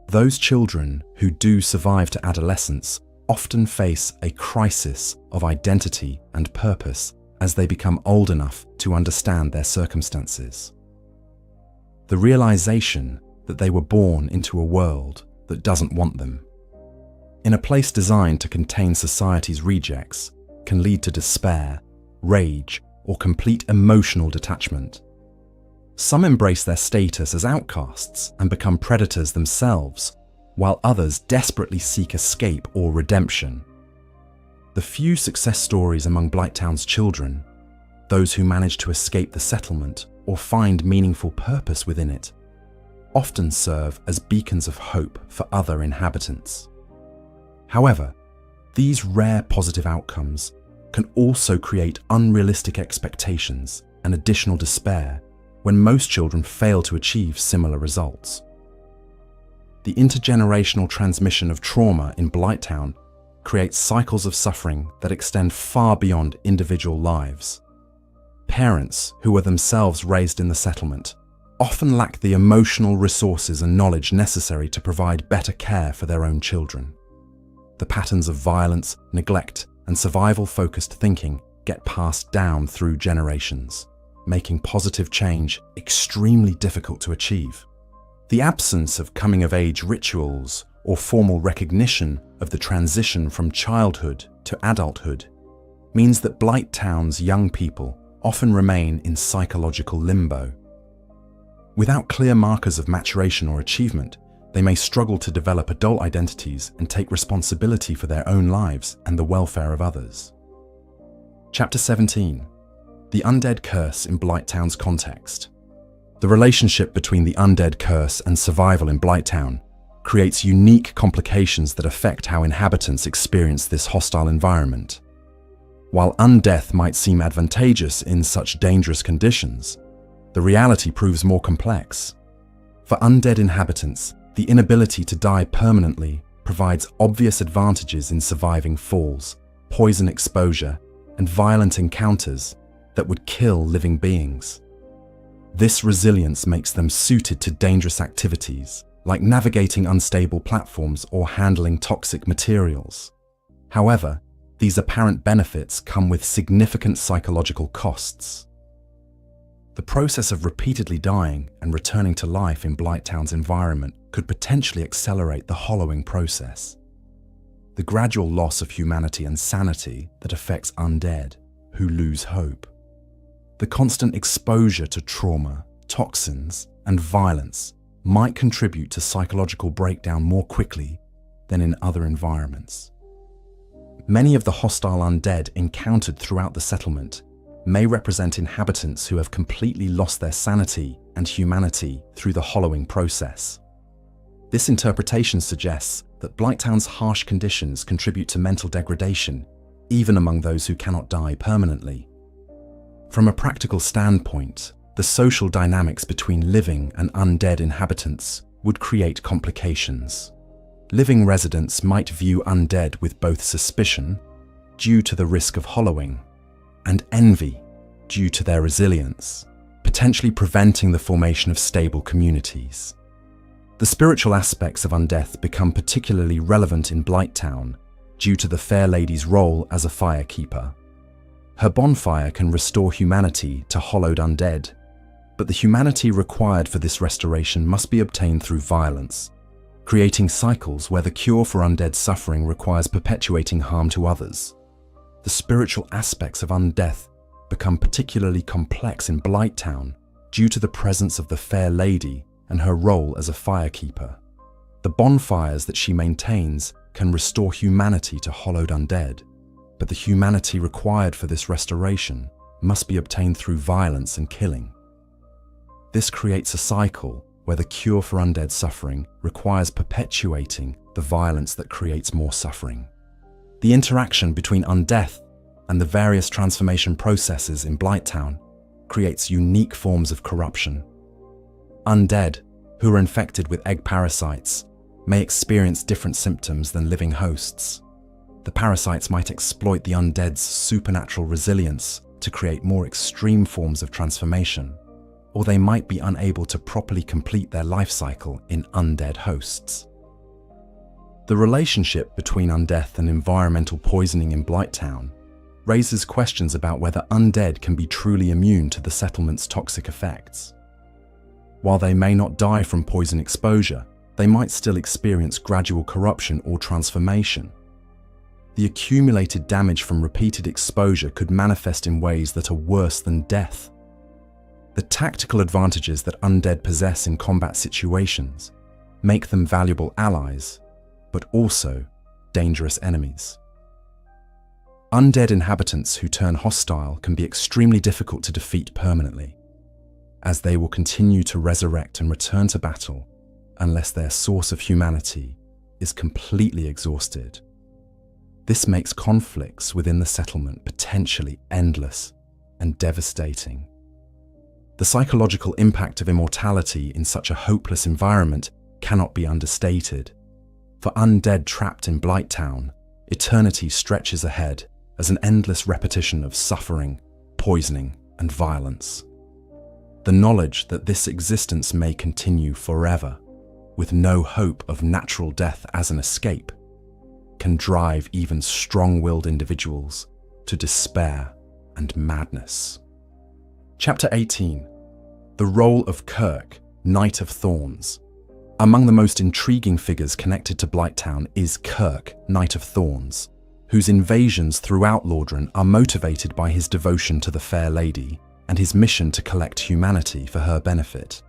Those children who do survive to adolescence often face a crisis of identity and purpose as they become old enough to understand their circumstances. The realization that they were born into a world that doesn't want them, in a place designed to contain society's rejects, can lead to despair, rage, or complete emotional detachment. Some embrace their status as outcasts and become predators themselves, while others desperately seek escape or redemption. The few success stories among Blighttown's children, those who manage to escape the settlement or find meaningful purpose within it, often serve as beacons of hope for other inhabitants. However, these rare positive outcomes can also create unrealistic expectations and additional despair when most children fail to achieve similar results. The intergenerational transmission of trauma in Blighttown creates cycles of suffering that extend far beyond individual lives. Parents who were themselves raised in the settlement often lack the emotional resources and knowledge necessary to provide better care for their own children. The patterns of violence, neglect, and survival-focused thinking get passed down through generations, making positive change extremely difficult to achieve. The absence of coming-of-age rituals or formal recognition of the transition from childhood to adulthood means that Blighttown's young people often remain in psychological limbo. Without clear markers of maturation or achievement, they may struggle to develop adult identities and take responsibility for their own lives and the welfare of others. Chapter 17. The Undead Curse in Blighttown's Context. The relationship between the undead curse and survival in Blighttown creates unique complications that affect how inhabitants experience this hostile environment. While undeath might seem advantageous in such dangerous conditions, the reality proves more complex. For undead inhabitants, the inability to die permanently provides obvious advantages in surviving falls, poison exposure, and violent encounters that would kill living beings. This resilience makes them suited to dangerous activities, like navigating unstable platforms or handling toxic materials. However, these apparent benefits come with significant psychological costs. The process of repeatedly dying and returning to life in Blighttown's environment could potentially accelerate the hollowing process. The gradual loss of humanity and sanity that affects undead, who lose hope. The constant exposure to trauma, toxins, and violence might contribute to psychological breakdown more quickly than in other environments. Many of the hostile undead encountered throughout the settlement may represent inhabitants who have completely lost their sanity and humanity through the hollowing process. This interpretation suggests that Blighttown's harsh conditions contribute to mental degradation, even among those who cannot die permanently. From a practical standpoint, the social dynamics between living and undead inhabitants would create complications. Living residents might view undead with both suspicion, due to the risk of hollowing, and envy, due to their resilience, potentially preventing the formation of stable communities. The spiritual aspects of undeath become particularly relevant in Blighttown due to the Fair Lady's role as a firekeeper. Her bonfire can restore humanity to hollowed undead, but the humanity required for this restoration must be obtained through violence, creating cycles where the cure for undead suffering requires perpetuating harm to others. The spiritual aspects of undeath become particularly complex in Blighttown due to the presence of the Fair Lady and her role as a firekeeper. The bonfires that she maintains can restore humanity to hollowed undead, but the humanity required for this restoration must be obtained through violence and killing. This creates a cycle where the cure for undead suffering requires perpetuating the violence that creates more suffering. The interaction between undeath and the various transformation processes in Blighttown creates unique forms of corruption. Undead, who are infected with egg parasites, may experience different symptoms than living hosts. The parasites might exploit the undead's supernatural resilience to create more extreme forms of transformation, or they might be unable to properly complete their life cycle in undead hosts. The relationship between undeath and environmental poisoning in Blighttown raises questions about whether undead can be truly immune to the settlement's toxic effects. While they may not die from poison exposure, they might still experience gradual corruption or transformation. The accumulated damage from repeated exposure could manifest in ways that are worse than death. The tactical advantages that undead possess in combat situations make them valuable allies, but also dangerous enemies. Undead inhabitants who turn hostile can be extremely difficult to defeat permanently, as they will continue to resurrect and return to battle unless their source of humanity is completely exhausted. This makes conflicts within the settlement potentially endless and devastating. The psychological impact of immortality in such a hopeless environment cannot be understated. For undead trapped in Blighttown, eternity stretches ahead as an endless repetition of suffering, poisoning, and violence. The knowledge that this existence may continue forever, with no hope of natural death as an escape, can drive even strong-willed individuals to despair and madness. Chapter 18. The role of Kirk, Knight of Thorns. Among the most intriguing figures connected to Blighttown is Kirk, Knight of Thorns, whose invasions throughout Lordran are motivated by his devotion to the Fair Lady and his mission to collect humanity for her benefit.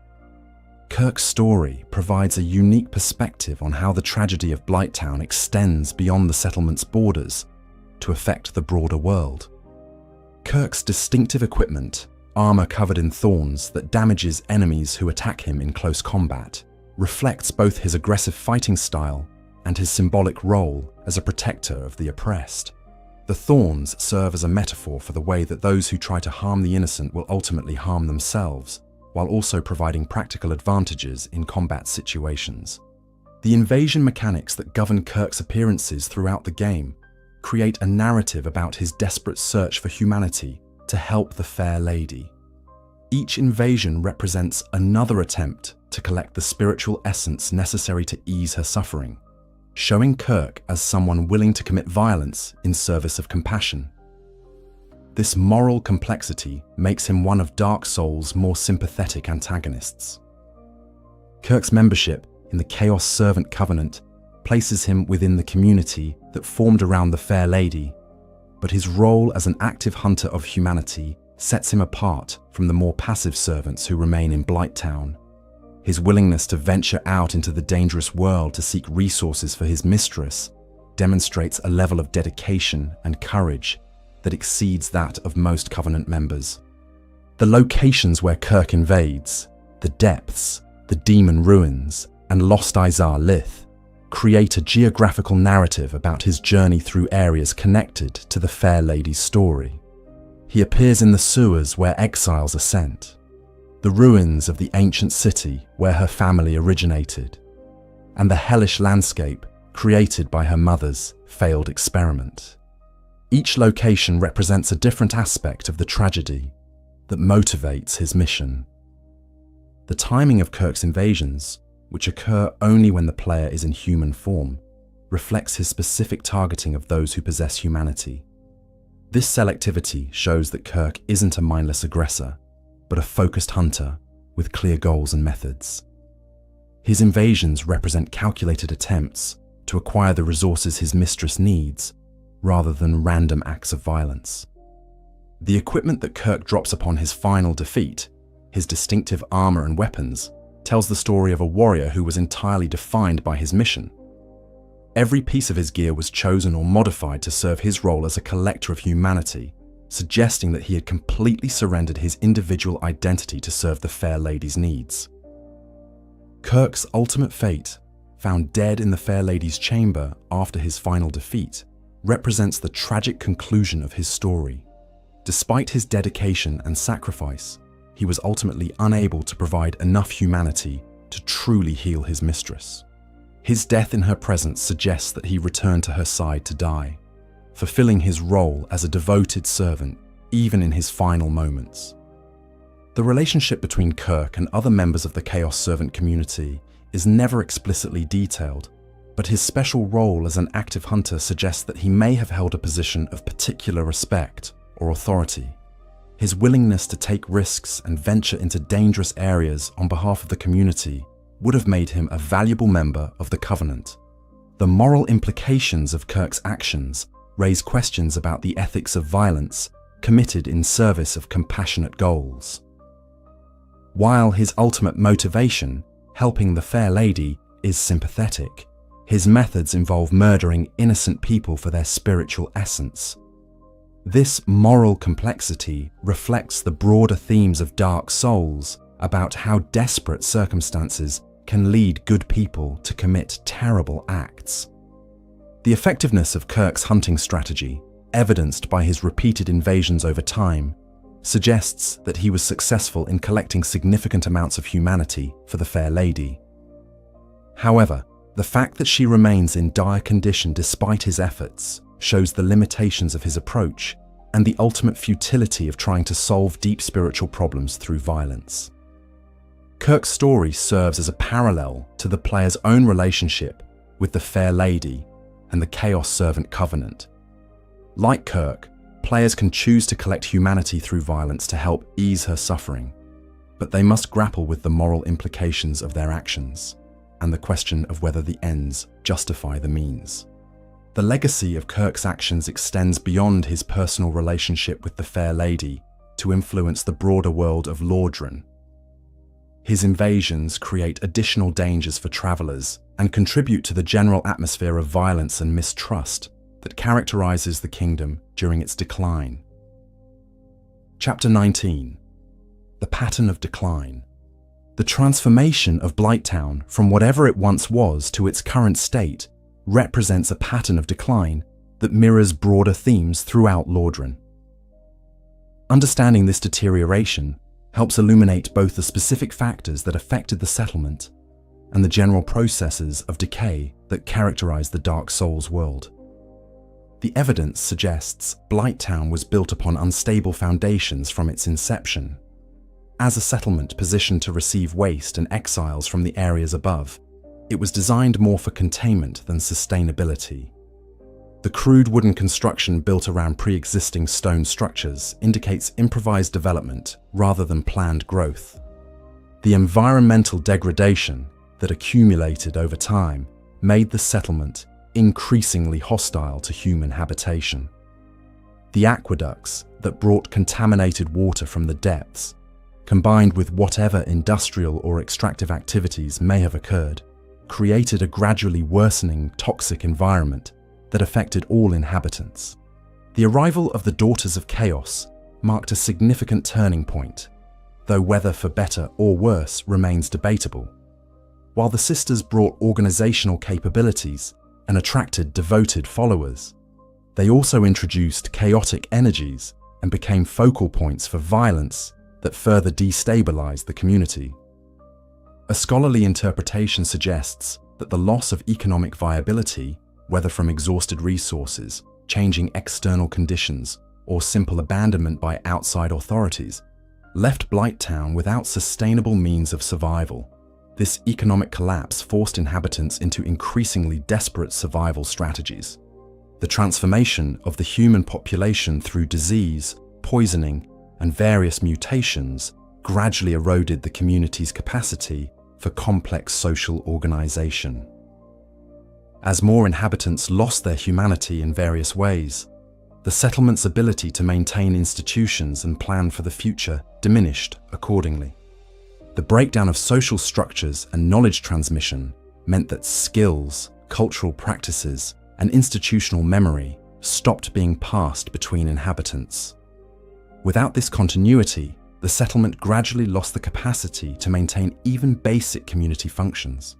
Kirk's story provides a unique perspective on how the tragedy of Blighttown extends beyond the settlement's borders to affect the broader world. Kirk's distinctive equipment, armor covered in thorns that damages enemies who attack him in close combat, reflects both his aggressive fighting style and his symbolic role as a protector of the oppressed. The thorns serve as a metaphor for the way that those who try to harm the innocent will ultimately harm themselves, while also providing practical advantages in combat situations. The invasion mechanics that govern Kirk's appearances throughout the game create a narrative about his desperate search for humanity to help the Fair Lady. Each invasion represents another attempt to collect the spiritual essence necessary to ease her suffering, showing Kirk as someone willing to commit violence in service of compassion. This moral complexity makes him one of Dark Souls' more sympathetic antagonists. Kirk's membership in the Chaos Servant Covenant places him within the community that formed around the Fair Lady, but his role as an active hunter of humanity sets him apart from the more passive servants who remain in Blighttown. His willingness to venture out into the dangerous world to seek resources for his mistress demonstrates a level of dedication and courage that exceeds that of most Covenant members. The locations where Kirk invades, the depths, the demon ruins, and Lost Izar Lith, create a geographical narrative about his journey through areas connected to the Fair Lady's story. He appears in the sewers where exiles are sent, the ruins of the ancient city where her family originated, and the hellish landscape created by her mother's failed experiment. Each location represents a different aspect of the tragedy that motivates his mission. The timing of Kirk's invasions, which occur only when the player is in human form, reflects his specific targeting of those who possess humanity. This selectivity shows that Kirk isn't a mindless aggressor, but a focused hunter with clear goals and methods. His invasions represent calculated attempts to acquire the resources his mistress needs, rather than random acts of violence. The equipment that Kirk drops upon his final defeat, his distinctive armor and weapons, tells the story of a warrior who was entirely defined by his mission. Every piece of his gear was chosen or modified to serve his role as a collector of humanity, suggesting that he had completely surrendered his individual identity to serve the Fair Lady's needs. Kirk's ultimate fate, found dead in the Fair Lady's chamber after his final defeat, represents the tragic conclusion of his story. Despite his dedication and sacrifice, he was ultimately unable to provide enough humanity to truly heal his mistress. His death in her presence suggests that he returned to her side to die, fulfilling his role as a devoted servant even in his final moments. The relationship between Kirk and other members of the Chaos Servant community is never explicitly detailed, but his special role as an active hunter suggests that he may have held a position of particular respect or authority. His willingness to take risks and venture into dangerous areas on behalf of the community would have made him a valuable member of the Covenant. The moral implications of Kirk's actions raise questions about the ethics of violence committed in service of compassionate goals. While his ultimate motivation, helping the fair lady, is sympathetic, his methods involve murdering innocent people for their spiritual essence. This moral complexity reflects the broader themes of Dark Souls about how desperate circumstances can lead good people to commit terrible acts. The effectiveness of Kirk's hunting strategy, evidenced by his repeated invasions over time, suggests that he was successful in collecting significant amounts of humanity for the fair lady. However, the fact that she remains in dire condition despite his efforts shows the limitations of his approach and the ultimate futility of trying to solve deep spiritual problems through violence. Kirk's story serves as a parallel to the player's own relationship with the Fair Lady and the Chaos Servant Covenant. Like Kirk, players can choose to collect humanity through violence to help ease her suffering, but they must grapple with the moral implications of their actions and the question of whether the ends justify the means. The legacy of Kirk's actions extends beyond his personal relationship with the Fair Lady to influence the broader world of Lordran. His invasions create additional dangers for travelers and contribute to the general atmosphere of violence and mistrust that characterizes the kingdom during its decline. Chapter 19. The Pattern of Decline. The transformation of Blighttown from whatever it once was to its current state represents a pattern of decline that mirrors broader themes throughout Lordran. Understanding this deterioration helps illuminate both the specific factors that affected the settlement and the general processes of decay that characterize the Dark Souls world. The evidence suggests Blighttown was built upon unstable foundations from its inception. As a settlement positioned to receive waste and exiles from the areas above, it was designed more for containment than sustainability. The crude wooden construction built around pre-existing stone structures indicates improvised development rather than planned growth. The environmental degradation that accumulated over time made the settlement increasingly hostile to human habitation. The aqueducts that brought contaminated water from the depths, combined with whatever industrial or extractive activities may have occurred, created a gradually worsening toxic environment that affected all inhabitants. The arrival of the Daughters of Chaos marked a significant turning point, though whether for better or worse remains debatable. While the sisters brought organizational capabilities and attracted devoted followers, they also introduced chaotic energies and became focal points for violence that further destabilized the community. A scholarly interpretation suggests that the loss of economic viability, whether from exhausted resources, changing external conditions, or simple abandonment by outside authorities, left Blighttown without sustainable means of survival. This economic collapse forced inhabitants into increasingly desperate survival strategies. The transformation of the human population through disease, poisoning, and various mutations gradually eroded the community's capacity for complex social organization. As more inhabitants lost their humanity in various ways, the settlement's ability to maintain institutions and plan for the future diminished accordingly. The breakdown of social structures and knowledge transmission meant that skills, cultural practices, and institutional memory stopped being passed between inhabitants. Without this continuity, the settlement gradually lost the capacity to maintain even basic community functions.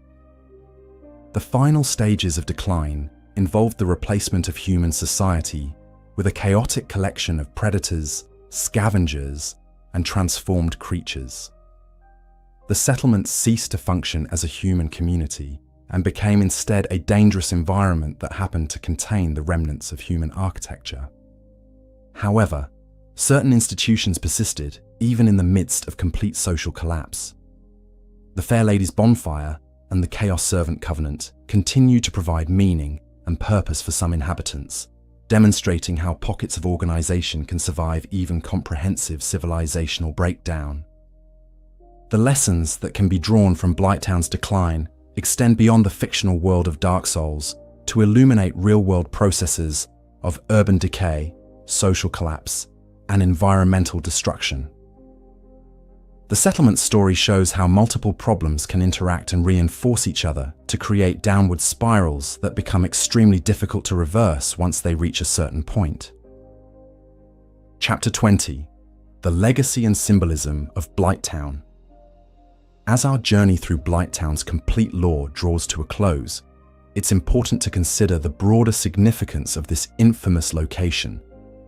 The final stages of decline involved the replacement of human society with a chaotic collection of predators, scavengers, and transformed creatures. The settlement ceased to function as a human community and became instead a dangerous environment that happened to contain the remnants of human architecture. However, certain institutions persisted even in the midst of complete social collapse. The Fair Lady's bonfire, and the Chaos Servant Covenant continue to provide meaning and purpose for some inhabitants, demonstrating how pockets of organization can survive even comprehensive civilizational breakdown. The lessons that can be drawn from Blighttown's decline extend beyond the fictional world of Dark Souls to illuminate real-world processes of urban decay, social collapse, and environmental destruction. The settlement story shows how multiple problems can interact and reinforce each other to create downward spirals that become extremely difficult to reverse once they reach a certain point. Chapter 20: The Legacy and Symbolism of Blighttown. As our journey through Blighttown's complete lore draws to a close, it's important to consider the broader significance of this infamous location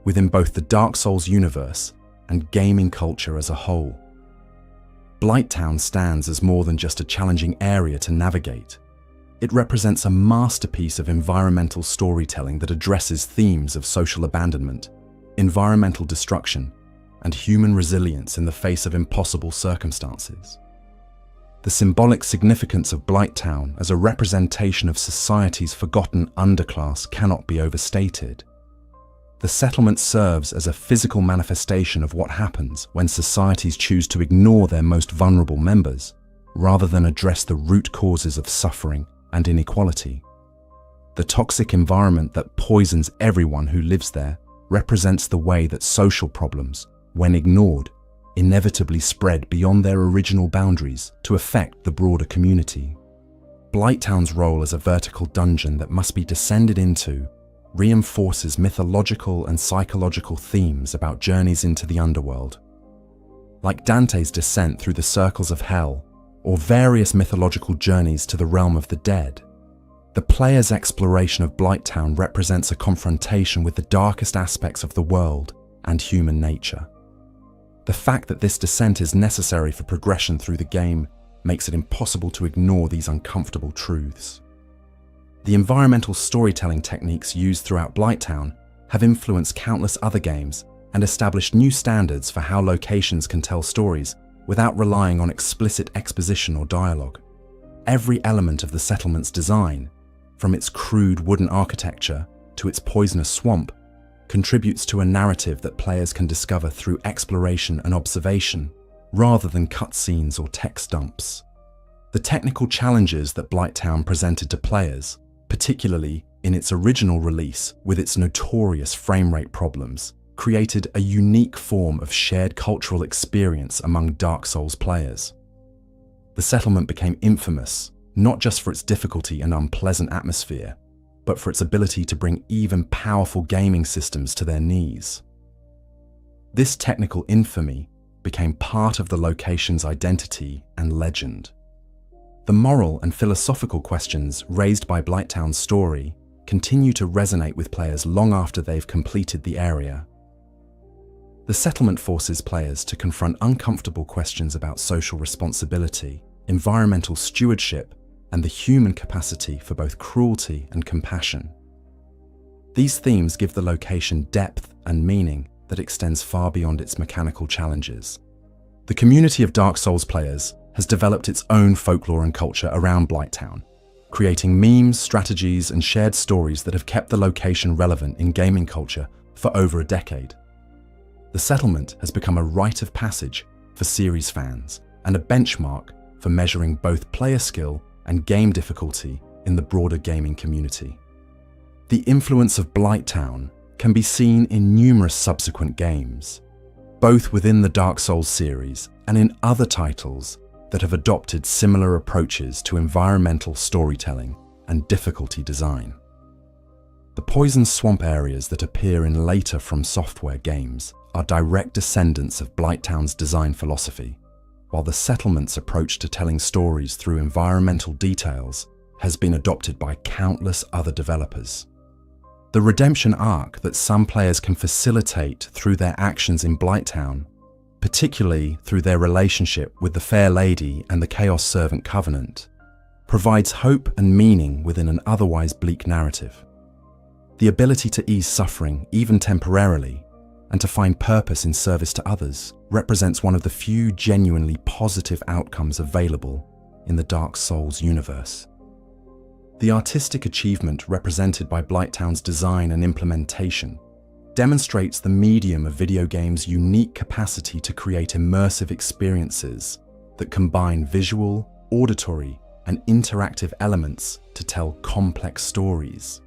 within both the Dark Souls universe and gaming culture as a whole. Blighttown stands as more than just a challenging area to navigate. It represents a masterpiece of environmental storytelling that addresses themes of social abandonment, environmental destruction, and human resilience in the face of impossible circumstances. The symbolic significance of Blighttown as a representation of society's forgotten underclass cannot be overstated. The settlement serves as a physical manifestation of what happens when societies choose to ignore their most vulnerable members, rather than address the root causes of suffering and inequality. The toxic environment that poisons everyone who lives there represents the way that social problems, when ignored, inevitably spread beyond their original boundaries to affect the broader community. Blighttown's role as a vertical dungeon that must be descended into reinforces mythological and psychological themes about journeys into the underworld. Like Dante's descent through the circles of hell, or various mythological journeys to the realm of the dead, the player's exploration of Blighttown represents a confrontation with the darkest aspects of the world and human nature. The fact that this descent is necessary for progression through the game makes it impossible to ignore these uncomfortable truths. The environmental storytelling techniques used throughout Blighttown have influenced countless other games and established new standards for how locations can tell stories without relying on explicit exposition or dialogue. Every element of the settlement's design, from its crude wooden architecture to its poisonous swamp, contributes to a narrative that players can discover through exploration and observation, rather than cutscenes or text dumps. The technical challenges that Blighttown presented to players, particularly in its original release with its notorious frame rate problems, created a unique form of shared cultural experience among Dark Souls players. The settlement became infamous, not just for its difficulty and unpleasant atmosphere, but for its ability to bring even powerful gaming systems to their knees. This technical infamy became part of the location's identity and legend. The moral and philosophical questions raised by Blighttown's story continue to resonate with players long after they've completed the area. The settlement forces players to confront uncomfortable questions about social responsibility, environmental stewardship, and the human capacity for both cruelty and compassion. These themes give the location depth and meaning that extends far beyond its mechanical challenges. The community of Dark Souls players has developed its own folklore and culture around Blighttown, creating memes, strategies, and shared stories that have kept the location relevant in gaming culture for over a decade. The settlement has become a rite of passage for series fans and a benchmark for measuring both player skill and game difficulty in the broader gaming community. The influence of Blighttown can be seen in numerous subsequent games, both within the Dark Souls series and in other titles that have adopted similar approaches to environmental storytelling and difficulty design. The poison swamp areas that appear in later FromSoftware games are direct descendants of Blighttown's design philosophy, while the settlement's approach to telling stories through environmental details has been adopted by countless other developers. The redemption arc that some players can facilitate through their actions in Blighttown, particularly through their relationship with the Fair Lady and the Chaos Servant Covenant, provides hope and meaning within an otherwise bleak narrative. The ability to ease suffering, even temporarily, and to find purpose in service to others represents one of the few genuinely positive outcomes available in the Dark Souls universe. The artistic achievement represented by Blighttown's design and implementation demonstrates the medium of video games' unique capacity to create immersive experiences that combine visual, auditory, and interactive elements to tell complex stories.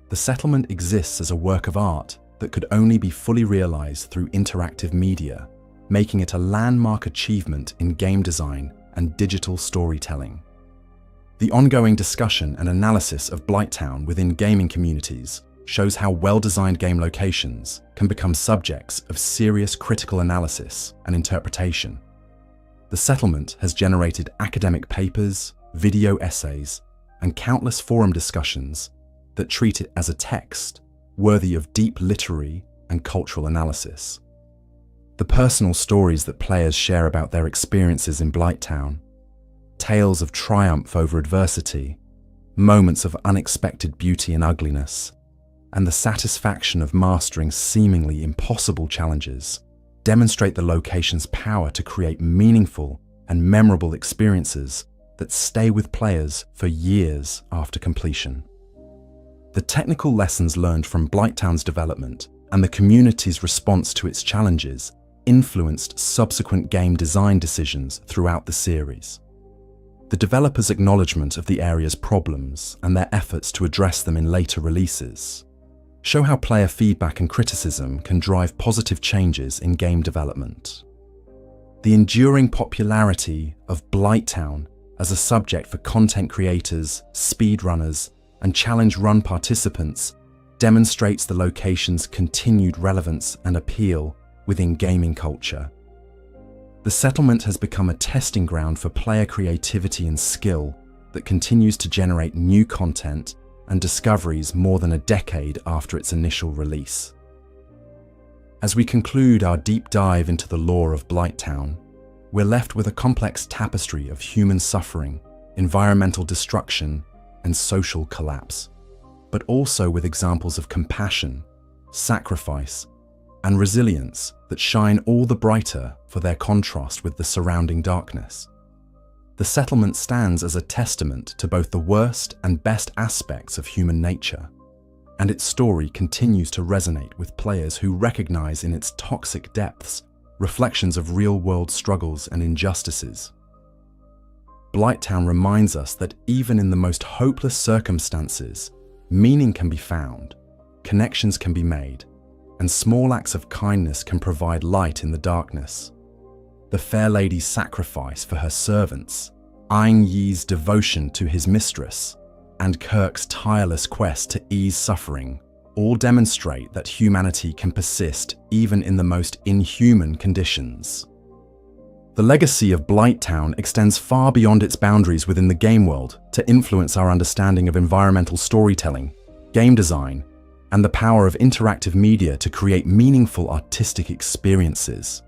The settlement exists as a work of art that could only be fully realized through interactive media, making it a landmark achievement in game design and digital storytelling. The ongoing discussion and analysis of Blighttown within gaming communities shows how well-designed game locations can become subjects of serious critical analysis and interpretation. The settlement has generated academic papers, video essays, and countless forum discussions that treat it as a text worthy of deep literary and cultural analysis. The personal stories that players share about their experiences in Blighttown, tales of triumph over adversity, moments of unexpected beauty and ugliness, and the satisfaction of mastering seemingly impossible challenges demonstrate the location's power to create meaningful and memorable experiences that stay with players for years after completion. The technical lessons learned from Blighttown's development and the community's response to its challenges influenced subsequent game design decisions throughout the series. The developers' acknowledgement of the area's problems and their efforts to address them in later releases show how player feedback and criticism can drive positive changes in game development. The enduring popularity of Blighttown as a subject for content creators, speedrunners, and challenge run participants demonstrates the location's continued relevance and appeal within gaming culture. The settlement has become a testing ground for player creativity and skill that continues to generate new content and discoveries more than a decade after its initial release. As we conclude our deep dive into the lore of Blighttown, we're left with a complex tapestry of human suffering, environmental destruction, and social collapse, but also with examples of compassion, sacrifice, and resilience that shine all the brighter for their contrast with the surrounding darkness. The settlement stands as a testament to both the worst and best aspects of human nature, and its story continues to resonate with players who recognize in its toxic depths reflections of real-world struggles and injustices. Blighttown reminds us that even in the most hopeless circumstances, meaning can be found, connections can be made, and small acts of kindness can provide light in the darkness. The fair lady's sacrifice for her servants, Aing Yi's devotion to his mistress, and Kirk's tireless quest to ease suffering all demonstrate that humanity can persist even in the most inhuman conditions. The legacy of Blighttown extends far beyond its boundaries within the game world to influence our understanding of environmental storytelling, game design, and the power of interactive media to create meaningful artistic experiences.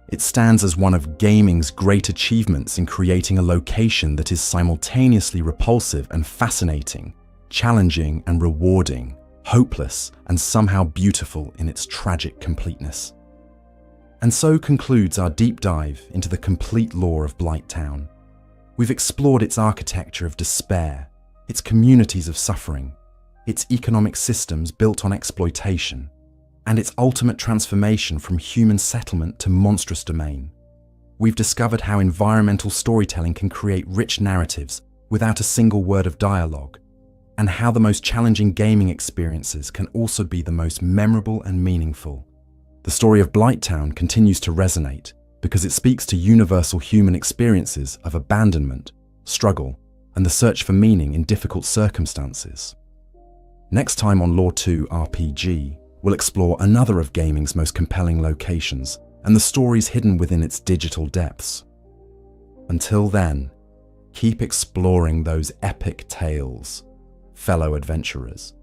It stands as one of gaming's great achievements in creating a location that is simultaneously repulsive and fascinating, challenging and rewarding, hopeless and somehow beautiful in its tragic completeness. And so concludes our deep dive into the complete lore of Blighttown. We've explored its architecture of despair, its communities of suffering, its economic systems built on exploitation, and its ultimate transformation from human settlement to monstrous domain. We've discovered how environmental storytelling can create rich narratives without a single word of dialogue, and how the most challenging gaming experiences can also be the most memorable and meaningful. The story of Blighttown continues to resonate because it speaks to universal human experiences of abandonment, struggle, and the search for meaning in difficult circumstances. Next time on Lore 2 RPG, we'll explore another of gaming's most compelling locations and the stories hidden within its digital depths. Until then, keep exploring those epic tales, fellow adventurers.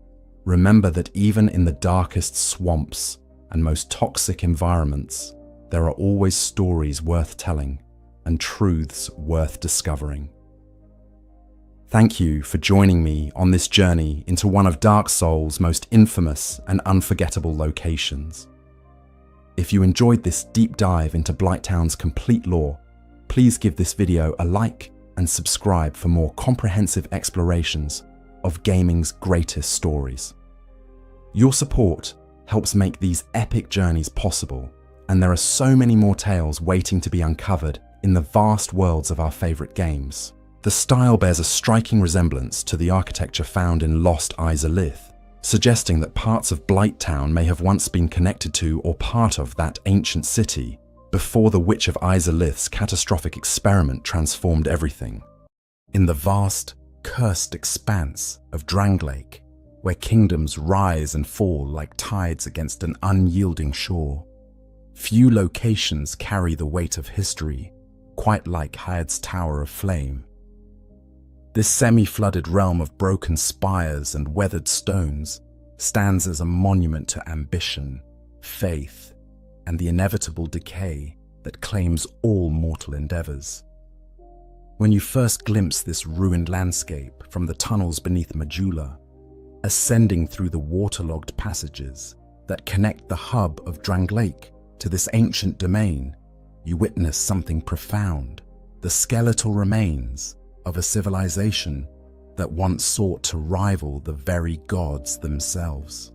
Remember that even in the darkest swamps and most toxic environments, there are always stories worth telling and truths worth discovering. Thank you for joining me on this journey into one of Dark Souls' most infamous and unforgettable locations. If you enjoyed this deep dive into Blighttown's complete lore, please give this video a like and subscribe for more comprehensive explorations of gaming's greatest stories. Your support helps make these epic journeys possible, and there are so many more tales waiting to be uncovered in the vast worlds of our favorite games. The style bears a striking resemblance to the architecture found in Lost Izalith, suggesting that parts of Blighttown may have once been connected to or part of that ancient city before the Witch of Izalith's catastrophic experiment transformed everything. In the vast, cursed expanse of Dranglake, where kingdoms rise and fall like tides against an unyielding shore, few locations carry the weight of history quite like Hyde's Tower of Flame. This semi-flooded realm of broken spires and weathered stones stands as a monument to ambition, faith, and the inevitable decay that claims all mortal endeavors. When you first glimpse this ruined landscape from the tunnels beneath Majula, ascending through the waterlogged passages that connect the hub of Dranglake to this ancient domain, you witness something profound, the skeletal remains of a civilization that once sought to rival the very gods themselves.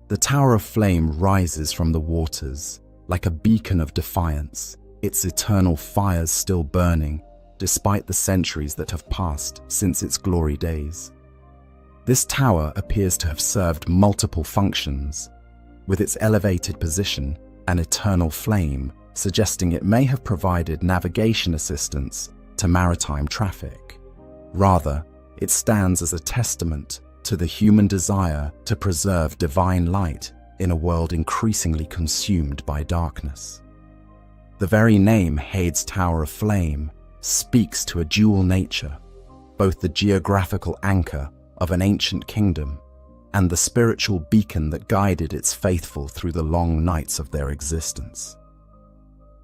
The Tower of Flame rises from the waters like a beacon of defiance, its eternal fires still burning despite the centuries that have passed since its glory days. This tower appears to have served multiple functions, with its elevated position and eternal flame suggesting it may have provided navigation assistance to maritime traffic. Rather, it stands as a testament to the human desire to preserve divine light in a world increasingly consumed by darkness. The very name Hyde's Tower of Flame speaks to a dual nature, both the geographical anchor of an ancient kingdom and the spiritual beacon that guided its faithful through the long nights of their existence.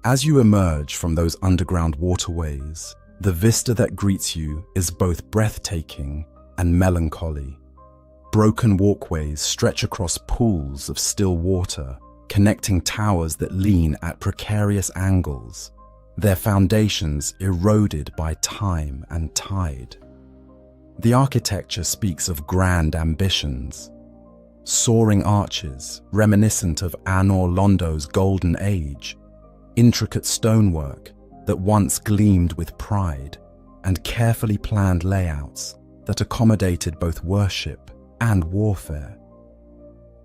As you emerge from those underground waterways, the vista that greets you is both breathtaking and melancholy. Broken walkways stretch across pools of still water, connecting towers that lean at precarious angles, their foundations eroded by time and tide. The architecture speaks of grand ambitions, soaring arches reminiscent of Anor Londo's golden age, intricate stonework that once gleamed with pride, and carefully planned layouts that accommodated both worship and warfare.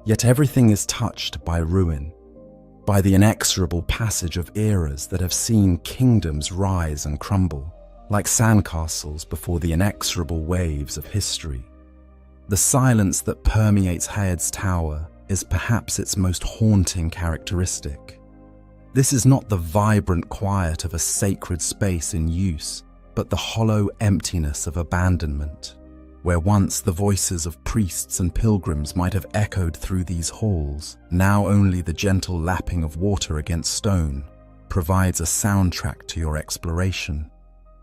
Yet everything is touched by ruin, by the inexorable passage of eras that have seen kingdoms rise and crumble, like sandcastles before the inexorable waves of history. The silence that permeates Hyde's Tower is perhaps its most haunting characteristic. This is not the vibrant quiet of a sacred space in use, but the hollow emptiness of abandonment, where once the voices of priests and pilgrims might have echoed through these halls. Now only the gentle lapping of water against stone provides a soundtrack to your exploration.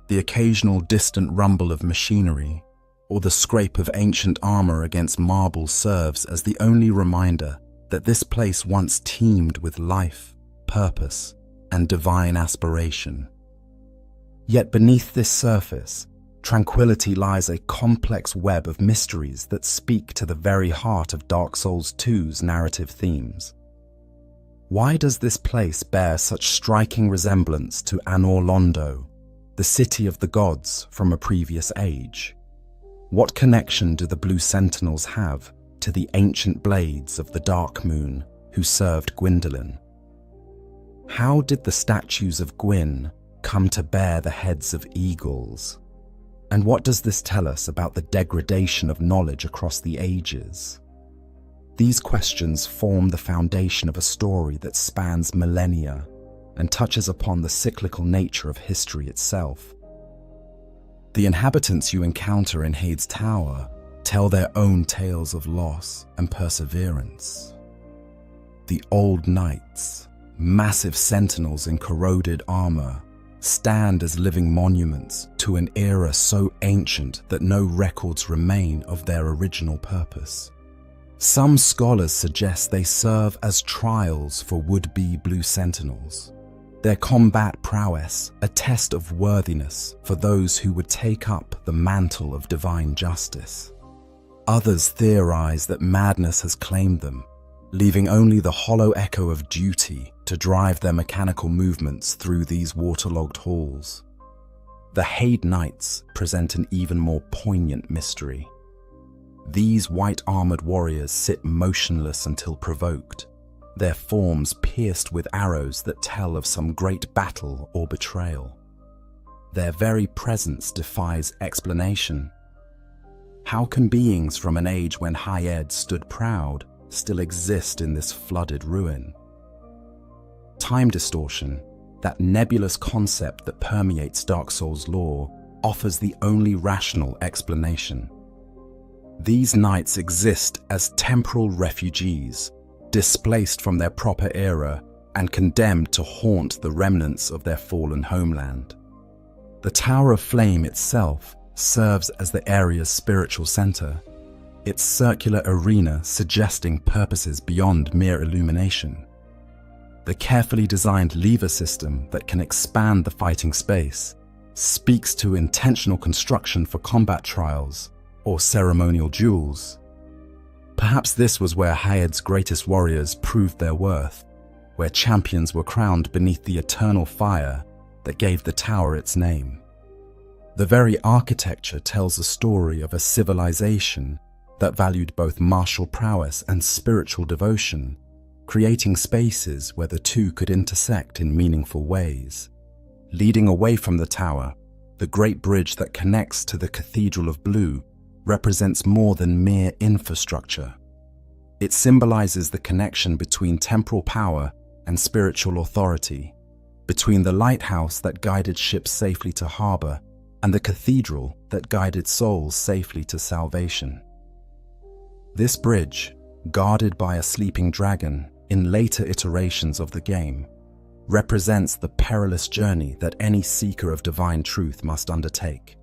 The occasional distant rumble of machinery or the scrape of ancient armor against marble serves as the only reminder that this place once teemed with life, purpose, and divine aspiration. Yet beneath this surface, tranquility lies a complex web of mysteries that speak to the very heart of Dark Souls 2's narrative themes. Why does this place bear such striking resemblance to Anor Londo, the city of the gods from a previous age? What connection do the Blue Sentinels have to the ancient blades of the Dark Moon who served Gwyndolin? How did the statues of Gwyn come to bear the heads of eagles? And what does this tell us about the degradation of knowledge across the ages? These questions form the foundation of a story that spans millennia and touches upon the cyclical nature of history itself. The inhabitants you encounter in Hyde's Tower tell their own tales of loss and perseverance. The old knights, massive sentinels in corroded armor, stand as living monuments to an era so ancient that no records remain of their original purpose. Some scholars suggest they serve as trials for would-be Blue Sentinels, Their combat prowess, a test of worthiness for those who would take up the mantle of divine justice. Others theorize that madness has claimed them, leaving only the hollow echo of duty to drive their mechanical movements through these waterlogged halls. The Haid Knights present an even more poignant mystery. These white-armored warriors sit motionless until provoked, their forms pierced with arrows that tell of some great battle or betrayal. Their very presence defies explanation. How can beings from an age when Haed stood proud still exist in this flooded ruin? Time distortion, that nebulous concept that permeates Dark Souls lore, offers the only rational explanation. These knights exist as temporal refugees, displaced from their proper era and condemned to haunt the remnants of their fallen homeland. The Tower of Flame itself serves as the area's spiritual center, its circular arena suggesting purposes beyond mere illumination. The carefully designed lever system that can expand the fighting space speaks to intentional construction for combat trials or ceremonial duels. Perhaps this was where Haed's greatest warriors proved their worth, where champions were crowned beneath the eternal fire that gave the tower its name. The very architecture tells a story of a civilization that valued both martial prowess and spiritual devotion, creating spaces where the two could intersect in meaningful ways. Leading away from the tower, the great bridge that connects to the Cathedral of Blue represents more than mere infrastructure. It symbolizes the connection between temporal power and spiritual authority, between the lighthouse that guided ships safely to harbor and the cathedral that guided souls safely to salvation. This bridge, guarded by a sleeping dragon in later iterations of the game, represents the perilous journey that any seeker of divine truth must undertake.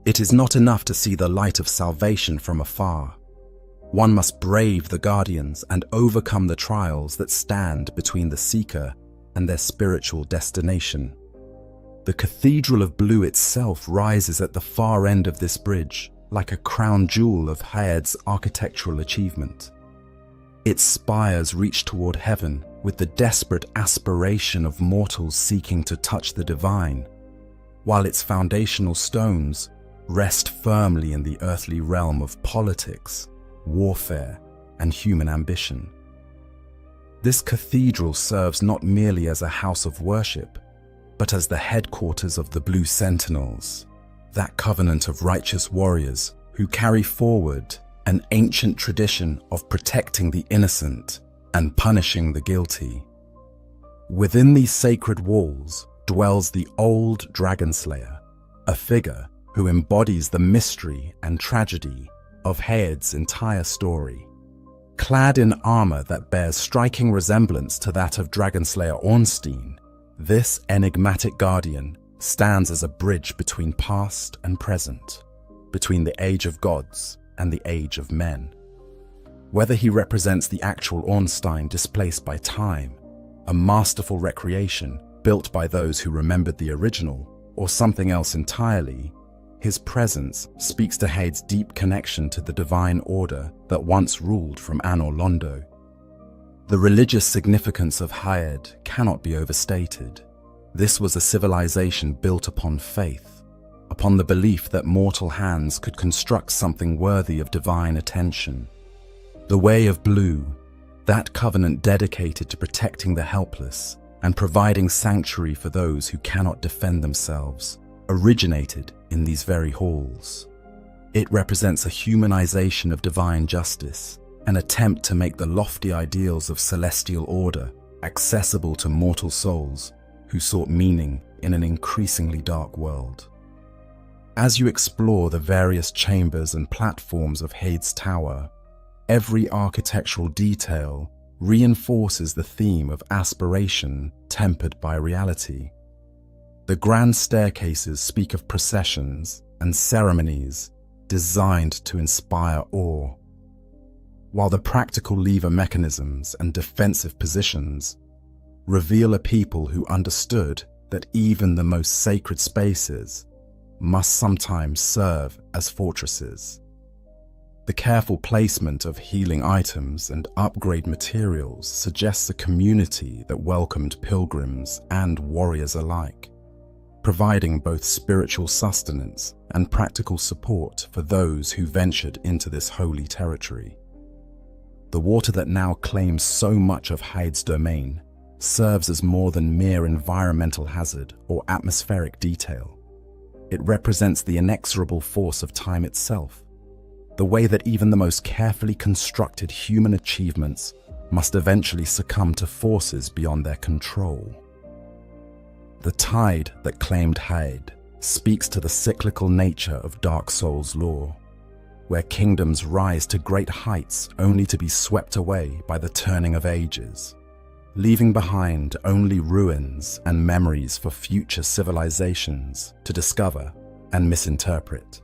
It is not enough to see the light of salvation from afar. One must brave the guardians and overcome the trials that stand between the seeker and their spiritual destination. The Cathedral of Blue itself rises at the far end of this bridge, like a crown jewel of Haed's architectural achievement. Its spires reach toward heaven with the desperate aspiration of mortals seeking to touch the divine, while its foundational stones rest firmly in the earthly realm of politics, warfare, and human ambition. This cathedral serves not merely as a house of worship, but as the headquarters of the Blue Sentinels, that covenant of righteous warriors who carry forward an ancient tradition of protecting the innocent and punishing the guilty. Within these sacred walls dwells the old Dragon Slayer, a figure who embodies the mystery and tragedy of Haed's entire story. Clad in armor that bears striking resemblance to that of Dragonslayer Ornstein, this enigmatic guardian stands as a bridge between past and present, between the age of gods and the age of men. Whether he represents the actual Ornstein displaced by time, a masterful recreation built by those who remembered the original, or something else entirely, his presence speaks to Haed's deep connection to the divine order that once ruled from Anor Londo. The religious significance of Haed cannot be overstated. This was a civilization built upon faith, upon the belief that mortal hands could construct something worthy of divine attention. The Way of Blue, that covenant dedicated to protecting the helpless and providing sanctuary for those who cannot defend themselves, originated in these very halls. It represents a humanization of divine justice, an attempt to make the lofty ideals of celestial order accessible to mortal souls who sought meaning in an increasingly dark world. As you explore the various chambers and platforms of Haed's tower, every architectural detail reinforces the theme of aspiration tempered by reality. The grand staircases speak of processions and ceremonies designed to inspire awe, while the practical lever mechanisms and defensive positions reveal a people who understood that even the most sacred spaces must sometimes serve as fortresses. The careful placement of healing items and upgrade materials suggests a community that welcomed pilgrims and warriors alike, providing both spiritual sustenance and practical support for those who ventured into this holy territory. The water that now claims so much of Hyde's domain serves as more than mere environmental hazard or atmospheric detail. It represents the inexorable force of time itself, the way that even the most carefully constructed human achievements must eventually succumb to forces beyond their control. The tide that claimed Hyde speaks to the cyclical nature of Dark Souls lore, where kingdoms rise to great heights only to be swept away by the turning of ages, leaving behind only ruins and memories for future civilizations to discover and misinterpret.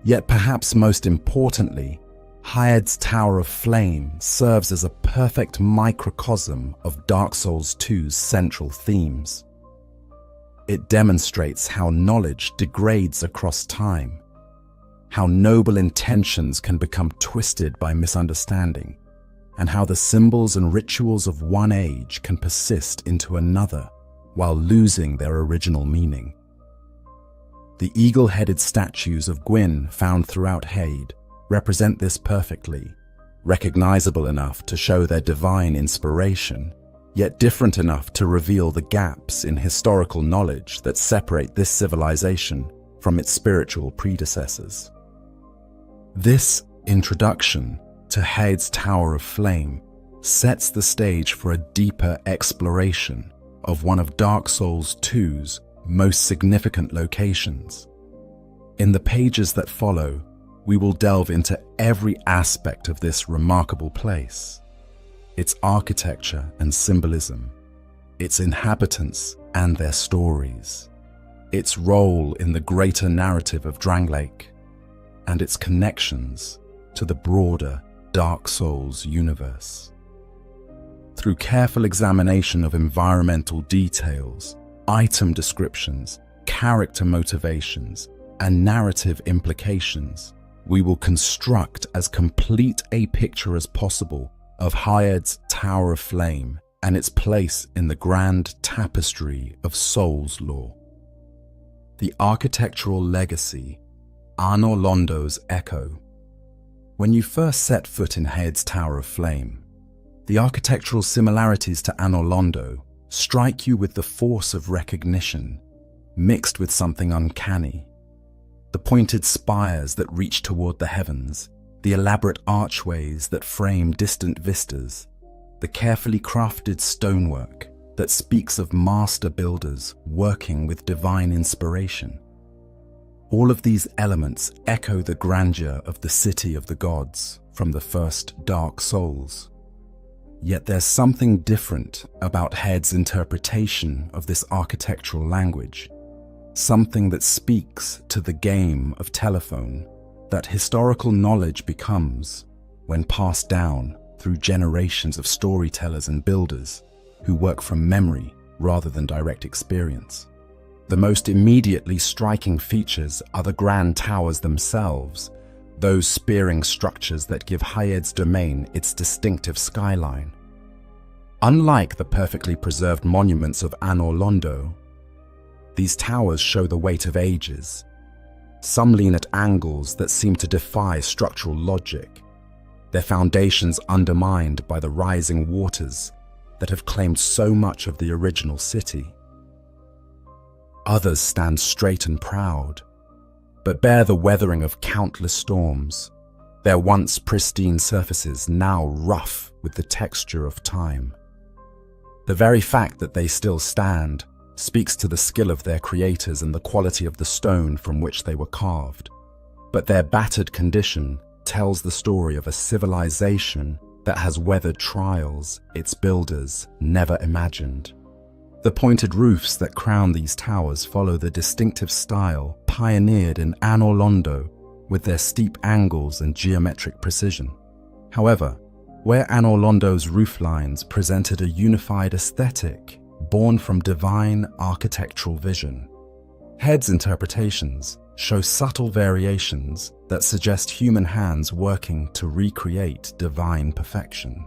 Yet perhaps most importantly, Hyde's Tower of Flame serves as a perfect microcosm of Dark Souls 2's central themes. It demonstrates how knowledge degrades across time, how noble intentions can become twisted by misunderstanding, and how the symbols and rituals of one age can persist into another while losing their original meaning. The eagle-headed statues of Gwyn found throughout Hyde represent this perfectly, recognizable enough to show their divine inspiration, yet different enough to reveal the gaps in historical knowledge that separate this civilization from its spiritual predecessors. This introduction to Hyde's Tower of Flame sets the stage for a deeper exploration of one of Dark Souls 2's most significant locations. In the pages that follow, we will delve into every aspect of this remarkable place, its architecture and symbolism, its inhabitants and their stories, its role in the greater narrative of Dranglake, and its connections to the broader Dark Souls universe. Through careful examination of environmental details, item descriptions, character motivations, and narrative implications, we will construct as complete a picture as possible of Hyde's Tower of Flame and its place in the grand tapestry of Souls lore. The architectural legacy, Anor Londo's echo. When you first set foot in Hyde's Tower of Flame, the architectural similarities to Anor Londo strike you with the force of recognition, mixed with something uncanny. The pointed spires that reach toward the heavens, the elaborate archways that frame distant vistas, the carefully crafted stonework that speaks of master builders working with divine inspiration. All of these elements echo the grandeur of the city of the gods from the first Dark Souls. Yet there's something different about Hyde's interpretation of this architectural language, something that speaks to the game of telephone that historical knowledge becomes when passed down through generations of storytellers and builders who work from memory rather than direct experience. The most immediately striking features are the grand towers themselves, those spearing structures that give Hyde's domain its distinctive skyline. Unlike the perfectly preserved monuments of Anor Londo, these towers show the weight of ages. Some lean at angles that seem to defy structural logic, their foundations undermined by the rising waters that have claimed so much of the original city. Others stand straight and proud, but bear the weathering of countless storms, their once pristine surfaces now rough with the texture of time. The very fact that they still stand speaks to the skill of their creators and the quality of the stone from which they were carved. But their battered condition tells the story of a civilization that has weathered trials its builders never imagined. The pointed roofs that crown these towers follow the distinctive style pioneered in Anor Londo with their steep angles and geometric precision. However, where Anor Londo's rooflines presented a unified aesthetic born from divine architectural vision. Head's interpretations show subtle variations that suggest human hands working to recreate divine perfection.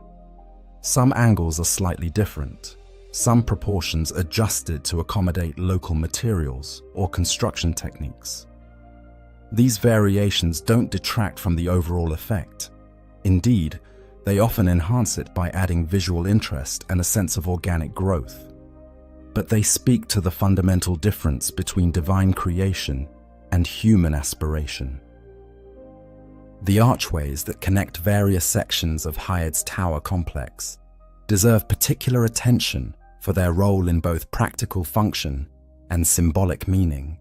Some angles are slightly different, some proportions adjusted to accommodate local materials or construction techniques. These variations don't detract from the overall effect. Indeed, they often enhance it by adding visual interest and a sense of organic growth. But they speak to the fundamental difference between divine creation and human aspiration. The archways that connect various sections of Hayed's tower complex deserve particular attention for their role in both practical function and symbolic meaning.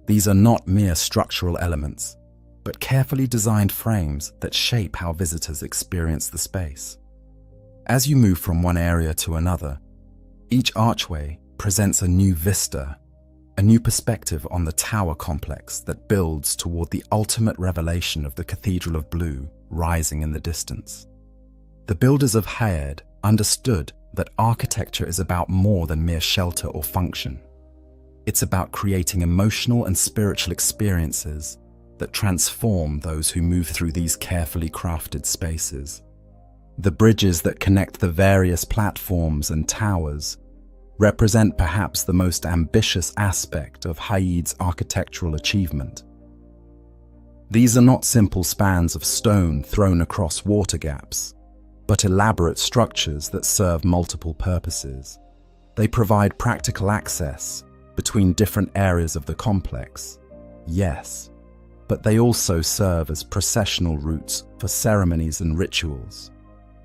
These are not mere structural elements, but carefully designed frames that shape how visitors experience the space. As you move from one area to another, each archway presents a new vista, a new perspective on the tower complex that builds toward the ultimate revelation of the Cathedral of Blue rising in the distance. The builders of Hayed understood that architecture is about more than mere shelter or function. It's about creating emotional and spiritual experiences that transform those who move through these carefully crafted spaces. The bridges that connect the various platforms and towers represent perhaps the most ambitious aspect of Hayed's architectural achievement. These are not simple spans of stone thrown across water gaps, but elaborate structures that serve multiple purposes. They provide practical access between different areas of the complex, yes, but they also serve as processional routes for ceremonies and rituals.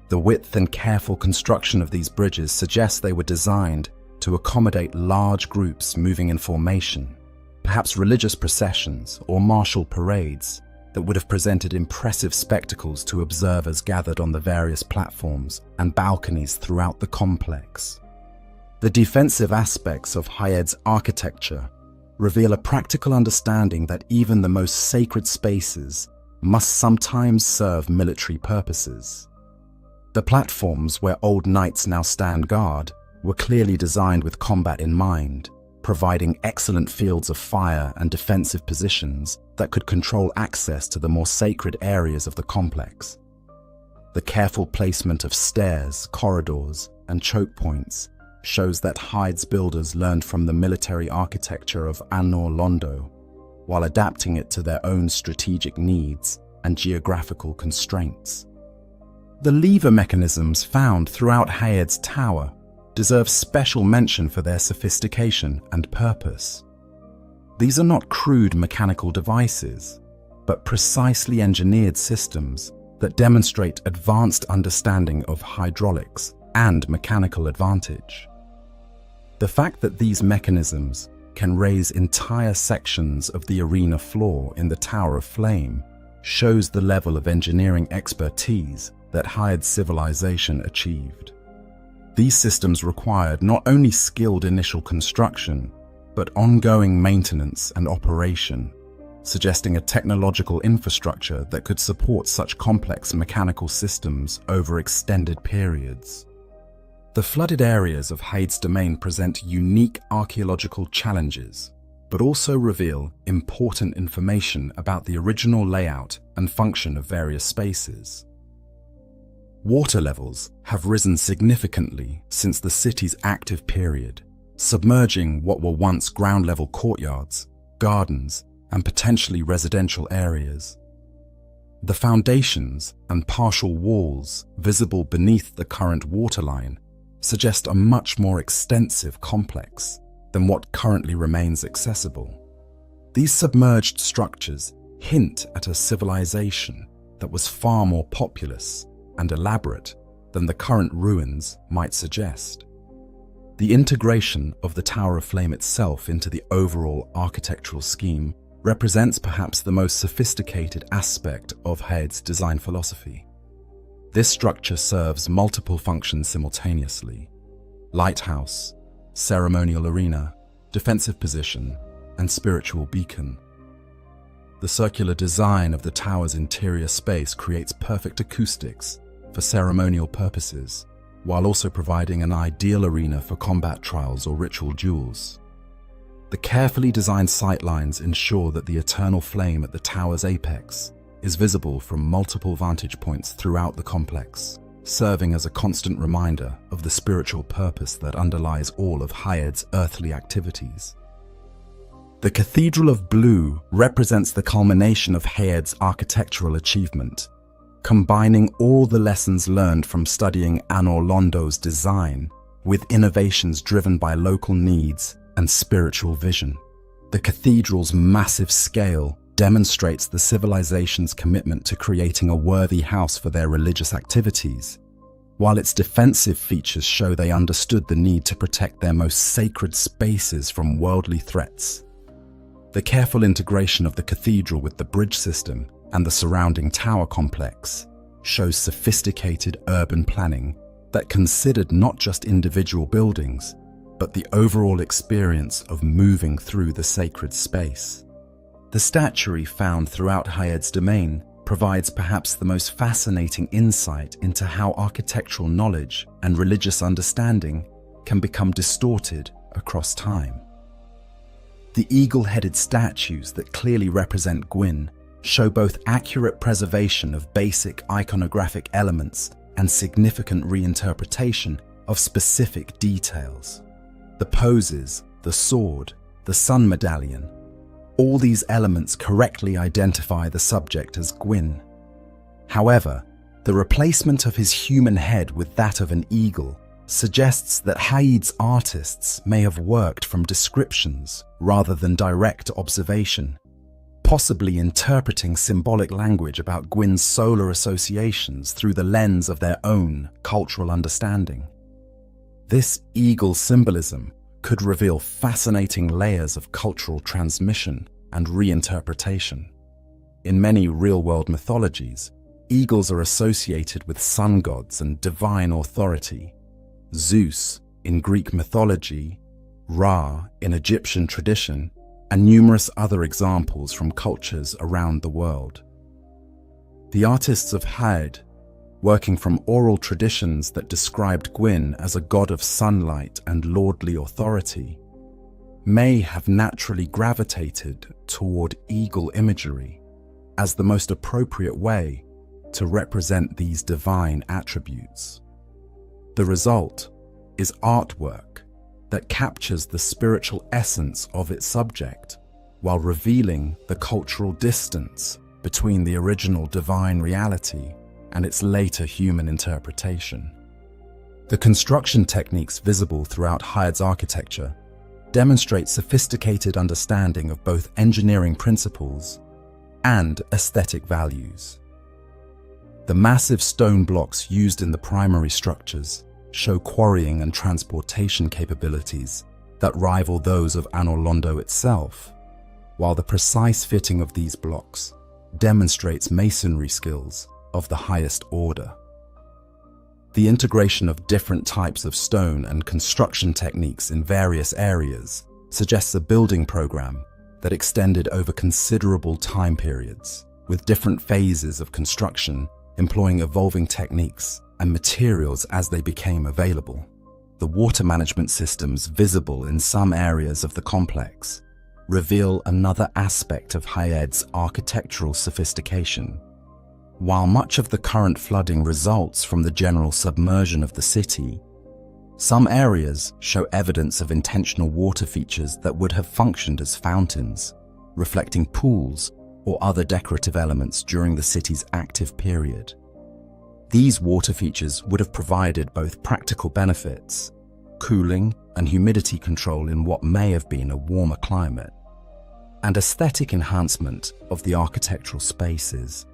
The width and careful construction of these bridges suggests they were designed to accommodate large groups moving in formation, perhaps religious processions or martial parades that would have presented impressive spectacles to observers gathered on the various platforms and balconies throughout the complex. The defensive aspects of Hayed's architecture reveal a practical understanding that even the most sacred spaces must sometimes serve military purposes. The platforms where old knights now stand guard were clearly designed with combat in mind, providing excellent fields of fire and defensive positions that could control access to the more sacred areas of the complex. The careful placement of stairs, corridors, and choke points shows that Hayed's builders learned from the military architecture of Anor Londo, while adapting it to their own strategic needs and geographical constraints. The lever mechanisms found throughout Hayed's tower deserve special mention for their sophistication and purpose. These are not crude mechanical devices, but precisely engineered systems that demonstrate advanced understanding of hydraulics and mechanical advantage. The fact that these mechanisms can raise entire sections of the arena floor in the Tower of Flame shows the level of engineering expertise that Hayed's civilization achieved. These systems required not only skilled initial construction, but ongoing maintenance and operation, suggesting a technological infrastructure that could support such complex mechanical systems over extended periods. The flooded areas of Hayed's domain present unique archaeological challenges, but also reveal important information about the original layout and function of various spaces. Water levels have risen significantly since the city's active period, submerging what were once ground-level courtyards, gardens, and potentially residential areas. The foundations and partial walls visible beneath the current waterline suggest a much more extensive complex than what currently remains accessible. These submerged structures hint at a civilization that was far more populous and elaborate than the current ruins might suggest. The integration of the Tower of Flame itself into the overall architectural scheme represents perhaps the most sophisticated aspect of Hayed's design philosophy. This structure serves multiple functions simultaneously: lighthouse, ceremonial arena, defensive position, and spiritual beacon. The circular design of the tower's interior space creates perfect acoustics for ceremonial purposes, while also providing an ideal arena for combat trials or ritual duels. The carefully designed sightlines ensure that the eternal flame at the tower's apex is visible from multiple vantage points throughout the complex, serving as a constant reminder of the spiritual purpose that underlies all of Hayed's earthly activities. The Cathedral of Blue represents the culmination of Hayed's architectural achievement, combining all the lessons learned from studying Anor Londo's design with innovations driven by local needs and spiritual vision. The cathedral's massive scale demonstrates the civilization's commitment to creating a worthy house for their religious activities, while its defensive features show they understood the need to protect their most sacred spaces from worldly threats. The careful integration of the cathedral with the bridge system and the surrounding tower complex shows sophisticated urban planning that considered not just individual buildings, but the overall experience of moving through the sacred space. The statuary found throughout Hayed's domain provides perhaps the most fascinating insight into how architectural knowledge and religious understanding can become distorted across time. The eagle-headed statues that clearly represent Gwyn show both accurate preservation of basic iconographic elements and significant reinterpretation of specific details. The poses, the sword, the sun medallion, all these elements correctly identify the subject as Gwyn. However, the replacement of his human head with that of an eagle suggests that Hayed's artists may have worked from descriptions rather than direct observation, possibly interpreting symbolic language about Gwyn's solar associations through the lens of their own cultural understanding. This eagle symbolism could reveal fascinating layers of cultural transmission and reinterpretation. In many real-world mythologies, eagles are associated with sun gods and divine authority. Zeus in Greek mythology, Ra in Egyptian tradition, and numerous other examples from cultures around the world. The artists of Hayed, working from oral traditions that described Gwyn as a god of sunlight and lordly authority, may have naturally gravitated toward eagle imagery as the most appropriate way to represent these divine attributes. The result is artwork that captures the spiritual essence of its subject while revealing the cultural distance between the original divine reality and its later human interpretation. The construction techniques visible throughout Hayed's architecture demonstrate sophisticated understanding of both engineering principles and aesthetic values. The massive stone blocks used in the primary structures show quarrying and transportation capabilities that rival those of Anor Londo itself, while the precise fitting of these blocks demonstrates masonry skills of the highest order. The integration of different types of stone and construction techniques in various areas suggests a building program that extended over considerable time periods, with different phases of construction employing evolving techniques and materials as they became available. The water management systems visible in some areas of the complex reveal another aspect of Hayed's architectural sophistication. While much of the current flooding results from the general submersion of the city, some areas show evidence of intentional water features that would have functioned as fountains, reflecting pools or other decorative elements during the city's active period. These water features would have provided both practical benefits, cooling and humidity control in what may have been a warmer climate, and aesthetic enhancement of the architectural spaces.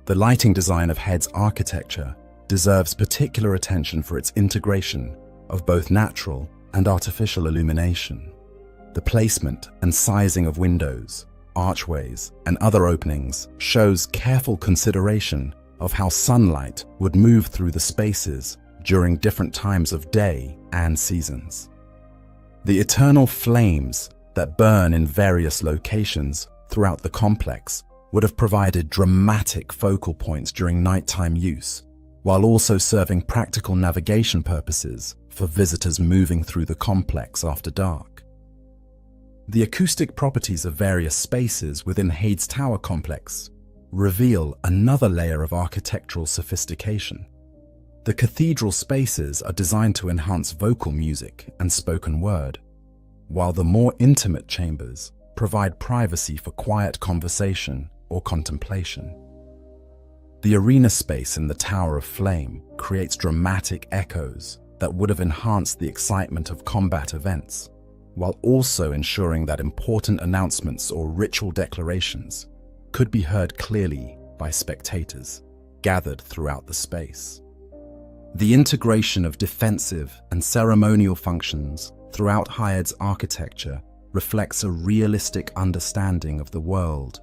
The lighting design of Hayed's architecture deserves particular attention for its integration of both natural and artificial illumination. The placement and sizing of windows, archways, and other openings shows careful consideration of how sunlight would move through the spaces during different times of day and seasons. The eternal flames that burn in various locations throughout the complex would have provided dramatic focal points during nighttime use, while also serving practical navigation purposes for visitors moving through the complex after dark. The acoustic properties of various spaces within Hades Tower complex reveal another layer of architectural sophistication. The cathedral spaces are designed to enhance vocal music and spoken word, while the more intimate chambers provide privacy for quiet conversation or contemplation. The arena space in the Tower of Flame creates dramatic echoes that would have enhanced the excitement of combat events, while also ensuring that important announcements or ritual declarations could be heard clearly by spectators gathered throughout the space. The integration of defensive and ceremonial functions throughout Hades' architecture reflects a realistic understanding of the world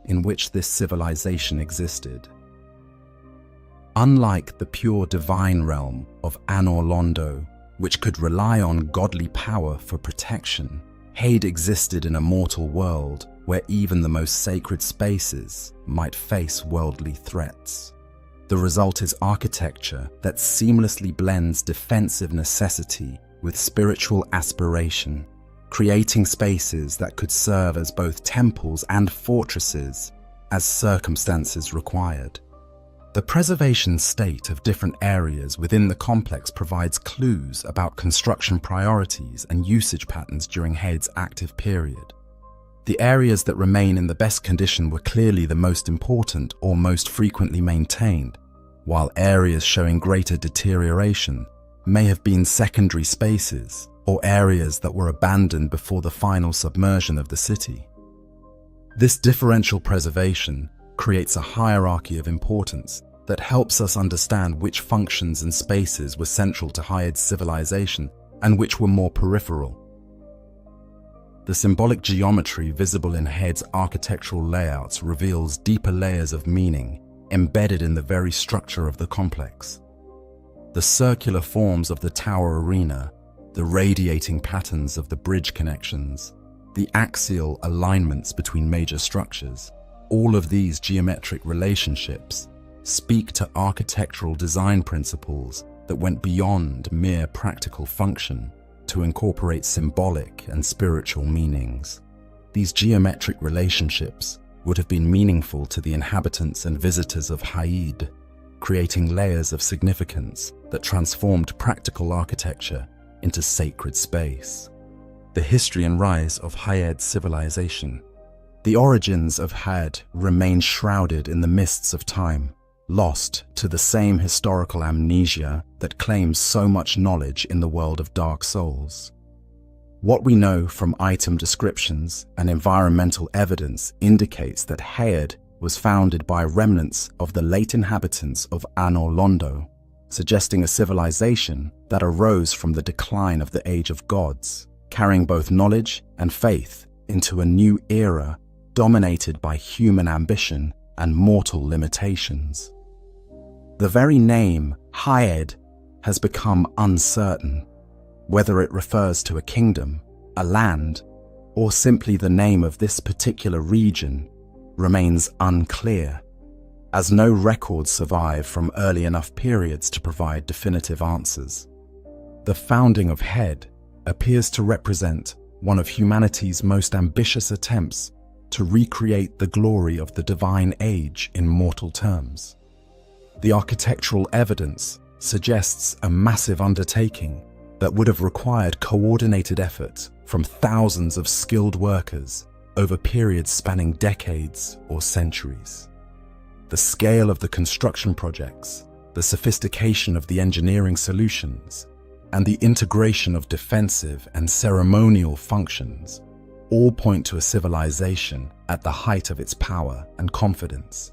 in which this civilization existed. Unlike the pure divine realm of Anor Londo, which could rely on godly power for protection, Hades existed in a mortal world where even the most sacred spaces might face worldly threats. The result is architecture that seamlessly blends defensive necessity with spiritual aspiration, creating spaces that could serve as both temples and fortresses as circumstances required. The preservation state of different areas within the complex provides clues about construction priorities and usage patterns during Hades' active period. The areas that remain in the best condition were clearly the most important or most frequently maintained, while areas showing greater deterioration may have been secondary spaces or areas that were abandoned before the final submersion of the city. This differential preservation creates a hierarchy of importance that helps us understand which functions and spaces were central to Hades' civilization and which were more peripheral. The symbolic geometry visible in Hades' architectural layouts reveals deeper layers of meaning embedded in the very structure of the complex. The circular forms of the tower arena, the radiating patterns of the bridge connections, the axial alignments between major structures, all of these geometric relationships speak to architectural design principles that went beyond mere practical function to incorporate symbolic and spiritual meanings. These geometric relationships would have been meaningful to the inhabitants and visitors of Hades, creating layers of significance that transformed practical architecture into sacred space. The history and rise of Hades civilization. The origins of Hades remain shrouded in the mists of time, lost to the same historical amnesia that claims so much knowledge in the world of Dark Souls. What we know from item descriptions and environmental evidence indicates that Hades was founded by remnants of the late inhabitants of Anor Londo, suggesting a civilization that arose from the decline of the Age of Gods, carrying both knowledge and faith into a new era dominated by human ambition and mortal limitations. The very name Hades has become uncertain, whether it refers to a kingdom, a land, or simply the name of this particular region remains unclear, as no records survive from early enough periods to provide definitive answers. The founding of Hades appears to represent one of humanity's most ambitious attempts to recreate the glory of the divine age in mortal terms. The architectural evidence suggests a massive undertaking that would have required coordinated effort from thousands of skilled workers over periods spanning decades or centuries. The scale of the construction projects, the sophistication of the engineering solutions, and the integration of defensive and ceremonial functions all point to a civilization at the height of its power and confidence,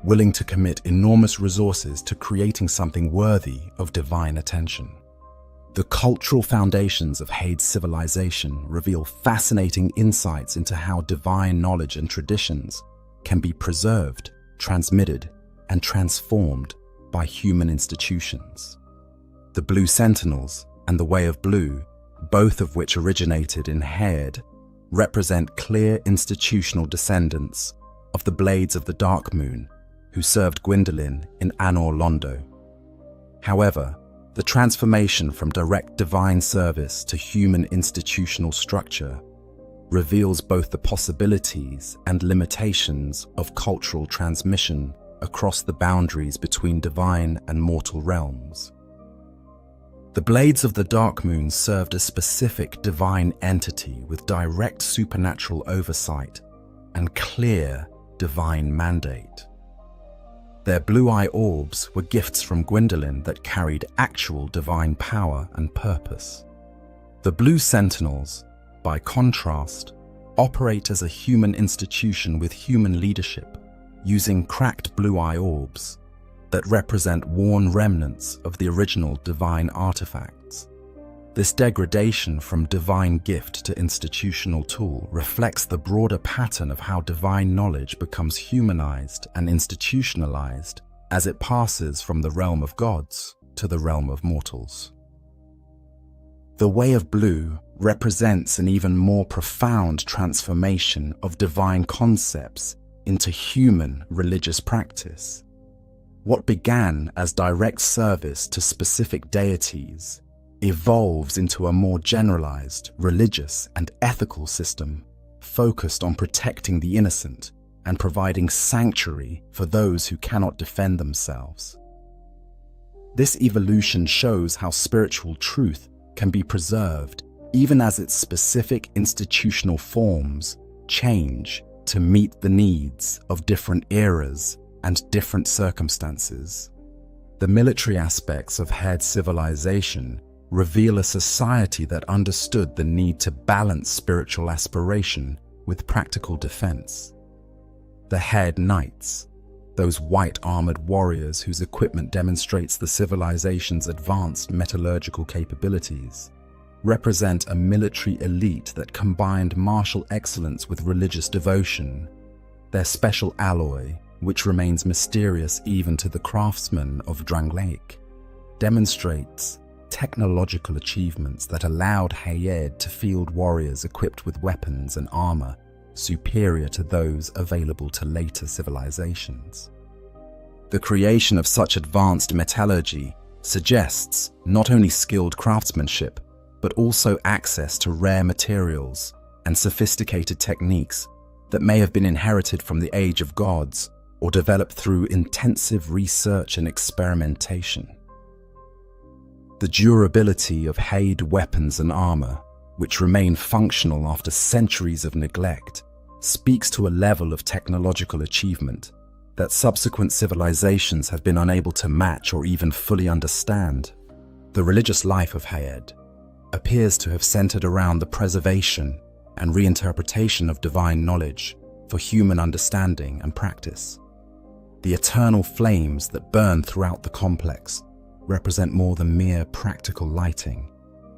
willing to commit enormous resources to creating something worthy of divine attention. The cultural foundations of Hades civilization reveal fascinating insights into how divine knowledge and traditions can be preserved, transmitted, and transformed by human institutions. The Blue Sentinels and the Way of Blue, both of which originated in Hades, represent clear institutional descendants of the Blades of the Dark Moon who served Gwyndolin in Anor Londo. However, the transformation from direct divine service to human institutional structure reveals both the possibilities and limitations of cultural transmission across the boundaries between divine and mortal realms. The Blades of the Dark Moon served a specific divine entity with direct supernatural oversight and clear divine mandate. Their blue-eye orbs were gifts from Gwendolyn that carried actual divine power and purpose. The Blue Sentinels, by contrast, operate as a human institution with human leadership, using cracked blue-eye orbs that represent worn remnants of the original divine artifacts. This degradation from divine gift to institutional tool reflects the broader pattern of how divine knowledge becomes humanized and institutionalized as it passes from the realm of gods to the realm of mortals. The Way of Blue represents an even more profound transformation of divine concepts into human religious practice. What began as direct service to specific deities evolves into a more generalized religious and ethical system focused on protecting the innocent and providing sanctuary for those who cannot defend themselves. This evolution shows how spiritual truth can be preserved even as its specific institutional forms change to meet the needs of different eras and different circumstances. The military aspects of Haed civilization reveal a society that understood the need to balance spiritual aspiration with practical defense. The Haed Knights, those white armored warriors whose equipment demonstrates the civilization's advanced metallurgical capabilities, represent a military elite that combined martial excellence with religious devotion. Their special alloy, which remains mysterious even to the craftsmen of Drangleic, demonstrates technological achievements that allowed Haed to field warriors equipped with weapons and armor superior to those available to later civilizations. The creation of such advanced metallurgy suggests not only skilled craftsmanship, but also access to rare materials and sophisticated techniques that may have been inherited from the Age of Gods or developed through intensive research and experimentation. The durability of Haed weapons and armor, which remain functional after centuries of neglect, speaks to a level of technological achievement that subsequent civilizations have been unable to match or even fully understand. The religious life of Haed appears to have centered around the preservation and reinterpretation of divine knowledge for human understanding and practice. The eternal flames that burn throughout the complex represent more than mere practical lighting.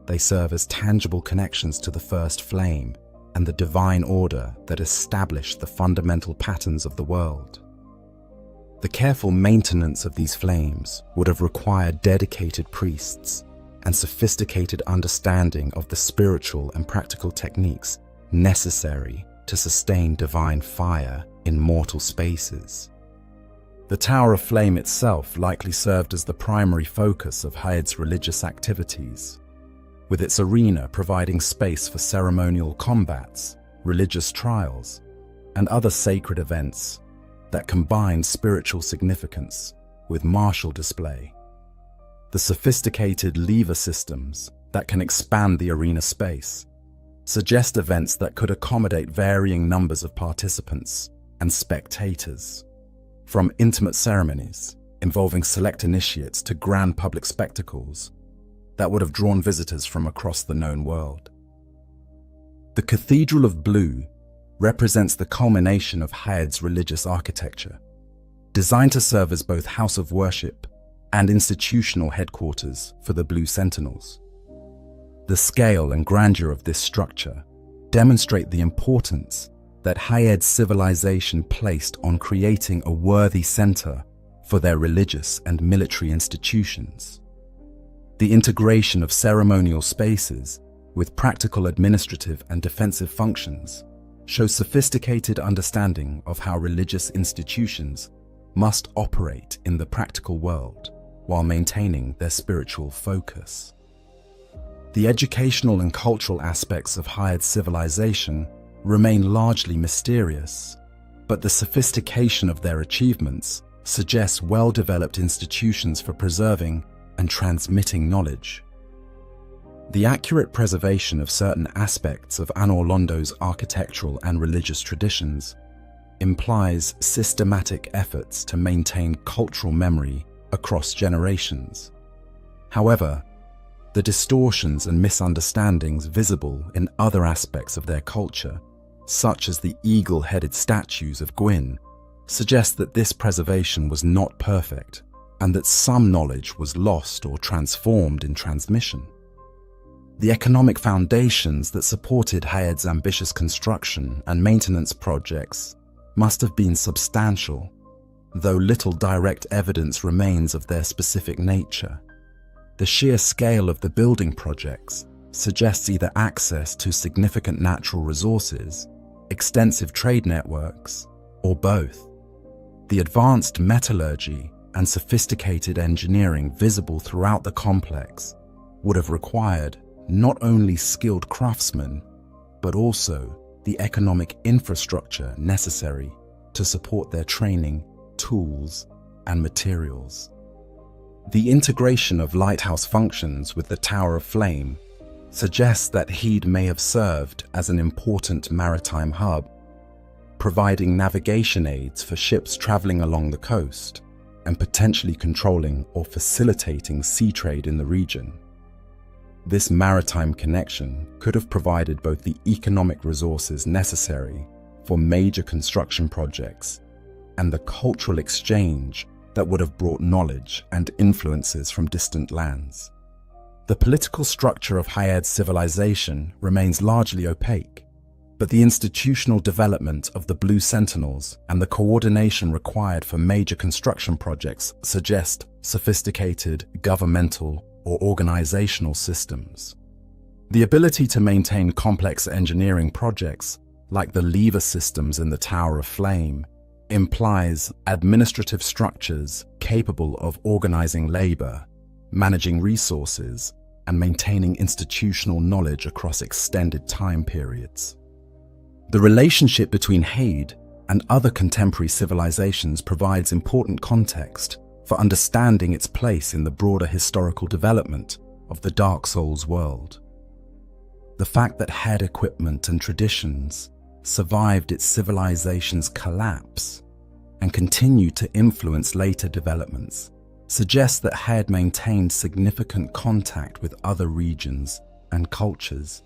They serve as tangible connections to the first flame and the divine order that established the fundamental patterns of the world. The careful maintenance of these flames would have required dedicated priests and sophisticated understanding of the spiritual and practical techniques necessary to sustain divine fire in mortal spaces. The Tower of Flame itself likely served as the primary focus of Haed's religious activities, with its arena providing space for ceremonial combats, religious trials, and other sacred events that combine spiritual significance with martial display. The sophisticated lever systems that can expand the arena space suggest events that could accommodate varying numbers of participants and spectators, from intimate ceremonies involving select initiates to grand public spectacles that would have drawn visitors from across the known world. The Cathedral of Blue represents the culmination of Haed's religious architecture, designed to serve as both house of worship and institutional headquarters for the Blue Sentinels. The scale and grandeur of this structure demonstrate the importance that Haed's civilization placed on creating a worthy center for their religious and military institutions. The integration of ceremonial spaces with practical administrative and defensive functions shows sophisticated understanding of how religious institutions must operate in the practical world. while maintaining their spiritual focus. The educational and cultural aspects of Hayed civilization remain largely mysterious, but the sophistication of their achievements suggests well-developed institutions for preserving and transmitting knowledge. The accurate preservation of certain aspects of Anor Londo's architectural and religious traditions implies systematic efforts to maintain cultural memory across generations. However, the distortions and misunderstandings visible in other aspects of their culture, such as the eagle-headed statues of Gwyn, suggest that this preservation was not perfect and that some knowledge was lost or transformed in transmission. The economic foundations that supported Hayed's ambitious construction and maintenance projects must have been substantial, though little direct evidence remains of their specific nature. The sheer scale of the building projects suggests either access to significant natural resources, extensive trade networks, or both. The advanced metallurgy and sophisticated engineering visible throughout the complex would have required not only skilled craftsmen, but also the economic infrastructure necessary to support their training, tools, and materials. The integration of lighthouse functions with the Tower of Flame suggests that Hayed may have served as an important maritime hub, providing navigation aids for ships traveling along the coast and potentially controlling or facilitating sea trade in the region. This maritime connection could have provided both the economic resources necessary for major construction projects and the cultural exchange that would have brought knowledge and influences from distant lands. The political structure of Hayed's civilization remains largely opaque, but the institutional development of the Blue Sentinels and the coordination required for major construction projects suggest sophisticated governmental or organizational systems. The ability to maintain complex engineering projects, like the lever systems in the Tower of Flame, implies administrative structures capable of organizing labor, managing resources, and maintaining institutional knowledge across extended time periods. The relationship between Hayed and other contemporary civilizations provides important context for understanding its place in the broader historical development of the Dark Souls world. The fact that Hayed equipment and traditions survived its civilization's collapse and continued to influence later developments suggests that Hayed maintained significant contact with other regions and cultures.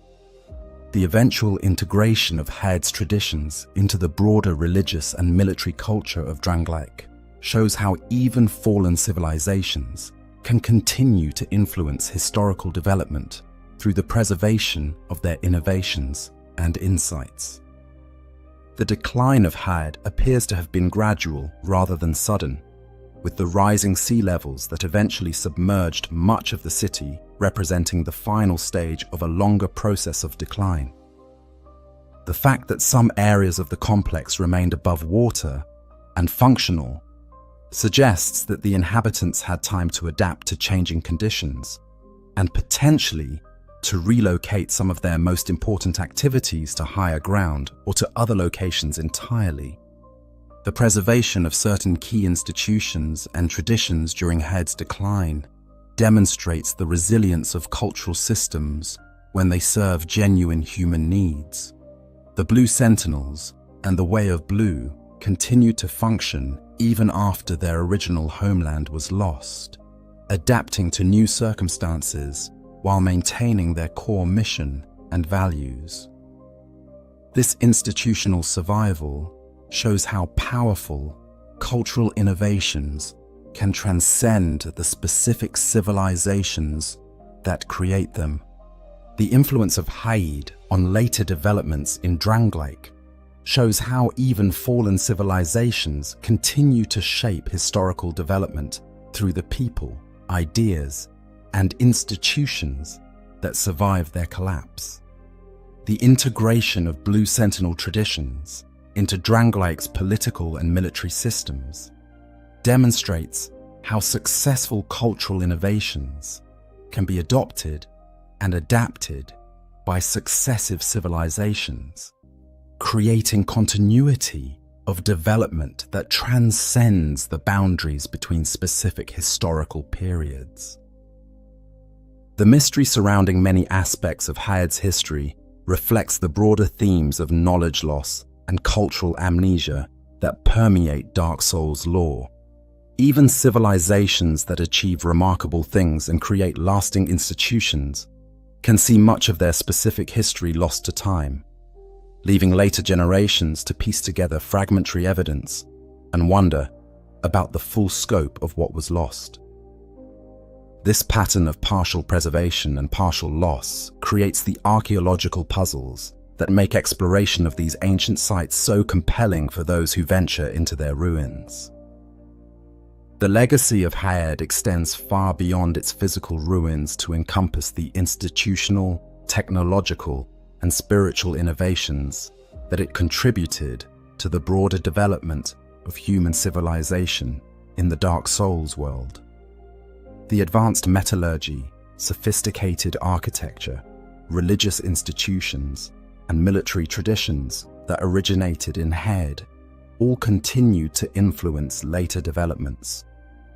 The eventual integration of Hayed's traditions into the broader religious and military culture of Drangleic shows how even fallen civilizations can continue to influence historical development through the preservation of their innovations and insights. The decline of Hayed appears to have been gradual rather than sudden, with the rising sea levels that eventually submerged much of the city representing the final stage of a longer process of decline. The fact that some areas of the complex remained above water and functional suggests that the inhabitants had time to adapt to changing conditions and potentially to relocate some of their most important activities to higher ground or to other locations entirely. The preservation of certain key institutions and traditions during Hayed's decline demonstrates the resilience of cultural systems when they serve genuine human needs. The Blue Sentinels and the Way of Blue continued to function even after their original homeland was lost, adapting to new circumstances while maintaining their core mission and values. This institutional survival shows how powerful cultural innovations can transcend the specific civilizations that create them. The influence of Hayed on later developments in Drangleic shows how even fallen civilizations continue to shape historical development through the people, ideas, and institutions that survive their collapse. The integration of Blue Sentinel traditions into Drangleic's political and military systems demonstrates how successful cultural innovations can be adopted and adapted by successive civilizations, creating continuity of development that transcends the boundaries between specific historical periods. The mystery surrounding many aspects of Hayed's history reflects the broader themes of knowledge loss and cultural amnesia that permeate Dark Souls lore. Even civilizations that achieve remarkable things and create lasting institutions can see much of their specific history lost to time, leaving later generations to piece together fragmentary evidence and wonder about the full scope of what was lost. This pattern of partial preservation and partial loss creates the archaeological puzzles that make exploration of these ancient sites so compelling for those who venture into their ruins. The legacy of Hayed extends far beyond its physical ruins to encompass the institutional, technological, and spiritual innovations that it contributed to the broader development of human civilization in the Dark Souls world. The advanced metallurgy, sophisticated architecture, religious institutions, and military traditions that originated in Hayed all continued to influence later developments,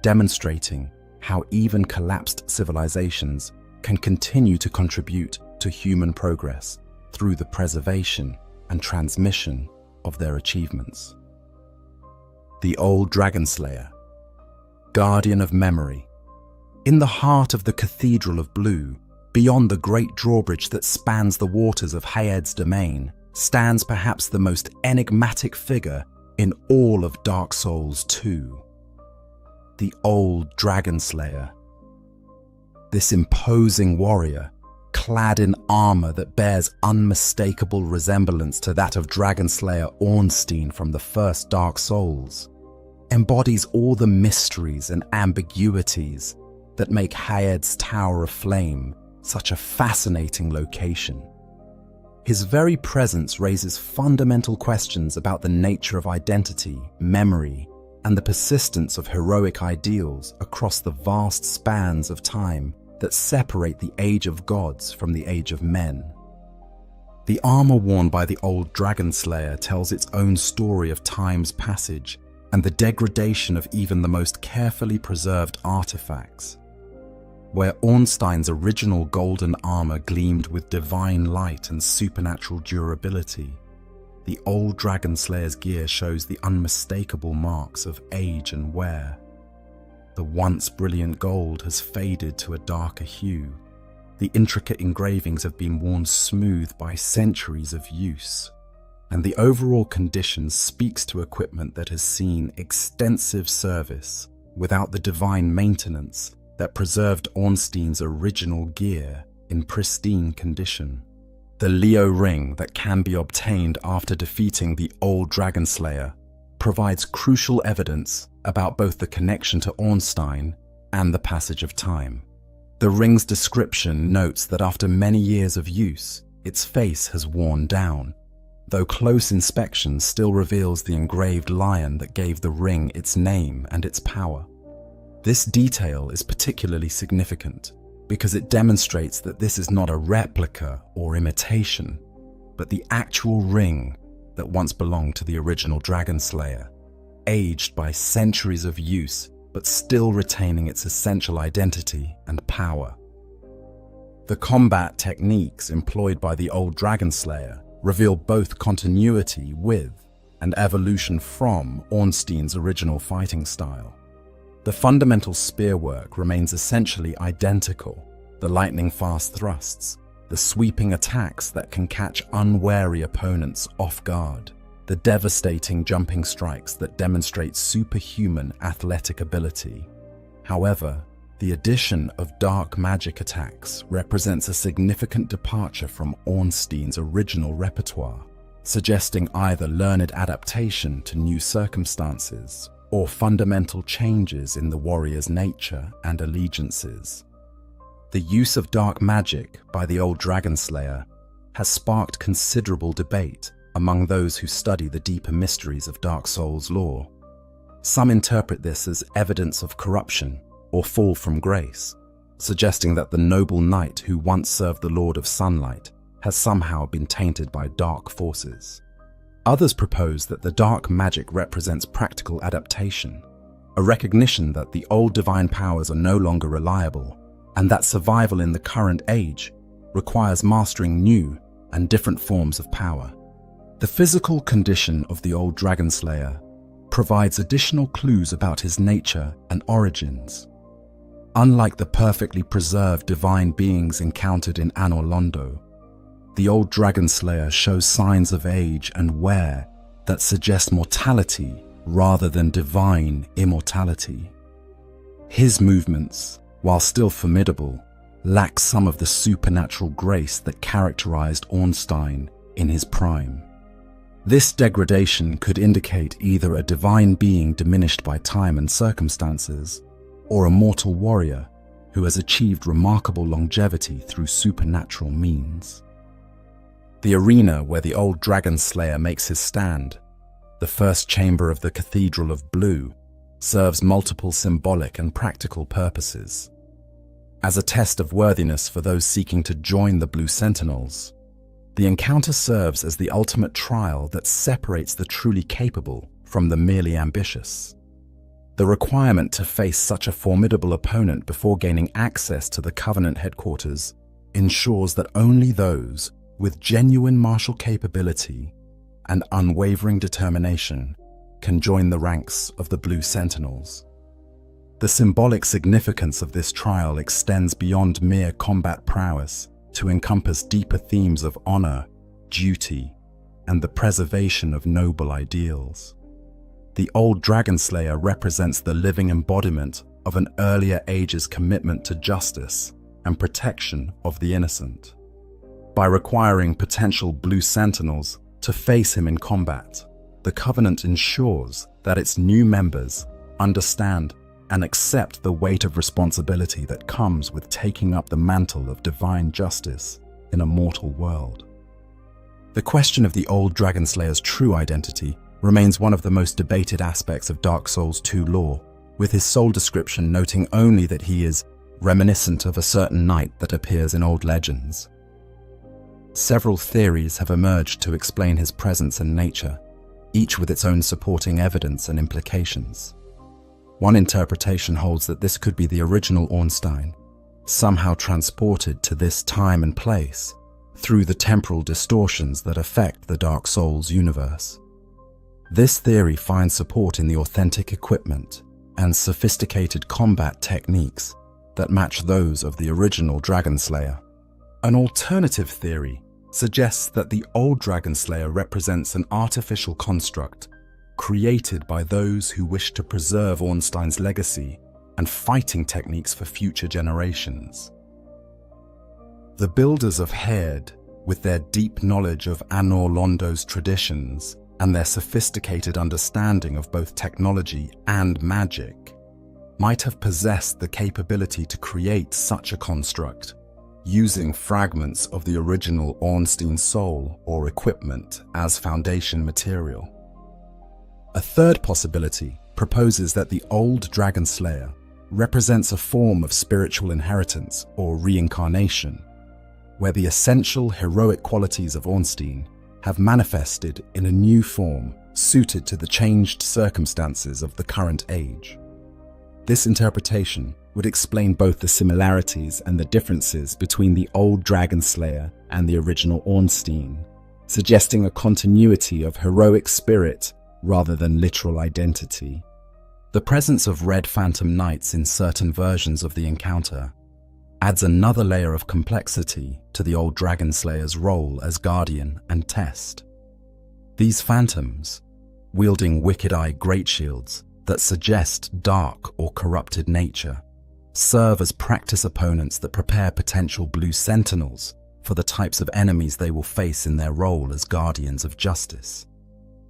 demonstrating how even collapsed civilizations can continue to contribute to human progress through the preservation and transmission of their achievements. The Old Dragon Slayer, guardian of memory. In the heart of the Cathedral of Blue, beyond the great drawbridge that spans the waters of Hayed's domain, stands perhaps the most enigmatic figure in all of Dark Souls 2. The Old Dragon Slayer. This imposing warrior, clad in armor that bears unmistakable resemblance to that of Dragon Slayer Ornstein from the first Dark Souls, embodies all the mysteries and ambiguities that make Hayed's Tower of Flame such a fascinating location. His very presence raises fundamental questions about the nature of identity, memory, and the persistence of heroic ideals across the vast spans of time that separate the Age of Gods from the Age of Men. The armor worn by the Old Dragon Slayer tells its own story of time's passage and the degradation of even the most carefully preserved artifacts. Where Ornstein's original golden armor gleamed with divine light and supernatural durability, the Old Dragon Slayer's gear shows the unmistakable marks of age and wear. The once brilliant gold has faded to a darker hue. The intricate engravings have been worn smooth by centuries of use, and the overall condition speaks to equipment that has seen extensive service without the divine maintenance that preserved Ornstein's original gear in pristine condition. The Leo ring that can be obtained after defeating the Old Dragon Slayer provides crucial evidence about both the connection to Ornstein and the passage of time. The ring's description notes that after many years of use, its face has worn down, though close inspection still reveals the engraved lion that gave the ring its name and its power. This detail is particularly significant because it demonstrates that this is not a replica or imitation, but the actual ring that once belonged to the original Dragon Slayer, aged by centuries of use but still retaining its essential identity and power. The combat techniques employed by the Old Dragon Slayer reveal both continuity with and evolution from Ornstein's original fighting style. The fundamental spearwork remains essentially identical: the lightning-fast thrusts, the sweeping attacks that can catch unwary opponents off guard, the devastating jumping strikes that demonstrate superhuman athletic ability. However, the addition of dark magic attacks represents a significant departure from Ornstein's original repertoire, suggesting either learned adaptation to new circumstances or fundamental changes in the warrior's nature and allegiances. The use of dark magic by the Old Dragon Slayer has sparked considerable debate among those who study the deeper mysteries of Dark Souls lore. Some interpret this as evidence of corruption or fall from grace, suggesting that the noble knight who once served the Lord of Sunlight has somehow been tainted by dark forces. Others propose that the dark magic represents practical adaptation, a recognition that the old divine powers are no longer reliable, and that survival in the current age requires mastering new and different forms of power. The physical condition of the old Dragon Slayer provides additional clues about his nature and origins. Unlike the perfectly preserved divine beings encountered in Anor Londo, the old Dragon Slayer shows signs of age and wear that suggest mortality rather than divine immortality. His movements, while still formidable, lack some of the supernatural grace that characterized Ornstein in his prime. This degradation could indicate either a divine being diminished by time and circumstances, or a mortal warrior who has achieved remarkable longevity through supernatural means. The arena where the old Dragon Slayer makes his stand, the first chamber of the Cathedral of Blue, serves multiple symbolic and practical purposes. As a test of worthiness for those seeking to join the Blue Sentinels, the encounter serves as the ultimate trial that separates the truly capable from the merely ambitious. The requirement to face such a formidable opponent before gaining access to the Covenant headquarters ensures that only those with genuine martial capability and unwavering determination can join the ranks of the Blue Sentinels. The symbolic significance of this trial extends beyond mere combat prowess to encompass deeper themes of honor, duty, and the preservation of noble ideals. The old Dragon Slayer represents the living embodiment of an earlier age's commitment to justice and protection of the innocent. By requiring potential Blue Sentinels to face him in combat, the Covenant ensures that its new members understand and accept the weight of responsibility that comes with taking up the mantle of divine justice in a mortal world. The question of the old Dragon Slayer's true identity remains one of the most debated aspects of Dark Souls 2 lore, with his soul description noting only that he is reminiscent of a certain knight that appears in old legends. Several theories have emerged to explain his presence and nature, each with its own supporting evidence and implications. One interpretation holds that this could be the original Ornstein, somehow transported to this time and place through the temporal distortions that affect the Dark Souls universe. This theory finds support in the authentic equipment and sophisticated combat techniques that match those of the original Dragon Slayer. An alternative theory suggests that the old Dragon Slayer represents an artificial construct created by those who wish to preserve Ornstein's legacy and fighting techniques for future generations. The builders of Haird, with their deep knowledge of Anor Londo's traditions and their sophisticated understanding of both technology and magic, might have possessed the capability to create such a construct, using fragments of the original Ornstein soul or equipment as foundation material. A third possibility proposes that the old Dragon Slayer represents a form of spiritual inheritance or reincarnation, where the essential heroic qualities of Ornstein have manifested in a new form suited to the changed circumstances of the current age. This interpretation would explain both the similarities and the differences between the old Dragon Slayer and the original Ornstein, suggesting a continuity of heroic spirit rather than literal identity. The presence of red phantom knights in certain versions of the encounter adds another layer of complexity to the old Dragon Slayer's role as guardian and test. These phantoms, wielding wicked eye great shields that suggest dark or corrupted nature, serve as practice opponents that prepare potential Blue Sentinels for the types of enemies they will face in their role as guardians of justice.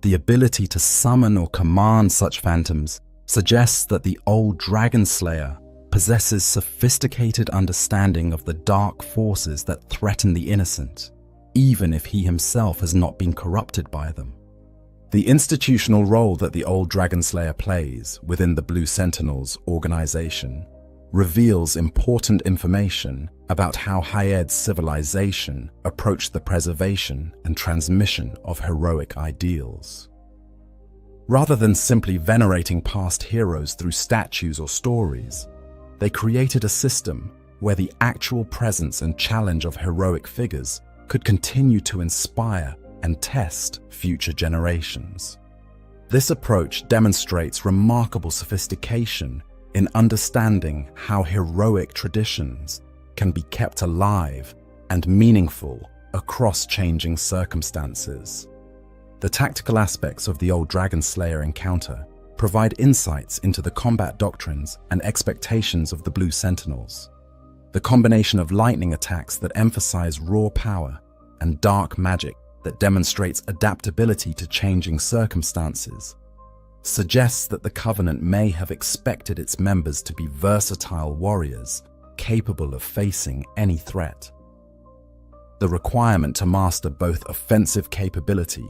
The ability to summon or command such phantoms suggests that the old Dragon Slayer possesses sophisticated understanding of the dark forces that threaten the innocent, even if he himself has not been corrupted by them. The institutional role that the old Dragon Slayer plays within the Blue Sentinels organization reveals important information about how Hayed's civilization approached the preservation and transmission of heroic ideals. Rather than simply venerating past heroes through statues or stories, they created a system where the actual presence and challenge of heroic figures could continue to inspire and test future generations. This approach demonstrates remarkable sophistication in understanding how heroic traditions can be kept alive and meaningful across changing circumstances. The tactical aspects of the old Dragon Slayer encounter provide insights into the combat doctrines and expectations of the Blue Sentinels. The combination of lightning attacks that emphasize raw power and dark magic that demonstrates adaptability to changing circumstances suggests that the Covenant may have expected its members to be versatile warriors capable of facing any threat. The requirement to master both offensive capability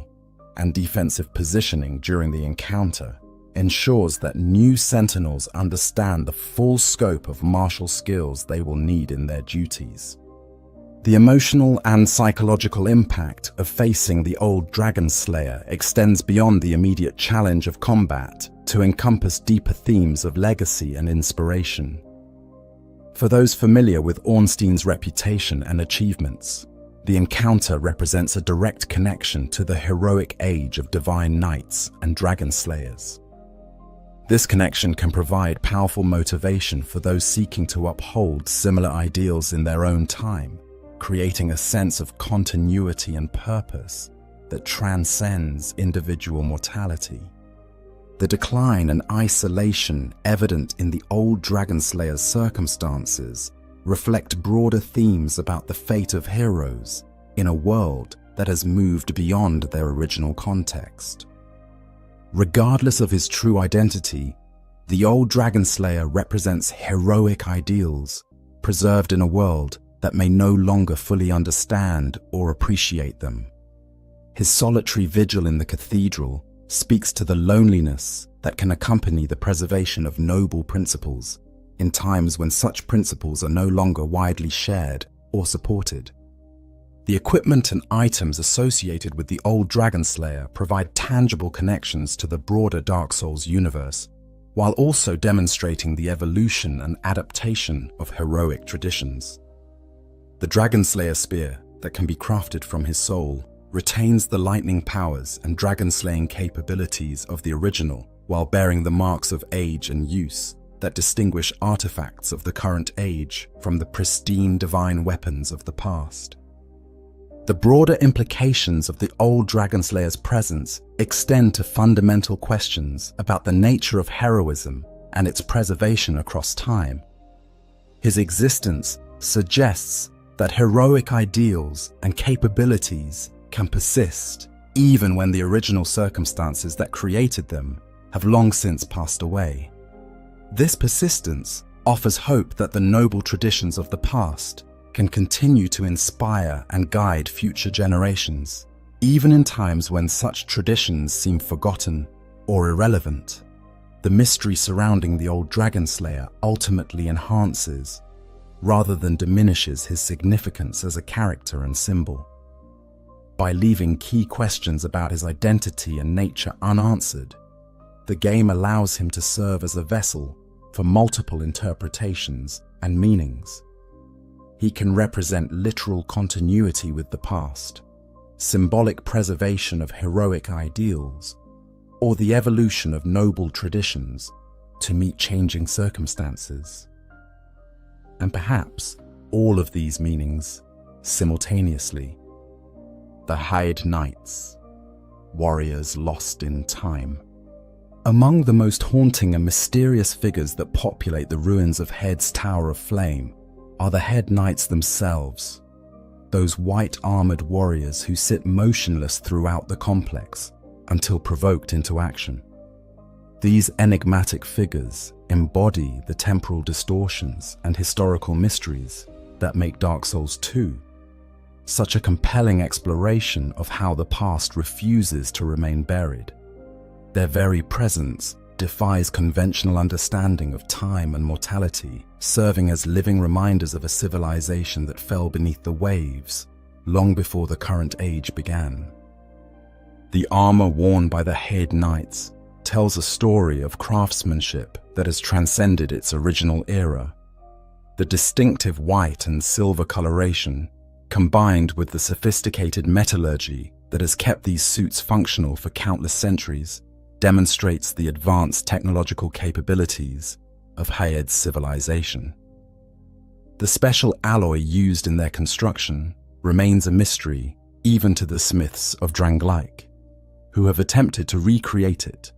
and defensive positioning during the encounter ensures that new Sentinels understand the full scope of martial skills they will need in their duties. The emotional and psychological impact of facing the old Dragon Slayer extends beyond the immediate challenge of combat to encompass deeper themes of legacy and inspiration. For those familiar with Ornstein's reputation and achievements, the encounter represents a direct connection to the heroic age of divine knights and dragon slayers. This connection can provide powerful motivation for those seeking to uphold similar ideals in their own time, creating a sense of continuity and purpose that transcends individual mortality. The decline and isolation evident in the old Dragon Slayer's circumstances reflect broader themes about the fate of heroes in a world that has moved beyond their original context. Regardless of his true identity, the old Dragon Slayer represents heroic ideals preserved in a world that may no longer fully understand or appreciate them. His solitary vigil in the cathedral speaks to the loneliness that can accompany the preservation of noble principles in times when such principles are no longer widely shared or supported. The equipment and items associated with the old Dragon Slayer provide tangible connections to the broader Dark Souls universe, while also demonstrating the evolution and adaptation of heroic traditions. The Dragon Slayer spear that can be crafted from his soul retains the lightning powers and dragon-slaying capabilities of the original, while bearing the marks of age and use that distinguish artifacts of the current age from the pristine divine weapons of the past. The broader implications of the old Dragon Slayer's presence extend to fundamental questions about the nature of heroism and its preservation across time. His existence suggests that heroic ideals and capabilities can persist even when the original circumstances that created them have long since passed away. This persistence offers hope that the noble traditions of the past can continue to inspire and guide future generations, even in times when such traditions seem forgotten or irrelevant. The mystery surrounding the old Dragon Slayer ultimately enhances rather than diminishes his significance as a character and symbol. By leaving key questions about his identity and nature unanswered, the game allows him to serve as a vessel for multiple interpretations and meanings. He can represent literal continuity with the past, symbolic preservation of heroic ideals, or the evolution of noble traditions to meet changing circumstances. And perhaps all of these meanings simultaneously. The Hyde Knights, warriors lost in time. Among the most haunting and mysterious figures that populate the ruins of Head's Tower of Flame are the Head Knights themselves, those white-armored warriors who sit motionless throughout the complex until provoked into action. These enigmatic figures embody the temporal distortions and historical mysteries that make Dark Souls 2 such a compelling exploration of how the past refuses to remain buried. Their very presence defies conventional understanding of time and mortality, serving as living reminders of a civilization that fell beneath the waves long before the current age began. The armor worn by the head knights tells a story of craftsmanship that has transcended its original era. The distinctive white and silver coloration, combined with the sophisticated metallurgy that has kept these suits functional for countless centuries, demonstrates the advanced technological capabilities of Hayed's civilization. The special alloy used in their construction remains a mystery even to the smiths of Drangleic, who have attempted to recreate it,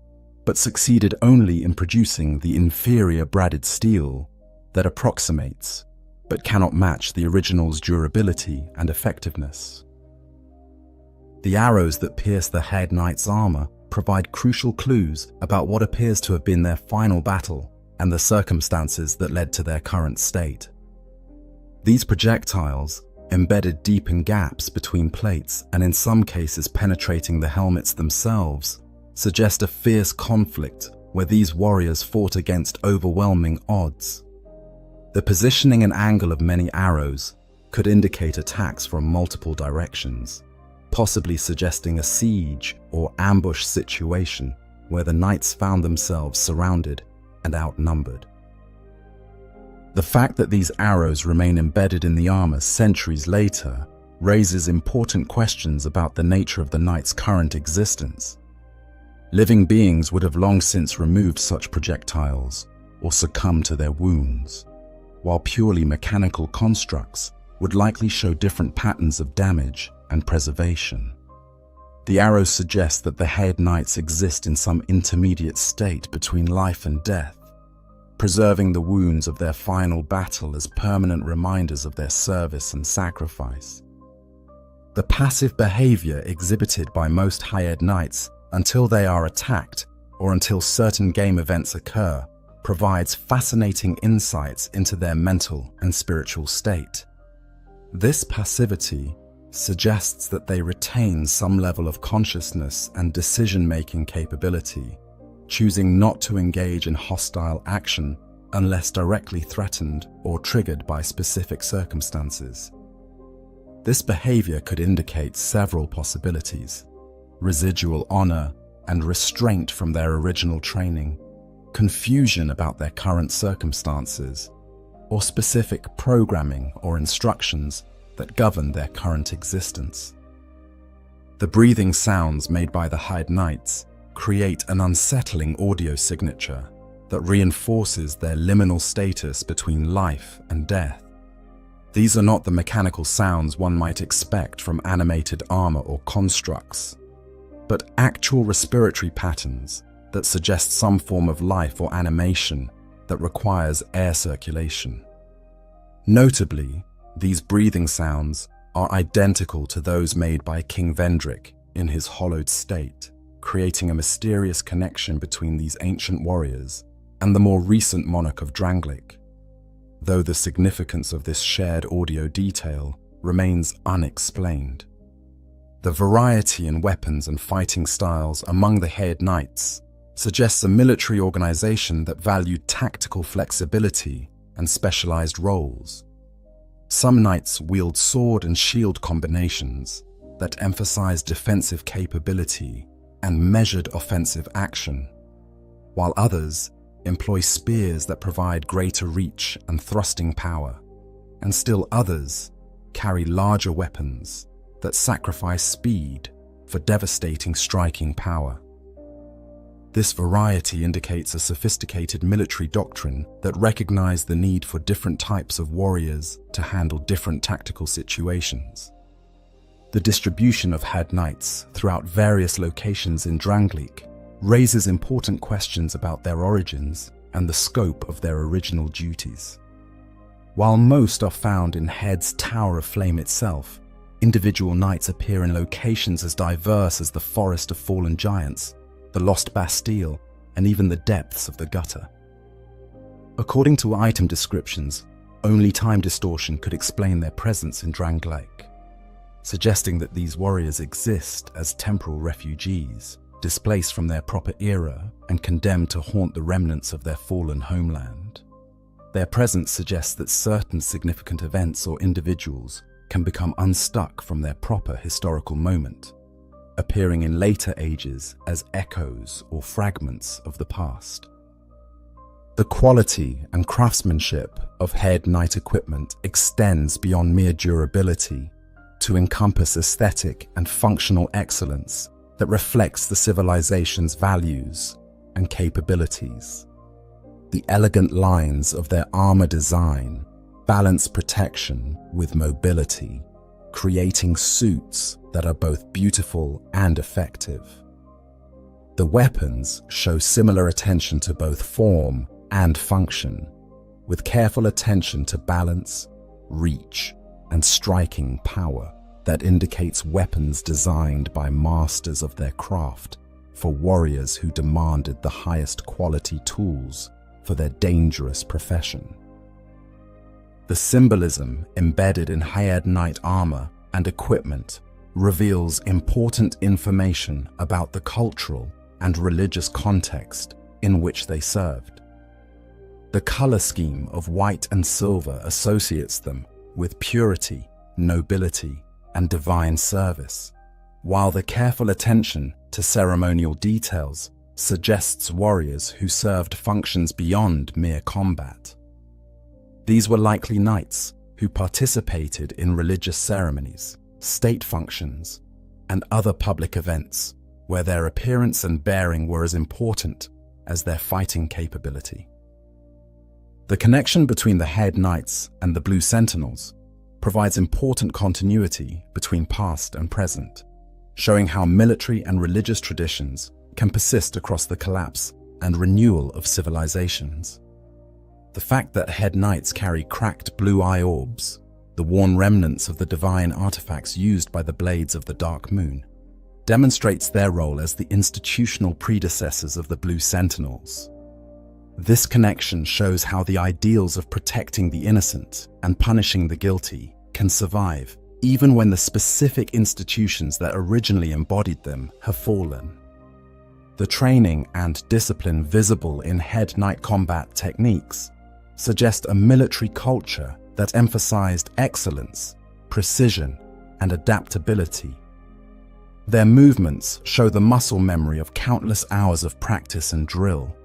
but succeeded only in producing the inferior bradded steel that approximates but cannot match the original's durability and effectiveness. The arrows that pierce the head knight's armor provide crucial clues about what appears to have been their final battle and the circumstances that led to their current state. These projectiles, embedded deep in gaps between plates and in some cases penetrating the helmets themselves, suggest a fierce conflict where these warriors fought against overwhelming odds. The positioning and angle of many arrows could indicate attacks from multiple directions, possibly suggesting a siege or ambush situation where the knights found themselves surrounded and outnumbered. The fact that these arrows remain embedded in the armor centuries later raises important questions about the nature of the knight's current existence. Living beings would have long since removed such projectiles or succumbed to their wounds, while purely mechanical constructs would likely show different patterns of damage and preservation. The arrows suggest that the head knights exist in some intermediate state between life and death, preserving the wounds of their final battle as permanent reminders of their service and sacrifice. The passive behavior exhibited by most Hayed knights until they are attacked or until certain game events occur provides fascinating insights into their mental and spiritual state. This passivity suggests that they retain some level of consciousness and decision-making capability, choosing not to engage in hostile action unless directly threatened or triggered by specific circumstances. This behavior could indicate several possibilities: residual honor and restraint from their original training, confusion about their current circumstances, or specific programming or instructions that govern their current existence. The breathing sounds made by the Hayed knights create an unsettling audio signature that reinforces their liminal status between life and death. These are not the mechanical sounds one might expect from animated armor or constructs, but actual respiratory patterns that suggest some form of life or animation that requires air circulation. Notably, these breathing sounds are identical to those made by King Vendrick in his hollowed state, creating a mysterious connection between these ancient warriors and the more recent monarch of Drangleic, though the significance of this shared audio detail remains unexplained. The variety in weapons and fighting styles among the Hayed knights suggests a military organization that valued tactical flexibility and specialized roles. Some knights wield sword and shield combinations that emphasize defensive capability and measured offensive action, while others employ spears that provide greater reach and thrusting power, and still others carry larger weapons that sacrifice speed for devastating striking power. This variety indicates a sophisticated military doctrine that recognized the need for different types of warriors to handle different tactical situations. The distribution of Hayed knights throughout various locations in Drangleic raises important questions about their origins and the scope of their original duties. While most are found in Hayed's Tower of Flame itself, individual knights appear in locations as diverse as the Forest of Fallen Giants, the Lost Bastille, and even the depths of the gutter. According to item descriptions, only time distortion could explain their presence in Drangleic. suggesting that these warriors exist as temporal refugees, displaced from their proper era and condemned to haunt the remnants of their fallen homeland. Their presence suggests that certain significant events or individuals can become unstuck from their proper historical moment, appearing in later ages as echoes or fragments of the past. The quality and craftsmanship of head knight equipment extends beyond mere durability to encompass aesthetic and functional excellence that reflects the civilization's values and capabilities. The elegant lines of their armor design balance protection with mobility, creating suits that are both beautiful and effective. The weapons show similar attention to both form and function, with careful attention to balance, reach, and striking power that indicates weapons designed by masters of their craft for warriors who demanded the highest quality tools for their dangerous profession. The symbolism embedded in Hayed Knight armor and equipment reveals important information about the cultural and religious context in which they served. The color scheme of white and silver associates them with purity, nobility, and divine service, while the careful attention to ceremonial details suggests warriors who served functions beyond mere combat. These were likely knights who participated in religious ceremonies, state functions, and other public events where their appearance and bearing were as important as their fighting capability. The connection between the head knights and the Blue Sentinels provides important continuity between past and present, showing how military and religious traditions can persist across the collapse and renewal of civilizations. The fact that head knights carry cracked blue eye orbs, the worn remnants of the divine artifacts used by the Blades of the Dark Moon, demonstrates their role as the institutional predecessors of the Blue Sentinels. This connection shows how the ideals of protecting the innocent and punishing the guilty can survive even when the specific institutions that originally embodied them have fallen. The training and discipline visible in head knight combat techniques suggest a military culture that emphasized excellence, precision, and adaptability. Their movements show the muscle memory of countless hours of practice and drill,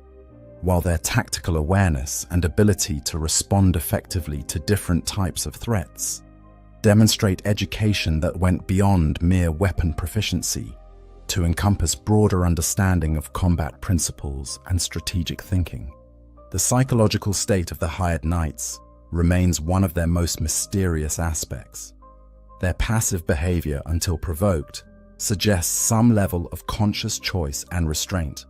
while their tactical awareness and ability to respond effectively to different types of threats demonstrate education that went beyond mere weapon proficiency to encompass broader understanding of combat principles and strategic thinking. The psychological state of the hired knights remains one of their most mysterious aspects. Their passive behavior until provoked suggests some level of conscious choice and restraint,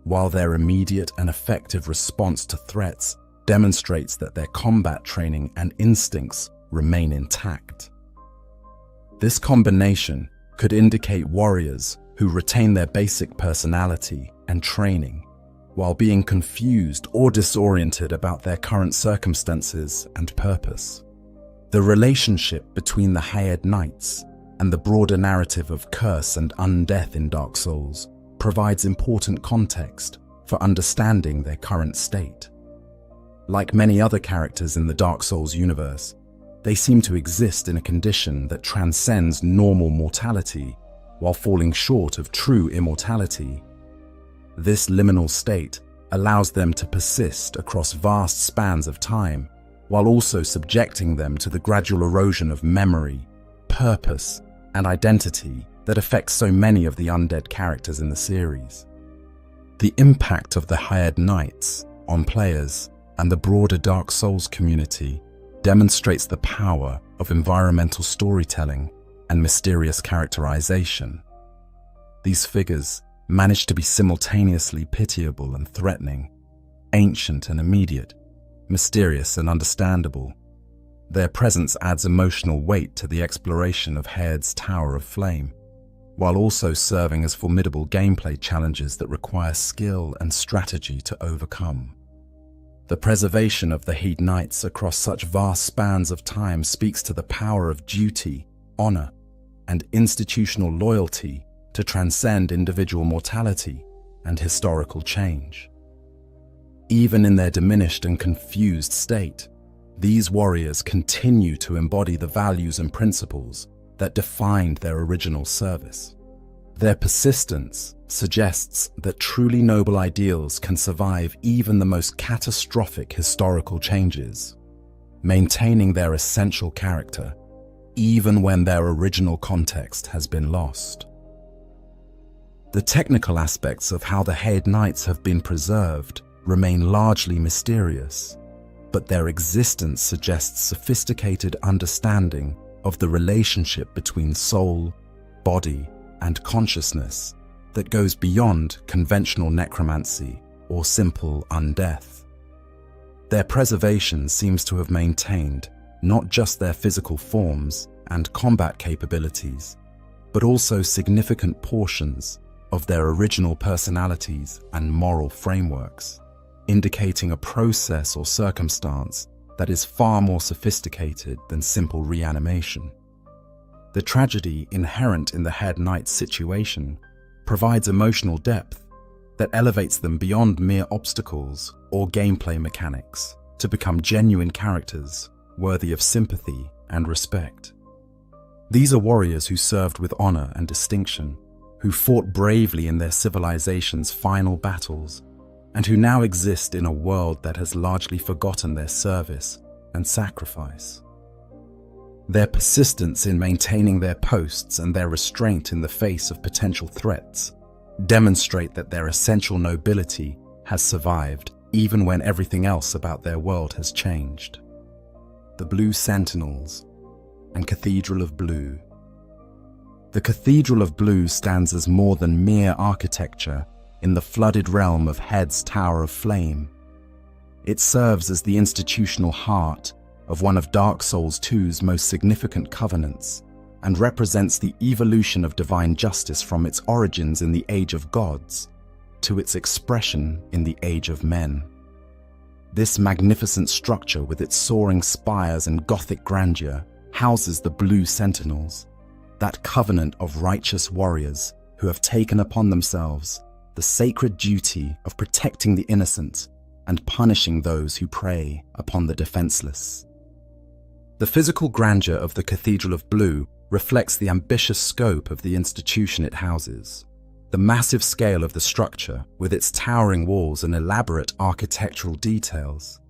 while their immediate and effective response to threats demonstrates that their combat training and instincts remain intact. This combination could indicate warriors who retain their basic personality and training while being confused or disoriented about their current circumstances and purpose. The relationship between the Hayed Knights and the broader narrative of curse and undeath in Dark Souls provides important context for understanding their current state. Like many other characters in the Dark Souls universe, they seem to exist in a condition that transcends normal mortality while falling short of true immortality. This liminal state allows them to persist across vast spans of time, while also subjecting them to the gradual erosion of memory, purpose, and identity that affects so many of the undead characters in the series. The impact of the Hayed Knights on players and the broader Dark Souls community demonstrates the power of environmental storytelling and mysterious characterization. These figures manage to be simultaneously pitiable and threatening, ancient and immediate, mysterious and understandable. Their presence adds emotional weight to the exploration of Hayed's Tower of Flame, while also serving as formidable gameplay challenges that require skill and strategy to overcome. The preservation of the Hayed Knights across such vast spans of time speaks to the power of duty, honor, and institutional loyalty to transcend individual mortality and historical change. Even in their diminished and confused state, these warriors continue to embody the values and principles that defined their original service. Their persistence suggests that truly noble ideals can survive even the most catastrophic historical changes, maintaining their essential character even when their original context has been lost. The technical aspects of how the head knights have been preserved remain largely mysterious, but their existence suggests sophisticated understanding of the relationship between soul, body, and consciousness that goes beyond conventional necromancy or simple undeath. Their preservation seems to have maintained not just their physical forms and combat capabilities, but also significant portions of their original personalities and moral frameworks, indicating a process or circumstance that is far more sophisticated than simple reanimation. The tragedy inherent in the head knight's situation provides emotional depth that elevates them beyond mere obstacles or gameplay mechanics to become genuine characters worthy of sympathy and respect. These are warriors who served with honor and distinction, who fought bravely in their civilization's final battles, and who now exist in a world that has largely forgotten their service and sacrifice. Their persistence in maintaining their posts and their restraint in the face of potential threats demonstrate that their essential nobility has survived even when everything else about their world has changed. The Blue Sentinels and Cathedral of Blue. The Cathedral of Blue stands as more than mere architecture in the flooded realm of Head's Tower of Flame. It serves as the institutional heart of one of Dark Souls 2's most significant covenants, and represents the evolution of divine justice from its origins in the Age of Gods to its expression in the Age of Men. This magnificent structure, with its soaring spires and Gothic grandeur, houses the Blue Sentinels, that covenant of righteous warriors who have taken upon themselves the sacred duty of protecting the innocent and punishing those who prey upon the defenseless. The physical grandeur of the Cathedral of Blue reflects the ambitious scope of the institution it houses. The massive scale of the structure, with its towering walls and elaborate architectural details,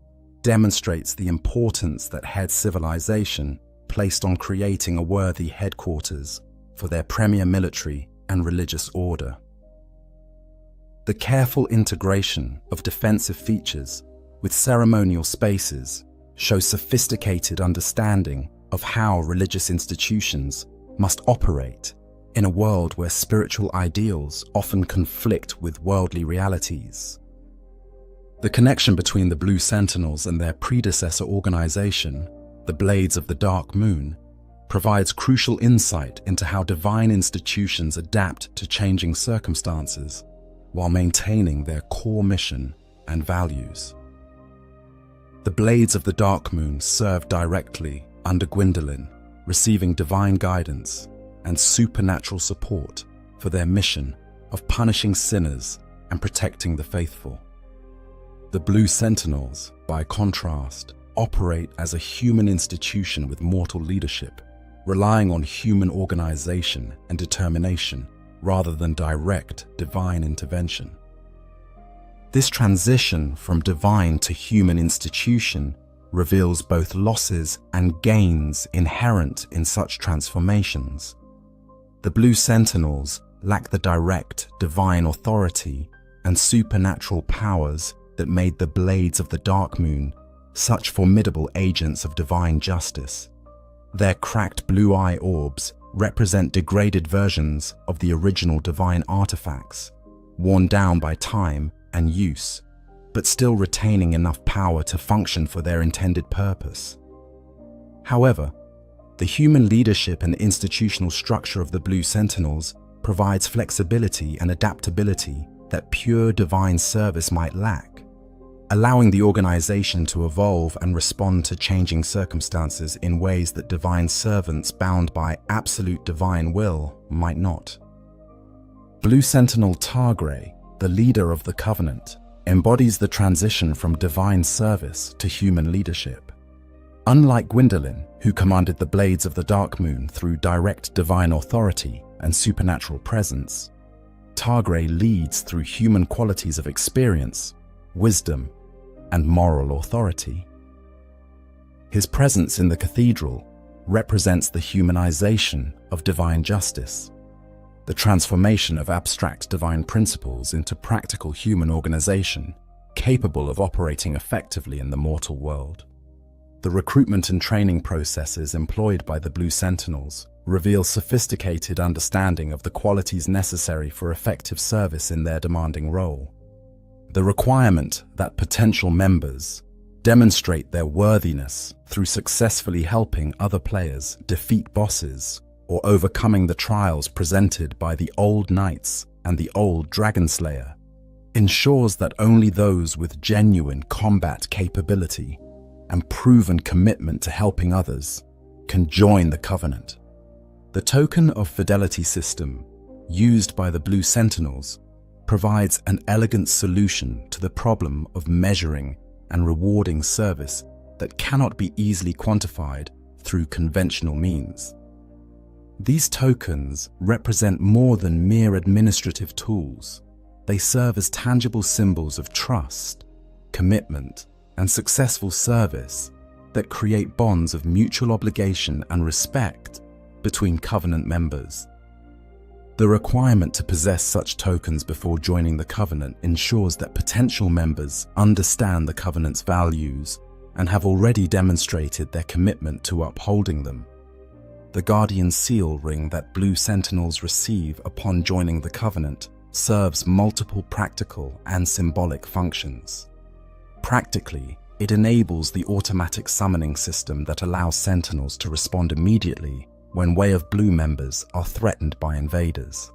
demonstrates the importance that Head civilization placed on creating a worthy headquarters for their premier military and religious order. The careful integration of defensive features with ceremonial spaces shows sophisticated understanding of how religious institutions must operate in a world where spiritual ideals often conflict with worldly realities. The connection between the Blue Sentinels and their predecessor organization, the Blades of the Dark Moon, provides crucial insight into how divine institutions adapt to changing circumstances while maintaining their core mission and values. The Blades of the Dark Moon serve directly under Gwendolyn, receiving divine guidance and supernatural support for their mission of punishing sinners and protecting the faithful. The Blue Sentinels, by contrast, operate as a human institution with mortal leadership, relying on human organization and determination rather than direct divine intervention. This transition from divine to human institution reveals both losses and gains inherent in such transformations. The Blue Sentinels lack the direct divine authority and supernatural powers that made the Blades of the Dark Moon such formidable agents of divine justice. Their cracked blue eye orbs represent degraded versions of the original divine artifacts, worn down by time and use, but still retaining enough power to function for their intended purpose. However, the human leadership and institutional structure of the Blue Sentinels provides flexibility and adaptability that pure divine service might lack. allowing the organization to evolve and respond to changing circumstances in ways that divine servants bound by absolute divine will might not. Blue Sentinel Targray, the leader of the Covenant, embodies the transition from divine service to human leadership. Unlike Gwendolyn, who commanded the Blades of the Dark Moon through direct divine authority and supernatural presence, Targray leads through human qualities of experience, wisdom, and moral authority. His presence in the cathedral represents the humanization of divine justice, the transformation of abstract divine principles into practical human organization capable of operating effectively in the mortal world. The recruitment and training processes employed by the Blue Sentinels reveal sophisticated understanding of the qualities necessary for effective service in their demanding role. The requirement that potential members demonstrate their worthiness through successfully helping other players defeat bosses or overcoming the trials presented by the Old Knights and the Old Dragon Slayer ensures that only those with genuine combat capability and proven commitment to helping others can join the Covenant. The Token of Fidelity system used by the Blue Sentinels provides an elegant solution to the problem of measuring and rewarding service that cannot be easily quantified through conventional means. These tokens represent more than mere administrative tools. They serve as tangible symbols of trust, commitment, and successful service that create bonds of mutual obligation and respect between Covenant members. The requirement to possess such tokens before joining the Covenant ensures that potential members understand the Covenant's values and have already demonstrated their commitment to upholding them. The Guardian Seal ring that Blue Sentinels receive upon joining the Covenant serves multiple practical and symbolic functions. Practically, it enables the automatic summoning system that allows Sentinels to respond immediately when Way of Blue members are threatened by invaders.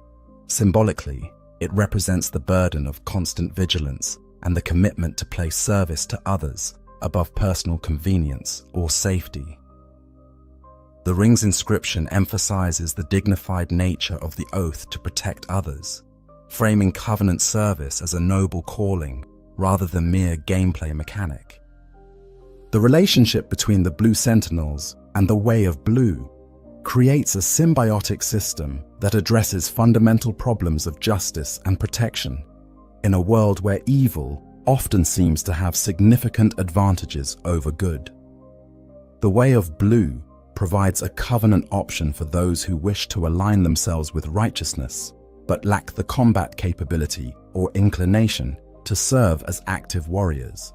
Symbolically, it represents the burden of constant vigilance and the commitment to place service to others above personal convenience or safety. The ring's inscription emphasizes the dignified nature of the oath to protect others, framing Covenant service as a noble calling rather than mere gameplay mechanic. The relationship between the Blue Sentinels and the Way of Blue creates a symbiotic system that addresses fundamental problems of justice and protection in a world where evil often seems to have significant advantages over good. The Way of Blue provides a Covenant option for those who wish to align themselves with righteousness but lack the combat capability or inclination to serve as active warriors.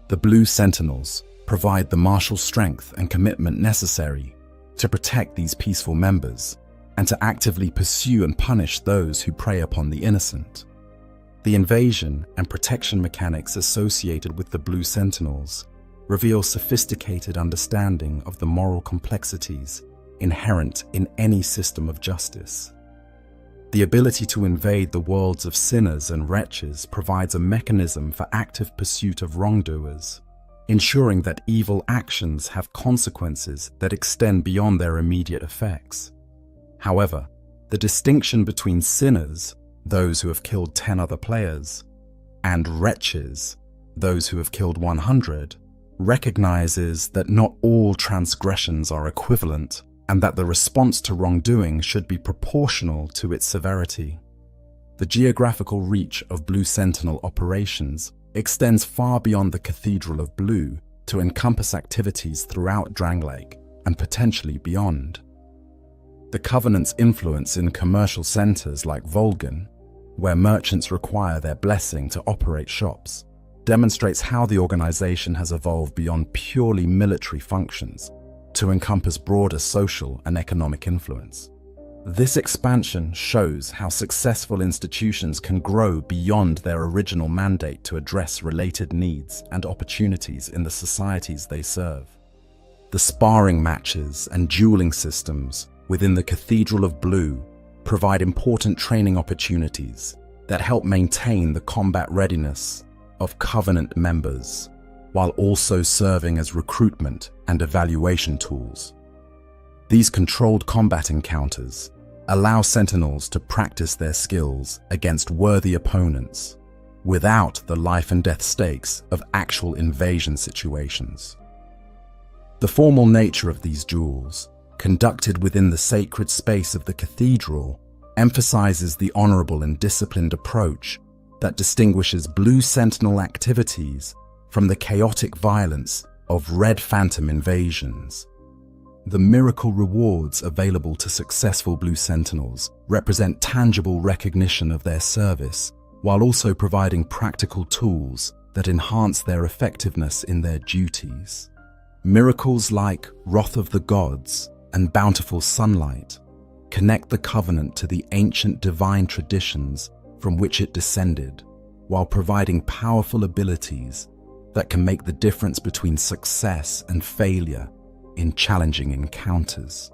The Blue Sentinels provide the martial strength and commitment necessary to protect these peaceful members and to actively pursue and punish those who prey upon the innocent. The invasion and protection mechanics associated with the Blue Sentinels reveal sophisticated understanding of the moral complexities inherent in any system of justice. The ability to invade the worlds of sinners and wretches provides a mechanism for active pursuit of wrongdoers, ensuring that evil actions have consequences that extend beyond their immediate effects. However, the distinction between sinners, those who have killed 10 other players, and wretches, those who have killed 100, recognizes that not all transgressions are equivalent and that the response to wrongdoing should be proportional to its severity. The geographical reach of Blue Sentinel operations extends far beyond the Cathedral of Blue to encompass activities throughout Drangleic and potentially beyond. The Covenant's influence in commercial centers like Volgan, where merchants require their blessing to operate shops, demonstrates how the organization has evolved beyond purely military functions to encompass broader social and economic influence. This expansion shows how successful institutions can grow beyond their original mandate to address related needs and opportunities in the societies they serve. The sparring matches and dueling systems within the Cathedral of Blue provide important training opportunities that help maintain the combat readiness of Covenant members, while also serving as recruitment and evaluation tools. These controlled combat encounters allow Sentinels to practice their skills against worthy opponents without the life and death stakes of actual invasion situations. The formal nature of these duels, conducted within the sacred space of the cathedral, emphasizes the honorable and disciplined approach that distinguishes Blue Sentinel activities from the chaotic violence of Red Phantom invasions. The miracle rewards available to successful Blue Sentinels represent tangible recognition of their service, while also providing practical tools that enhance their effectiveness in their duties. Miracles like Wrath of the Gods and Bountiful Sunlight connect the Covenant to the ancient divine traditions from which it descended, while providing powerful abilities that can make the difference between success and failure in challenging encounters.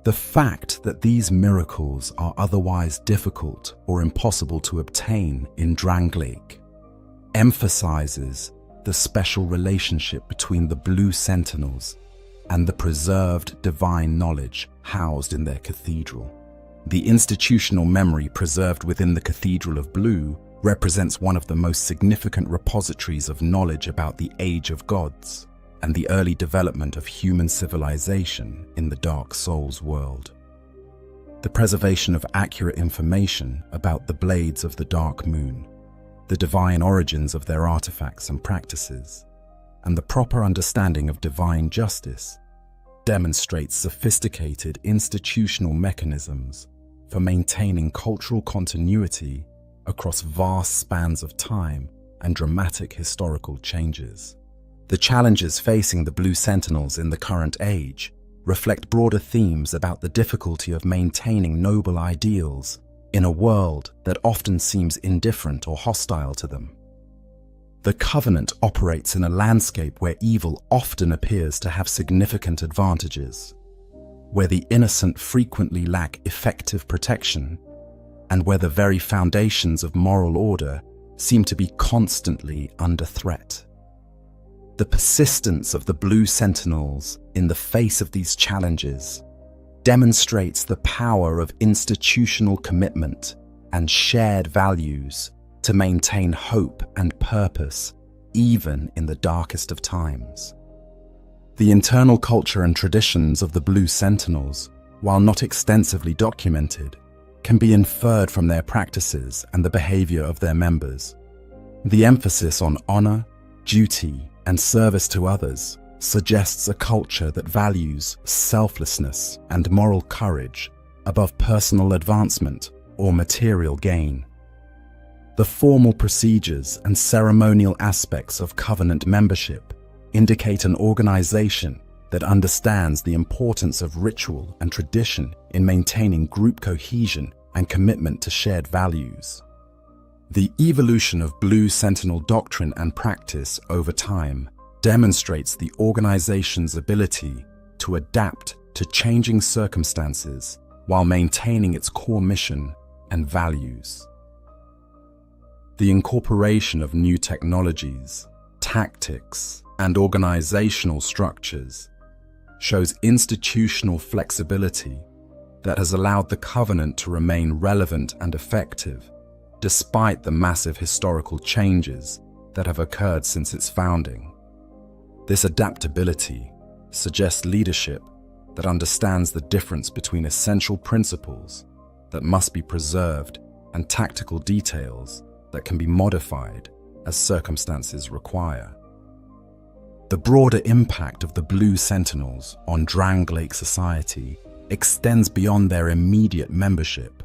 The fact that these miracles are otherwise difficult or impossible to obtain in Drangleic emphasizes the special relationship between the Blue Sentinels and the preserved divine knowledge housed in their cathedral. The institutional memory preserved within the Cathedral of Blue represents one of the most significant repositories of knowledge about the Age of Gods and the early development of human civilization in the Dark Souls world. The preservation of accurate information about the Blades of the Dark Moon, the divine origins of their artifacts and practices, and the proper understanding of divine justice demonstrates sophisticated institutional mechanisms for maintaining cultural continuity across vast spans of time and dramatic historical changes. The challenges facing the Blue Sentinels in the current age reflect broader themes about the difficulty of maintaining noble ideals in a world that often seems indifferent or hostile to them. The Covenant operates in a landscape where evil often appears to have significant advantages, where the innocent frequently lack effective protection, and where the very foundations of moral order seem to be constantly under threat. The persistence of the Blue Sentinels in the face of these challenges demonstrates the power of institutional commitment and shared values to maintain hope and purpose even in the darkest of times. The internal culture and traditions of the Blue Sentinels, while not extensively documented, can be inferred from their practices and the behavior of their members. The emphasis on honor, duty, and service to others suggests a culture that values selflessness and moral courage above personal advancement or material gain. The formal procedures and ceremonial aspects of Covenant membership indicate an organization that understands the importance of ritual and tradition in maintaining group cohesion and commitment to shared values. The evolution of Blue Sentinel doctrine and practice over time demonstrates the organization's ability to adapt to changing circumstances while maintaining its core mission and values. The incorporation of new technologies, tactics, and organizational structures shows institutional flexibility that has allowed the Covenant to remain relevant and effective despite the massive historical changes that have occurred since its founding. This adaptability suggests leadership that understands the difference between essential principles that must be preserved and tactical details that can be modified as circumstances require. The broader impact of the Blue Sentinels on Drangleic society extends beyond their immediate membership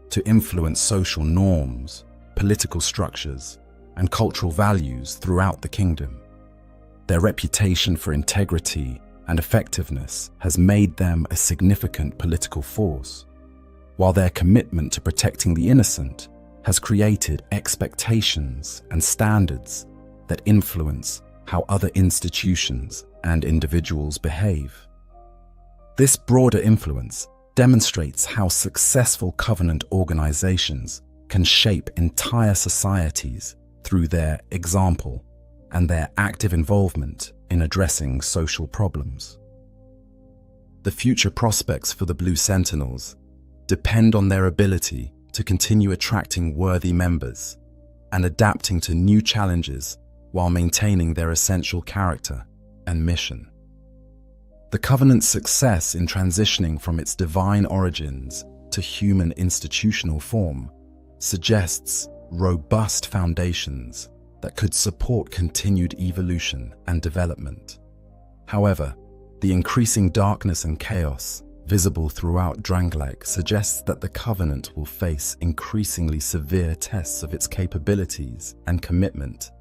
to influence social norms, political structures, and cultural values throughout the kingdom. Their reputation for integrity and effectiveness has made them a significant political force, while their commitment to protecting the innocent has created expectations and standards that influence how other institutions and individuals behave. This broader influence demonstrates how successful Covenant organizations can shape entire societies through their example and their active involvement in addressing social problems. The future prospects for the Blue Sentinels depend on their ability to continue attracting worthy members and adapting to new challenges while maintaining their essential character and mission. The Covenant's success in transitioning from its divine origins to human institutional form suggests robust foundations that could support continued evolution and development. However, the increasing darkness and chaos visible throughout Drangleic suggests that the Covenant will face increasingly severe tests of its capabilities and commitment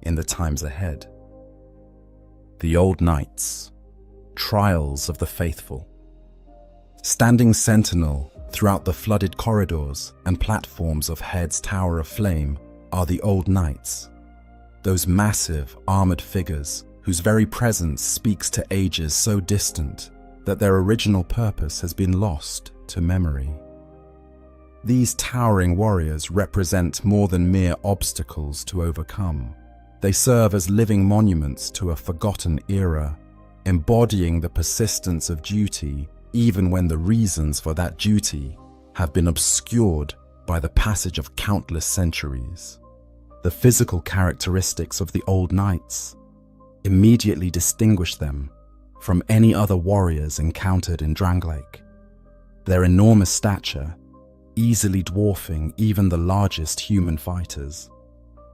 in the times ahead. The Old Knights, Trials of the Faithful. Standing sentinel throughout the flooded corridors and platforms of Head's Tower of Flame are the Old Knights, those massive, armored figures whose very presence speaks to ages so distant that their original purpose has been lost to memory. These towering warriors represent more than mere obstacles to overcome. They serve as living monuments to a forgotten era, embodying the persistence of duty even when the reasons for that duty have been obscured by the passage of countless centuries. The physical characteristics of the Old Knights immediately distinguish them from any other warriors encountered in Drangleic. Their enormous stature, easily dwarfing even the largest human fighters,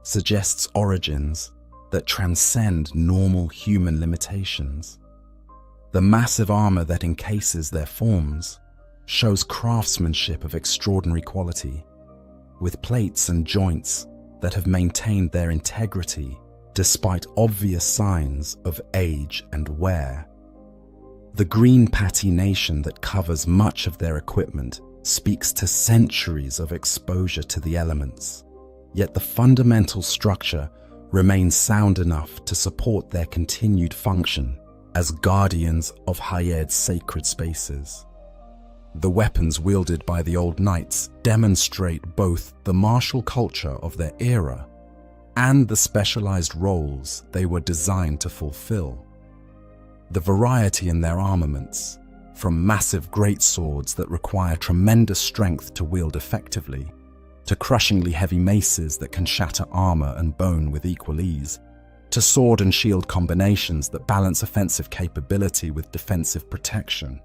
suggests origins that transcend normal human limitations. The massive armor that encases their forms shows craftsmanship of extraordinary quality, with plates and joints that have maintained their integrity despite obvious signs of age and wear. The green patination that covers much of their equipment speaks to centuries of exposure to the elements, yet the fundamental structure remains sound enough to support their continued function as guardians of Hayed's sacred spaces. The weapons wielded by the Old Knights demonstrate both the martial culture of their era and the specialized roles they were designed to fulfill. The variety in their armaments, from massive greatswords that require tremendous strength to wield effectively, to crushingly heavy maces that can shatter armor and bone with equal ease, to sword and shield combinations that balance offensive capability with defensive protection,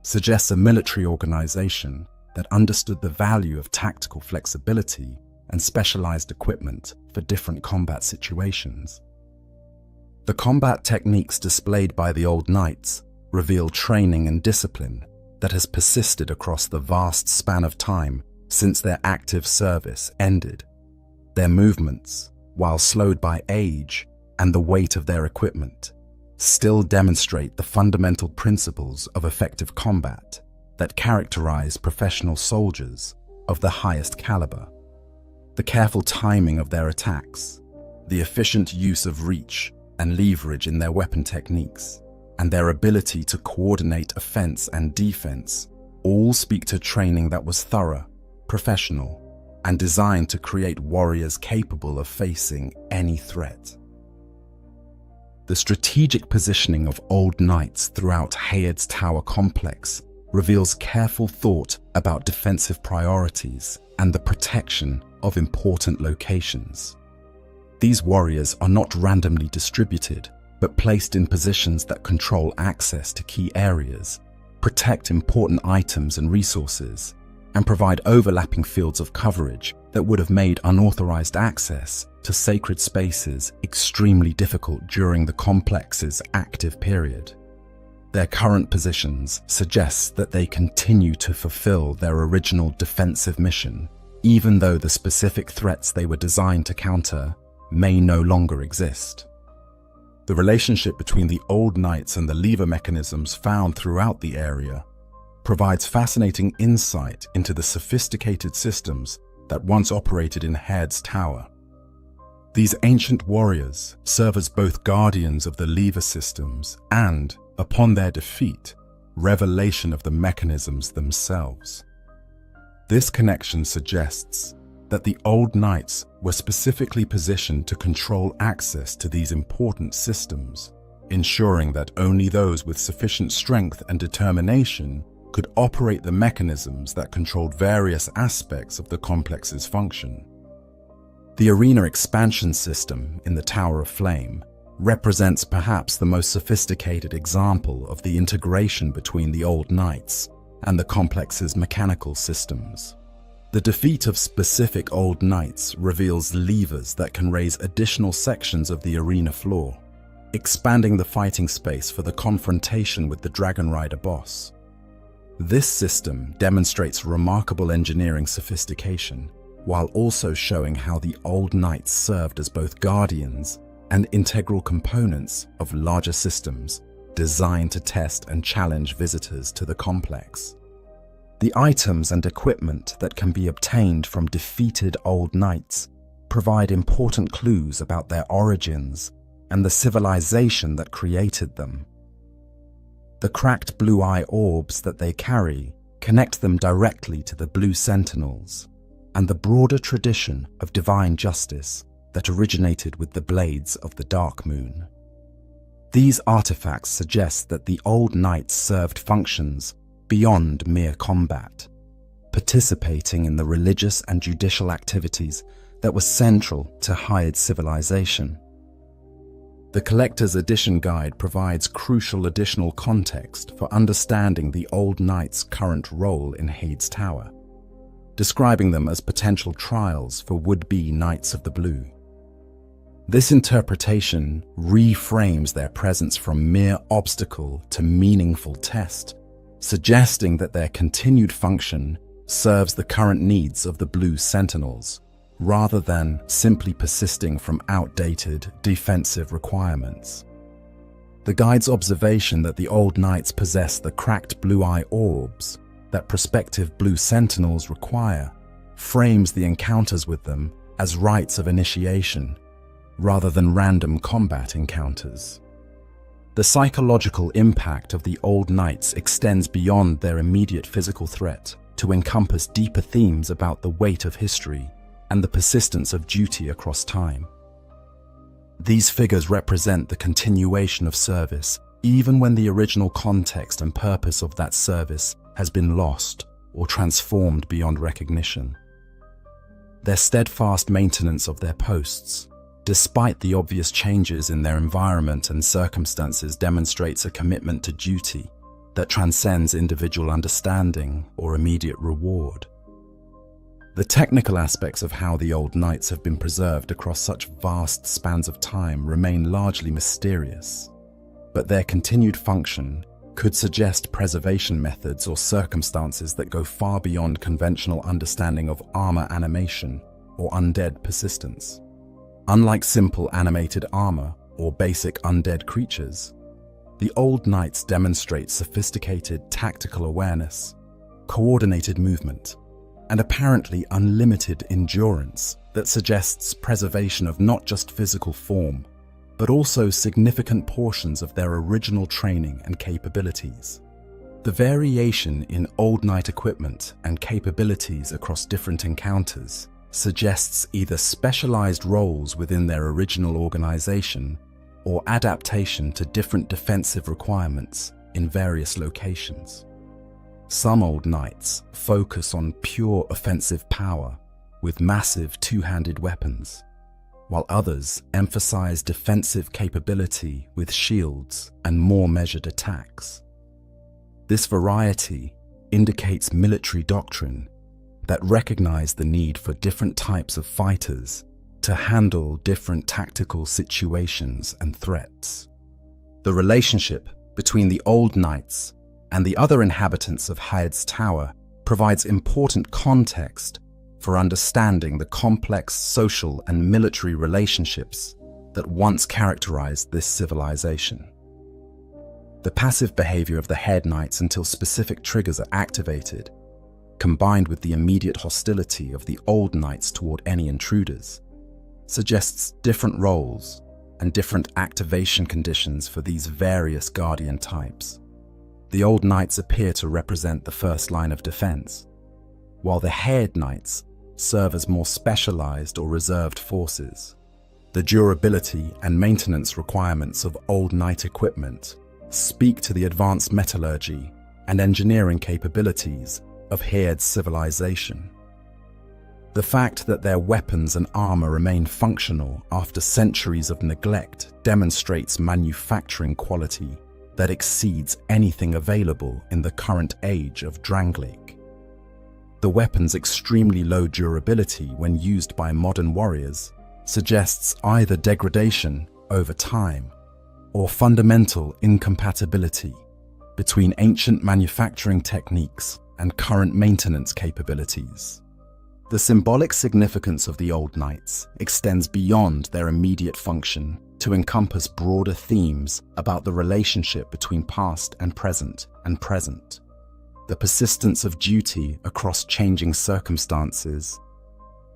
suggests a military organization that understood the value of tactical flexibility and specialized equipment for different combat situations. The combat techniques displayed by the Old Knights reveal training and discipline that has persisted across the vast span of time since their active service ended. Their movements, while slowed by age and the weight of their equipment, still demonstrate the fundamental principles of effective combat that characterize professional soldiers of the highest caliber. The careful timing of their attacks, the efficient use of reach and leverage in their weapon techniques, and their ability to coordinate offense and defense all speak to training that was thorough, professional, and designed to create warriors capable of facing any threat. The strategic positioning of Old Knights throughout Hayed's Tower complex reveals careful thought about defensive priorities and the protection of important locations. These warriors are not randomly distributed, but placed in positions that control access to key areas, protect important items and resources, and provide overlapping fields of coverage that would have made unauthorized access to sacred spaces extremely difficult during the complex's active period. Their current positions suggest that they continue to fulfill their original defensive mission, even though the specific threats they were designed to counter may no longer exist. The relationship between the Old Knights and the lever mechanisms found throughout the area provides fascinating insight into the sophisticated systems that once operated in Head's Tower. These ancient warriors serve as both guardians of the lever systems and, upon their defeat, revelation of the mechanisms themselves. This connection suggests that the old knights were specifically positioned to control access to these important systems, ensuring that only those with sufficient strength and determination could operate the mechanisms that controlled various aspects of the complex's function. The arena expansion system in the Tower of Flame represents perhaps the most sophisticated example of the integration between the old knights and the complex's mechanical systems. The defeat of specific old knights reveals levers that can raise additional sections of the arena floor, expanding the fighting space for the confrontation with the Dragon Rider boss. This system demonstrates remarkable engineering sophistication, while also showing how the old knights served as both guardians and integral components of larger systems designed to test and challenge visitors to the complex. The items and equipment that can be obtained from defeated old knights provide important clues about their origins and the civilization that created them. The cracked blue-eye orbs that they carry connect them directly to the Blue Sentinels and the broader tradition of divine justice that originated with the blades of the Dark Moon. These artifacts suggest that the old knights served functions beyond mere combat, participating in the religious and judicial activities that were central to Hyde's civilization. The Collector's Edition Guide provides crucial additional context for understanding the old knights' current role in Hyde's Tower, describing them as potential trials for would-be Knights of the Blue. This interpretation reframes their presence from mere obstacle to meaningful test, suggesting that their continued function serves the current needs of the Blue Sentinels, rather than simply persisting from outdated defensive requirements. The guide's observation that the old knights possess the cracked blue-eye orbs that prospective Blue Sentinels require frames the encounters with them as rites of initiation, rather than random combat encounters. The psychological impact of the old knights extends beyond their immediate physical threat to encompass deeper themes about the weight of history and the persistence of duty across time. These figures represent the continuation of service, even when the original context and purpose of that service has been lost or transformed beyond recognition. Their steadfast maintenance of their posts, despite the obvious changes in their environment and circumstances, demonstrates a commitment to duty that transcends individual understanding or immediate reward. The technical aspects of how the old knights have been preserved across such vast spans of time remain largely mysterious, but their continued function could suggest preservation methods or circumstances that go far beyond conventional understanding of armor animation or undead persistence. Unlike simple animated armor or basic undead creatures, the old knights demonstrate sophisticated tactical awareness, coordinated movement, and apparently unlimited endurance that suggests preservation of not just physical form, but also significant portions of their original training and capabilities. The variation in old knight equipment and capabilities across different encounters suggests either specialized roles within their original organization or adaptation to different defensive requirements in various locations. Some old knights focus on pure offensive power with massive two-handed weapons, while others emphasize defensive capability with shields and more measured attacks. This variety indicates military doctrine that recognize the need for different types of fighters to handle different tactical situations and threats. The relationship between the old knights and the other inhabitants of Hyde's Tower provides important context for understanding the complex social and military relationships that once characterized this civilization. The passive behavior of the head knights until specific triggers are activated, combined with the immediate hostility of the old knights toward any intruders, suggests different roles and different activation conditions for these various guardian types. The old knights appear to represent the first line of defense, while the head knights serve as more specialized or reserved forces. The durability and maintenance requirements of Old Knight equipment speak to the advanced metallurgy and engineering capabilities of Heard's civilization. The fact that their weapons and armor remain functional after centuries of neglect demonstrates manufacturing quality that exceeds anything available in the current age of Drangleic. The weapon's extremely low durability when used by modern warriors suggests either degradation over time or fundamental incompatibility between ancient manufacturing techniques and current maintenance capabilities. The symbolic significance of the Old Knights extends beyond their immediate function to encompass broader themes about the relationship between past and present, the persistence of duty across changing circumstances,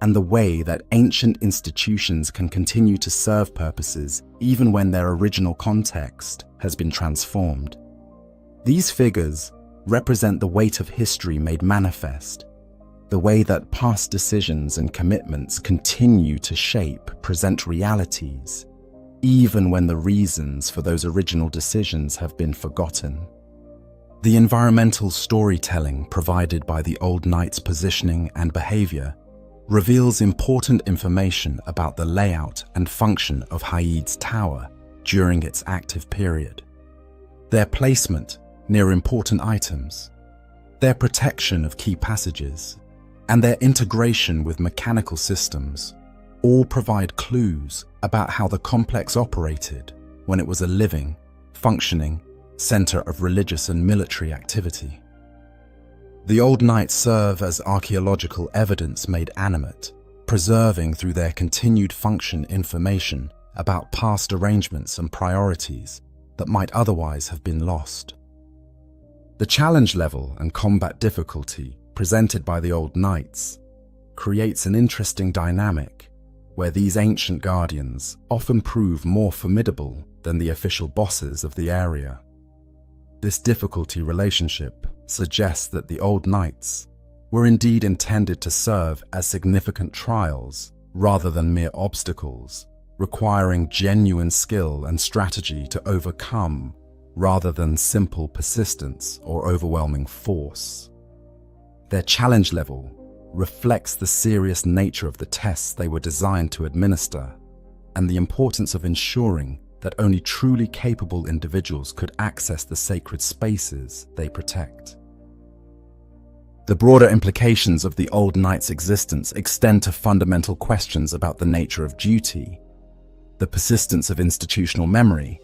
and the way that ancient institutions can continue to serve purposes even when their original context has been transformed. These figures represent the weight of history made manifest, the way that past decisions and commitments continue to shape present realities, even when the reasons for those original decisions have been forgotten. The environmental storytelling provided by the Old Knights' positioning and behavior reveals important information about the layout and function of Haid's tower during its active period. Their placement near important items, their protection of key passages, and their integration with mechanical systems all provide clues about how the complex operated when it was a living, functioning center of religious and military activity. The Old Knights serve as archaeological evidence made animate, preserving through their continued function information about past arrangements and priorities that might otherwise have been lost. The challenge level and combat difficulty presented by the Old Knights creates an interesting dynamic where these ancient guardians often prove more formidable than the official bosses of the area. This difficulty relationship suggests that the Old Knights were indeed intended to serve as significant trials rather than mere obstacles, requiring genuine skill and strategy to overcome rather than simple persistence or overwhelming force. Their challenge level reflects the serious nature of the tests they were designed to administer and the importance of ensuring that only truly capable individuals could access the sacred spaces they protect. The broader implications of the Old Knights' existence extend to fundamental questions about the nature of duty, the persistence of institutional memory,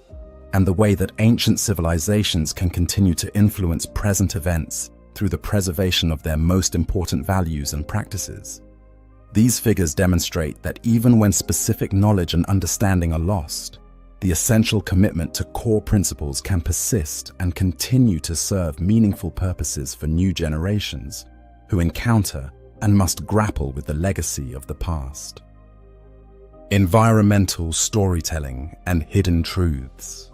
and the way that ancient civilizations can continue to influence present events through the preservation of their most important values and practices. These figures demonstrate that even when specific knowledge and understanding are lost, the essential commitment to core principles can persist and continue to serve meaningful purposes for new generations who encounter and must grapple with the legacy of the past. Environmental storytelling and hidden truths.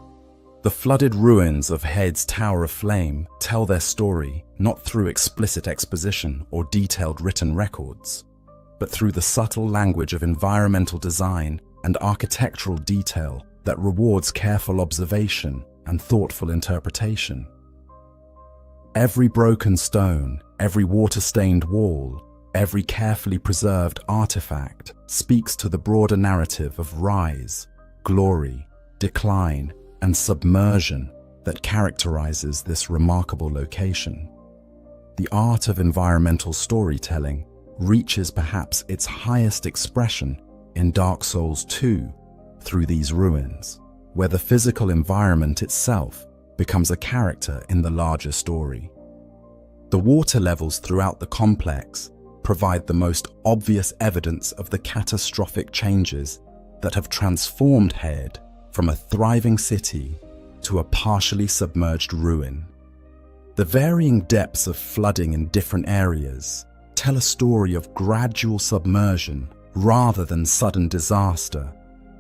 The flooded ruins of Heard's Tower of Flame tell their story not through explicit exposition or detailed written records, but through the subtle language of environmental design and architectural detail that rewards careful observation and thoughtful interpretation. Every broken stone, every water-stained wall, every carefully preserved artifact speaks to the broader narrative of rise, glory, decline, and submersion that characterizes this remarkable location. The art of environmental storytelling reaches perhaps its highest expression in Dark Souls 2 through these ruins, where the physical environment itself becomes a character in the larger story. The water levels throughout the complex provide the most obvious evidence of the catastrophic changes that have transformed Heard from a thriving city to a partially submerged ruin. The varying depths of flooding in different areas tell a story of gradual submersion rather than sudden disaster,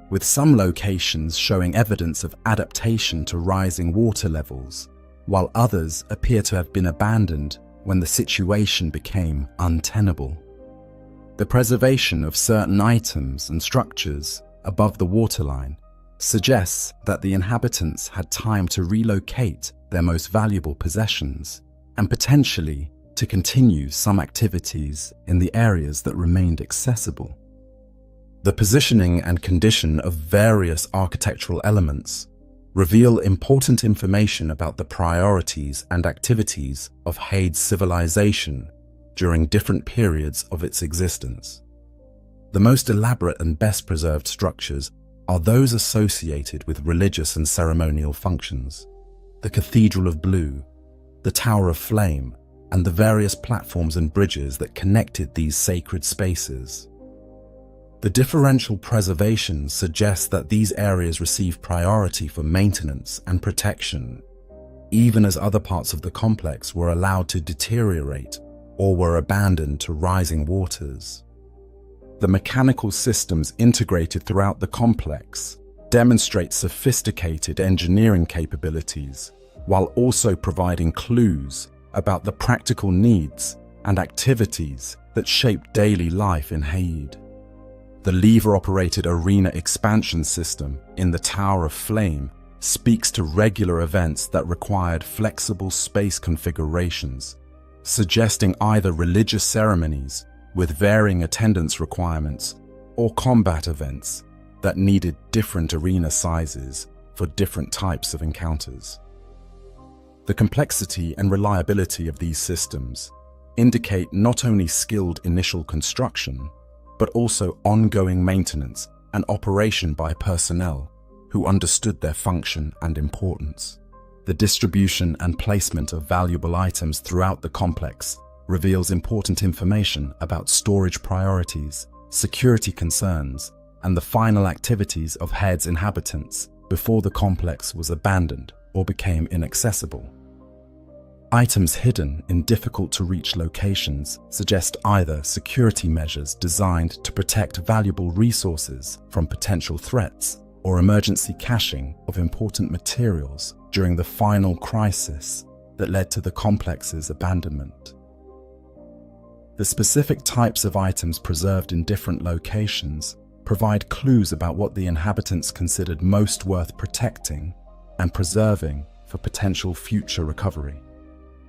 with some locations showing evidence of adaptation to rising water levels, while others appear to have been abandoned when the situation became untenable. The preservation of certain items and structures above the waterline suggests that the inhabitants had time to relocate their most valuable possessions and potentially to continue some activities in the areas that remained accessible. The positioning and condition of various architectural elements reveal important information about the priorities and activities of Hade's civilization during different periods of its existence. The most elaborate and best preserved structures are those associated with religious and ceremonial functions. The Cathedral of Blue, the Tower of Flame, and the various platforms and bridges that connected these sacred spaces. The differential preservation suggests that these areas receive priority for maintenance and protection, even as other parts of the complex were allowed to deteriorate or were abandoned to rising waters. The mechanical systems integrated throughout the complex demonstrate sophisticated engineering capabilities, while also providing clues about the practical needs and activities that shape daily life in Hade. The lever-operated arena expansion system in the Tower of Flame speaks to regular events that required flexible space configurations, suggesting either religious ceremonies with varying attendance requirements or combat events that needed different arena sizes for different types of encounters. The complexity and reliability of these systems indicate not only skilled initial construction, but also ongoing maintenance and operation by personnel who understood their function and importance. The distribution and placement of valuable items throughout the complex reveals important information about storage priorities, security concerns, and the final activities of Hade's inhabitants before the complex was abandoned or became inaccessible. Items hidden in difficult-to-reach locations suggest either security measures designed to protect valuable resources from potential threats or emergency caching of important materials during the final crisis that led to the complex's abandonment. The specific types of items preserved in different locations provide clues about what the inhabitants considered most worth protecting and preserving for potential future recovery.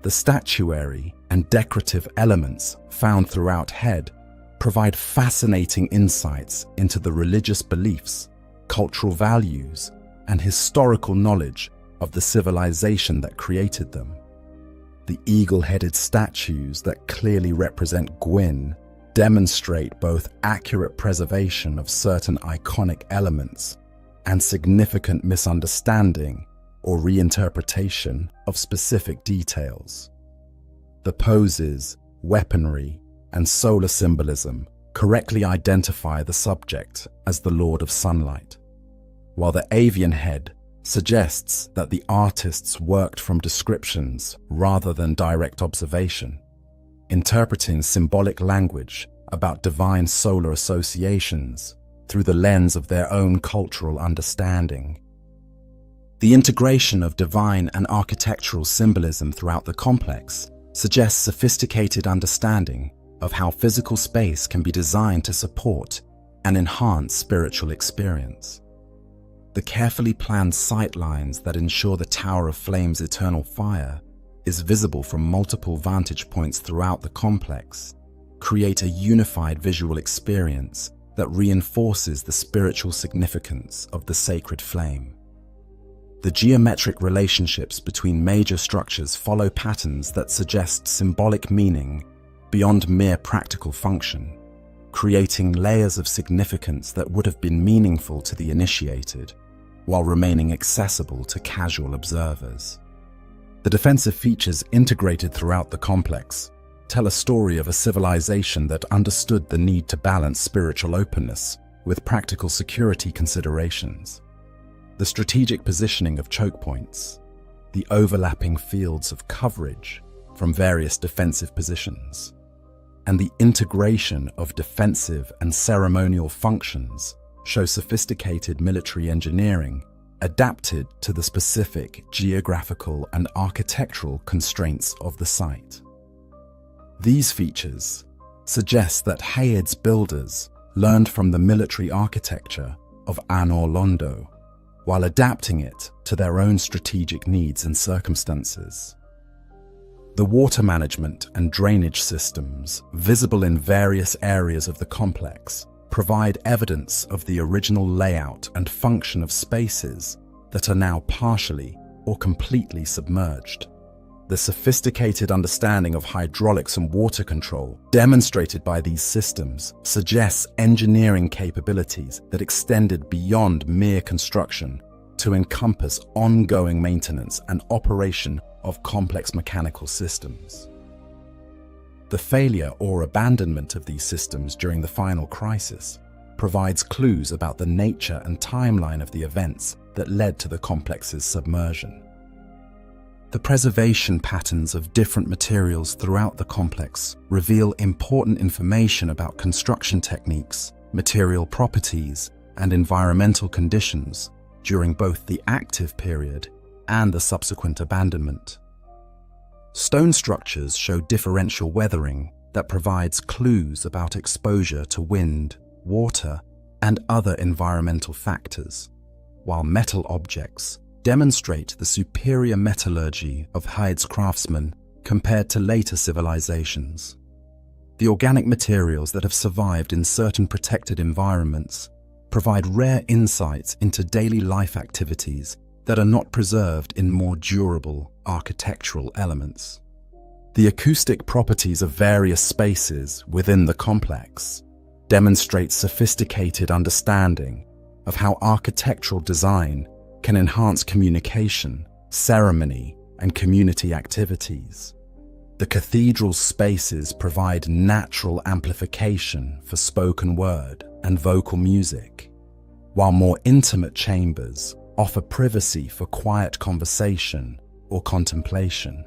The statuary and decorative elements found throughout Hade provide fascinating insights into the religious beliefs, cultural values, and historical knowledge of the civilization that created them. The eagle-headed statues that clearly represent Gwyn demonstrate both accurate preservation of certain iconic elements and significant misunderstanding or reinterpretation of specific details. The poses, weaponry, and solar symbolism correctly identify the subject as the Lord of Sunlight, while the avian head suggests that the artists worked from descriptions rather than direct observation, interpreting symbolic language about divine solar associations through the lens of their own cultural understanding. The integration of divine and architectural symbolism throughout the complex suggests sophisticated understanding of how physical space can be designed to support and enhance spiritual experience. The carefully planned sightlines that ensure the Tower of Flame's eternal fire is visible from multiple vantage points throughout the complex create a unified visual experience that reinforces the spiritual significance of the sacred flame. The geometric relationships between major structures follow patterns that suggest symbolic meaning beyond mere practical function, creating layers of significance that would have been meaningful to the initiated, while remaining accessible to casual observers. The defensive features integrated throughout the complex tell a story of a civilization that understood the need to balance spiritual openness with practical security considerations. The strategic positioning of choke points, the overlapping fields of coverage from various defensive positions, and the integration of defensive and ceremonial functions show sophisticated military engineering adapted to the specific geographical and architectural constraints of the site. These features suggests that Hayed's builders learned from the military architecture of Anor Londo, while adapting it to their own strategic needs and circumstances. The water management and drainage systems, visible in various areas of the complex, provide evidence of the original layout and function of spaces that are now partially or completely submerged. The sophisticated understanding of hydraulics and water control demonstrated by these systems suggests engineering capabilities that extended beyond mere construction to encompass ongoing maintenance and operation of complex mechanical systems. The failure or abandonment of these systems during the final crisis provides clues about the nature and timeline of the events that led to the complex's submersion. The preservation patterns of different materials throughout the complex reveal important information about construction techniques, material properties, and environmental conditions during both the active period and the subsequent abandonment. Stone structures show differential weathering that provides clues about exposure to wind, water, and other environmental factors, while metal objects demonstrate the superior metallurgy of Hayed's craftsmen compared to later civilizations. The organic materials that have survived in certain protected environments provide rare insights into daily life activities that are not preserved in more durable architectural elements. The acoustic properties of various spaces within the complex demonstrate sophisticated understanding of how architectural design can enhance communication, ceremony, and community activities. The cathedral's spaces provide natural amplification for spoken word and vocal music, while more intimate chambers offer privacy for quiet conversation or contemplation.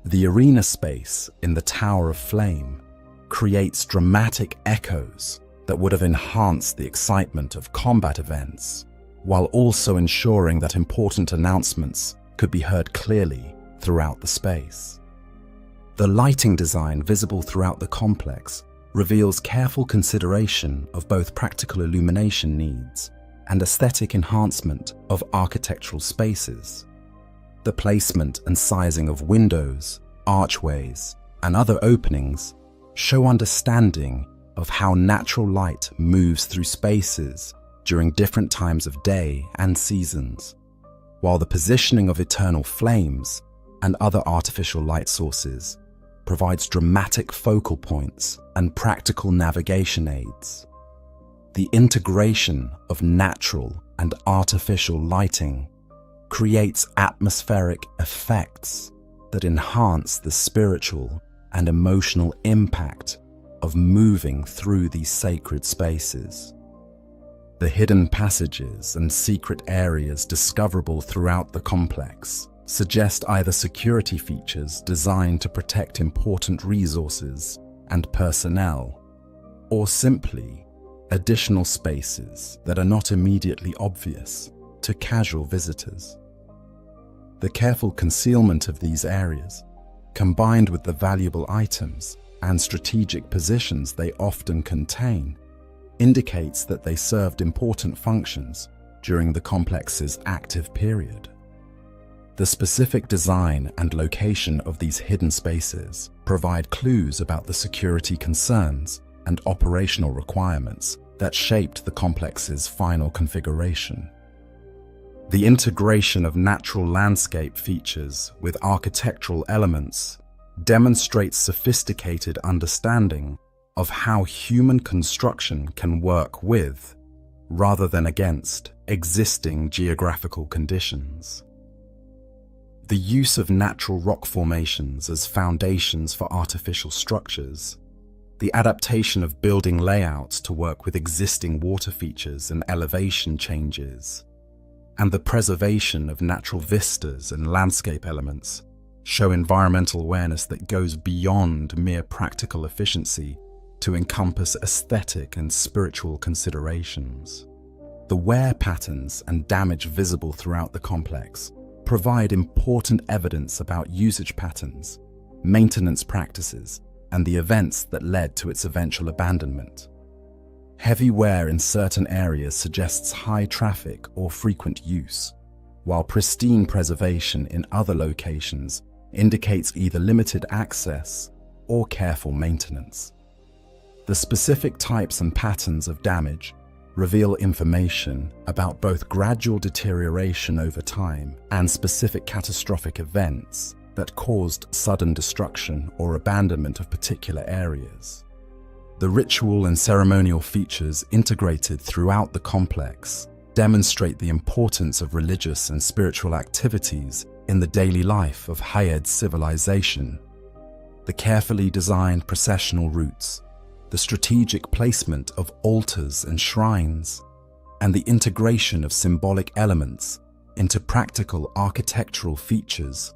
The arena space in the Tower of Flame creates dramatic echoes that would have enhanced the excitement of combat events, while also ensuring that important announcements could be heard clearly throughout the space. The lighting design visible throughout the complex reveals careful consideration of both practical illumination needs and aesthetic enhancement of architectural spaces. The placement and sizing of windows, archways, and other openings show understanding of how natural light moves through spaces during different times of day and seasons, while the positioning of eternal flames and other artificial light sources provides dramatic focal points and practical navigation aids. The integration of natural and artificial lighting creates atmospheric effects that enhance the spiritual and emotional impact of moving through these sacred spaces. The hidden passages and secret areas discoverable throughout the complex suggest either security features designed to protect important resources and personnel, or simply additional spaces that are not immediately obvious to casual visitors. The careful concealment of these areas, combined with the valuable items and strategic positions they often contain, indicates that they served important functions during the complex's active period. The specific design and location of these hidden spaces provide clues about the security concerns and operational requirements that shaped the complex's final configuration. The integration of natural landscape features with architectural elements demonstrates sophisticated understanding of how human construction can work with, rather than against, existing geographical conditions. The use of natural rock formations as foundations for artificial structures, the adaptation of building layouts to work with existing water features and elevation changes, and the preservation of natural vistas and landscape elements show environmental awareness that goes beyond mere practical efficiency to encompass aesthetic and spiritual considerations. The wear patterns and damage visible throughout the complex provide important evidence about usage patterns, maintenance practices, and the events that led to its eventual abandonment. Heavy wear in certain areas suggests high traffic or frequent use, while pristine preservation in other locations indicates either limited access or careful maintenance. The specific types and patterns of damage reveal information about both gradual deterioration over time and specific catastrophic events that caused sudden destruction or abandonment of particular areas. The ritual and ceremonial features integrated throughout the complex demonstrate the importance of religious and spiritual activities in the daily life of Hayed's civilization. The carefully designed processional routes, the strategic placement of altars and shrines, and the integration of symbolic elements into practical architectural features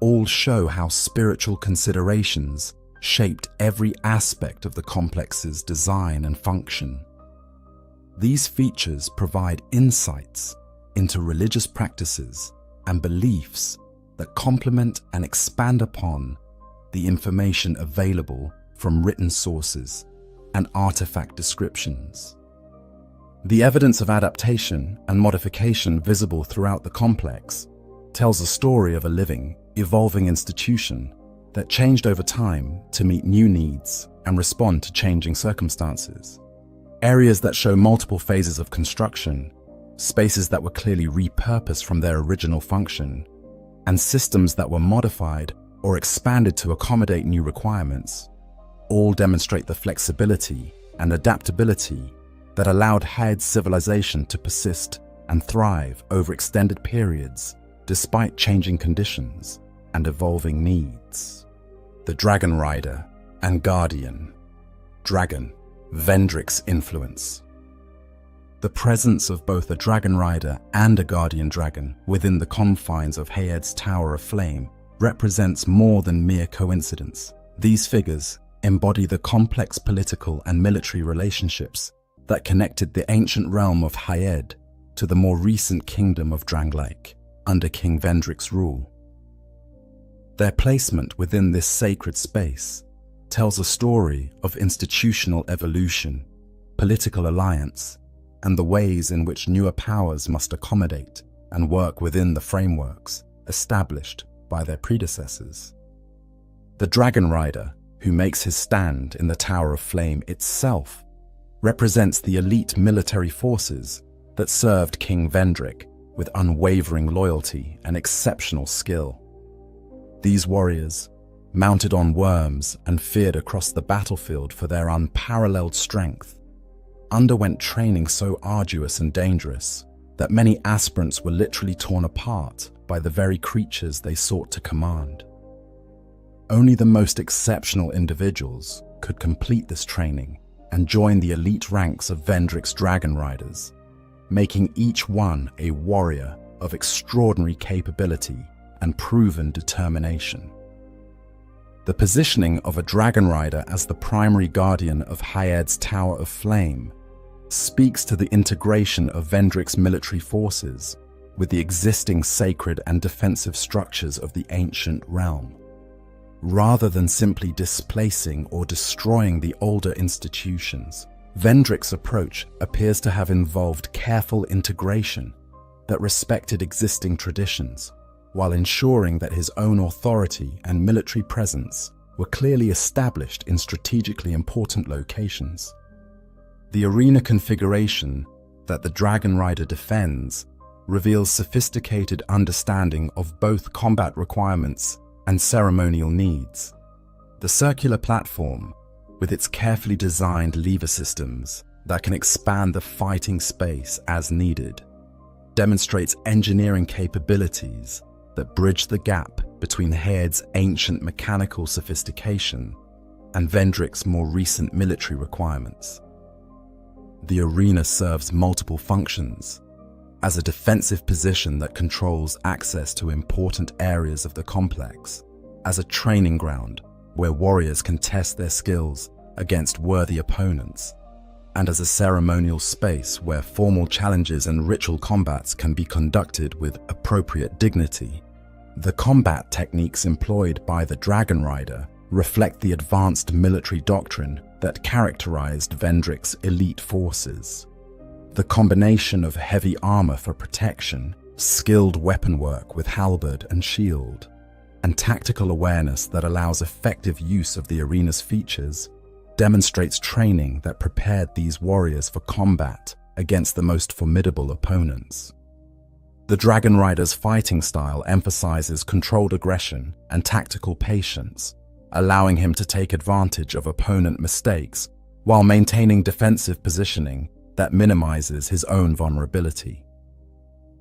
all show how spiritual considerations shaped every aspect of the complex's design and function. These features provide insights into religious practices and beliefs that complement and expand upon the information available from written sources and artifact descriptions. The evidence of adaptation and modification visible throughout the complex tells a story of a living, evolving institution that changed over time to meet new needs and respond to changing circumstances. Areas that show multiple phases of construction, spaces that were clearly repurposed from their original function, and systems that were modified or expanded to accommodate new requirements, all demonstrate the flexibility and adaptability that allowed Hayed's civilization to persist and thrive over extended periods despite changing conditions and evolving needs. The Dragon Rider and Guardian. Dragon, Vendrick's influence. The presence of both a Dragon Rider and a Guardian Dragon within the confines of Hayed's Tower of Flame represents more than mere coincidence. These figures embody the complex political and military relationships that connected the ancient realm of Hayed to the more recent kingdom of Drangleic under King Vendrick's rule. Their placement within this sacred space tells a story of institutional evolution, political alliance, and the ways in which newer powers must accommodate and work within the frameworks established by their predecessors. The Dragon Rider, who makes his stand in the Tower of Flame itself, represents the elite military forces that served King Vendrick with unwavering loyalty and exceptional skill. These warriors, mounted on worms and feared across the battlefield for their unparalleled strength, underwent training so arduous and dangerous that many aspirants were literally torn apart by the very creatures they sought to command. Only the most exceptional individuals could complete this training and join the elite ranks of Vendrick's Dragon Riders, making each one a warrior of extraordinary capability and proven determination. The positioning of a Dragon Rider as the primary guardian of Hayed's Tower of Flame speaks to the integration of Vendrick's military forces with the existing sacred and defensive structures of the ancient realm. Rather than simply displacing or destroying the older institutions, Vendrick's approach appears to have involved careful integration that respected existing traditions, while ensuring that his own authority and military presence were clearly established in strategically important locations. The arena configuration that the Dragon Rider defends reveals sophisticated understanding of both combat requirements and ceremonial needs. The circular platform, with its carefully designed lever systems that can expand the fighting space as needed, demonstrates engineering capabilities that bridge the gap between Hayed's ancient mechanical sophistication and Vendrick's more recent military requirements. The arena serves multiple functions: as a defensive position that controls access to important areas of the complex, as a training ground where warriors can test their skills against worthy opponents, and as a ceremonial space where formal challenges and ritual combats can be conducted with appropriate dignity. The combat techniques employed by the Dragon Rider reflect the advanced military doctrine that characterized Vendrick's elite forces. The combination of heavy armor for protection, skilled weapon work with halberd and shield, and tactical awareness that allows effective use of the arena's features demonstrates training that prepared these warriors for combat against the most formidable opponents. The Dragon Rider's fighting style emphasizes controlled aggression and tactical patience, allowing him to take advantage of opponent mistakes while maintaining defensive positioning that minimizes his own vulnerability.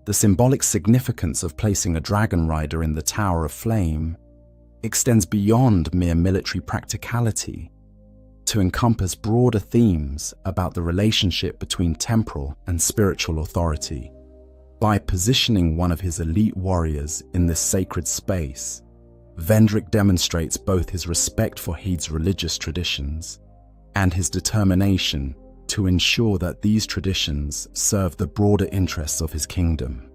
The symbolic significance of placing a Dragon Rider in the Tower of Flame extends beyond mere military practicality to encompass broader themes about the relationship between temporal and spiritual authority. By positioning one of his elite warriors in this sacred space, Vendrick demonstrates both his respect for Heed's religious traditions and his determination to ensure that these traditions serve the broader interests of his kingdom.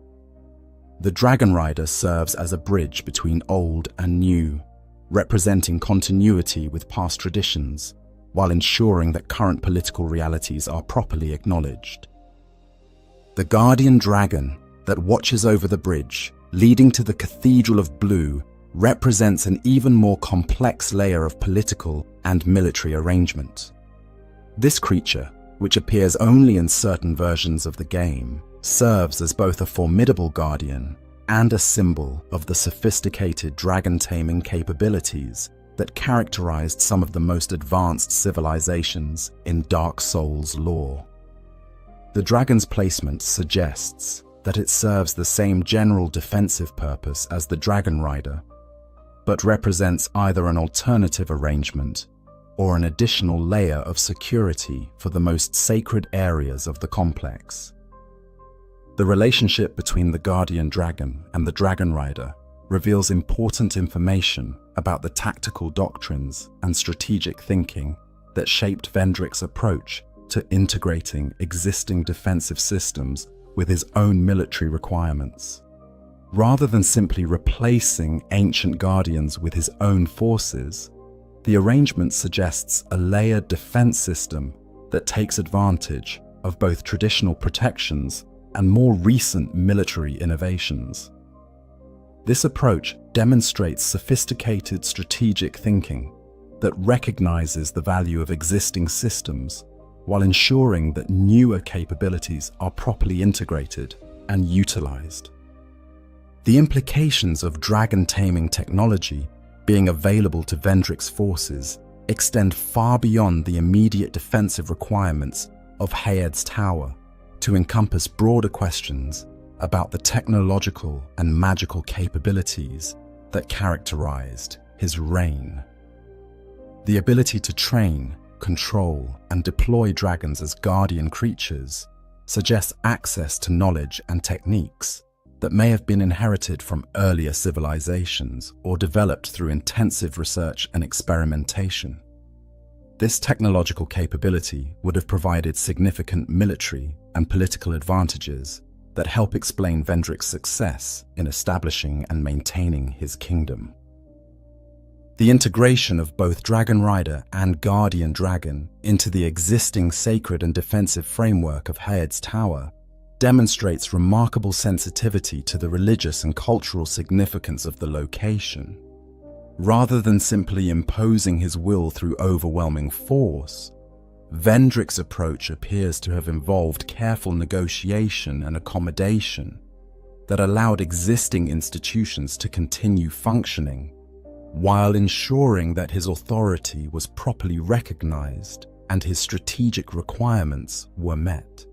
The Dragon Rider serves as a bridge between old and new, representing continuity with past traditions, while ensuring that current political realities are properly acknowledged. The guardian dragon that watches over the bridge leading to the Cathedral of Blue represents an even more complex layer of political and military arrangement. This creature, which appears only in certain versions of the game, serves as both a formidable guardian and a symbol of the sophisticated dragon-taming capabilities that characterized some of the most advanced civilizations in Dark Souls lore. The dragon's placement suggests that it serves the same general defensive purpose as the Dragon Rider, but represents either an alternative arrangement or an additional layer of security for the most sacred areas of the complex. The relationship between the Guardian Dragon and the Dragon Rider reveals important information about the tactical doctrines and strategic thinking that shaped Vendrick's approach to integrating existing defensive systems with his own military requirements. Rather than simply replacing ancient guardians with his own forces, the arrangement suggests a layered defense system that takes advantage of both traditional protections and more recent military innovations. This approach demonstrates sophisticated strategic thinking that recognizes the value of existing systems while ensuring that newer capabilities are properly integrated and utilized. The implications of dragon-taming technology being available to Vendrick's forces extend far beyond the immediate defensive requirements of Hayed's Tower to encompass broader questions about the technological and magical capabilities that characterized his reign. The ability to train, control, and deploy dragons as guardian creatures suggests access to knowledge and techniques that may have been inherited from earlier civilizations or developed through intensive research and experimentation. This technological capability would have provided significant military and political advantages that help explain Vendrick's success in establishing and maintaining his kingdom. The integration of both Dragon Rider and Guardian Dragon into the existing sacred and defensive framework of Hayed's Tower demonstrates remarkable sensitivity to the religious and cultural significance of the location. Rather than simply imposing his will through overwhelming force, Vendrick's approach appears to have involved careful negotiation and accommodation that allowed existing institutions to continue functioning, while ensuring that his authority was properly recognized and his strategic requirements were met.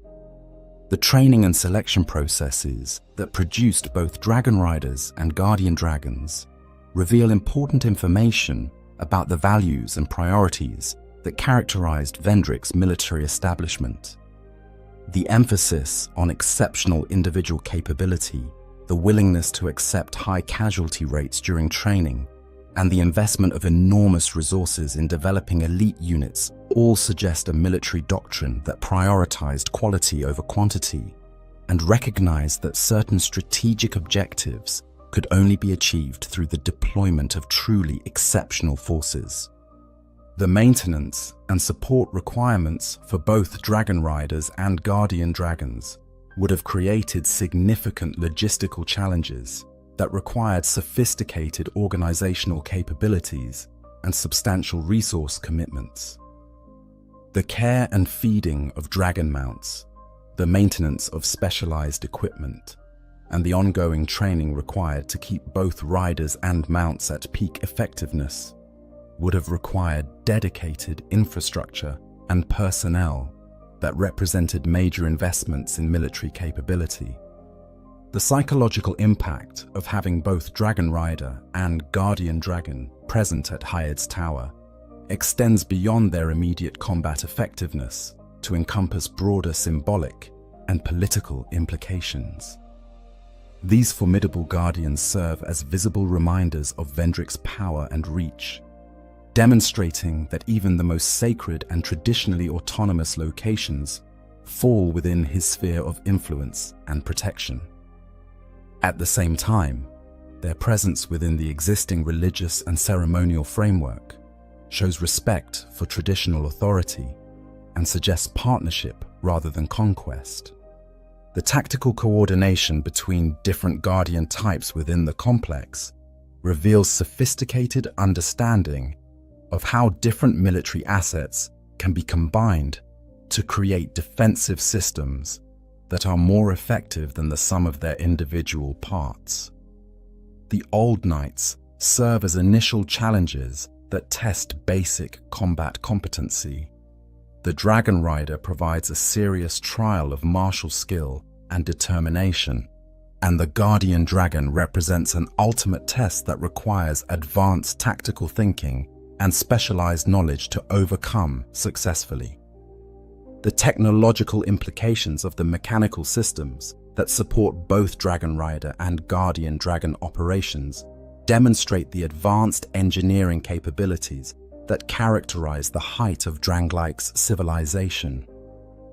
The training and selection processes that produced both Dragon Riders and Guardian Dragons reveal important information about the values and priorities that characterized Vendrick's military establishment. The emphasis on exceptional individual capability, the willingness to accept high casualty rates during training, and the investment of enormous resources in developing elite units all suggest a military doctrine that prioritized quality over quantity and recognized that certain strategic objectives could only be achieved through the deployment of truly exceptional forces. The maintenance and support requirements for both Dragon Riders and Guardian Dragons would have created significant logistical challenges that required sophisticated organizational capabilities and substantial resource commitments. The care and feeding of dragon mounts, the maintenance of specialized equipment, and the ongoing training required to keep both riders and mounts at peak effectiveness would have required dedicated infrastructure and personnel that represented major investments in military capability. The psychological impact of having both Dragon Rider and Guardian Dragon present at Hayed's Tower extends beyond their immediate combat effectiveness to encompass broader symbolic and political implications. These formidable guardians serve as visible reminders of Vendrick's power and reach, demonstrating that even the most sacred and traditionally autonomous locations fall within his sphere of influence and protection. At the same time, their presence within the existing religious and ceremonial framework shows respect for traditional authority and suggests partnership rather than conquest. The tactical coordination between different guardian types within the complex reveals sophisticated understanding of how different military assets can be combined to create defensive systems that are more effective than the sum of their individual parts. The Old Knights serve as initial challenges that test basic combat competency. The Dragon Rider provides a serious trial of martial skill and determination, and the Guardian Dragon represents an ultimate test that requires advanced tactical thinking and specialized knowledge to overcome successfully. The technological implications of the mechanical systems that support both Dragon Rider and Guardian Dragon operations demonstrate the advanced engineering capabilities that characterize the height of Drangleick's civilization.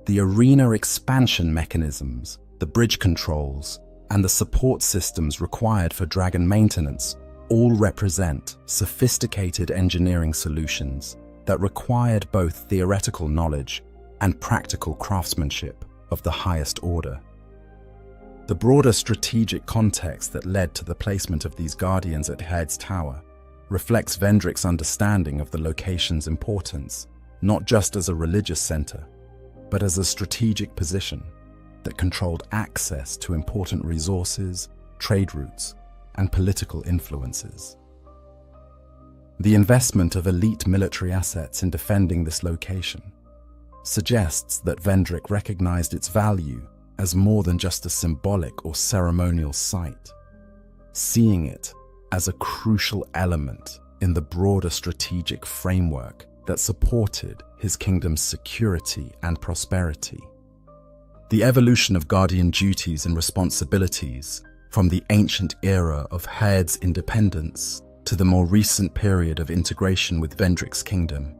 The arena expansion mechanisms, the bridge controls, and the support systems required for Dragon maintenance all represent sophisticated engineering solutions that required both theoretical knowledge and practical craftsmanship of the highest order. The broader strategic context that led to the placement of these guardians at Hayed's Tower reflects Vendrick's understanding of the location's importance, not just as a religious center, but as a strategic position that controlled access to important resources, trade routes, and political influences. The investment of elite military assets in defending this location suggests that Vendrick recognized its value as more than just a symbolic or ceremonial site, seeing it as a crucial element in the broader strategic framework that supported his kingdom's security and prosperity. The evolution of Guardian duties and responsibilities from the ancient era of Hayed's independence to the more recent period of integration with Vendrick's kingdom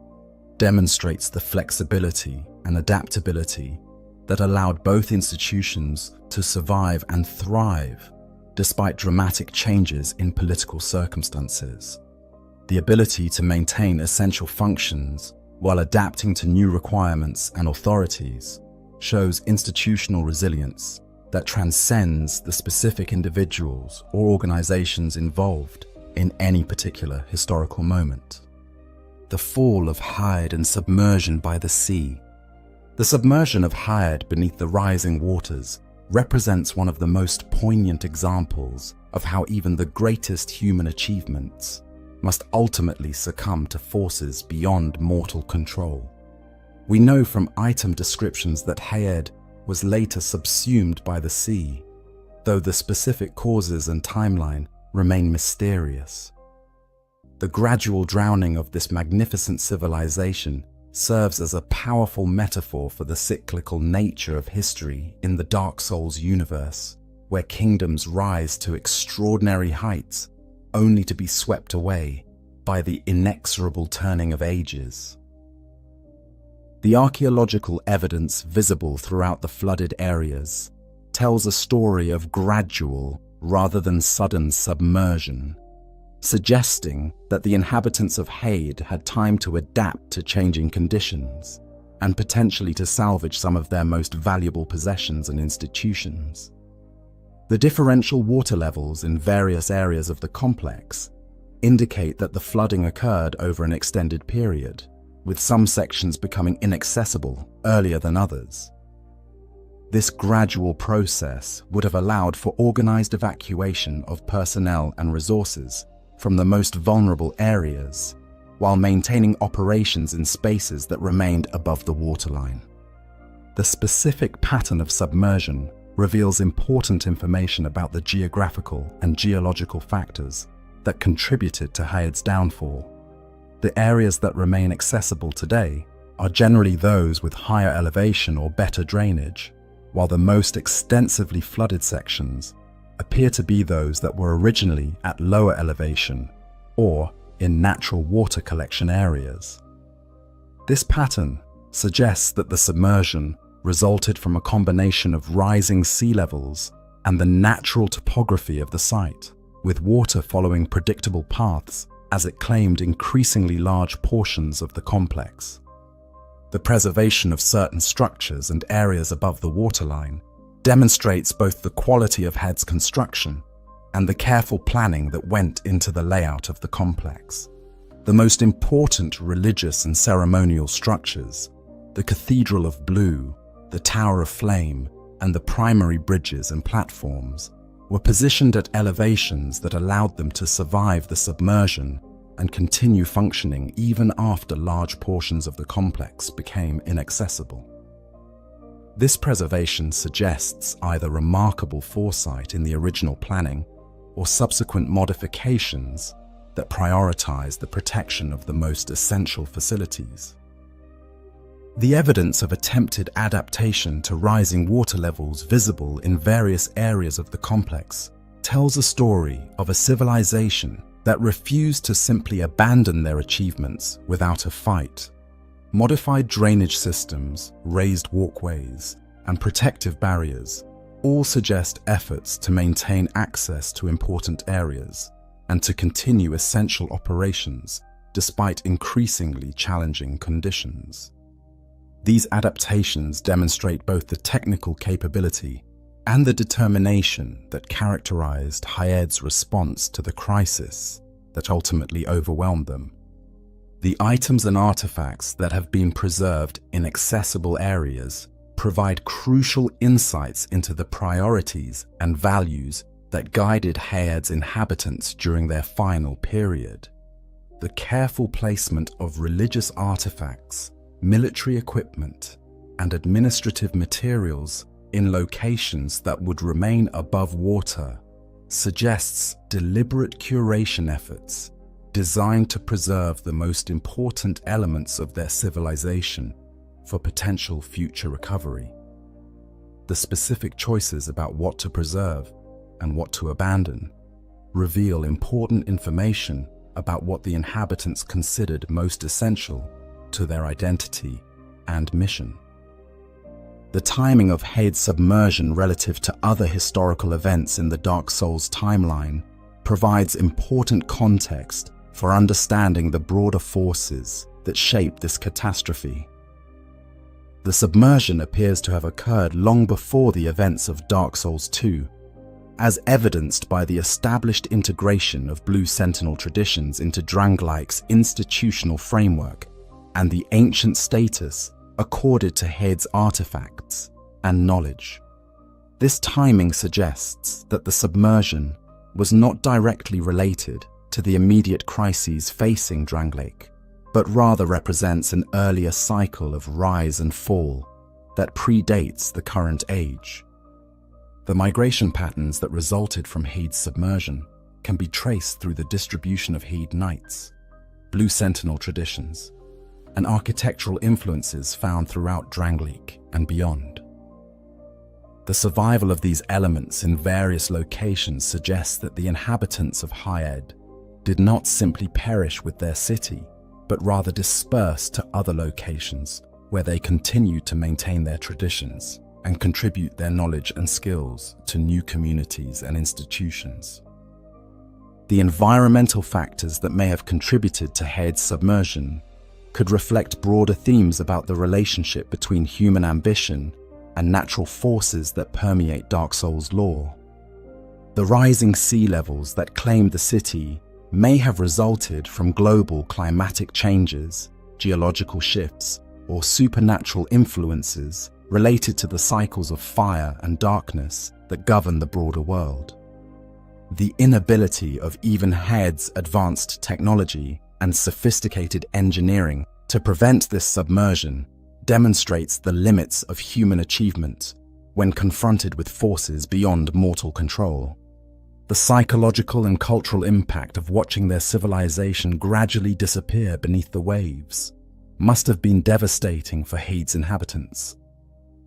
demonstrates the flexibility and adaptability that allowed both institutions to survive and thrive despite dramatic changes in political circumstances. The ability to maintain essential functions while adapting to new requirements and authorities shows institutional resilience that transcends the specific individuals or organizations involved in any particular historical moment. The fall of Hayed and submersion by the sea. The submersion of Hayed beneath the rising waters represents one of the most poignant examples of how even the greatest human achievements must ultimately succumb to forces beyond mortal control. We know from item descriptions that Hayed was later subsumed by the sea, though the specific causes and timeline remain mysterious. The gradual drowning of this magnificent civilization serves as a powerful metaphor for the cyclical nature of history in the Dark Souls universe, where kingdoms rise to extraordinary heights only to be swept away by the inexorable turning of ages. The archaeological evidence visible throughout the flooded areas tells a story of gradual rather than sudden submersion, suggesting that the inhabitants of Hade had time to adapt to changing conditions and potentially to salvage some of their most valuable possessions and institutions. The differential water levels in various areas of the complex indicate that the flooding occurred over an extended period, with some sections becoming inaccessible earlier than others. This gradual process would have allowed for organized evacuation of personnel and resources from the most vulnerable areas, while maintaining operations in spaces that remained above the waterline. The specific pattern of submersion reveals important information about the geographical and geological factors that contributed to Hade's downfall. The areas that remain accessible today are generally those with higher elevation or better drainage, while the most extensively flooded sections appear to be those that were originally at lower elevation or in natural water collection areas. This pattern suggests that the submersion resulted from a combination of rising sea levels and the natural topography of the site, with water following predictable paths as it claimed increasingly large portions of the complex. The preservation of certain structures and areas above the waterline demonstrates both the quality of Hade's construction and the careful planning that went into the layout of the complex. The most important religious and ceremonial structures, the Cathedral of Blue, the Tower of Flame, and the primary bridges and platforms, were positioned at elevations that allowed them to survive the submersion and continue functioning even after large portions of the complex became inaccessible. This preservation suggests either remarkable foresight in the original planning or subsequent modifications that prioritize the protection of the most essential facilities. The evidence of attempted adaptation to rising water levels visible in various areas of the complex tells a story of a civilization that refused to simply abandon their achievements without a fight. Modified drainage systems, raised walkways, and protective barriers all suggest efforts to maintain access to important areas and to continue essential operations despite increasingly challenging conditions. These adaptations demonstrate both the technical capability and the determination that characterized Hade's response to the crisis that ultimately overwhelmed them. The items and artifacts that have been preserved in accessible areas provide crucial insights into the priorities and values that guided Hade's inhabitants during their final period. The careful placement of religious artifacts, military equipment, and administrative materials in locations that would remain above water suggests deliberate curation efforts designed to preserve the most important elements of their civilization for potential future recovery. The specific choices about what to preserve and what to abandon reveal important information about what the inhabitants considered most essential to their identity and mission. The timing of Hade's submersion relative to other historical events in the Dark Souls timeline provides important context for understanding the broader forces that shape this catastrophe. The submersion appears to have occurred long before the events of Dark Souls 2, as evidenced by the established integration of Blue Sentinel traditions into Drangleics institutional framework and the ancient status accorded to Hade's artifacts and knowledge. This timing suggests that the submersion was not directly related to the immediate crises facing Drangleic, but rather represents an earlier cycle of rise and fall that predates the current age. The migration patterns that resulted from Hade's submersion can be traced through the distribution of Hade Knights, Blue Sentinel traditions, and architectural influences found throughout Drangleic and beyond. The survival of these elements in various locations suggests that the inhabitants of Hade did not simply perish with their city, but rather dispersed to other locations where they continued to maintain their traditions and contribute their knowledge and skills to new communities and institutions. The environmental factors that may have contributed to Hayed's submersion could reflect broader themes about the relationship between human ambition and natural forces that permeate Dark Souls lore. The rising sea levels that claimed the city may have resulted from global climatic changes, geological shifts, or supernatural influences related to the cycles of fire and darkness that govern the broader world. The inability of even Hayed's advanced technology and sophisticated engineering to prevent this submersion demonstrates the limits of human achievement when confronted with forces beyond mortal control. The psychological and cultural impact of watching their civilization gradually disappear beneath the waves must have been devastating for Hayed's inhabitants,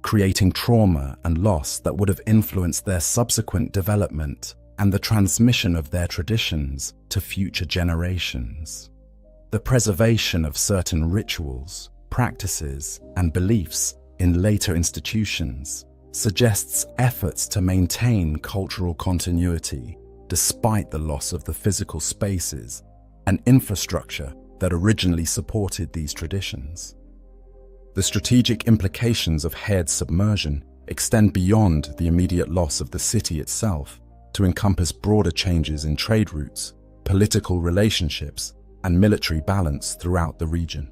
creating trauma and loss that would have influenced their subsequent development and the transmission of their traditions to future generations. The preservation of certain rituals, practices, and beliefs in later institutions suggests efforts to maintain cultural continuity despite the loss of the physical spaces and infrastructure that originally supported these traditions. The strategic implications of Hayed's submersion extend beyond the immediate loss of the city itself to encompass broader changes in trade routes, political relationships, and military balance throughout the region.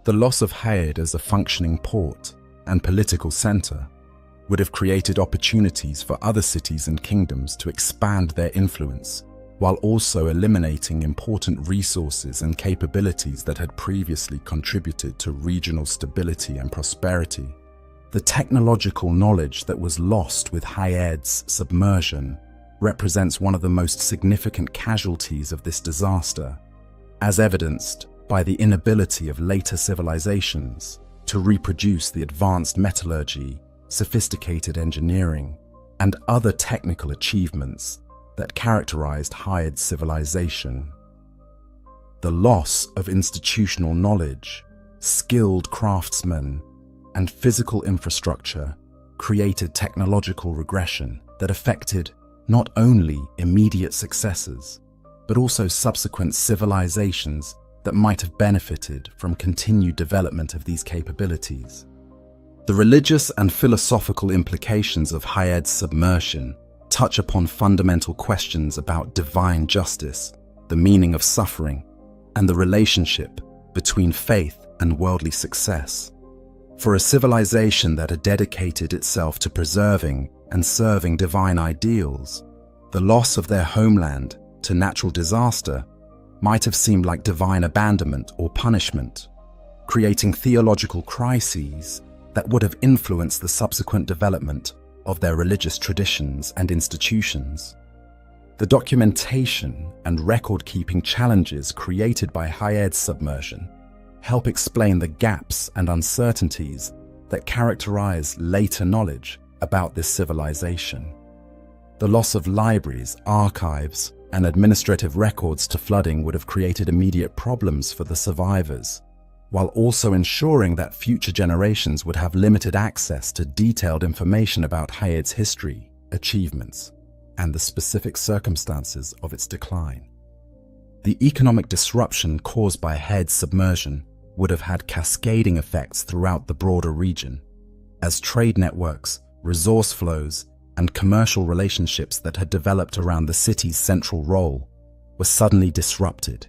The loss of Hayed as a functioning port and political center would have created opportunities for other cities and kingdoms to expand their influence, while also eliminating important resources and capabilities that had previously contributed to regional stability and prosperity. The technological knowledge that was lost with Hayed's submersion represents one of the most significant casualties of this disaster, as evidenced by the inability of later civilizations to reproduce the advanced metallurgy, sophisticated engineering, and other technical achievements that characterized Hayed's civilization. The loss of institutional knowledge, skilled craftsmen, and physical infrastructure created technological regression that affected not only immediate successes, but also subsequent civilizations that might have benefited from continued development of these capabilities. The religious and philosophical implications of Hayed's submersion touch upon fundamental questions about divine justice, the meaning of suffering, and the relationship between faith and worldly success. For a civilization that had dedicated itself to preserving and serving divine ideals, the loss of their homeland to natural disaster might have seemed like divine abandonment or punishment, creating theological crises that would have influenced the subsequent development of their religious traditions and institutions. The documentation and record-keeping challenges created by Hayed's submersion help explain the gaps and uncertainties that characterize later knowledge about this civilization. The loss of libraries, archives, and administrative records to flooding would have created immediate problems for the survivors, while also ensuring that future generations would have limited access to detailed information about Hayed's history, achievements, and the specific circumstances of its decline. The economic disruption caused by Hayed's submersion would have had cascading effects throughout the broader region, as trade networks, resource flows, and commercial relationships that had developed around the city's central role were suddenly disrupted.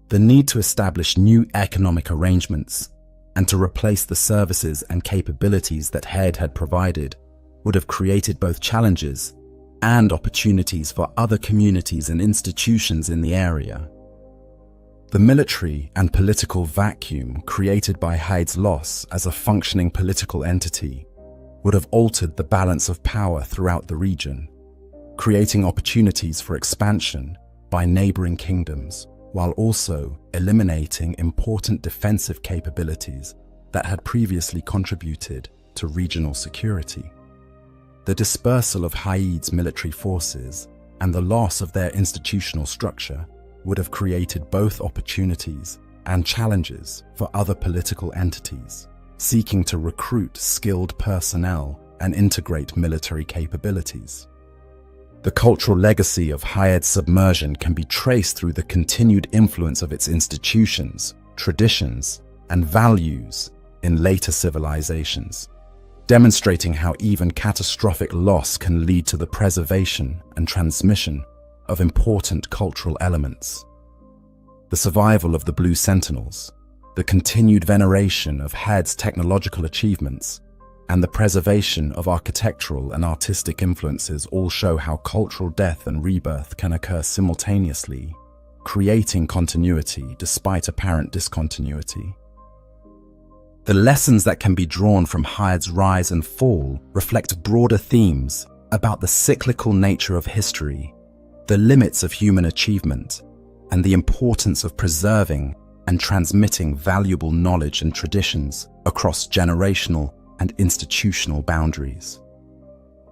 The need to establish new economic arrangements and to replace the services and capabilities that Hayed had provided would have created both challenges and opportunities for other communities and institutions in the area. The military and political vacuum created by Hayed's loss as a functioning political entity would have altered the balance of power throughout the region, creating opportunities for expansion by neighboring kingdoms, while also eliminating important defensive capabilities that had previously contributed to regional security. The dispersal of Hayed's military forces and the loss of their institutional structure would have created both opportunities and challenges for other political entities seeking to recruit skilled personnel and integrate military capabilities. The cultural legacy of Hayed's submersion can be traced through the continued influence of its institutions, traditions, and values in later civilizations, demonstrating how even catastrophic loss can lead to the preservation and transmission of important cultural elements. The survival of the Blue Sentinels, the continued veneration of Hayed's technological achievements, and the preservation of architectural and artistic influences all show how cultural death and rebirth can occur simultaneously, creating continuity despite apparent discontinuity. The lessons that can be drawn from Hayed's rise and fall reflect broader themes about the cyclical nature of history, the limits of human achievement, and the importance of preserving and transmitting valuable knowledge and traditions across generational and institutional boundaries.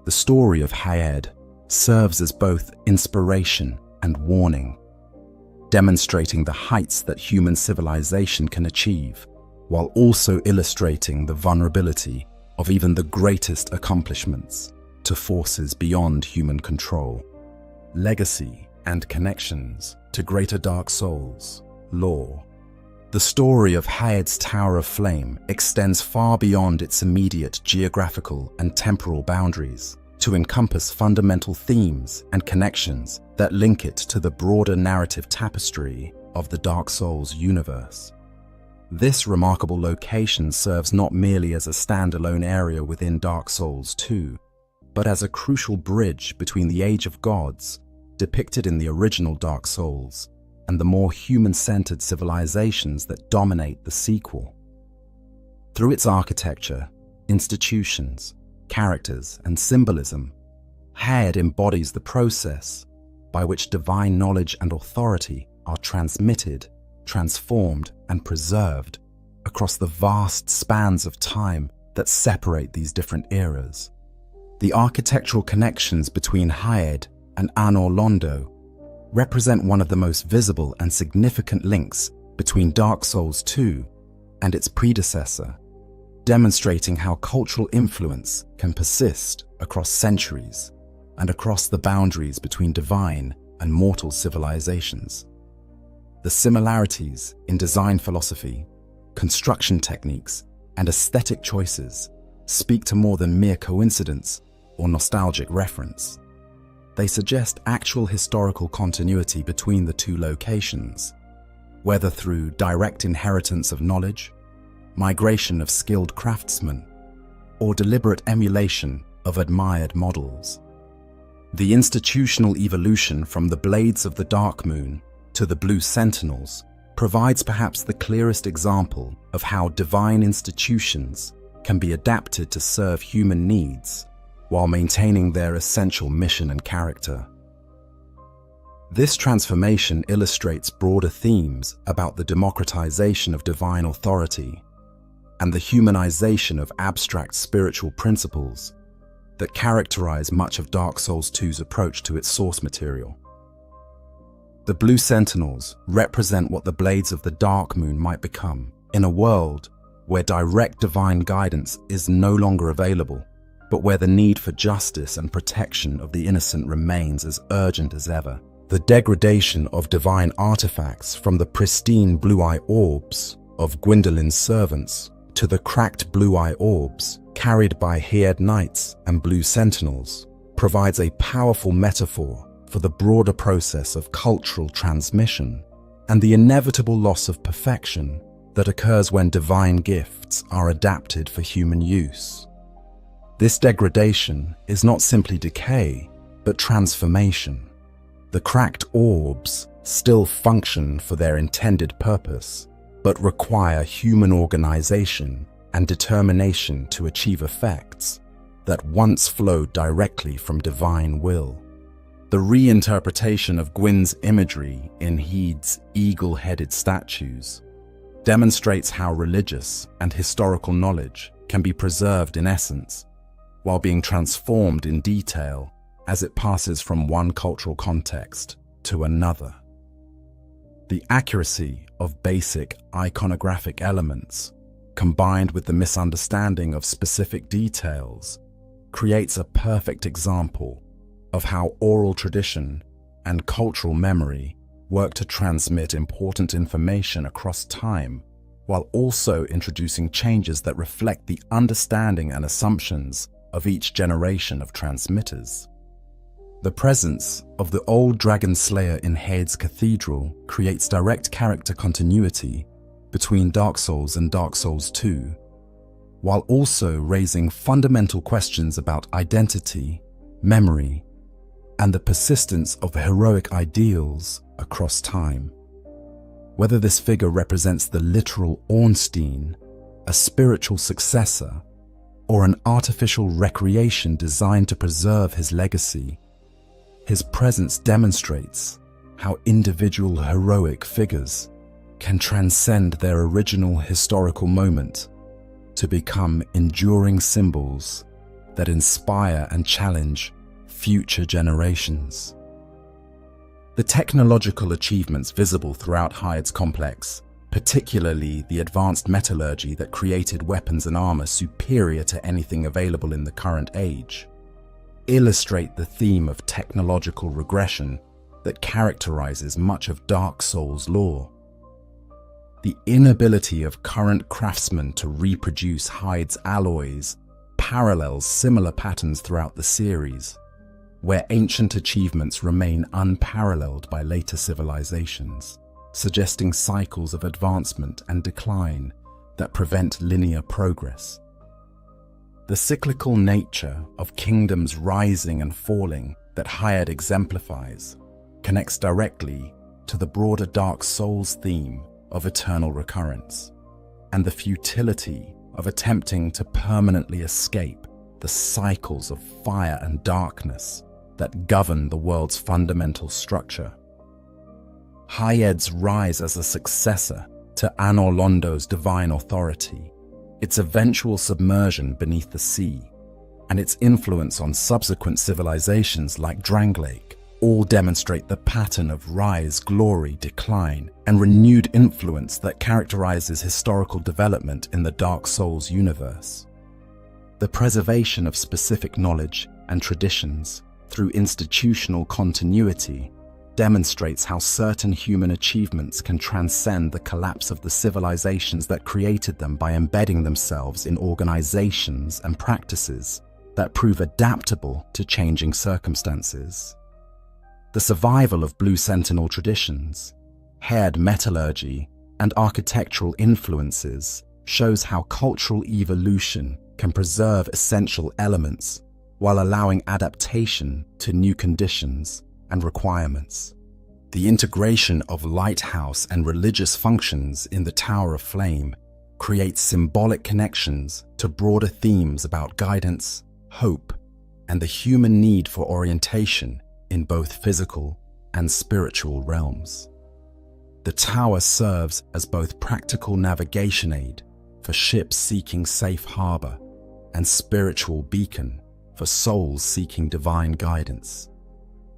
The story of Hayed serves as both inspiration and warning, demonstrating the heights that human civilization can achieve, while also illustrating the vulnerability of even the greatest accomplishments to forces beyond human control. Legacy and connections to greater Dark Souls lore. The story of Hayed's Tower of Flame extends far beyond its immediate geographical and temporal boundaries to encompass fundamental themes and connections that link it to the broader narrative tapestry of the Dark Souls universe. This remarkable location serves not merely as a standalone area within Dark Souls 2, but as a crucial bridge between the Age of Gods, depicted in the original Dark Souls, and the more human-centered civilizations that dominate the sequel. Through its architecture, institutions, characters, and symbolism, Hayed embodies the process by which divine knowledge and authority are transmitted, transformed, and preserved across the vast spans of time that separate these different eras. The architectural connections between Hayed and Anor Londo represent one of the most visible and significant links between Dark Souls 2 and its predecessor, demonstrating how cultural influence can persist across centuries and across the boundaries between divine and mortal civilizations. The similarities in design philosophy, construction techniques, and aesthetic choices speak to more than mere coincidence or nostalgic reference. They suggest actual historical continuity between the two locations, whether through direct inheritance of knowledge, migration of skilled craftsmen, or deliberate emulation of admired models. The institutional evolution from the Blades of the Dark Moon to the Blue Sentinels provides perhaps the clearest example of how divine institutions can be adapted to serve human needs while maintaining their essential mission and character. This transformation illustrates broader themes about the democratization of divine authority and the humanization of abstract spiritual principles that characterize much of Dark Souls 2's approach to its source material. The Blue Sentinels represent what the Blades of the Dark Moon might become in a world where direct divine guidance is no longer available, but where the need for justice and protection of the innocent remains as urgent as ever. The degradation of divine artifacts from the pristine blue-eye orbs of Gwyndolin's servants to the cracked blue-eye orbs carried by Hayed Knights and Blue Sentinels provides a powerful metaphor for the broader process of cultural transmission and the inevitable loss of perfection that occurs when divine gifts are adapted for human use. This degradation is not simply decay, but transformation. The cracked orbs still function for their intended purpose, but require human organization and determination to achieve effects that once flowed directly from divine will. The reinterpretation of Gwyn's imagery in Heed's eagle-headed statues demonstrates how religious and historical knowledge can be preserved in essence, while being transformed in detail as it passes from one cultural context to another. The accuracy of basic iconographic elements, combined with the misunderstanding of specific details, creates a perfect example of how oral tradition and cultural memory work to transmit important information across time, while also introducing changes that reflect the understanding and assumptions of each generation of transmitters. The presence of the old dragon slayer in Hades Cathedral creates direct character continuity between Dark Souls and Dark Souls 2, while also raising fundamental questions about identity, memory, and the persistence of heroic ideals across time. Whether this figure represents the literal Ornstein, a spiritual successor, or an artificial recreation designed to preserve his legacy, his presence demonstrates how individual heroic figures can transcend their original historical moment to become enduring symbols that inspire and challenge future generations. The technological achievements visible throughout Hades complex, particularly the advanced metallurgy that created weapons and armor superior to anything available in the current age, illustrate the theme of technological regression that characterizes much of Dark Souls lore. The inability of current craftsmen to reproduce Hades alloys parallels similar patterns throughout the series, where ancient achievements remain unparalleled by later civilizations, suggesting cycles of advancement and decline that prevent linear progress. The cyclical nature of kingdoms rising and falling that Hades exemplifies connects directly to the broader Dark Souls theme of eternal recurrence, and the futility of attempting to permanently escape the cycles of fire and darkness that govern the world's fundamental structure. Hades' rise as a successor to Anor Londo's divine authority, its eventual submersion beneath the sea, and its influence on subsequent civilizations like Drangleic all demonstrate the pattern of rise, glory, decline, and renewed influence that characterizes historical development in the Dark Souls universe. The preservation of specific knowledge and traditions through institutional continuity demonstrates how certain human achievements can transcend the collapse of the civilizations that created them by embedding themselves in organizations and practices that prove adaptable to changing circumstances. The survival of Blue Sentinel traditions, haired metallurgy, and architectural influences shows how cultural evolution can preserve essential elements while allowing adaptation to new conditions and requirements. The integration of lighthouse and religious functions in the Tower of Flame creates symbolic connections to broader themes about guidance, hope, and the human need for orientation in both physical and spiritual realms. The tower serves as both practical navigation aid for ships seeking safe harbor and spiritual beacon for souls seeking divine guidance,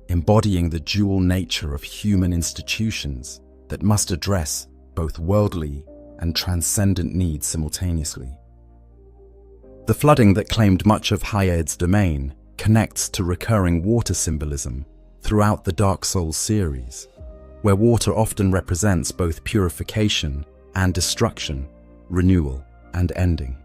embodying the dual nature of human institutions that must address both worldly and transcendent needs simultaneously. The flooding that claimed much of Hades' domain connects to recurring water symbolism throughout the Dark Souls series, where water often represents both purification and destruction, renewal and ending.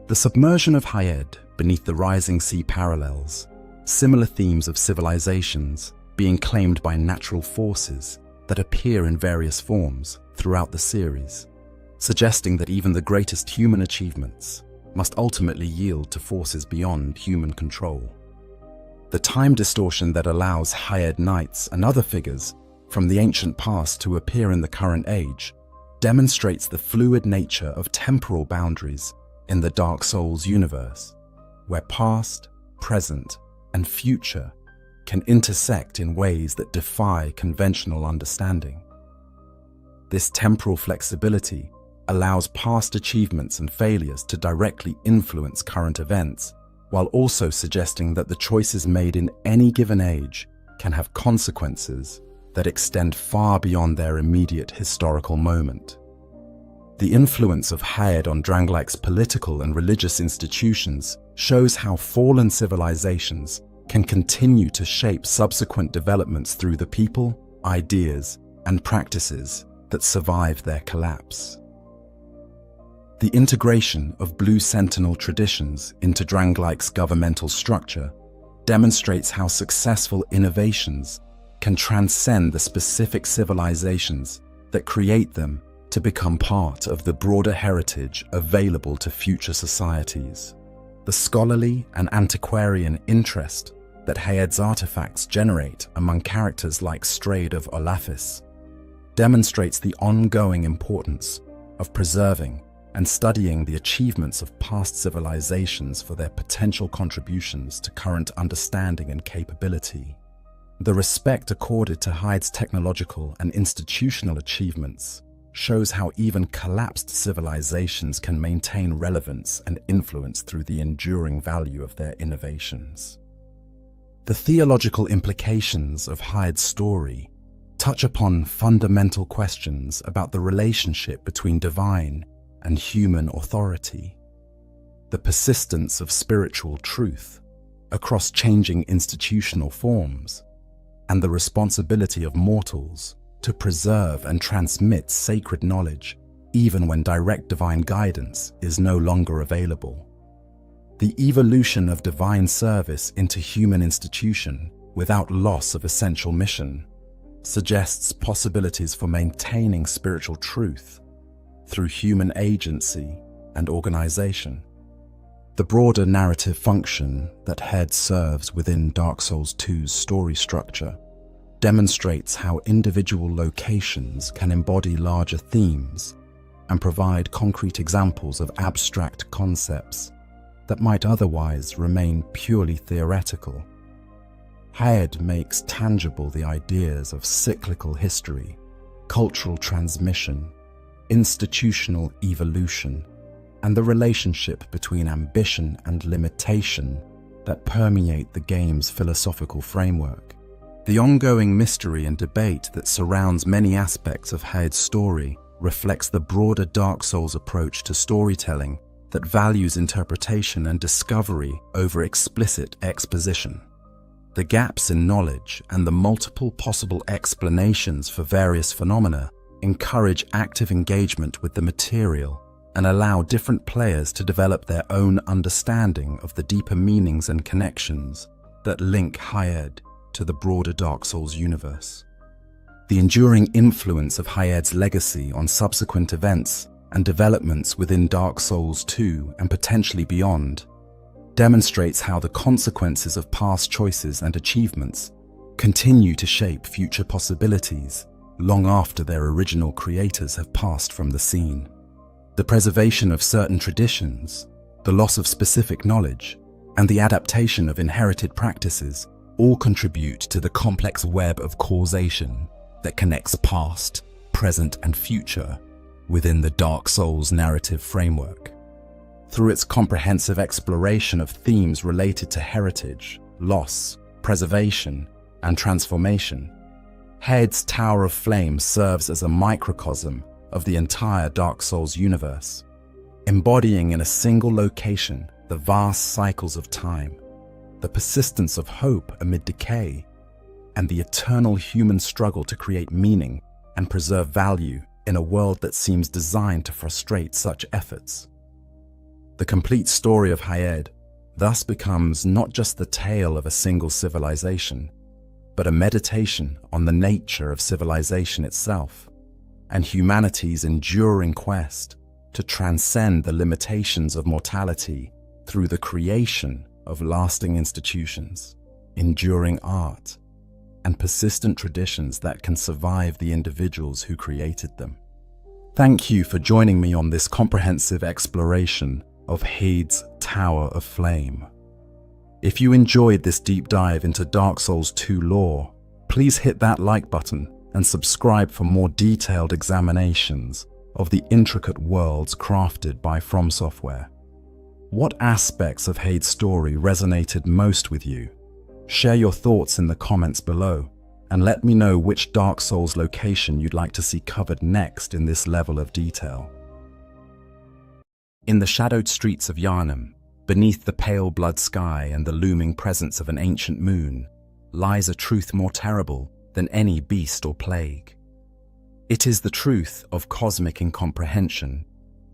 The submersion of Hades beneath the rising sea parallels similar themes of civilizations being claimed by natural forces that appear in various forms throughout the series, suggesting that even the greatest human achievements must ultimately yield to forces beyond human control. The time distortion that allows Hades knights and other figures from the ancient past to appear in the current age demonstrates the fluid nature of temporal boundaries in the Dark Souls universe, where past, present, and future can intersect in ways that defy conventional understanding. This temporal flexibility allows past achievements and failures to directly influence current events, while also suggesting that the choices made in any given age can have consequences that extend far beyond their immediate historical moment. The influence of Hayed on Drangleics political and religious institutions shows how fallen civilizations can continue to shape subsequent developments through the people, ideas, and practices that survive their collapse. The integration of Blue Sentinel traditions into Drangleics' governmental structure demonstrates how successful innovations can transcend the specific civilizations that create them to become part of the broader heritage available to future societies. The scholarly and antiquarian interest that Hayed's artifacts generate among characters like Strayed of Olafis demonstrates the ongoing importance of preserving and studying the achievements of past civilizations for their potential contributions to current understanding and capability. The respect accorded to Hayed's technological and institutional achievements shows how even collapsed civilizations can maintain relevance and influence through the enduring value of their innovations. The theological implications of Hayed's story touch upon fundamental questions about the relationship between divine and human authority, the persistence of spiritual truth across changing institutional forms, and the responsibility of mortals to preserve and transmit sacred knowledge even when direct divine guidance is no longer available. The evolution of divine service into human institution without loss of essential mission suggests possibilities for maintaining spiritual truth through human agency and organization. The broader narrative function that Hayed serves within Dark Souls 2's story structure demonstrates how individual locations can embody larger themes and provide concrete examples of abstract concepts that might otherwise remain purely theoretical. Hayed makes tangible the ideas of cyclical history, cultural transmission, institutional evolution, and the relationship between ambition and limitation that permeate the game's philosophical framework. The ongoing mystery and debate that surrounds many aspects of Hayed's story reflects the broader Dark Souls approach to storytelling that values interpretation and discovery over explicit exposition. The gaps in knowledge and the multiple possible explanations for various phenomena encourage active engagement with the material and allow different players to develop their own understanding of the deeper meanings and connections that link Hayed to the broader Dark Souls universe. The enduring influence of Hayed's legacy on subsequent events and developments within Dark Souls 2 and potentially beyond demonstrates how the consequences of past choices and achievements continue to shape future possibilities long after their original creators have passed from the scene. The preservation of certain traditions, the loss of specific knowledge, and the adaptation of inherited practices all contribute to the complex web of causation that connects past, present, and future within the Dark Souls narrative framework. Through its comprehensive exploration of themes related to heritage, loss, preservation, and transformation, Hayed's Tower of Flame serves as a microcosm of the entire Dark Souls universe, embodying in a single location the vast cycles of time, the persistence of hope amid decay, and the eternal human struggle to create meaning and preserve value in a world that seems designed to frustrate such efforts. The complete story of Hayed thus becomes not just the tale of a single civilization, but a meditation on the nature of civilization itself and humanity's enduring quest to transcend the limitations of mortality through the creation of lasting institutions, enduring art, and persistent traditions that can survive the individuals who created them. Thank you for joining me on this comprehensive exploration of Hayed's Tower of Flame. If you enjoyed this deep dive into Dark Souls 2 lore, please hit that like button and subscribe for more detailed examinations of the intricate worlds crafted by FromSoftware. What aspects of Hayed's story resonated most with you? Share your thoughts in the comments below, and let me know which Dark Souls location you'd like to see covered next in this level of detail. In the shadowed streets of Yharnam, beneath the pale blood sky and the looming presence of an ancient moon, lies a truth more terrible than any beast or plague. It is the truth of cosmic incomprehension,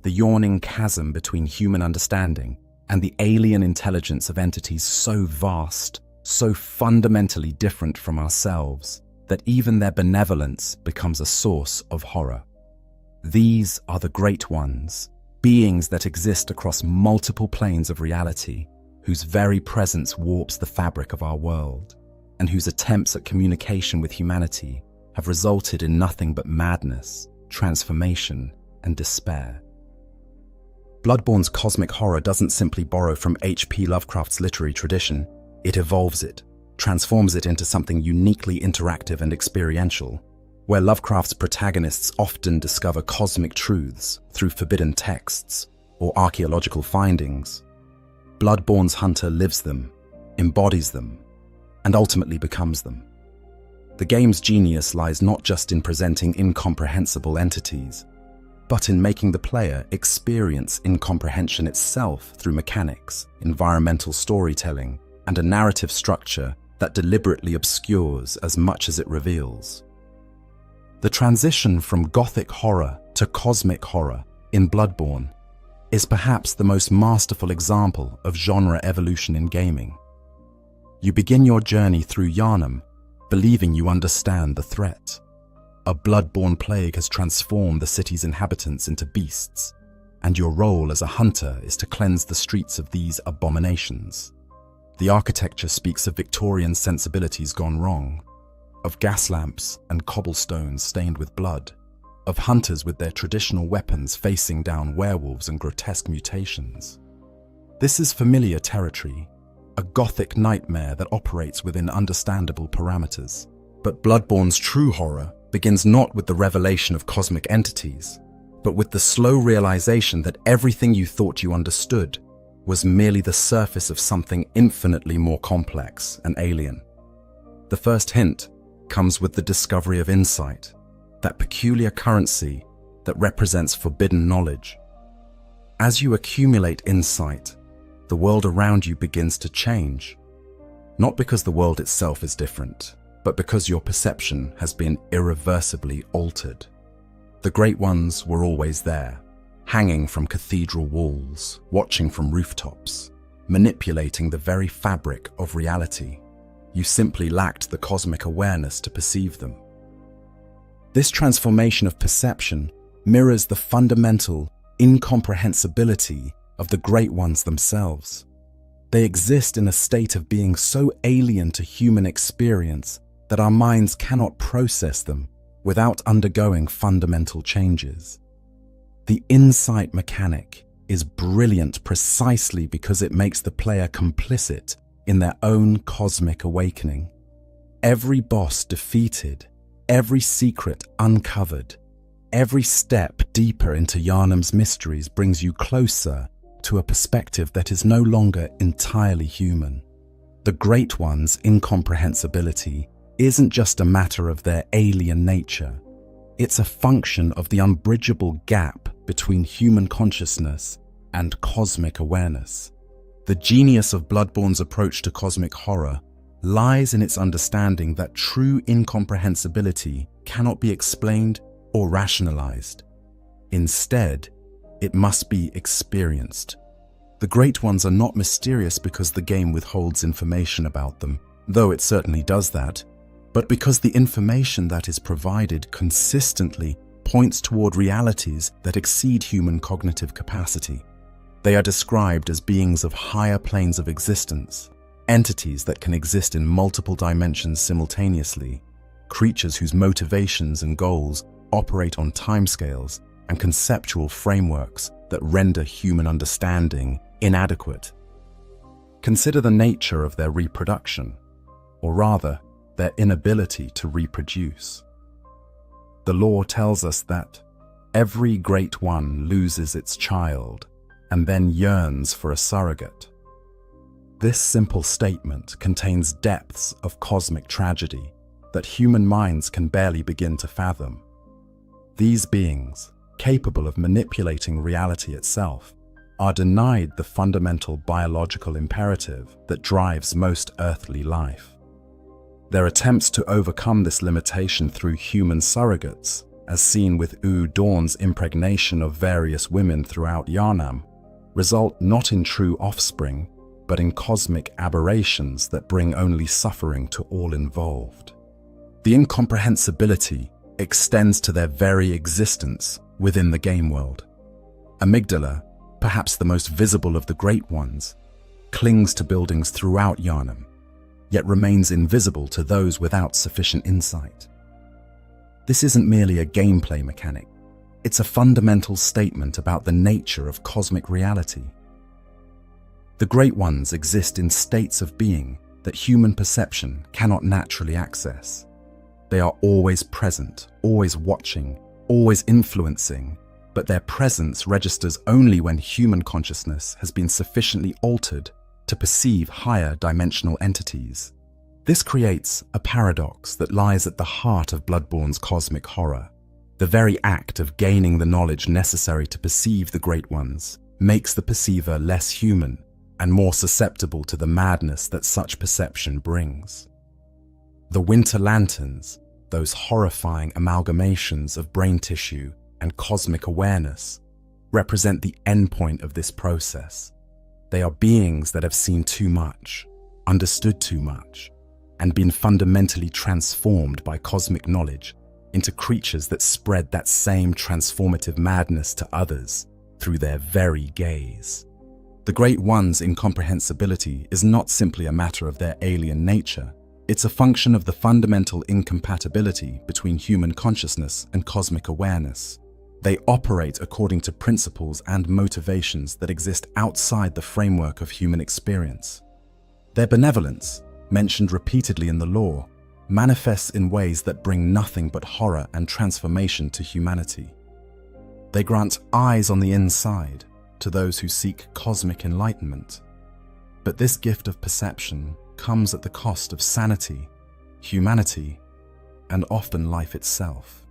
the yawning chasm between human understanding and the alien intelligence of entities so vast, so fundamentally different from ourselves, that even their benevolence becomes a source of horror. These are the Great Ones, beings that exist across multiple planes of reality, whose very presence warps the fabric of our world, and whose attempts at communication with humanity have resulted in nothing but madness, transformation, and despair. Bloodborne's cosmic horror doesn't simply borrow from H.P. Lovecraft's literary tradition, it evolves it, transforms it into something uniquely interactive and experiential, where Lovecraft's protagonists often discover cosmic truths through forbidden texts or archaeological findings. Bloodborne's hunter lives them, embodies them, and ultimately becomes them. The game's genius lies not just in presenting incomprehensible entities, but in making the player experience incomprehension itself through mechanics, environmental storytelling, and a narrative structure that deliberately obscures as much as it reveals. The transition from gothic horror to cosmic horror in Bloodborne is perhaps the most masterful example of genre evolution in gaming. You begin your journey through Yharnam, believing you understand the threat. A bloodborne plague has transformed the city's inhabitants into beasts, and your role as a hunter is to cleanse the streets of these abominations. The architecture speaks of Victorian sensibilities gone wrong, of gas lamps and cobblestones stained with blood, of hunters with their traditional weapons facing down werewolves and grotesque mutations. This is familiar territory, a gothic nightmare that operates within understandable parameters. But Bloodborne's true horror begins not with the revelation of cosmic entities, but with the slow realization that everything you thought you understood was merely the surface of something infinitely more complex and alien. The first hint comes with the discovery of insight, that peculiar currency that represents forbidden knowledge. As you accumulate insight, the world around you begins to change, not because the world itself is different, but because your perception has been irreversibly altered. The Great Ones were always there, hanging from cathedral walls, watching from rooftops, manipulating the very fabric of reality. You simply lacked the cosmic awareness to perceive them. This transformation of perception mirrors the fundamental incomprehensibility of the Great Ones themselves. They exist in a state of being so alien to human experience that our minds cannot process them without undergoing fundamental changes. The insight mechanic is brilliant precisely because it makes the player complicit in their own cosmic awakening. Every boss defeated, every secret uncovered, every step deeper into Yharnam's mysteries brings you closer to a perspective that is no longer entirely human. The Great Ones' incomprehensibility isn't just a matter of their alien nature. It's a function of the unbridgeable gap between human consciousness and cosmic awareness. The genius of Bloodborne's approach to cosmic horror lies in its understanding that true incomprehensibility cannot be explained or rationalized. Instead, it must be experienced. The Great Ones are not mysterious because the game withholds information about them, though it certainly does that, but because the information that is provided consistently points toward realities that exceed human cognitive capacity. They are described as beings of higher planes of existence, entities that can exist in multiple dimensions simultaneously, creatures whose motivations and goals operate on timescales and conceptual frameworks that render human understanding inadequate. Consider the nature of their reproduction, or rather, their inability to reproduce. The lore tells us that every Great One loses its child and then yearns for a surrogate. This simple statement contains depths of cosmic tragedy that human minds can barely begin to fathom. These beings, capable of manipulating reality itself, are denied the fundamental biological imperative that drives most earthly life. Their attempts to overcome this limitation through human surrogates, as seen with Dawn's impregnation of various women throughout Yharnam, result not in true offspring, but in cosmic aberrations that bring only suffering to all involved. The incomprehensibility extends to their very existence within the game world. Amygdala, perhaps the most visible of the Great Ones, clings to buildings throughout Yharnam, yet remains invisible to those without sufficient insight. This isn't merely a gameplay mechanic, it's a fundamental statement about the nature of cosmic reality. The Great Ones exist in states of being that human perception cannot naturally access. They are always present, always watching, always influencing, but their presence registers only when human consciousness has been sufficiently altered to perceive higher dimensional entities. This creates a paradox that lies at the heart of Bloodborne's cosmic horror. The very act of gaining the knowledge necessary to perceive the Great Ones makes the perceiver less human and more susceptible to the madness that such perception brings. The Winter Lanterns, those horrifying amalgamations of brain tissue and cosmic awareness, represent the endpoint of this process. They are beings that have seen too much, understood too much, and been fundamentally transformed by cosmic knowledge into creatures that spread that same transformative madness to others through their very gaze. The Great One's incomprehensibility is not simply a matter of their alien nature, it's a function of the fundamental incompatibility between human consciousness and cosmic awareness. They operate according to principles and motivations that exist outside the framework of human experience. Their benevolence, mentioned repeatedly in the lore, manifests in ways that bring nothing but horror and transformation to humanity. They grant eyes on the inside to those who seek cosmic enlightenment. But this gift of perception comes at the cost of sanity, humanity, and often life itself.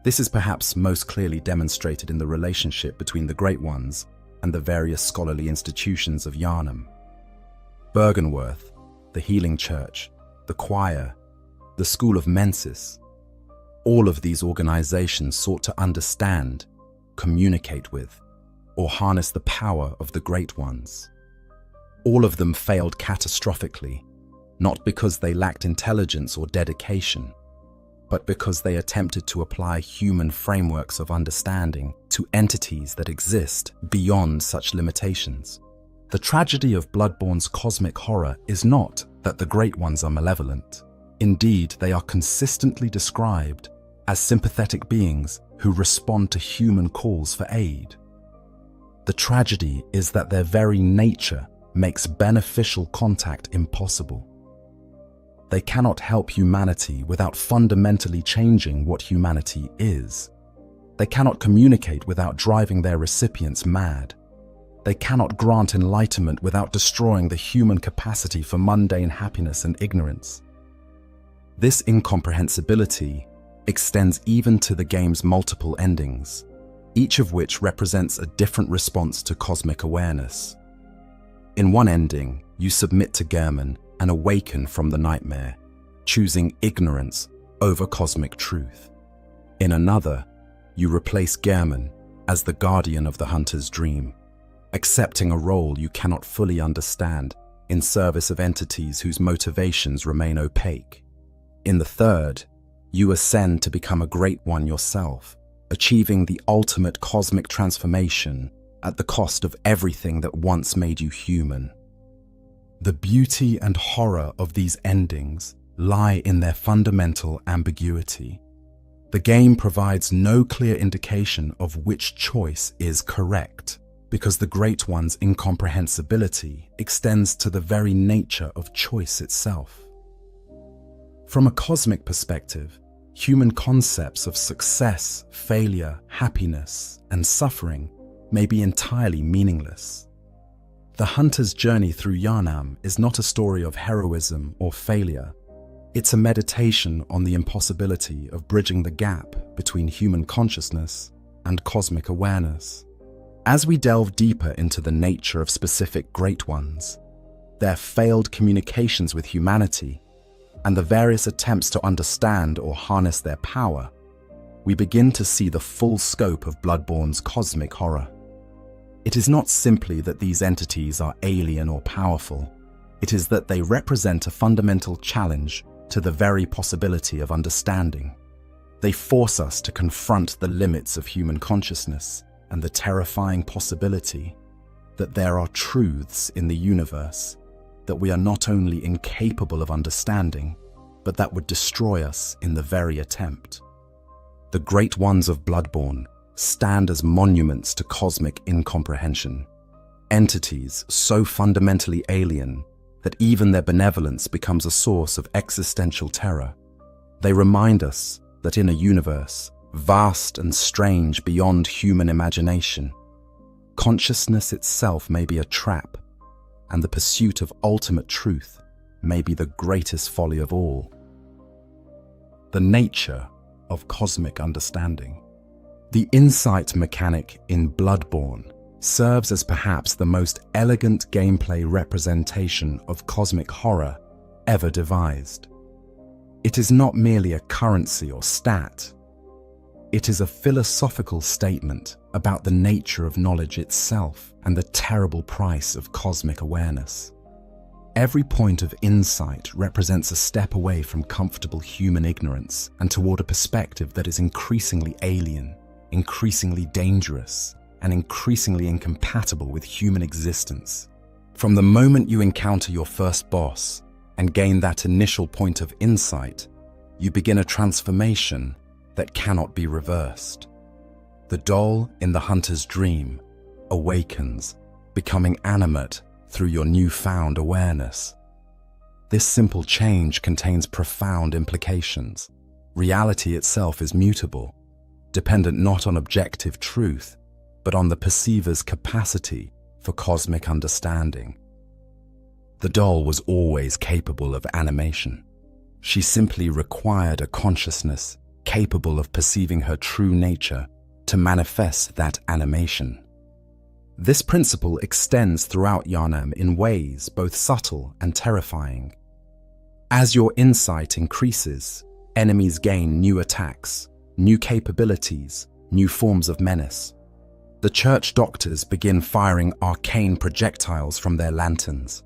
This is perhaps most clearly demonstrated in the relationship between the Great Ones and the various scholarly institutions of Yharnam. Bergenworth, the Healing Church, the Choir, the School of Mensis, all of these organizations sought to understand, communicate with, or harness the power of the Great Ones. All of them failed catastrophically, not because they lacked intelligence or dedication, but because they attempted to apply human frameworks of understanding to entities that exist beyond such limitations. The tragedy of Bloodborne's cosmic horror is not that the Great Ones are malevolent. Indeed, they are consistently described as sympathetic beings who respond to human calls for aid. The tragedy is that their very nature makes beneficial contact impossible. They cannot help humanity without fundamentally changing what humanity is. They cannot communicate without driving their recipients mad. They cannot grant enlightenment without destroying the human capacity for mundane happiness and ignorance. This incomprehensibility extends even to the game's multiple endings, each of which represents a different response to cosmic awareness. In one ending, you submit to Gehrman and awaken from the nightmare, choosing ignorance over cosmic truth. In another, you replace Gehrman as the guardian of the hunter's dream, accepting a role you cannot fully understand in service of entities whose motivations remain opaque. In the third, you ascend to become a Great One yourself, achieving the ultimate cosmic transformation at the cost of everything that once made you human. The beauty and horror of these endings lie in their fundamental ambiguity. The game provides no clear indication of which choice is correct, because the Great One's incomprehensibility extends to the very nature of choice itself. From a cosmic perspective, human concepts of success, failure, happiness, and suffering may be entirely meaningless. The hunter's journey through Yharnam is not a story of heroism or failure. It's a meditation on the impossibility of bridging the gap between human consciousness and cosmic awareness. As we delve deeper into the nature of specific Great Ones, their failed communications with humanity, and the various attempts to understand or harness their power, we begin to see the full scope of Bloodborne's cosmic horror. It is not simply that these entities are alien or powerful, it is that they represent a fundamental challenge to the very possibility of understanding. They force us to confront the limits of human consciousness and the terrifying possibility that there are truths in the universe that we are not only incapable of understanding, but that would destroy us in the very attempt. The Great Ones of Bloodborne stand as monuments to cosmic incomprehension, entities so fundamentally alien that even their benevolence becomes a source of existential terror. They remind us that in a universe vast and strange beyond human imagination, consciousness itself may be a trap, and the pursuit of ultimate truth may be the greatest folly of all. The nature of cosmic understanding. The insight mechanic in Bloodborne serves as perhaps the most elegant gameplay representation of cosmic horror ever devised. It is not merely a currency or stat. It is a philosophical statement about the nature of knowledge itself and the terrible price of cosmic awareness. Every point of insight represents a step away from comfortable human ignorance and toward a perspective that is increasingly alien, increasingly dangerous, and increasingly incompatible with human existence. From the moment you encounter your first boss and gain that initial point of insight, you begin a transformation that cannot be reversed. The doll in the hunter's dream awakens, becoming animate through your newfound awareness. This simple change contains profound implications. Reality itself is mutable, dependent not on objective truth, but on the perceiver's capacity for cosmic understanding. The doll was always capable of animation. She simply required a consciousness capable of perceiving her true nature to manifest that animation. This principle extends throughout Yharnam in ways both subtle and terrifying. As your insight increases, enemies gain new attacks, new capabilities, new forms of menace. The church doctors begin firing arcane projectiles from their lanterns.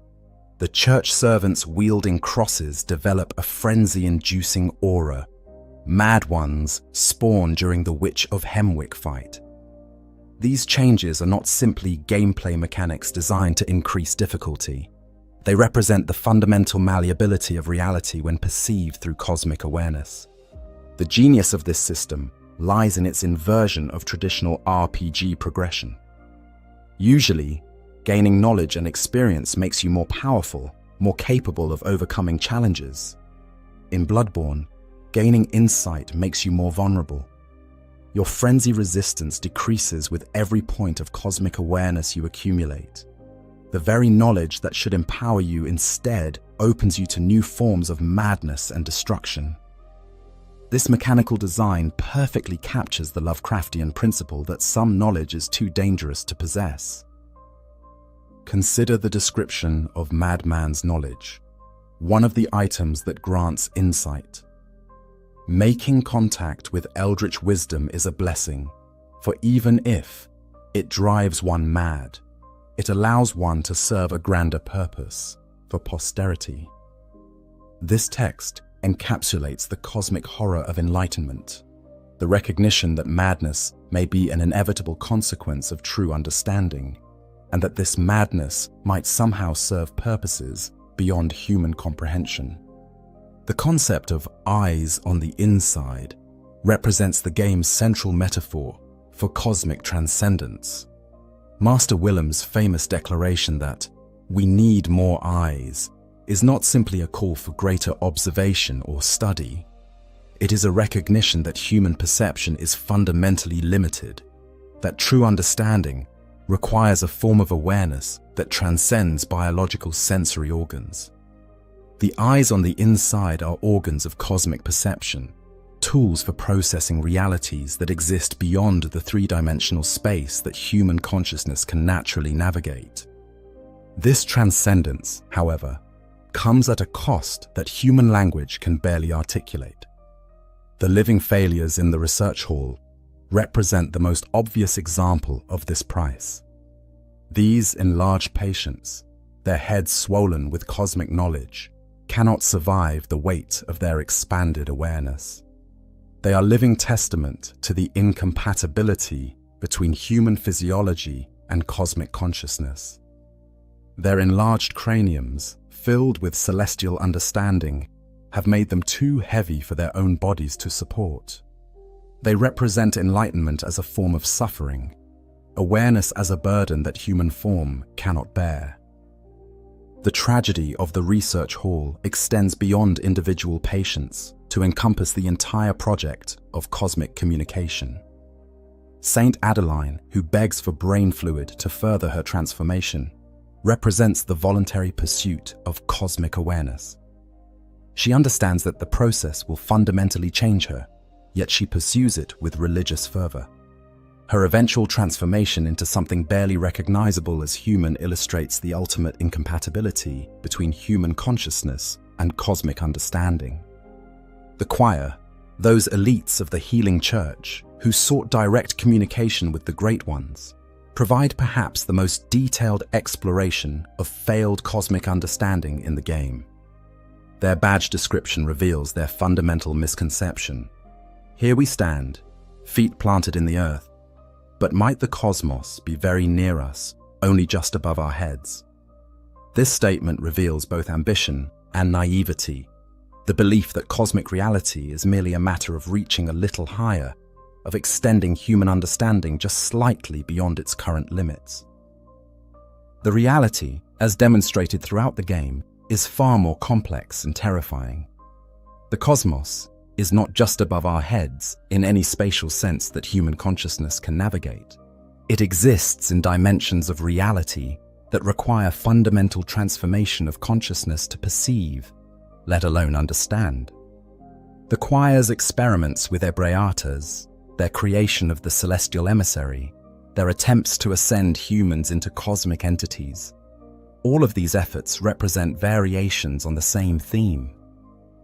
The church servants wielding crosses develop a frenzy-inducing aura. Mad ones spawn during the Witch of Hemwick fight. These changes are not simply gameplay mechanics designed to increase difficulty. They represent the fundamental malleability of reality when perceived through cosmic awareness. The genius of this system lies in its inversion of traditional RPG progression. Usually, gaining knowledge and experience makes you more powerful, more capable of overcoming challenges. In Bloodborne, gaining insight makes you more vulnerable. Your frenzy resistance decreases with every point of cosmic awareness you accumulate. The very knowledge that should empower you instead opens you to new forms of madness and destruction. This mechanical design perfectly captures the Lovecraftian principle that some knowledge is too dangerous to possess. Consider the description of Madman's knowledge, one of the items that grants insight. Making contact with eldritch wisdom is a blessing, for even if it drives one mad, it allows one to serve a grander purpose, for posterity. This text encapsulates the cosmic horror of enlightenment, the recognition that madness may be an inevitable consequence of true understanding, and that this madness might somehow serve purposes beyond human comprehension. The concept of eyes on the inside represents the game's central metaphor for cosmic transcendence. Master Willem's famous declaration that "we need more eyes" is not simply a call for greater observation or study. It is a recognition that human perception is fundamentally limited, that true understanding requires a form of awareness that transcends biological sensory organs. The eyes on the inside are organs of cosmic perception, tools for processing realities that exist beyond the three-dimensional space that human consciousness can naturally navigate. This transcendence, however, comes at a cost that human language can barely articulate. The living failures in the research hall represent the most obvious example of this price. These enlarged patients, their heads swollen with cosmic knowledge, cannot survive the weight of their expanded awareness. They are living testament to the incompatibility between human physiology and cosmic consciousness. Their enlarged craniums, filled with celestial understanding, have made them too heavy for their own bodies to support. They represent enlightenment as a form of suffering, awareness as a burden that human form cannot bear. The tragedy of the research hall extends beyond individual patients to encompass the entire project of cosmic communication. Saint Adeline, who begs for brain fluid to further her transformation, represents the voluntary pursuit of cosmic awareness. She understands that the process will fundamentally change her, yet she pursues it with religious fervor. Her eventual transformation into something barely recognizable as human illustrates the ultimate incompatibility between human consciousness and cosmic understanding. The choir, those elites of the healing church who sought direct communication with the Great Ones, provide perhaps the most detailed exploration of failed cosmic understanding in the game. Their badge description reveals their fundamental misconception. Here we stand, feet planted in the earth, but might the cosmos be very near us, only just above our heads? This statement reveals both ambition and naivety, the belief that cosmic reality is merely a matter of reaching a little higher, of extending human understanding just slightly beyond its current limits. The reality, as demonstrated throughout the game, is far more complex and terrifying. The cosmos is not just above our heads in any spatial sense that human consciousness can navigate. It exists in dimensions of reality that require fundamental transformation of consciousness to perceive, let alone understand. The choir's experiments with Ebraiatas, their creation of the celestial emissary, their attempts to ascend humans into cosmic entities, all of these efforts represent variations on the same theme: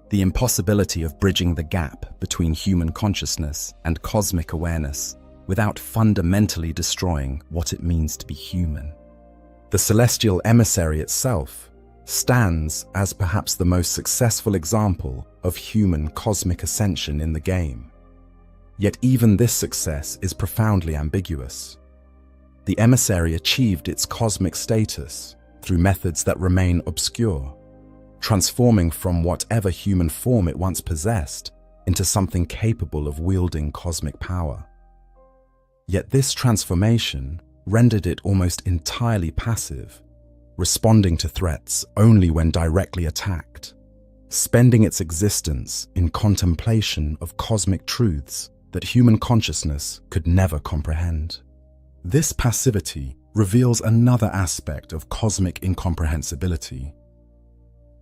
the impossibility of bridging the gap between human consciousness and cosmic awareness without fundamentally destroying what it means to be human. The celestial emissary itself stands as perhaps the most successful example of human cosmic ascension in the game. Yet even this success is profoundly ambiguous. The emissary achieved its cosmic status through methods that remain obscure, transforming from whatever human form it once possessed into something capable of wielding cosmic power. Yet this transformation rendered it almost entirely passive, responding to threats only when directly attacked, spending its existence in contemplation of cosmic truths that human consciousness could never comprehend. This passivity reveals another aspect of cosmic incomprehensibility: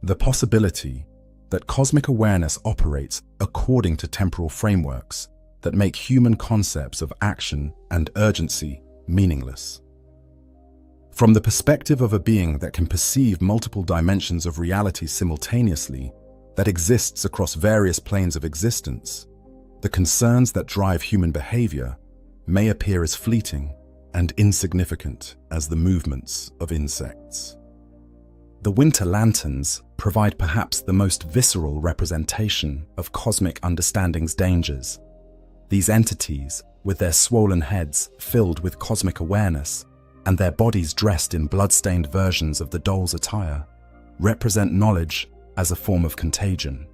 the possibility that cosmic awareness operates according to temporal frameworks that make human concepts of action and urgency meaningless. From the perspective of a being that can perceive multiple dimensions of reality simultaneously, that exists across various planes of existence, the concerns that drive human behavior may appear as fleeting and insignificant as the movements of insects. The winter lanterns provide perhaps the most visceral representation of cosmic understanding's dangers. These entities, with their swollen heads filled with cosmic awareness and their bodies dressed in blood-stained versions of the doll's attire, represent knowledge as a form of contagion.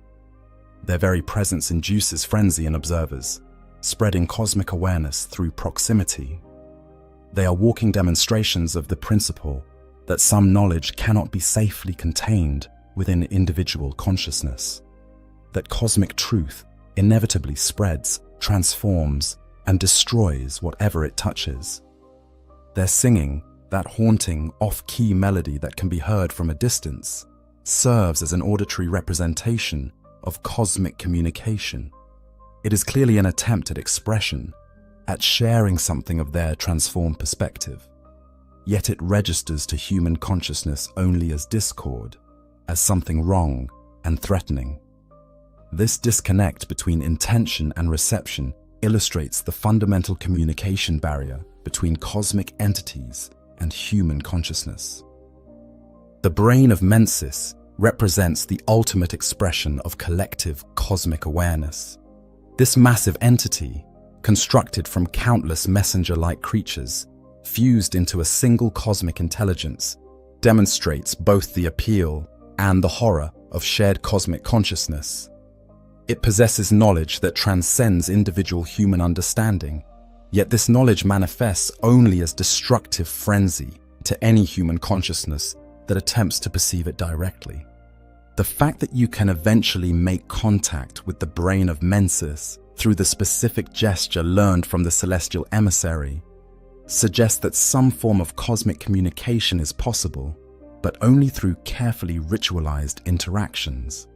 Their very presence induces frenzy in observers, spreading cosmic awareness through proximity. They are walking demonstrations of the principle that some knowledge cannot be safely contained within individual consciousness, that cosmic truth inevitably spreads, transforms, and destroys whatever it touches. Their singing, that haunting, off-key melody that can be heard from a distance, serves as an auditory representation of cosmic communication. It is clearly an attempt at expression, at sharing something of their transformed perspective. Yet it registers to human consciousness only as discord, as something wrong and threatening. This disconnect between intention and reception illustrates the fundamental communication barrier between cosmic entities and human consciousness. The brain of Mensis represents the ultimate expression of collective cosmic awareness. This massive entity, constructed from countless messenger-like creatures, fused into a single cosmic intelligence, demonstrates both the appeal and the horror of shared cosmic consciousness. It possesses knowledge that transcends individual human understanding, yet this knowledge manifests only as destructive frenzy to any human consciousness that attempts to perceive it directly. The fact that you can eventually make contact with the brain of Mensis through the specific gesture learned from the celestial emissary suggests that some form of cosmic communication is possible, but only through carefully ritualized interactions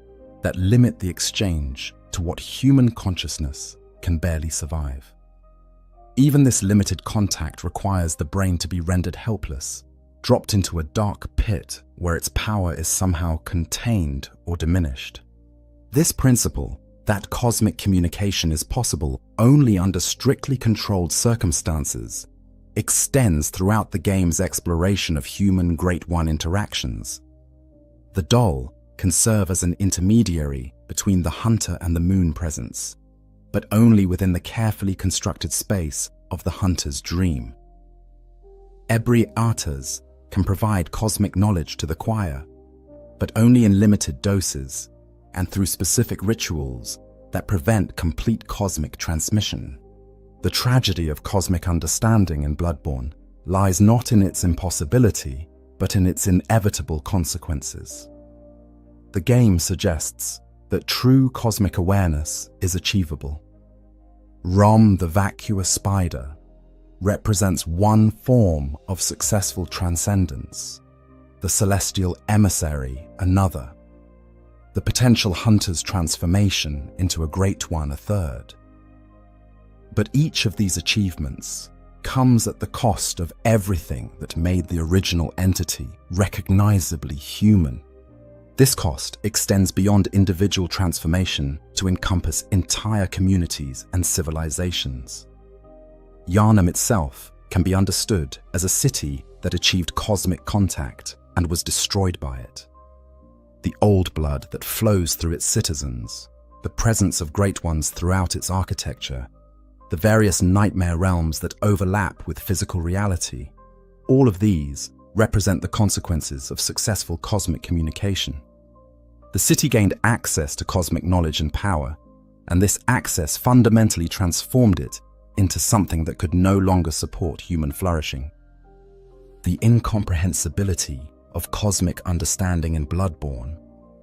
that limit the exchange to what human consciousness can barely survive. Even this limited contact requires the brain to be rendered helpless, dropped into a dark pit where its power is somehow contained or diminished. This principle, that cosmic communication is possible only under strictly controlled circumstances, extends throughout the game's exploration of human Great One interactions. The doll can serve as an intermediary between the hunter and the moon presence, but only within the carefully constructed space of the hunter's dream. Ebri Artas can provide cosmic knowledge to the choir, but only in limited doses and through specific rituals that prevent complete cosmic transmission. The tragedy of cosmic understanding in Bloodborne lies not in its impossibility, but in its inevitable consequences. The game suggests that true cosmic awareness is achievable. Rom, the vacuous spider, represents one form of successful transcendence, the celestial emissary another, the potential hunter's transformation into a Great One a third. But each of these achievements comes at the cost of everything that made the original entity recognizably human. This cost extends beyond individual transformation to encompass entire communities and civilizations. Yharnam itself can be understood as a city that achieved cosmic contact and was destroyed by it. The old blood that flows through its citizens, the presence of Great Ones throughout its architecture, the various nightmare realms that overlap with physical reality, all of these represent the consequences of successful cosmic communication. The city gained access to cosmic knowledge and power, and this access fundamentally transformed it into something that could no longer support human flourishing. The incomprehensibility of cosmic understanding in Bloodborne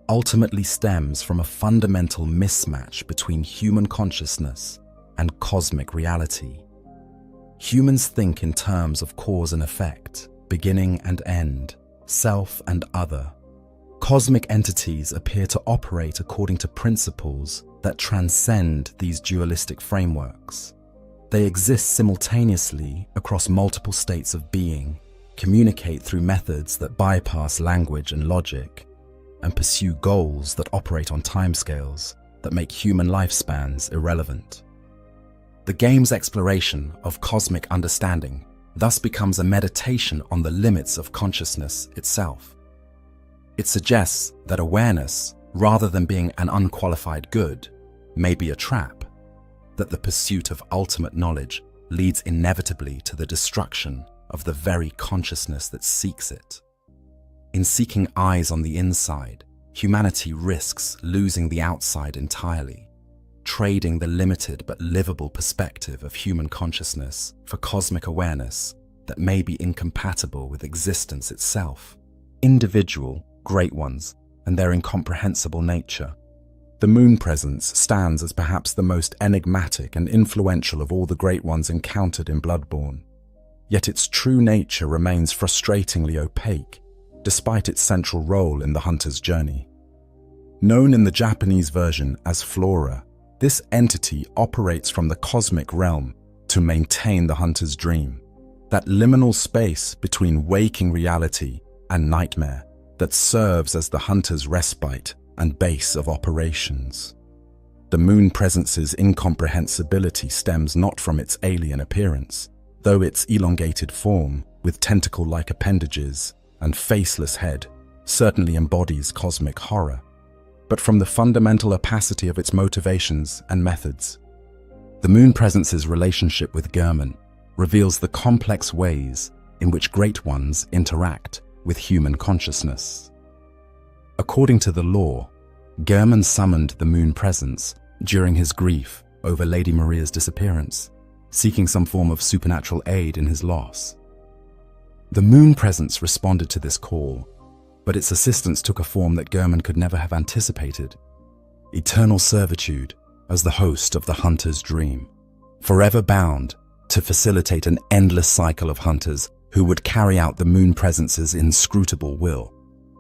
ultimately stems from a fundamental mismatch between human consciousness and cosmic reality. Humans think in terms of cause and effect, beginning and end, self and other. Cosmic entities appear to operate according to principles that transcend these dualistic frameworks. They exist simultaneously across multiple states of being, communicate through methods that bypass language and logic, and pursue goals that operate on timescales that make human lifespans irrelevant. The game's exploration of cosmic understanding thus becomes a meditation on the limits of consciousness itself. It suggests that awareness, rather than being an unqualified good, may be a trap, that the pursuit of ultimate knowledge leads inevitably to the destruction of the very consciousness that seeks it. In seeking eyes on the inside, humanity risks losing the outside entirely, trading the limited but livable perspective of human consciousness for cosmic awareness that may be incompatible with existence itself. Individual Great Ones and their incomprehensible nature. The moon presence stands as perhaps the most enigmatic and influential of all the Great Ones encountered in Bloodborne. Yet its true nature remains frustratingly opaque, despite its central role in the hunter's journey. Known in the Japanese version as Flora, This entity operates from the cosmic realm to maintain the hunter's dream, that liminal space between waking reality and nightmare that serves as the hunter's respite and base of operations. The moon presence's incomprehensibility stems not from its alien appearance, though its elongated form, with tentacle-like appendages and faceless head, certainly embodies cosmic horror, but from the fundamental opacity of its motivations and methods. The moon presence's relationship with Gehrman reveals the complex ways in which Great Ones interact with human consciousness. According to the lore, Gehrman summoned the moon presence during his grief over Lady Maria's disappearance, seeking some form of supernatural aid in his loss. The moon presence responded to this call, but its assistance took a form that Gehrman could never have anticipated: eternal servitude as the host of the hunter's dream, forever bound to facilitate an endless cycle of hunters who would carry out the moon presence's inscrutable will.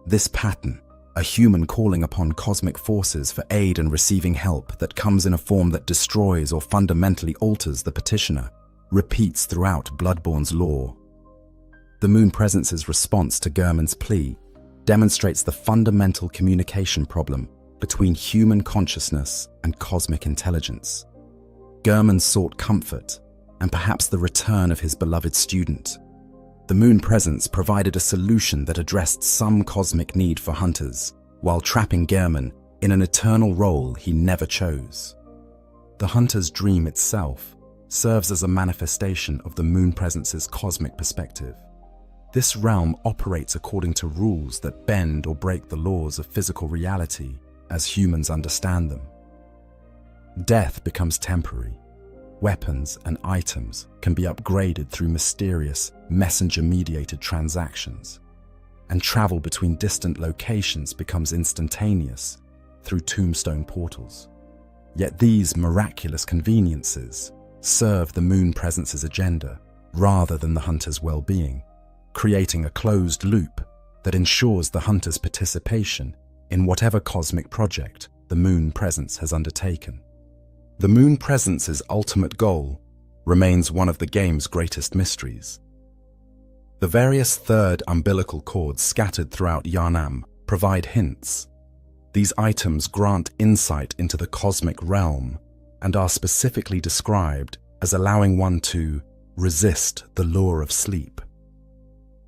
This pattern, a human calling upon cosmic forces for aid and receiving help that comes in a form that destroys or fundamentally alters the petitioner, repeats throughout Bloodborne's lore. The moon presence's response to Gehrman's plea demonstrates the fundamental communication problem between human consciousness and cosmic intelligence. Gehrman sought comfort and perhaps the return of his beloved student. The moon presence provided a solution that addressed some cosmic need for hunters, while trapping Gehrman in an eternal role he never chose. The hunter's dream itself serves as a manifestation of the moon presence's cosmic perspective. This realm operates according to rules that bend or break the laws of physical reality as humans understand them. Death becomes temporary. Weapons and items can be upgraded through mysterious, messenger-mediated transactions, and travel between distant locations becomes instantaneous through tombstone portals. Yet these miraculous conveniences serve the moon presence's agenda rather than the hunter's well-being, creating a closed loop that ensures the hunter's participation in whatever cosmic project the moon presence has undertaken. The moon presence's ultimate goal remains one of the game's greatest mysteries. The various third umbilical cords scattered throughout Yharnam provide hints. These items grant insight into the cosmic realm and are specifically described as allowing one to resist the lure of sleep.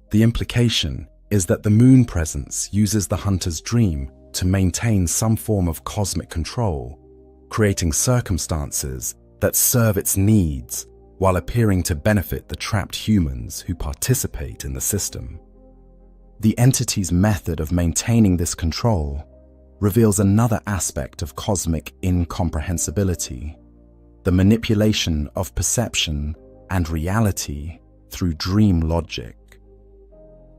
The implication is that the moon presence uses the hunter's dream to maintain some form of cosmic control, creating circumstances that serve its needs while appearing to benefit the trapped humans who participate in the system. The entity's method of maintaining this control reveals another aspect of cosmic incomprehensibility: the manipulation of perception and reality through dream logic.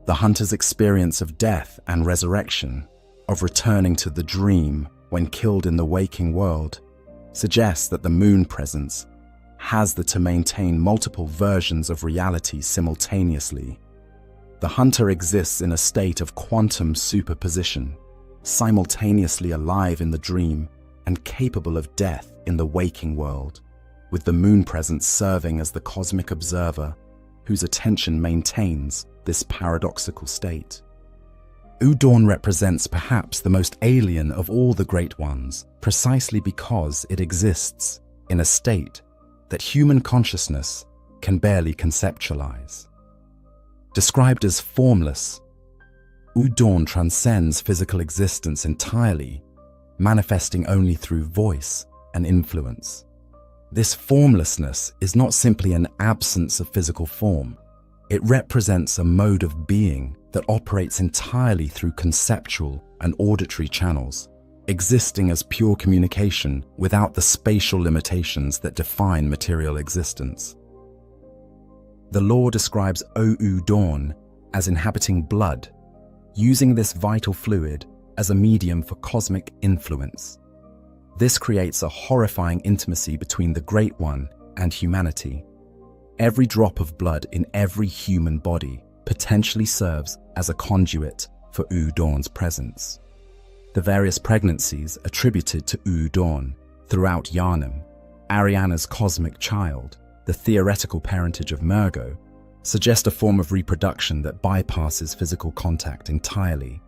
The hunter's experience of death and resurrection, of returning to the dream when killed in the waking world, suggests that the moon presence has to maintain multiple versions of reality simultaneously. The hunter exists in a state of quantum superposition, simultaneously alive in the dream and capable of death in the waking world, with the moon presence serving as the cosmic observer whose attention maintains this paradoxical state. Udorn represents perhaps the most alien of all the Great Ones, precisely because it exists in a state that human consciousness can barely conceptualize. Described as formless, Udorn transcends physical existence entirely, manifesting only through voice and influence. This formlessness is not simply an absence of physical form. It represents a mode of being that operates entirely through conceptual and auditory channels, existing as pure communication without the spatial limitations that define material existence. The lore describes Udorn as inhabiting blood, using this vital fluid as a medium for cosmic influence. This creates a horrifying intimacy between the Great One and humanity. Every drop of blood in every human body potentially serves as a conduit for Udorn's presence. The various pregnancies attributed to Udorn Throughout Yharnam, Ariana's cosmic child, the theoretical parentage of Mergo, suggest a form of reproduction that bypasses physical contact entirely,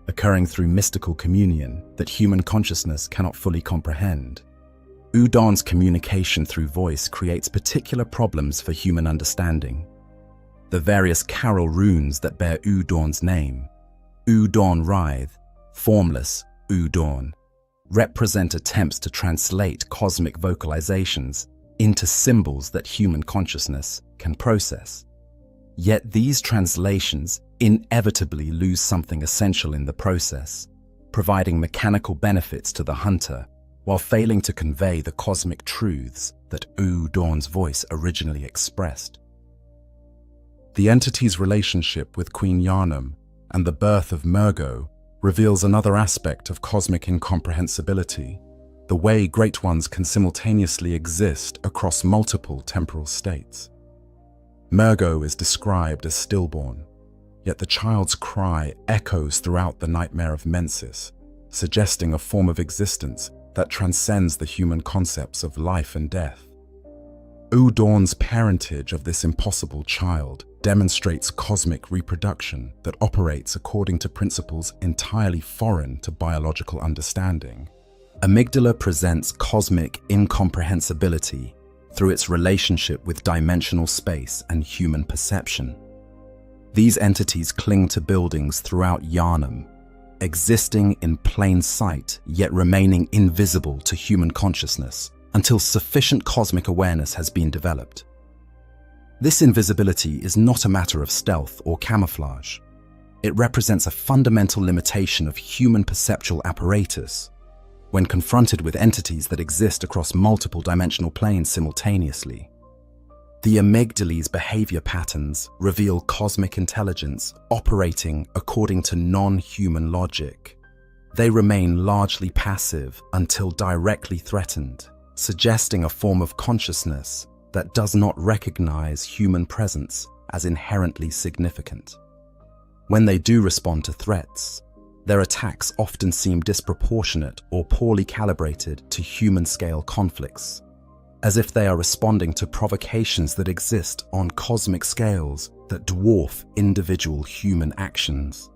occurring through mystical communion that human consciousness cannot fully comprehend. Udon's communication through voice creates particular problems for human understanding. The various Carol runes that bear Udon's name, Udon Writhe, Formless, Udon, represent attempts to translate cosmic vocalizations into symbols that human consciousness can process. Yet these translations inevitably lose something essential in the process, providing mechanical benefits to the hunter while failing to convey the cosmic truths that Udon's voice originally expressed. The entity's relationship with Queen Yharnam and the birth of Mergo reveals another aspect of cosmic incomprehensibility, the way Great Ones can simultaneously exist across multiple temporal states. Mergo is described as stillborn, yet the child's cry echoes throughout the nightmare of Mensis, suggesting a form of existence that transcends the human concepts of life and death. Udon's parentage of this impossible child demonstrates cosmic reproduction that operates according to principles entirely foreign to biological understanding. Amygdala presents cosmic incomprehensibility through its relationship with dimensional space and human perception. These entities cling to buildings throughout Yharnam, existing in plain sight yet remaining invisible to human consciousness until sufficient cosmic awareness has been developed. This invisibility is not a matter of stealth or camouflage. It represents a fundamental limitation of human perceptual apparatus when confronted with entities that exist across multiple dimensional planes simultaneously. The amygdala's behavior patterns reveal cosmic intelligence operating according to non-human logic. They remain largely passive until directly threatened, suggesting a form of consciousness that does not recognize human presence as inherently significant. When they do respond to threats, their attacks often seem disproportionate or poorly calibrated to human-scale conflicts, as if they are responding to provocations that exist on cosmic scales that dwarf individual human actions.